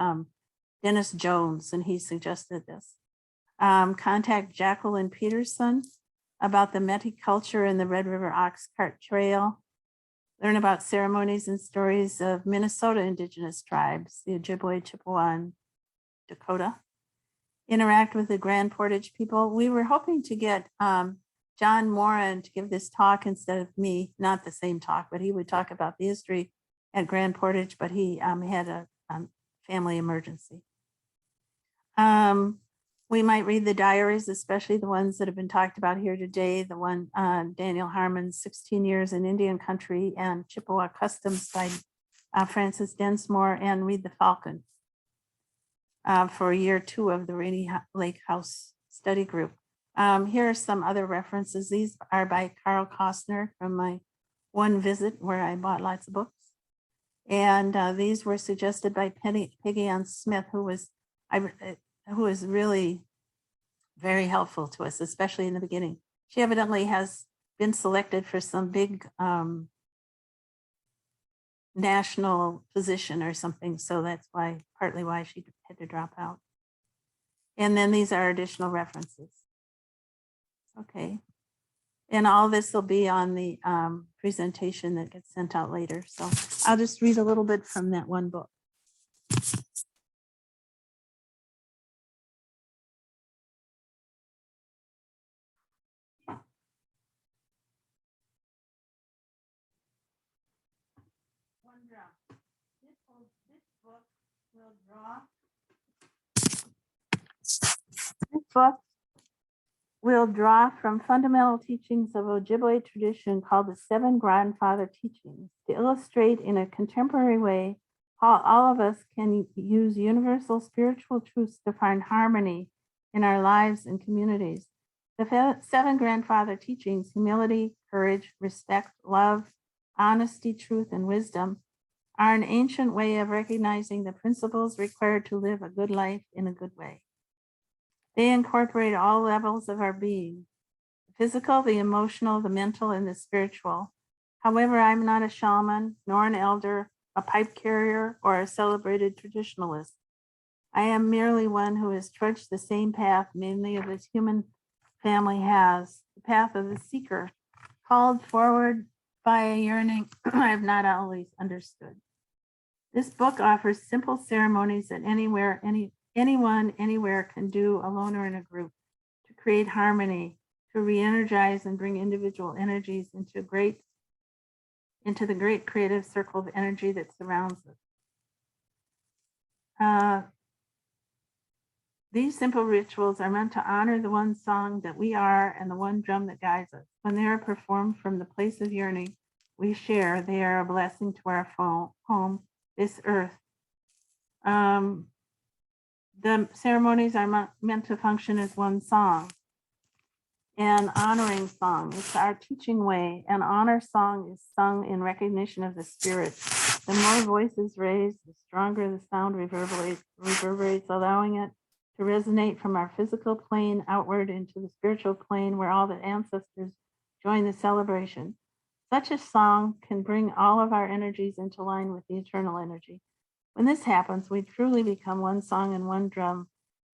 Dennis Jones, and he suggested this. Contact Jacqueline Peterson about the Metis culture and the Red River Ox Cart Trail. Learn about ceremonies and stories of Minnesota Indigenous tribes, the Ojibwe, Chippewa, and Dakota. Interact with the Grand Portage people. We were hoping to get John Moran to give this talk instead of me, not the same talk, but he would talk about the history at Grand Portage, but he had a family emergency. We might read the diaries, especially the ones that have been talked about here today. The one, Daniel Harmon's 16 Years in Indian Country and Chippewa Customs by Francis Densmore, and read The Falcon for year 2 of the Rainy Lake House Study Group. Here are some other references. These are by Carl Costner from my one visit where I bought lots of books. And these were suggested by Peggy Ann Smith, who was really very helpful to us, especially in the beginning. She evidently has been selected for some big national position or something. So that's partly why she had to drop out. And then these are additional references. Okay. And all this will be on the presentation that gets sent out later. So I'll just read a little bit from that one book. This book will draw from fundamental teachings of Ojibwe tradition called the 7 Grandfather Teachings to illustrate in a contemporary way how all of us can use universal spiritual truths to find harmony in our lives and communities. The 7 Grandfather Teachings, humility, courage, respect, love, honesty, truth, and wisdom, are an ancient way of recognizing the principles required to live a good life in a good way. They incorporate all levels of our being, the physical, the emotional, the mental, and the spiritual. However, I'm not a shaman, nor an elder, a pipe carrier, or a celebrated traditionalist. I am merely one who has trudged the same path many of his human family has, the path of the seeker, called forward by a yearning I have not always understood. This book offers simple ceremonies that anyone, anywhere can do, alone or in a group, to create harmony, to re-energize and bring individual energies into the great creative circle of energy that surrounds us. These simple rituals are meant to honor the one song that we are and the one drum that guides us. When they are performed from the place of yearning we share, they are a blessing to our home, this earth. The ceremonies are meant to function as one song, an honoring song. It's our teaching way. An honor song is sung in recognition of the spirit. The more voices raised, the stronger the sound reverberates, allowing it to resonate from our physical plane outward into the spiritual plane where all the ancestors join the celebration. Such a song can bring all of our energies into line with the eternal energy. When this happens, we truly become one song and one drum,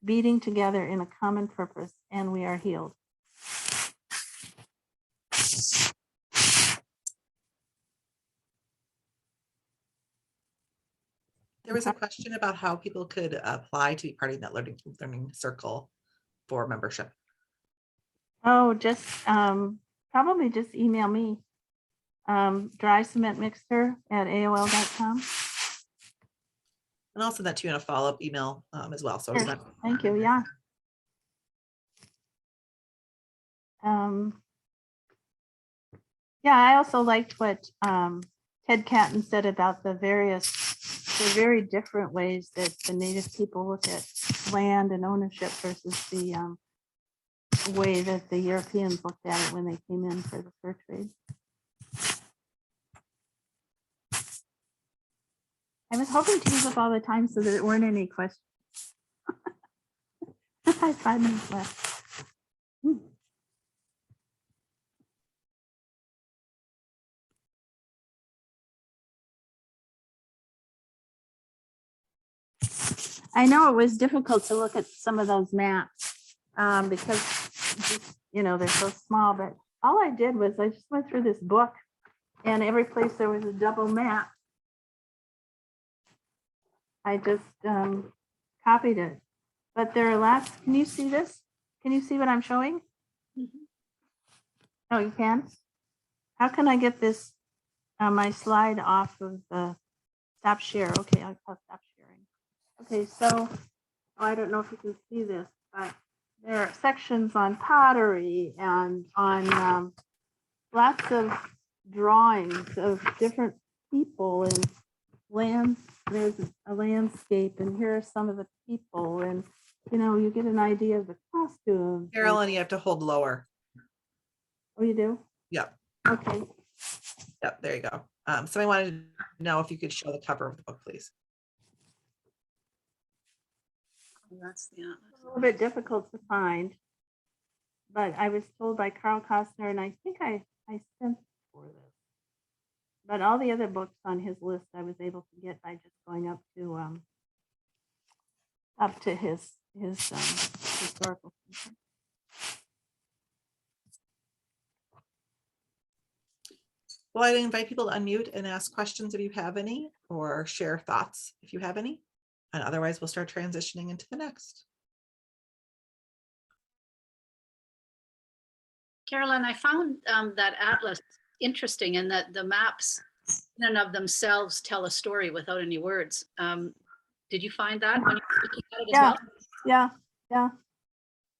beating together in a common purpose, and we are healed. There was a question about how people could apply to be part of that learning circle for membership. Oh, just probably just email me, drycementmixer@aol.com. And I'll send that to you in a follow-up email as well. So Sure. Thank you. Yeah. Yeah, I also liked what Ted Catton said about the very different ways that the Native people look at land and ownership versus the way that the Europeans looked at it when they came in for the fur trade. I was hoping to use up all the time so that there weren't any questions. I have 5 minutes left. I know it was difficult to look at some of those maps because you know, they're so small, but all I did was I just went through this book and every place there was a double map, I just copied it. But there are lots, can you see this? Can you see what I'm showing? Oh, you can? How can I get this, my slide off of the stop share? Okay, I'll stop sharing. Okay, so I don't know if you can see this, but there are sections on pottery and on lots of drawings of different people and lands. There's a landscape, and here are some of the people, and you know, you get an idea of the costumes. Carolyn, you have to hold lower. Oh, you do? Yep. Okay. Yep, there you go. Somebody wanted to know if you could show the cover of the book, please. That's the atlas. A little bit difficult to find, but I was told by Carl Costner, and I think I sent for this. But all the other books on his list I was able to get by just going up to his historical center. Well, I'd invite people to unmute and ask questions if you have any, or share thoughts if you have any. And otherwise, we'll start transitioning into the next. Carolyn, I found that atlas interesting in that the maps in and of themselves tell a story without any words. Did you find that when you were looking at it as well? Yeah.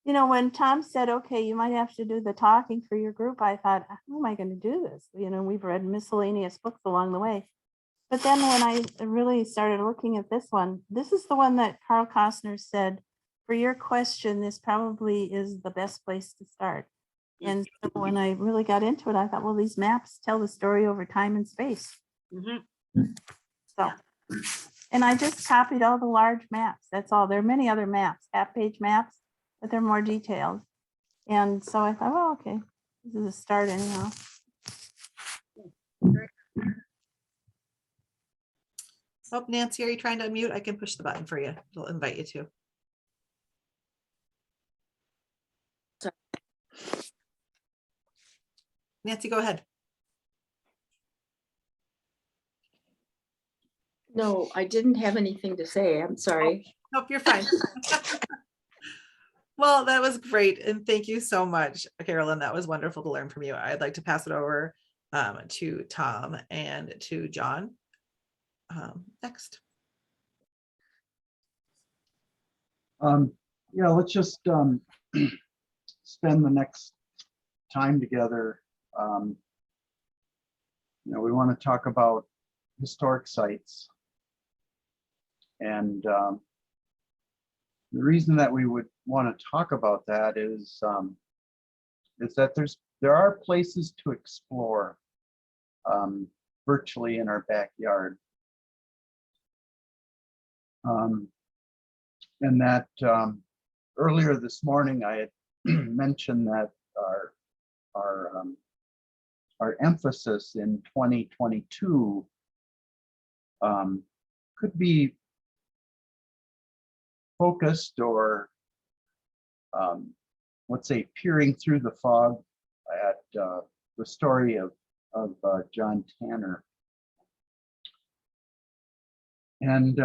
You know, when Tom said, okay, you might have to do the talking for your group, I thought, how am I going to do this? You know, we've read miscellaneous books along the way. But then when I really started looking at this one, this is the one that Carl Costner said, for your question, this probably is the best place to start. And so when I really got into it, I thought, well, these maps tell the story over time and space. So, and I just copied all the large maps. That's all. There are many other maps, half-page maps, but they're more detailed. And so I thought, well, okay, this is a start anyhow. Oh, Nancy, are you trying to unmute? I can push the button for you. It'll invite you to. Nancy, go ahead. No, I didn't have anything to say. I'm sorry. Oh, nope, you're fine. Well, that was great. And thank you so much, Carolyn. That was wonderful to learn from you. I'd like to pass it over to Tom and to John next. Yeah, let's just spend the next time together. You know, we want to talk about historic sites. And the reason that we would want to talk about that is that there are places to explore virtually in our backyard. And that earlier this morning I had mentioned that our emphasis in 2022 could be focused or let's say peering through the fog at the story of John Tanner. And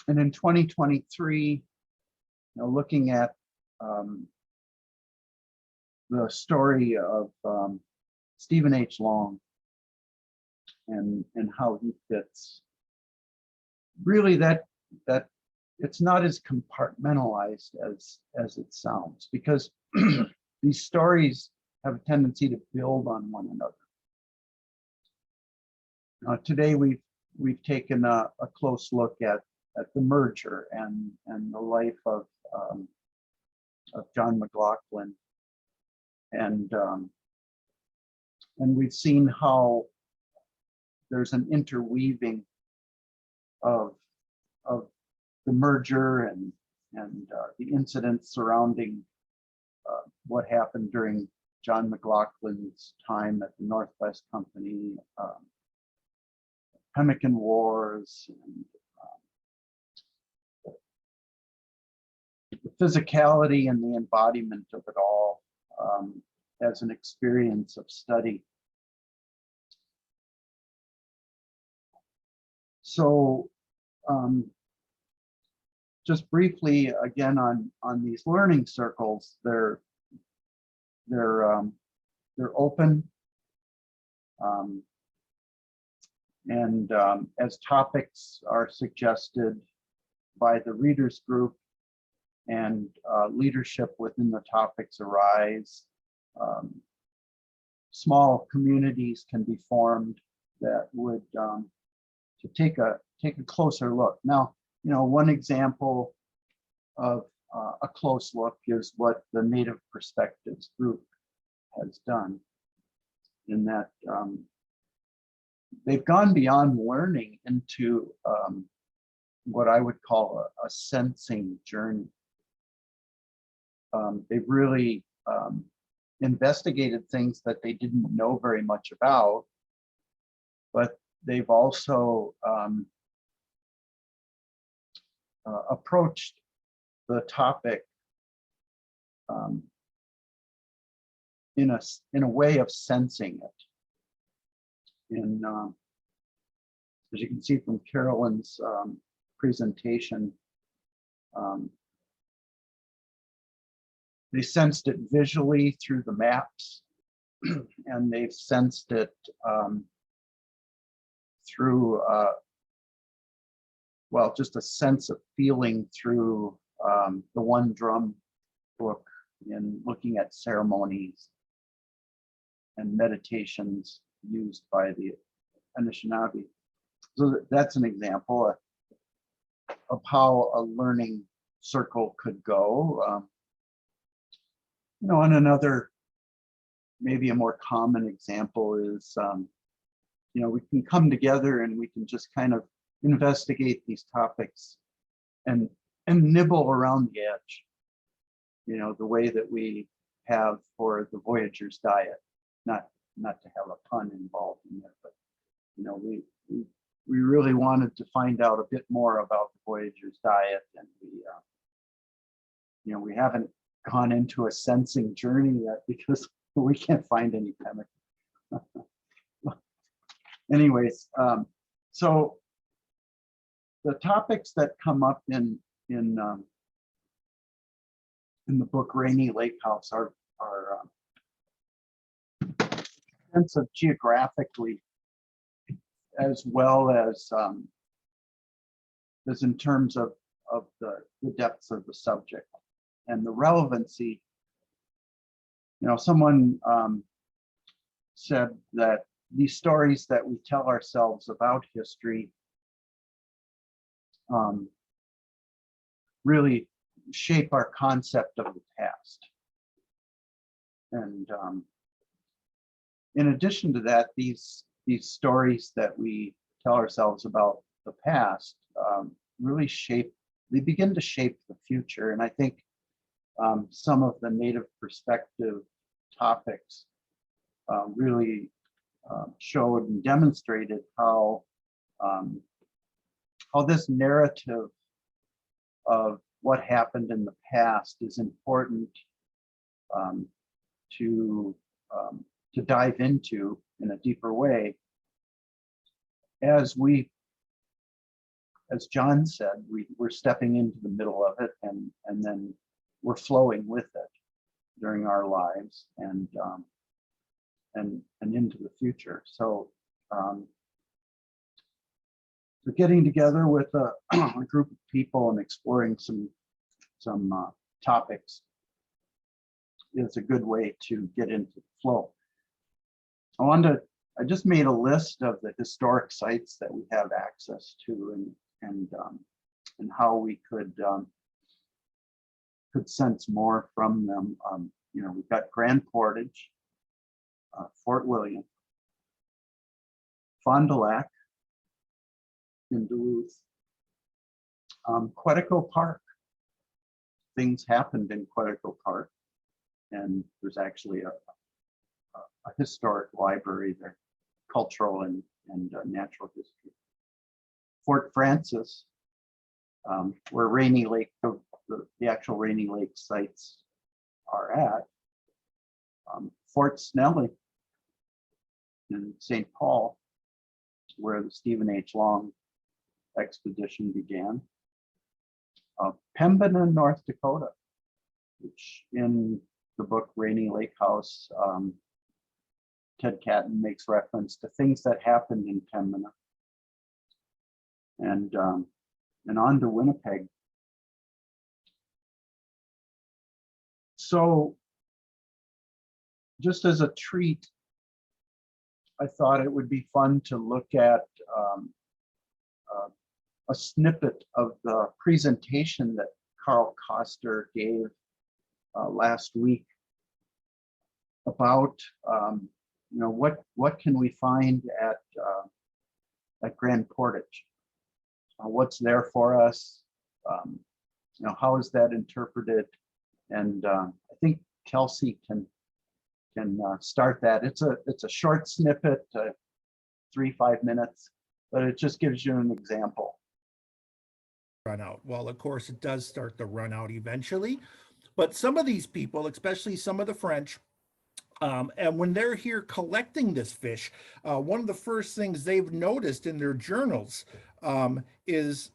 in 2023, you know, looking at the story of Stephen H. Long and how he fits, really that it's not as compartmentalized as it sounds, because these stories have a tendency to build on one another. Today we've taken a close look at the merger and the life of John Mclaughlin, and we've seen how there's an interweaving of the merger and the incidents surrounding what happened during John Mclaughlin's time at the Northwest Company, Pemmican Wars, and the physicality and the embodiment of it all as an experience of study. So just briefly again on these learning circles, they're open, and as topics are suggested by the readers group and leadership within the topics arise, small communities can be formed that would to take a closer look. Now, you know, one example of a close look is what the Native Perspectives group has done, in that they've gone beyond learning into what I would call a sensing journey. They've really investigated things that they didn't know very much about, but they've also approached the topic in a way of sensing it. And as you can see from Carolyn's presentation, they sensed it visually through the maps, and they've sensed it through, well, just a sense of feeling through the One Drum book in looking at ceremonies and meditations used by the Anishinaabe. So that's an example of how a learning circle could go. You know, and another, maybe a more common example is, you know, we can come together and we can just kind of investigate these topics and nibble around the edge, you know, the way that we have for the Voyager's Diet, not to have a pun involved in there, but, you know, we really wanted to find out a bit more about the Voyager's Diet, and you know, we haven't gone into a sensing journey yet because we can't find any pemmican. Anyways, so the topics that come up in the book Rainy Lake House are sense of geographically, as well as in terms of the depths of the subject and the relevancy. You know, someone said that these stories that we tell ourselves about history really shape our concept of the past. And in addition to that, these stories that we tell ourselves about the past really they begin to shape the future. And I think some of the Native perspective topics really showed and demonstrated how this narrative of what happened in the past is important to dive into in a deeper way. As John said, we're stepping into the middle of it, and then we're flowing with it during our lives and into the future. So so getting together with a group of people and exploring some topics is a good way to get into the flow. I just made a list of the historic sites that we have access to and how we could sense more from them. You know, we've got Grand Portage, Fort William, Fond du Lac in Duluth, Quetico Park. Things happened in Quetico Park, and there's actually a historic library there, cultural and natural history. Fort Francis, where Rainy Lake, the the actual Rainy Lake sites are at. Fort Snelling in St. Paul, where the Stephen H. Long expedition began. Pembina, North Dakota, which in the book Rainy Lake House, Ted Catton makes reference to things that happened in Pembina. And on to Winnipeg. So just as a treat, I thought it would be fun to look at a snippet of the presentation that Carl Koster gave last week about what can we find at Grand Portage? What's there for us? How is that interpreted? And I think Kelsey can start that. It's a short snippet, 3-5 minutes, but it just gives you an example. Run out. Well, of course, it does start to run out eventually, but some of these people, especially some of the French, and when they're here collecting this fish, one of the first things they've noticed in their journals is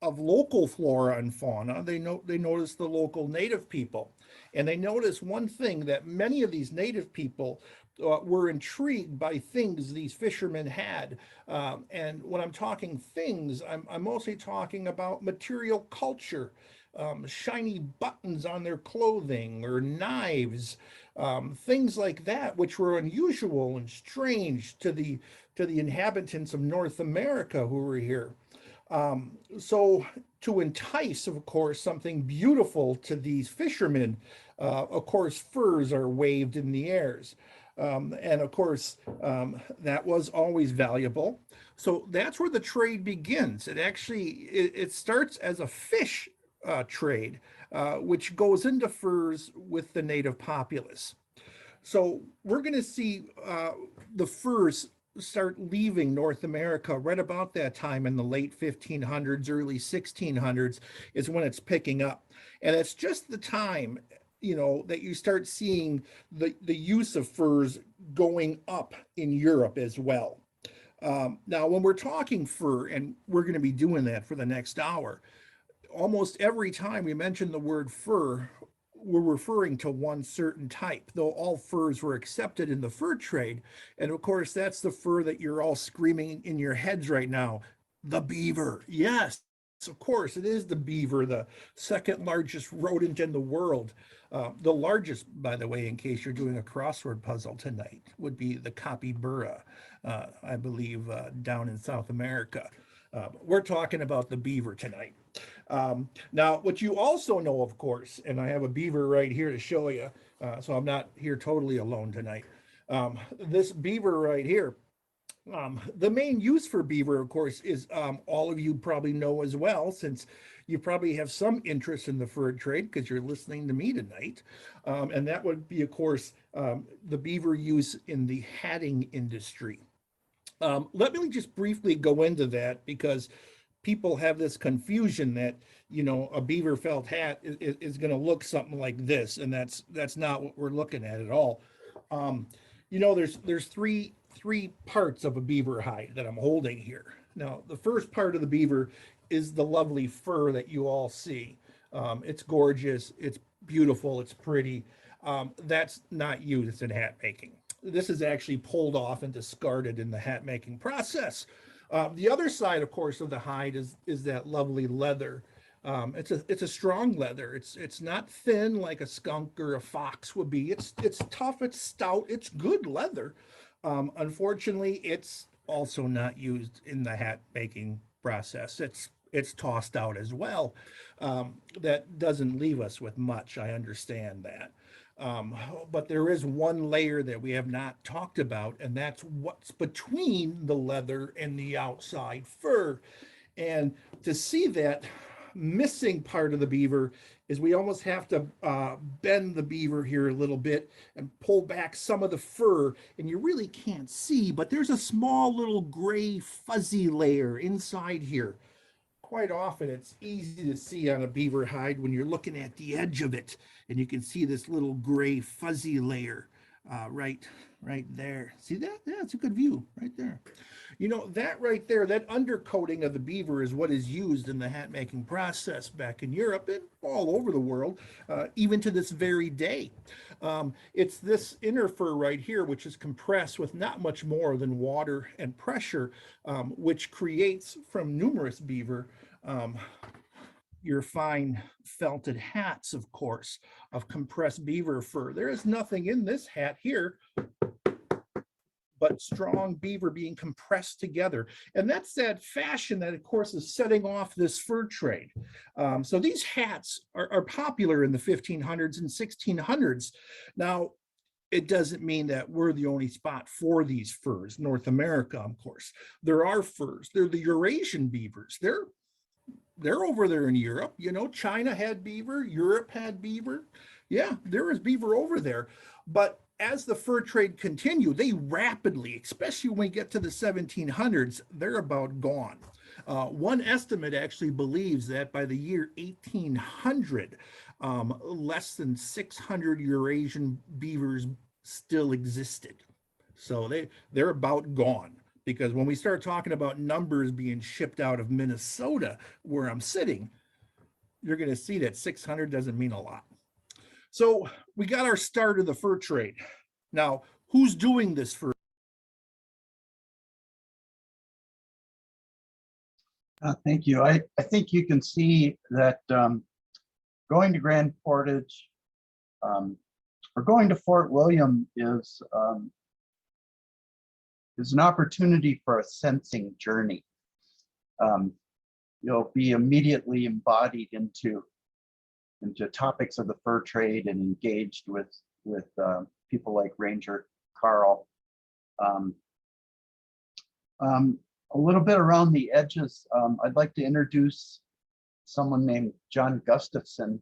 of local flora and fauna. They notice the local native people, and they notice one thing, that many of these native people were intrigued by things these fishermen had. And when I'm talking things, I'm mostly talking about material culture, shiny buttons on their clothing or knives, things like that, which were unusual and strange to the inhabitants of North America who were here. So to entice, of course, something beautiful to these fishermen, of course, furs are waved in the airs. And of course, that was always valuable. So that's where the trade begins. It starts as a fish trade, which goes into furs with the native populace. So we're going to see the furs start leaving North America right about that time in the late 1500s, early 1600s is when it's picking up. And it's just the time, that you start seeing the use of furs going up in Europe as well. Now, when we're talking fur, and we're going to be doing that for the next hour, almost every time we mention the word fur, we're referring to one certain type, though all furs were accepted in the fur trade. And of course, that's the fur that you're all screaming in your heads right now, the beaver. Yes, of course, it is the beaver, the second largest rodent in the world. The largest, by the way, in case you're doing a crossword puzzle tonight, would be the capybara, I believe, down in South America. We're talking about the beaver tonight. Now, what you also know, of course, and I have a beaver right here to show you, so I'm not here totally alone tonight. This beaver right here, the main use for beaver, of course, is all of you probably know as well, since you probably have some interest in the fur trade because you're listening to me tonight. And that would be, of course, the beaver use in the hatting industry. Let me just briefly go into that because people have this confusion that, a beaver felt hat is going to look something like this, and that's not what we're looking at all. There's three parts of a beaver hide that I'm holding here. Now, the first part of the beaver is the lovely fur that you all see. It's gorgeous, it's beautiful, it's pretty. That's not used in hat making. This is actually pulled off and discarded in the hat making process. The other side, of course, of the hide is that lovely leather. It's a strong leather. It's not thin like a skunk or a fox would be. It's tough, it's stout, it's good leather. Unfortunately, it's also not used in the hat making process. It's tossed out as well. That doesn't leave us with much. I understand that. But there is one layer that we have not talked about, and that's what's between the leather and the outside fur. And to see that missing part of the beaver is we almost have to bend the beaver here a little bit and pull back some of the fur, and you really can't see, but there's a small little gray fuzzy layer inside here. quite often it's easy to see on a beaver hide when you're looking at the edge of it, and you can see this little gray fuzzy layer right there. See that? Yeah, it's a good view right there. You know, that right there, that undercoating of the beaver is what is used in the hat making process back in Europe and all over the world, even to this very day. It's this inner fur right here, which is compressed with not much more than water and pressure, which creates from numerous beaver your fine felted hats, of course, of compressed beaver fur. There is nothing in this hat here but strong beaver being compressed together. And that's that fashion that, of course, is setting off this fur trade. So these hats are popular in the 1500s and 1600s. Now, it doesn't mean that we're the only spot for these furs. North America, of course. There are furs. They're the Eurasian beavers. They're over there in Europe. You know, China had beaver, Europe had beaver. Yeah, there was beaver over there. But as the fur trade continued, they rapidly, especially when we get to the 1700s, they're about gone. One estimate actually believes that by the year 1800, less than 600 Eurasian beavers still existed. So they're about gone. Because when we start talking about numbers being shipped out of Minnesota, where I'm sitting, you're going to see that 600 doesn't mean a lot. So we got our start of the fur trade. Now, who's doing this fur? Thank you. I think you can see that going to Grand Portage or going to Fort William is an opportunity for a sensing journey. You'll be immediately embodied into topics of the fur trade and engaged with people like Ranger Carl. A little bit around the edges, I'd like to introduce someone named John Gustafson.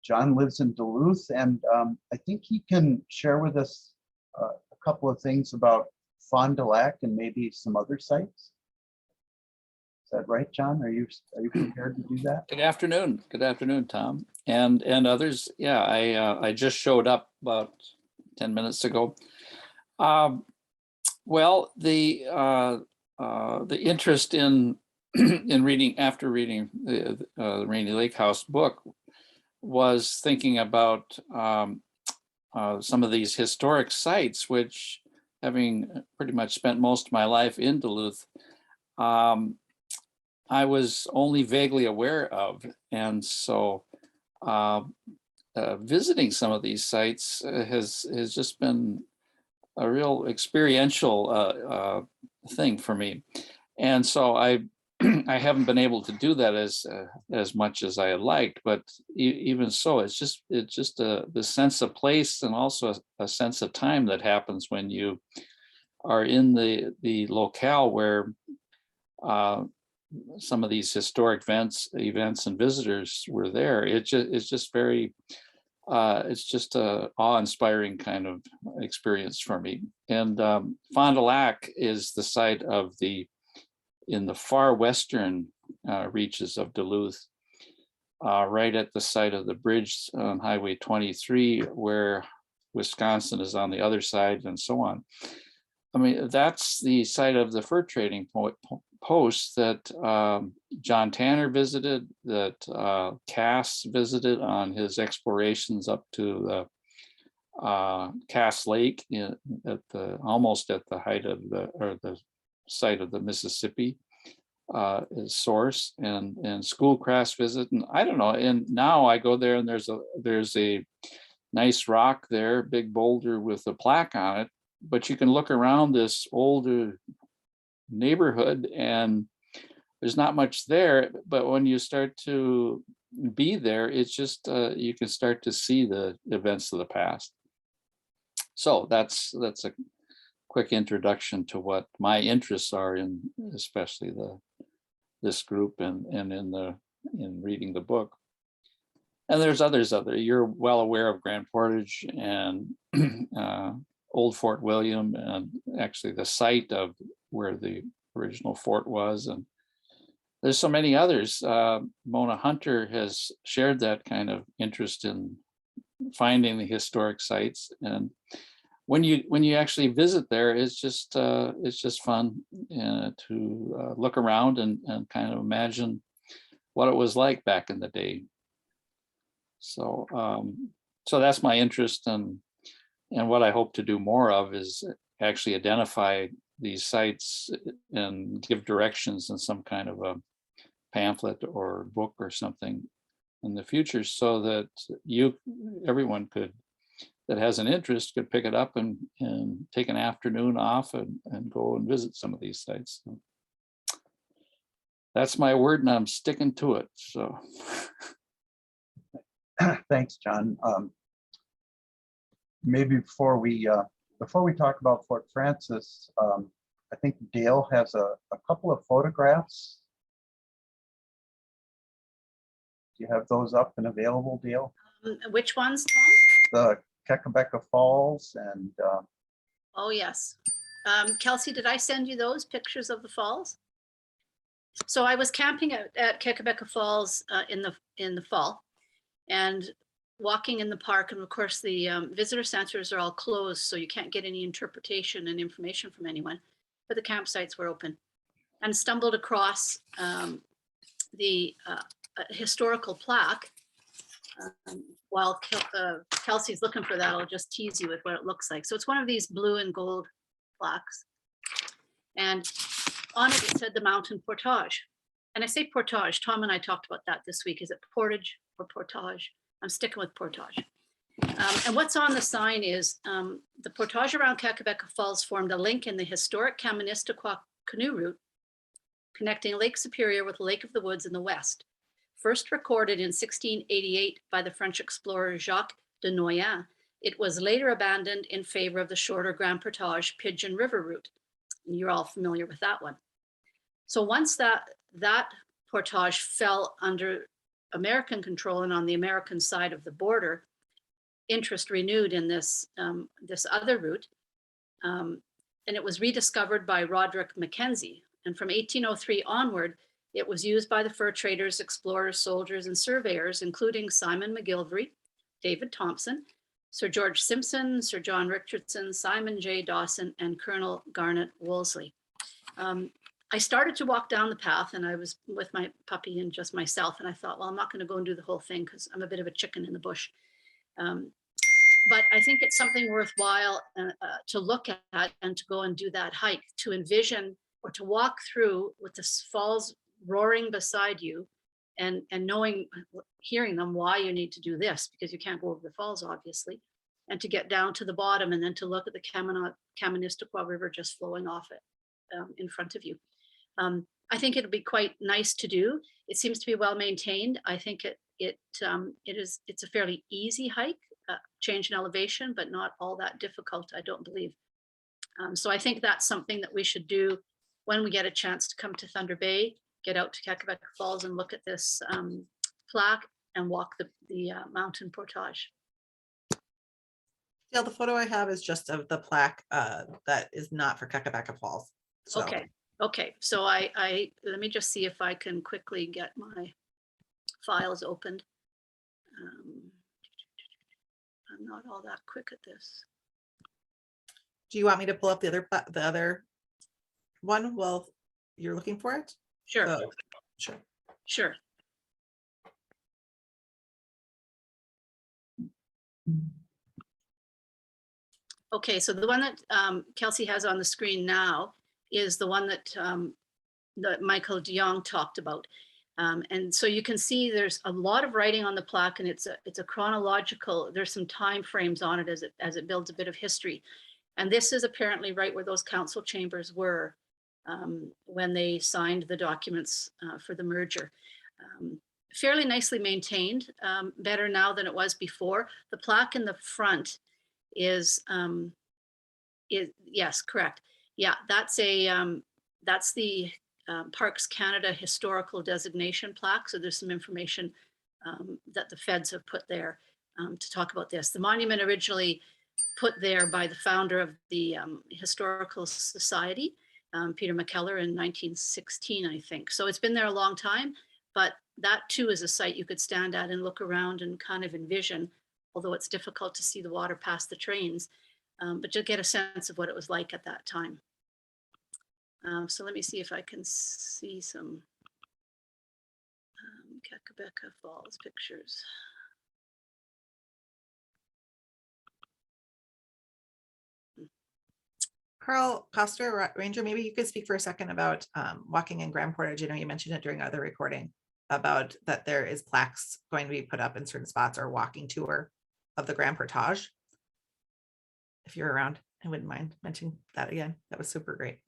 John lives in Duluth, and I think he can share with us a couple of things about Fond du Lac and maybe some other sites. Is that right, John? Are you prepared to do that? Good afternoon, Tom, and others. Yeah, I just showed up about 10 minutes ago. Well, the interest in reading after reading the Rainy Lake House book was thinking about some of these historic sites, which, having pretty much spent most of my life in Duluth, I was only vaguely aware of. And so visiting some of these sites has just been a real experiential thing for me. And so I haven't been able to do that as much as I had liked, but even so, it's just the sense of place and also a sense of time that happens when you are in the locale where some of these historic events and visitors were there. It's just very, it's just a awe-inspiring kind of experience for me. And Fond du Lac is the site of in the far western reaches of Duluth, right at the site of the bridge on Highway 23, where Wisconsin is on the other side, and so on. I mean, that's the site of the fur trading post that John Tanner visited, that Cass visited on his explorations up to the Cass Lake almost at the height of the site of the Mississippi source, and Schoolcraft's visit, and I don't know. And now I go there, and there's a nice rock there, big boulder with a plaque on it. But you can look around this older neighborhood and there's not much there. But when you start to be there, it's just you can start to see the events of the past. So that's a quick introduction to what my interests are in, especially this group and in reading the book. And there's others out there. You're well aware of Grand Portage and Old Fort William, and actually the site of where the original fort was, and there's so many others. Mona Hunter has shared that kind of interest in finding the historic sites, and when you actually visit there, it's just fun to look around and kind of imagine what it was like back in the day. So so that's my interest, and what I hope to do more of is actually identify these sites and give directions in some kind of a pamphlet or book or something in the future, so that everyone that has an interest could pick it up and take an afternoon off and go and visit some of these sites. So that's my word, and I'm sticking to it. So Thanks, John. Maybe before we talk about Fort Frances, I think Dale has a couple of photographs. Do you have those up and available, Dale? Which ones, Tom? The Kekabeka Falls and Oh, yes. Kelsey, did I send you those pictures of the falls? So I was camping at Kekabeka Falls in the fall, and walking in the park, and of course the visitor centers are all closed, so you can't get any interpretation and information from anyone, but the campsites were open, and stumbled across the historical plaque. While Kelsey's looking for that, I'll just tease you with what it looks like. So it's one of these blue and gold plaques, and on it, it said the Mountain Portage. And I say Portage, Tom and I talked about that this week. Is it Portage or Portage? I'm sticking with Portage. And what's on the sign is the portage around Kekabeka Falls formed a link in the historic Kaministiquia canoe route connecting Lake Superior with Lake of the Woods in the west. First recorded in 1688 by the French explorer Jacques de Noyan, it was later abandoned in favor of the shorter Grand Portage Pigeon River route. And you're all familiar with that one. So once that portage fell under American control and on the American side of the border, interest renewed in this other route, and it was rediscovered by Roderick Mckenzie. And from 1803 onward, it was used by the fur traders, explorers, soldiers, and surveyors, including Simon McGillivray, David Thompson, Sir George Simpson, Sir John Richardson, Simon J. Dawson, and Colonel Garnet Wolseley. I started to walk down the path, and I was with my puppy and just myself, and I thought, well, I'm not going to go and do the whole thing because I'm a bit of a chicken in the bush. But I think it's something worthwhile to look at and to go and do that hike, to envision or to walk through with the falls roaring beside you, and hearing them why you need to do this, because you can't go over the falls, obviously, and to get down to the bottom and then to look at the Kaministiquia River just flowing off it in front of you. I think it'll be quite nice to do. It seems to be well maintained. I think it's a fairly easy hike, change in elevation, but not all that difficult, I don't believe. So I think that's something that we should do when we get a chance to come to Thunder Bay, get out to Kekabeka Falls and look at this plaque and walk the mountain portage. Yeah, the photo I have is just of the plaque that is not for Kekabeka Falls. So. Okay. So I let me just see if I can quickly get my files opened. I'm not all that quick at this. Do you want me to pull up the other one while you're looking for it? Sure. Sure. Okay, so the one that Kelsey has on the screen now is the one that Michael de Jong talked about. And so you can see there's a lot of writing on the plaque, and it's a chronological, there's some time frames on it as it builds a bit of history. And this is apparently right where those council chambers were when they signed the documents for the merger. Fairly nicely maintained, better now than it was before. The plaque in the front is yes, correct. Yeah, that's the Parks Canada historical designation plaque. So there's some information that the feds have put there to talk about this. The monument originally put there by the founder of the Historical Society, Peter McKellar in 1916, I think. So it's been there a long time, but that too is a site you could stand at and look around and kind of envision, although it's difficult to see the water past the trains, but you'll get a sense of what it was like at that time. So let me see if I can see some Kakabeka Falls pictures. Carl Coster, Ranger, maybe you could speak for a second about walking in Grand Portage. I know you mentioned it during other recording about that there is plaques going to be put up in certain spots or walking tour of the Grand Portage. If you're around, I wouldn't mind mentioning that again. That was super great.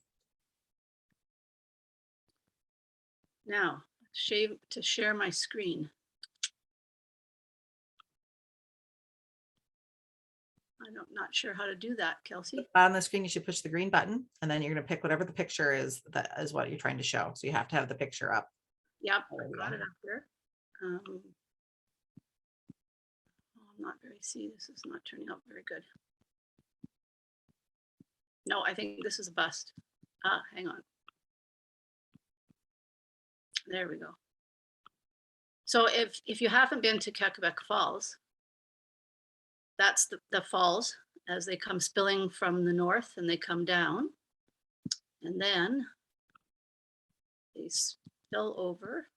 Now, to share my screen. I'm not sure how to do that, Kelsey. On the screen, you should push the green button, and then you're going to pick whatever the picture is that is what you're trying to show. So you have to have the picture up. Yep, I got it up there. Oh, I'm not very, this is not turning out very good. No, I think this is a bust. Ah, hang on. There we go. So if you haven't been to Kakabeka Falls, that's the falls as they come spilling from the north and they come down. And then they spill over.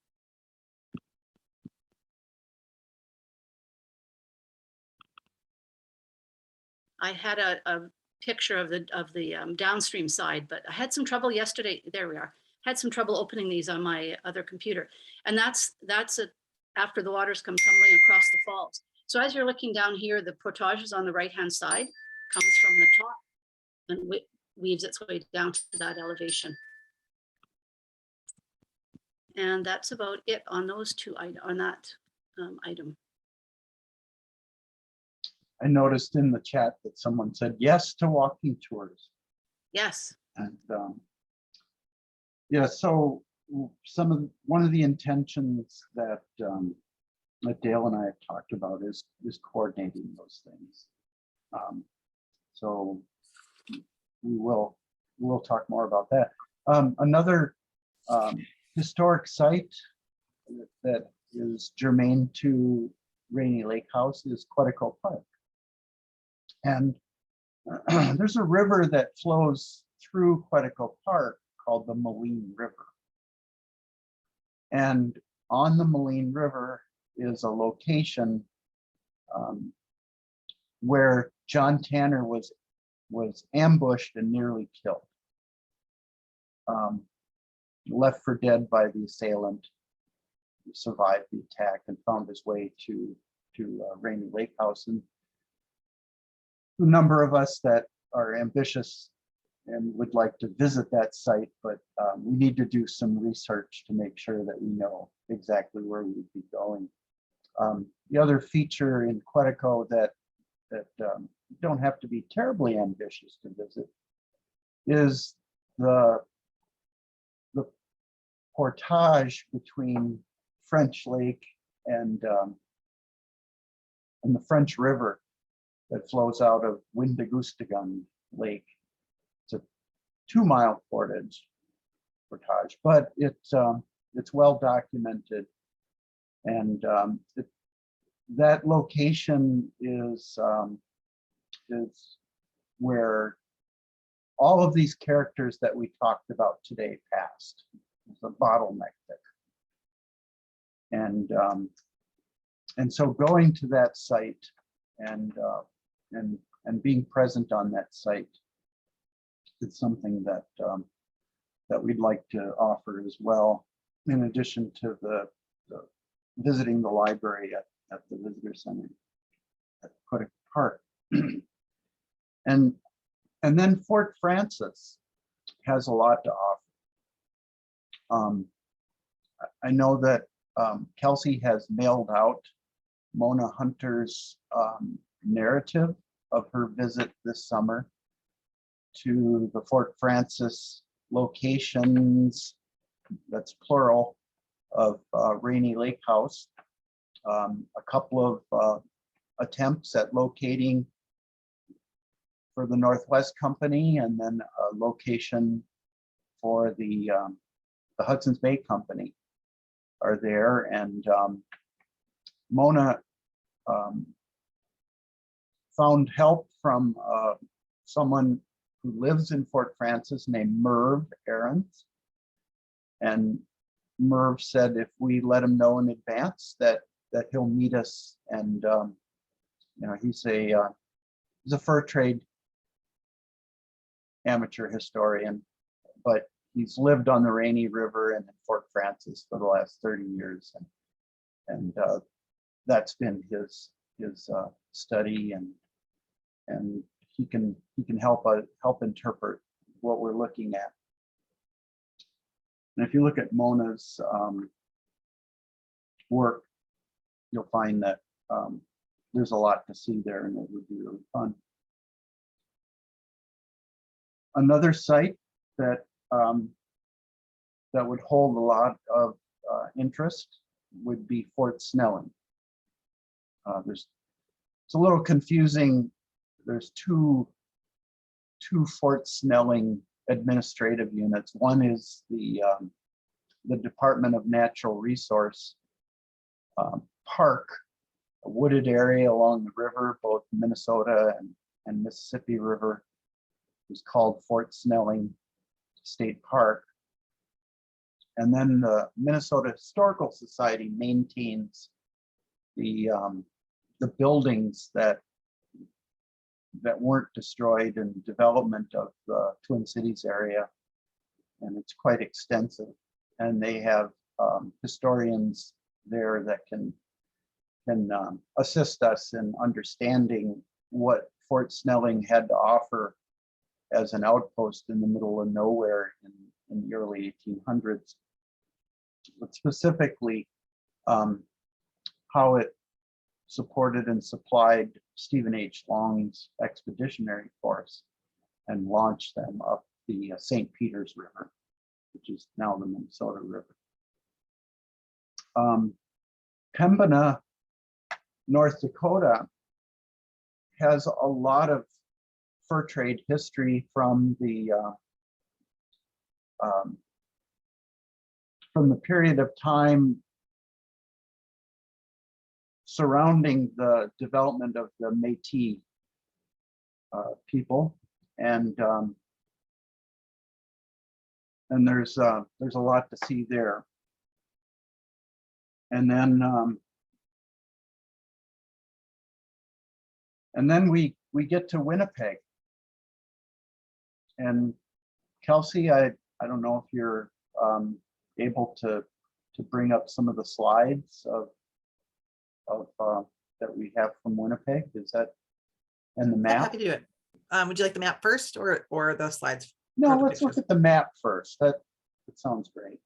I had a picture of the downstream side, but I had some trouble yesterday. There we are. Had some trouble opening these on my other computer. And that's after the waters come tumbling across the falls. So as you're looking down here, the portage is on the right-hand side, comes from the top and weaves its way down to that elevation. And that's about it on those two, on that item. I noticed in the chat that someone said yes to walking tours. Yes. And yeah, so one of the intentions that Dale and I have talked about is coordinating those things. So we'll talk more about that. Another historic site that is germane to Rainy Lake House is Quetico Park. And there's a river that flows through Quetico Park called the Moline River. And on the Moline River is a location where John Tanner was ambushed and nearly killed. Left for dead by the assailant. He survived the attack and found his way to Rainy Lake House. And a number of us that are ambitious and would like to visit that site, but we need to do some research to make sure that we know exactly where we'd be going. The other feature in Quetico that don't have to be terribly ambitious to visit is the portage between French Lake and the French River that flows out of Windagustagun Lake. It's a 2-mile portage, but it's well documented, and that location is where all of these characters that we talked about today passed. It's a bottleneck there, and so going to that site and being present on that site is something that that we'd like to offer as well, in addition to the visiting the library at the visitor center at Quetico Park. and then Fort Frances has a lot to offer. I know that Kelsey has mailed out Mona Hunter's narrative of her visit this summer to the Fort Frances locations, that's plural, of Rainy Lake House. A couple of attempts at locating for the Northwest Company, and then a location for the Hudson's Bay Company are there, and Mona found help from someone who lives in Fort Francis named Merv Ahrens. And Merv said if we let him know in advance that he'll meet us, and you know, he's a fur trade amateur historian, but he's lived on the Rainy River and in Fort Francis for the last 30 years, and that's been his study, and he can help interpret what we're looking at. And if you look at Mona's work, you'll find that there's a lot to see there, and it would be really fun. Another site that that would hold a lot of interest would be Fort Snelling. It's a little confusing. There's two Fort Snelling administrative units. One is the Department of Natural Resource Park, a wooded area along the river, both Minnesota and Mississippi River, is called Fort Snelling State Park. And then the Minnesota Historical Society maintains the buildings that weren't destroyed in development of the Twin Cities area, and it's quite extensive. And they have historians there that can assist us in understanding what Fort Snelling had to offer as an outpost in the middle of nowhere in the early 1800s, but specifically how it supported and supplied Stephen H. Long's expeditionary force and launched them up the St. Peter's River, which is now the Minnesota River. Pembina, North Dakota, has a lot of fur trade history from the period of time surrounding the development of the Métis people, and there's a lot to see there. And then we get to Winnipeg. And Kelsey, I don't know if you're able to bring up some of the slides of that we have from Winnipeg. Is that and the I'm map? happy to do it. Would you like the map first or the slides? No, or the let's look pictures? at the map first. That sounds great.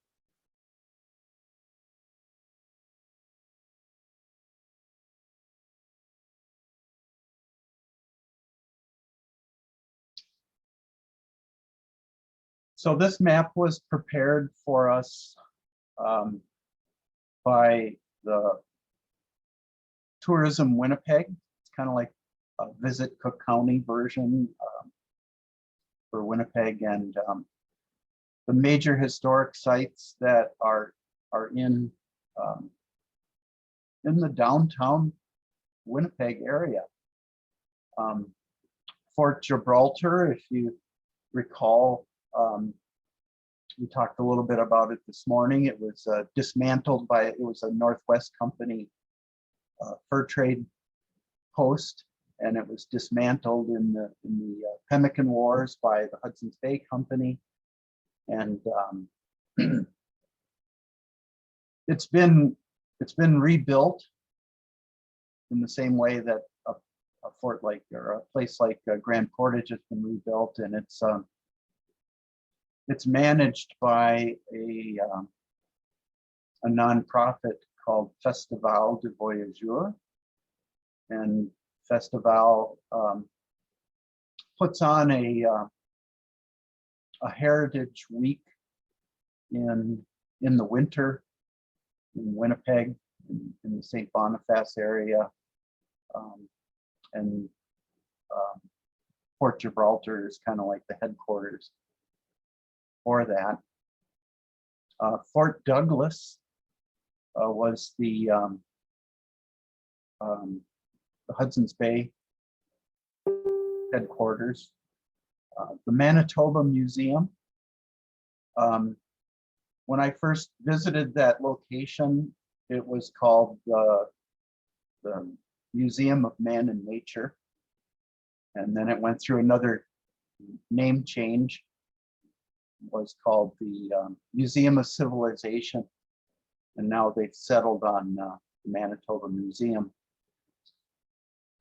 So this map was prepared for us by the Tourism Winnipeg. It's kind of like a Visit Cook County version for Winnipeg, and the major historic sites that are in the downtown Winnipeg area. Fort Gibraltar, if you recall, we talked a little bit about it this morning. It was dismantled by, it was a Northwest Company fur trade post, and it was dismantled in the Pemmican Wars by the Hudson's Bay Company. And it's been rebuilt in the same way that a fort like, or a place like Grand Portage has been rebuilt, and it's managed by a nonprofit called Festival de Voyageur, and Festival puts on a heritage week in the winter in Winnipeg, in the St. Boniface area, and Fort Gibraltar is kind of like the headquarters. for that. Fort Douglas was the Hudson's Bay headquarters. The Manitoba Museum. When I first visited that location, it was called the Museum of Man and Nature. And then it went through another name change. It was called the Museum of Civilization. And now they've settled on the Manitoba Museum.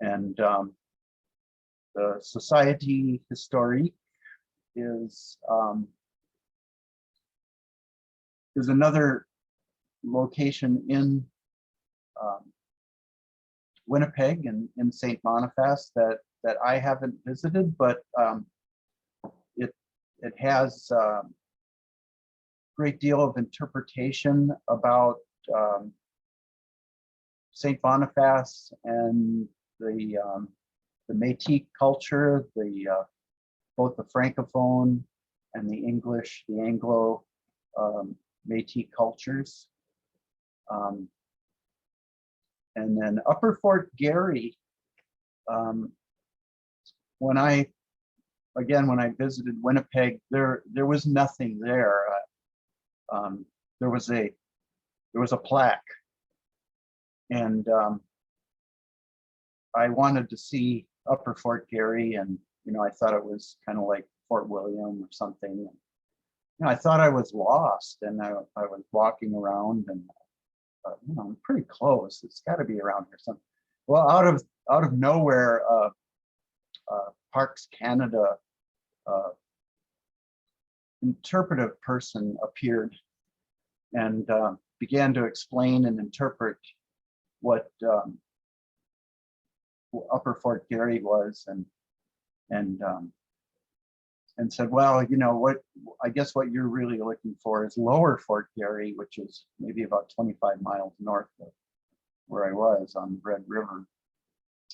And the Société Historique is another location in Winnipeg and in St. Boniface that I haven't visited, but it has a great deal of interpretation about St. Boniface and the Métis culture, both the Francophone and the English, the Anglo Métis cultures. And then Upper Fort Garry, when I visited Winnipeg, there was nothing there. There was a plaque, and I wanted to see Upper Fort Garry, and I thought it was kind of like Fort William or something. And, I thought I was lost, and I was walking around, and I'm pretty close. It's got to be around here somewhere. Well, out of nowhere, Parks Canada interpretive person appeared and began to explain and interpret what Upper Fort Garry was, and said, well, what I guess what you're really looking for is Lower Fort Garry, which is maybe about 25 miles north of where I was on the Red River.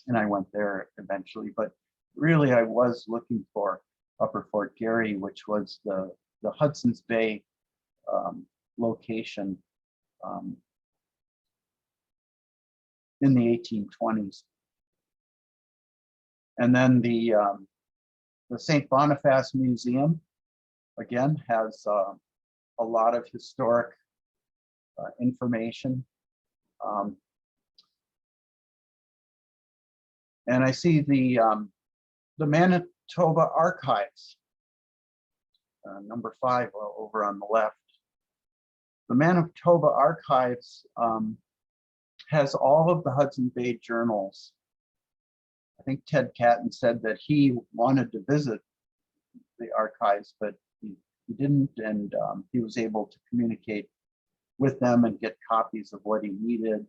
And I went there eventually, but really I was looking for Upper Fort Garry, which was the Hudson's Bay location in the 1820s. And then the St. Boniface Museum, again, has a lot of historic information. And I see the Manitoba Archives, number 5 over on the left. The Manitoba Archives has all of the Hudson Bay journals. I think Ted Catton said that he wanted to visit the archives, but he didn't, and he was able to communicate with them and get copies of what he needed.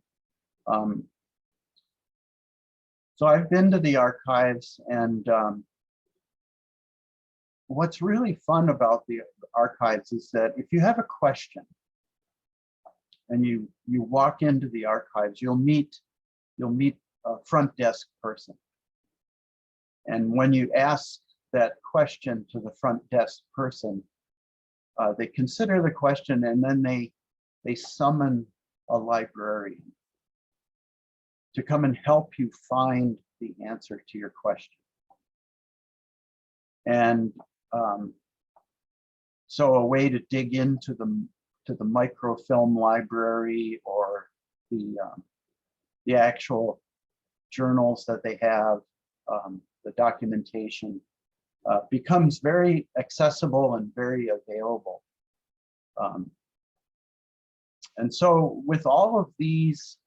So I've been to the archives, and what's really fun about the archives is that if you have a question and you walk into the archives, you'll meet a front desk person. And when you ask that question to the front desk person, they consider the question, and then they summon a librarian to come and help you find the answer to your question. And so a way to dig into the microfilm library or the actual journals that they have, the documentation, becomes very accessible and very available. And so with all of these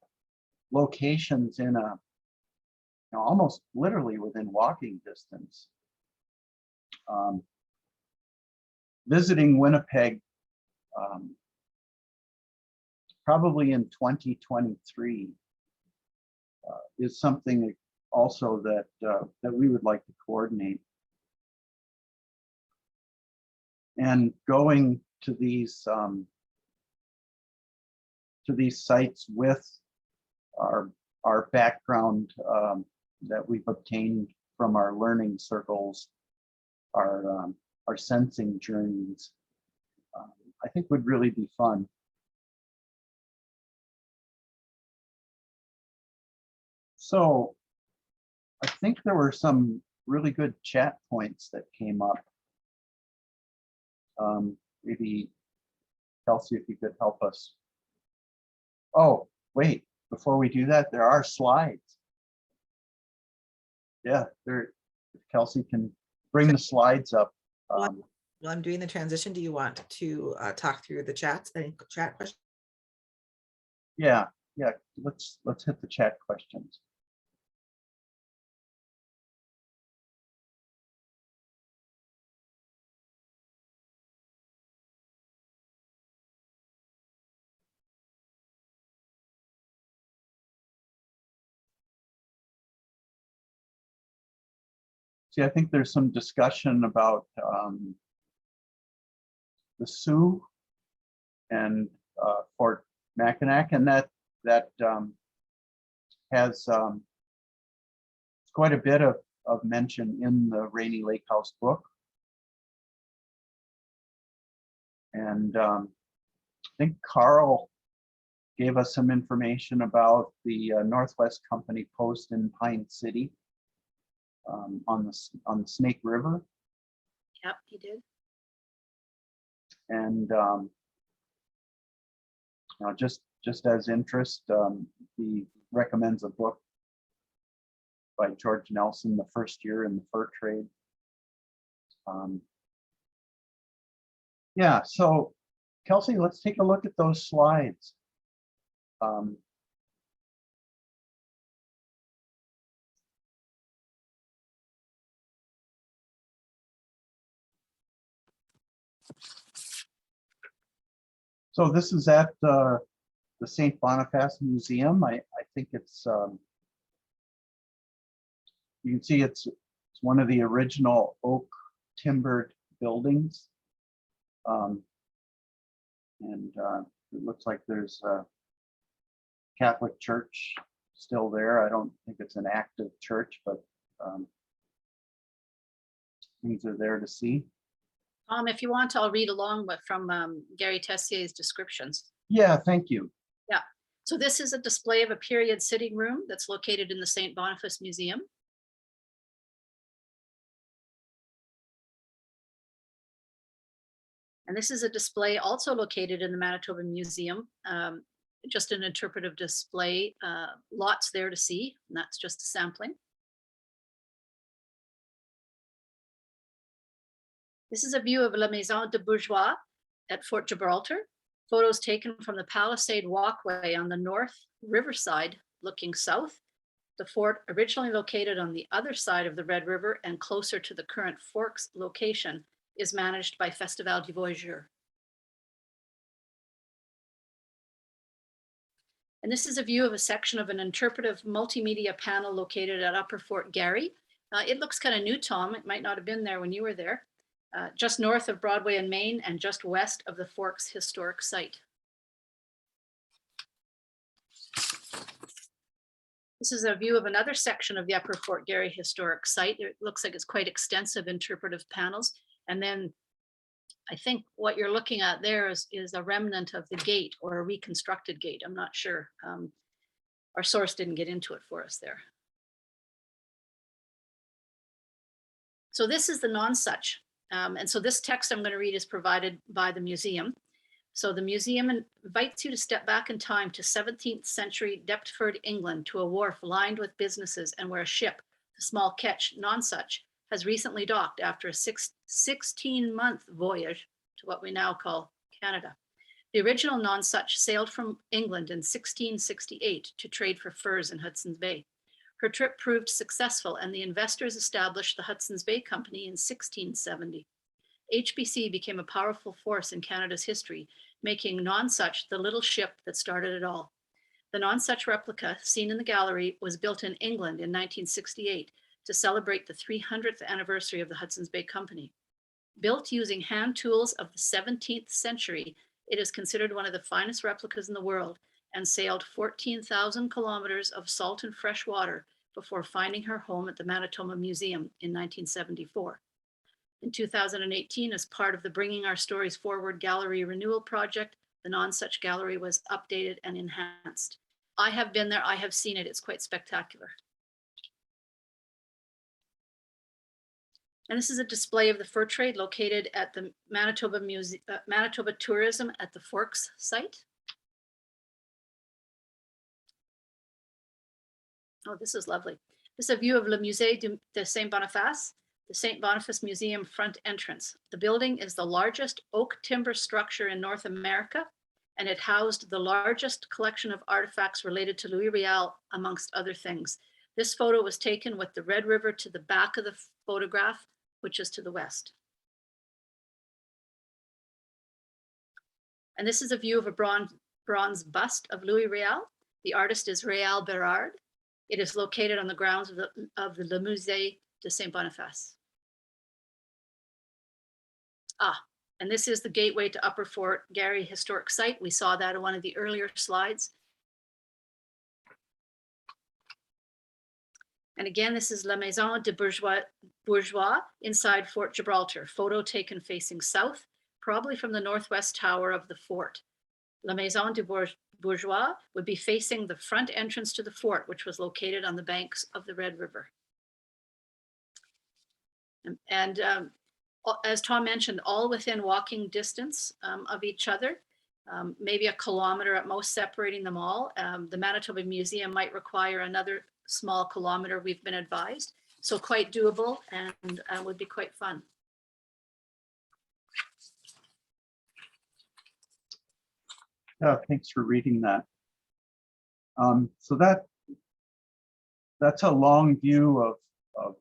locations in almost literally within walking distance, visiting Winnipeg probably in 2023 is something also that we would like to coordinate. And going to these sites with our background that we've obtained from our learning circles, our sensing journeys, I think would really be fun. So I think there were some really good chat points that came up. Maybe Kelsey, if you could help us. Oh, wait, before we do that, there are slides. Yeah, there, Kelsey can bring the slides up. While I'm doing the transition, do you want to talk through the chats and chat questions? Yeah, let's hit the chat questions. See, I think there's some discussion about the Sioux and Fort Mackinac, and that has quite a bit of mention in the Rainy Lake House book. And I think Carl gave us some information about the Northwest Company post in Pine City on the Snake River. Yep, he did. And you know, just as interest, he recommends a book by George Nelson, The First Year in the Fur Trade. Yeah, so Kelsey, let's take a look at those slides. So this is at the St. Boniface Museum. I think it's, you can see it's one of the original oak timbered buildings. And it looks like there's a Catholic church still there. I don't think it's an active church, but things are there to see. If you want, I'll read along from Gary Tessier's descriptions. Yeah, thank you. Yeah, so this is a display of a period sitting room that's located in the St. Boniface Museum. And this is a display also located in the Manitoba Museum, just an interpretive display, lots there to see, and that's just a sampling. This is a view of La Maison de Bourgeois at Fort Gibraltar. Photos taken from the Palisade Walkway on the north riverside looking south. The fort, originally located on the other side of the Red River and closer to the current Forks location, is managed by Festival du Voyageur. And this is a view of a section of an interpretive multimedia panel located at Upper Fort Garry. It looks kind of new, Tom. It might not have been there when you were there. Just north of Broadway and Main and just west of the Forks Historic Site. This is a view of another section of the Upper Fort Garry Historic Site. It looks like it's quite extensive interpretive panels. And then I think what you're looking at there is a remnant of the gate or a reconstructed gate. I'm not sure. Our source didn't get into it for us there. So this is the non-such. And so this text I'm going to read is provided by the museum. So the museum invites you to step back in time to 17th century Deptford, England, to a wharf lined with businesses and where a ship, the small ketch Nonsuch, has recently docked after a 16-month voyage to what we now call Canada. The original Nonsuch sailed from England in 1668 to trade for furs in Hudson's Bay. Her trip proved successful and the investors established the Hudson's Bay Company in 1670. HBC became a powerful force in Canada's history, making Nonsuch the little ship that started it all. The Nonsuch replica, seen in the gallery, was built in England in 1968 to celebrate the 300th anniversary of the Hudson's Bay Company. Built using hand tools of the 17th century, it is considered one of the finest replicas in the world and sailed 14,000 kilometers of salt and fresh water before finding her home at the Manitoba Museum in 1974. In 2018, as part of the Bringing Our Stories Forward Gallery Renewal Project, the Non-Such Gallery was updated and enhanced. I have been there, I have seen it, it's quite spectacular. And this is a display of the fur trade located at the Manitoba Manitoba Tourism at the Forks site. Oh, this is lovely. This is a view of Le Musée de Saint-Boniface, the St. Boniface Museum front entrance. The building is the largest oak timber structure in North America, and it housed the largest collection of artifacts related to Louis Riel, amongst other things. This photo was taken with the Red River to the back of the photograph, which is to the west. And this is a view of a bronze bust of Louis Riel. The artist is Réal Bérard. It is located on the grounds of the Le Musée de Saint-Boniface. And this is the gateway to Upper Fort Garry Historic Site. We saw that in one of the earlier slides. And again, this is La Maison de Bourgeois inside Fort Gibraltar, photo taken facing south, probably from the northwest tower of the fort. La Maison de Bourgeois would be facing the front entrance to the fort, which was located on the banks of the Red River. And as Tom mentioned, all within walking distance of each other, maybe a kilometer at most separating them all. The Manitoba Museum might require another small kilometer, we've been advised. So quite doable and would be quite fun. Yeah, thanks for reading that. So that's a long view of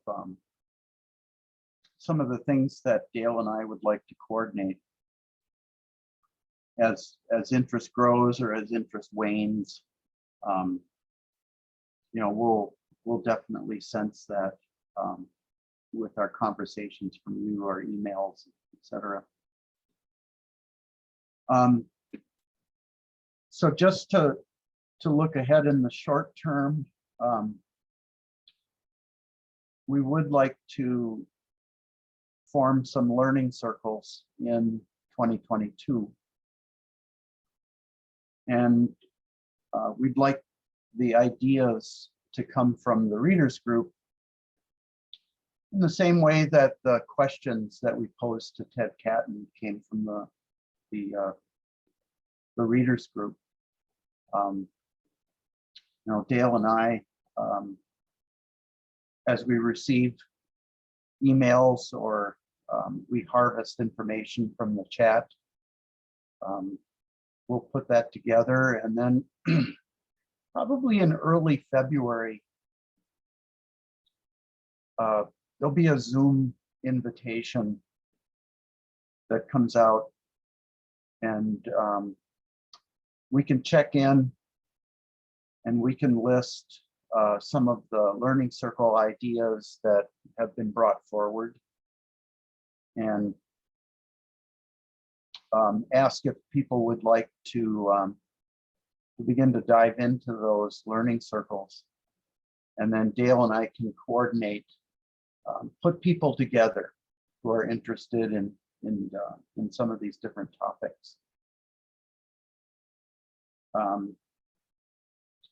some of the things that Dale and I would like to coordinate as interest grows or as interest wanes. You know, we'll definitely sense that with our conversations from you, our emails, etc. So just to look ahead in the short term, we would like to form some learning circles in 2022. And we'd like the ideas to come from the readers group in the same way that the questions that we posed to Ted Catton came from the readers group. You know, Dale and I, as we receive emails or we harvest information from the chat, we'll put that together, and then probably in early February, there'll be a Zoom invitation that comes out, and we can check in and we can list some of the learning circle ideas that have been brought forward, and ask if people would like to begin to dive into those learning circles. And then Dale and I can coordinate, put people together who are interested in some of these different topics.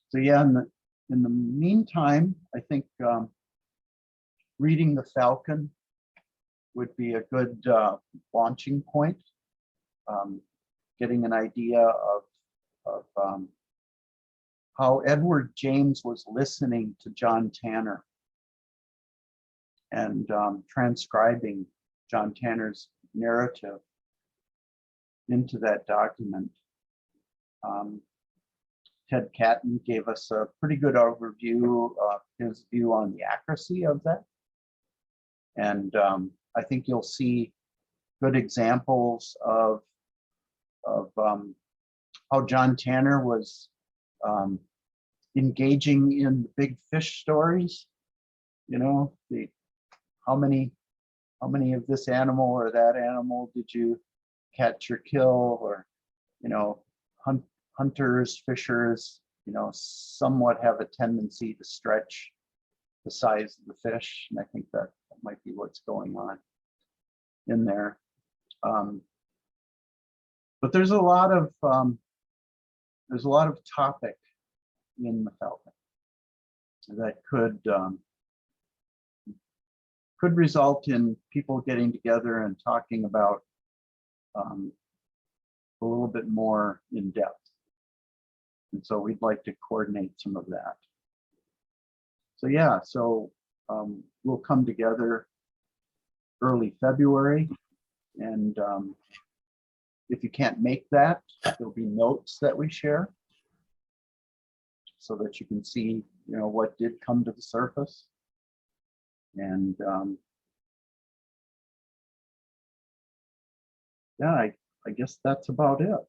So yeah, in the meantime, I think reading The Falcon would be a good launching point. Getting an idea of how Edward James was listening to John Tanner and transcribing John Tanner's narrative into that document. Ted Catton gave us a pretty good overview of his view on the accuracy of that. And I think you'll see good examples of how John Tanner was engaging in the big fish stories. You know, how many of this animal or that animal did you catch or kill, or, you know, hunters, fishers, you know, somewhat have a tendency to stretch the size of the fish, and I think that might be what's going on. in there. But there's a lot of topic in Mclaughlin that could result in people getting together and talking about a little bit more in depth. And so we'd like to coordinate some of that. So yeah, we'll come together early February, and if you can't make that, there'll be notes that we share so that you can see, what did come to the surface. And yeah, I guess that's about it.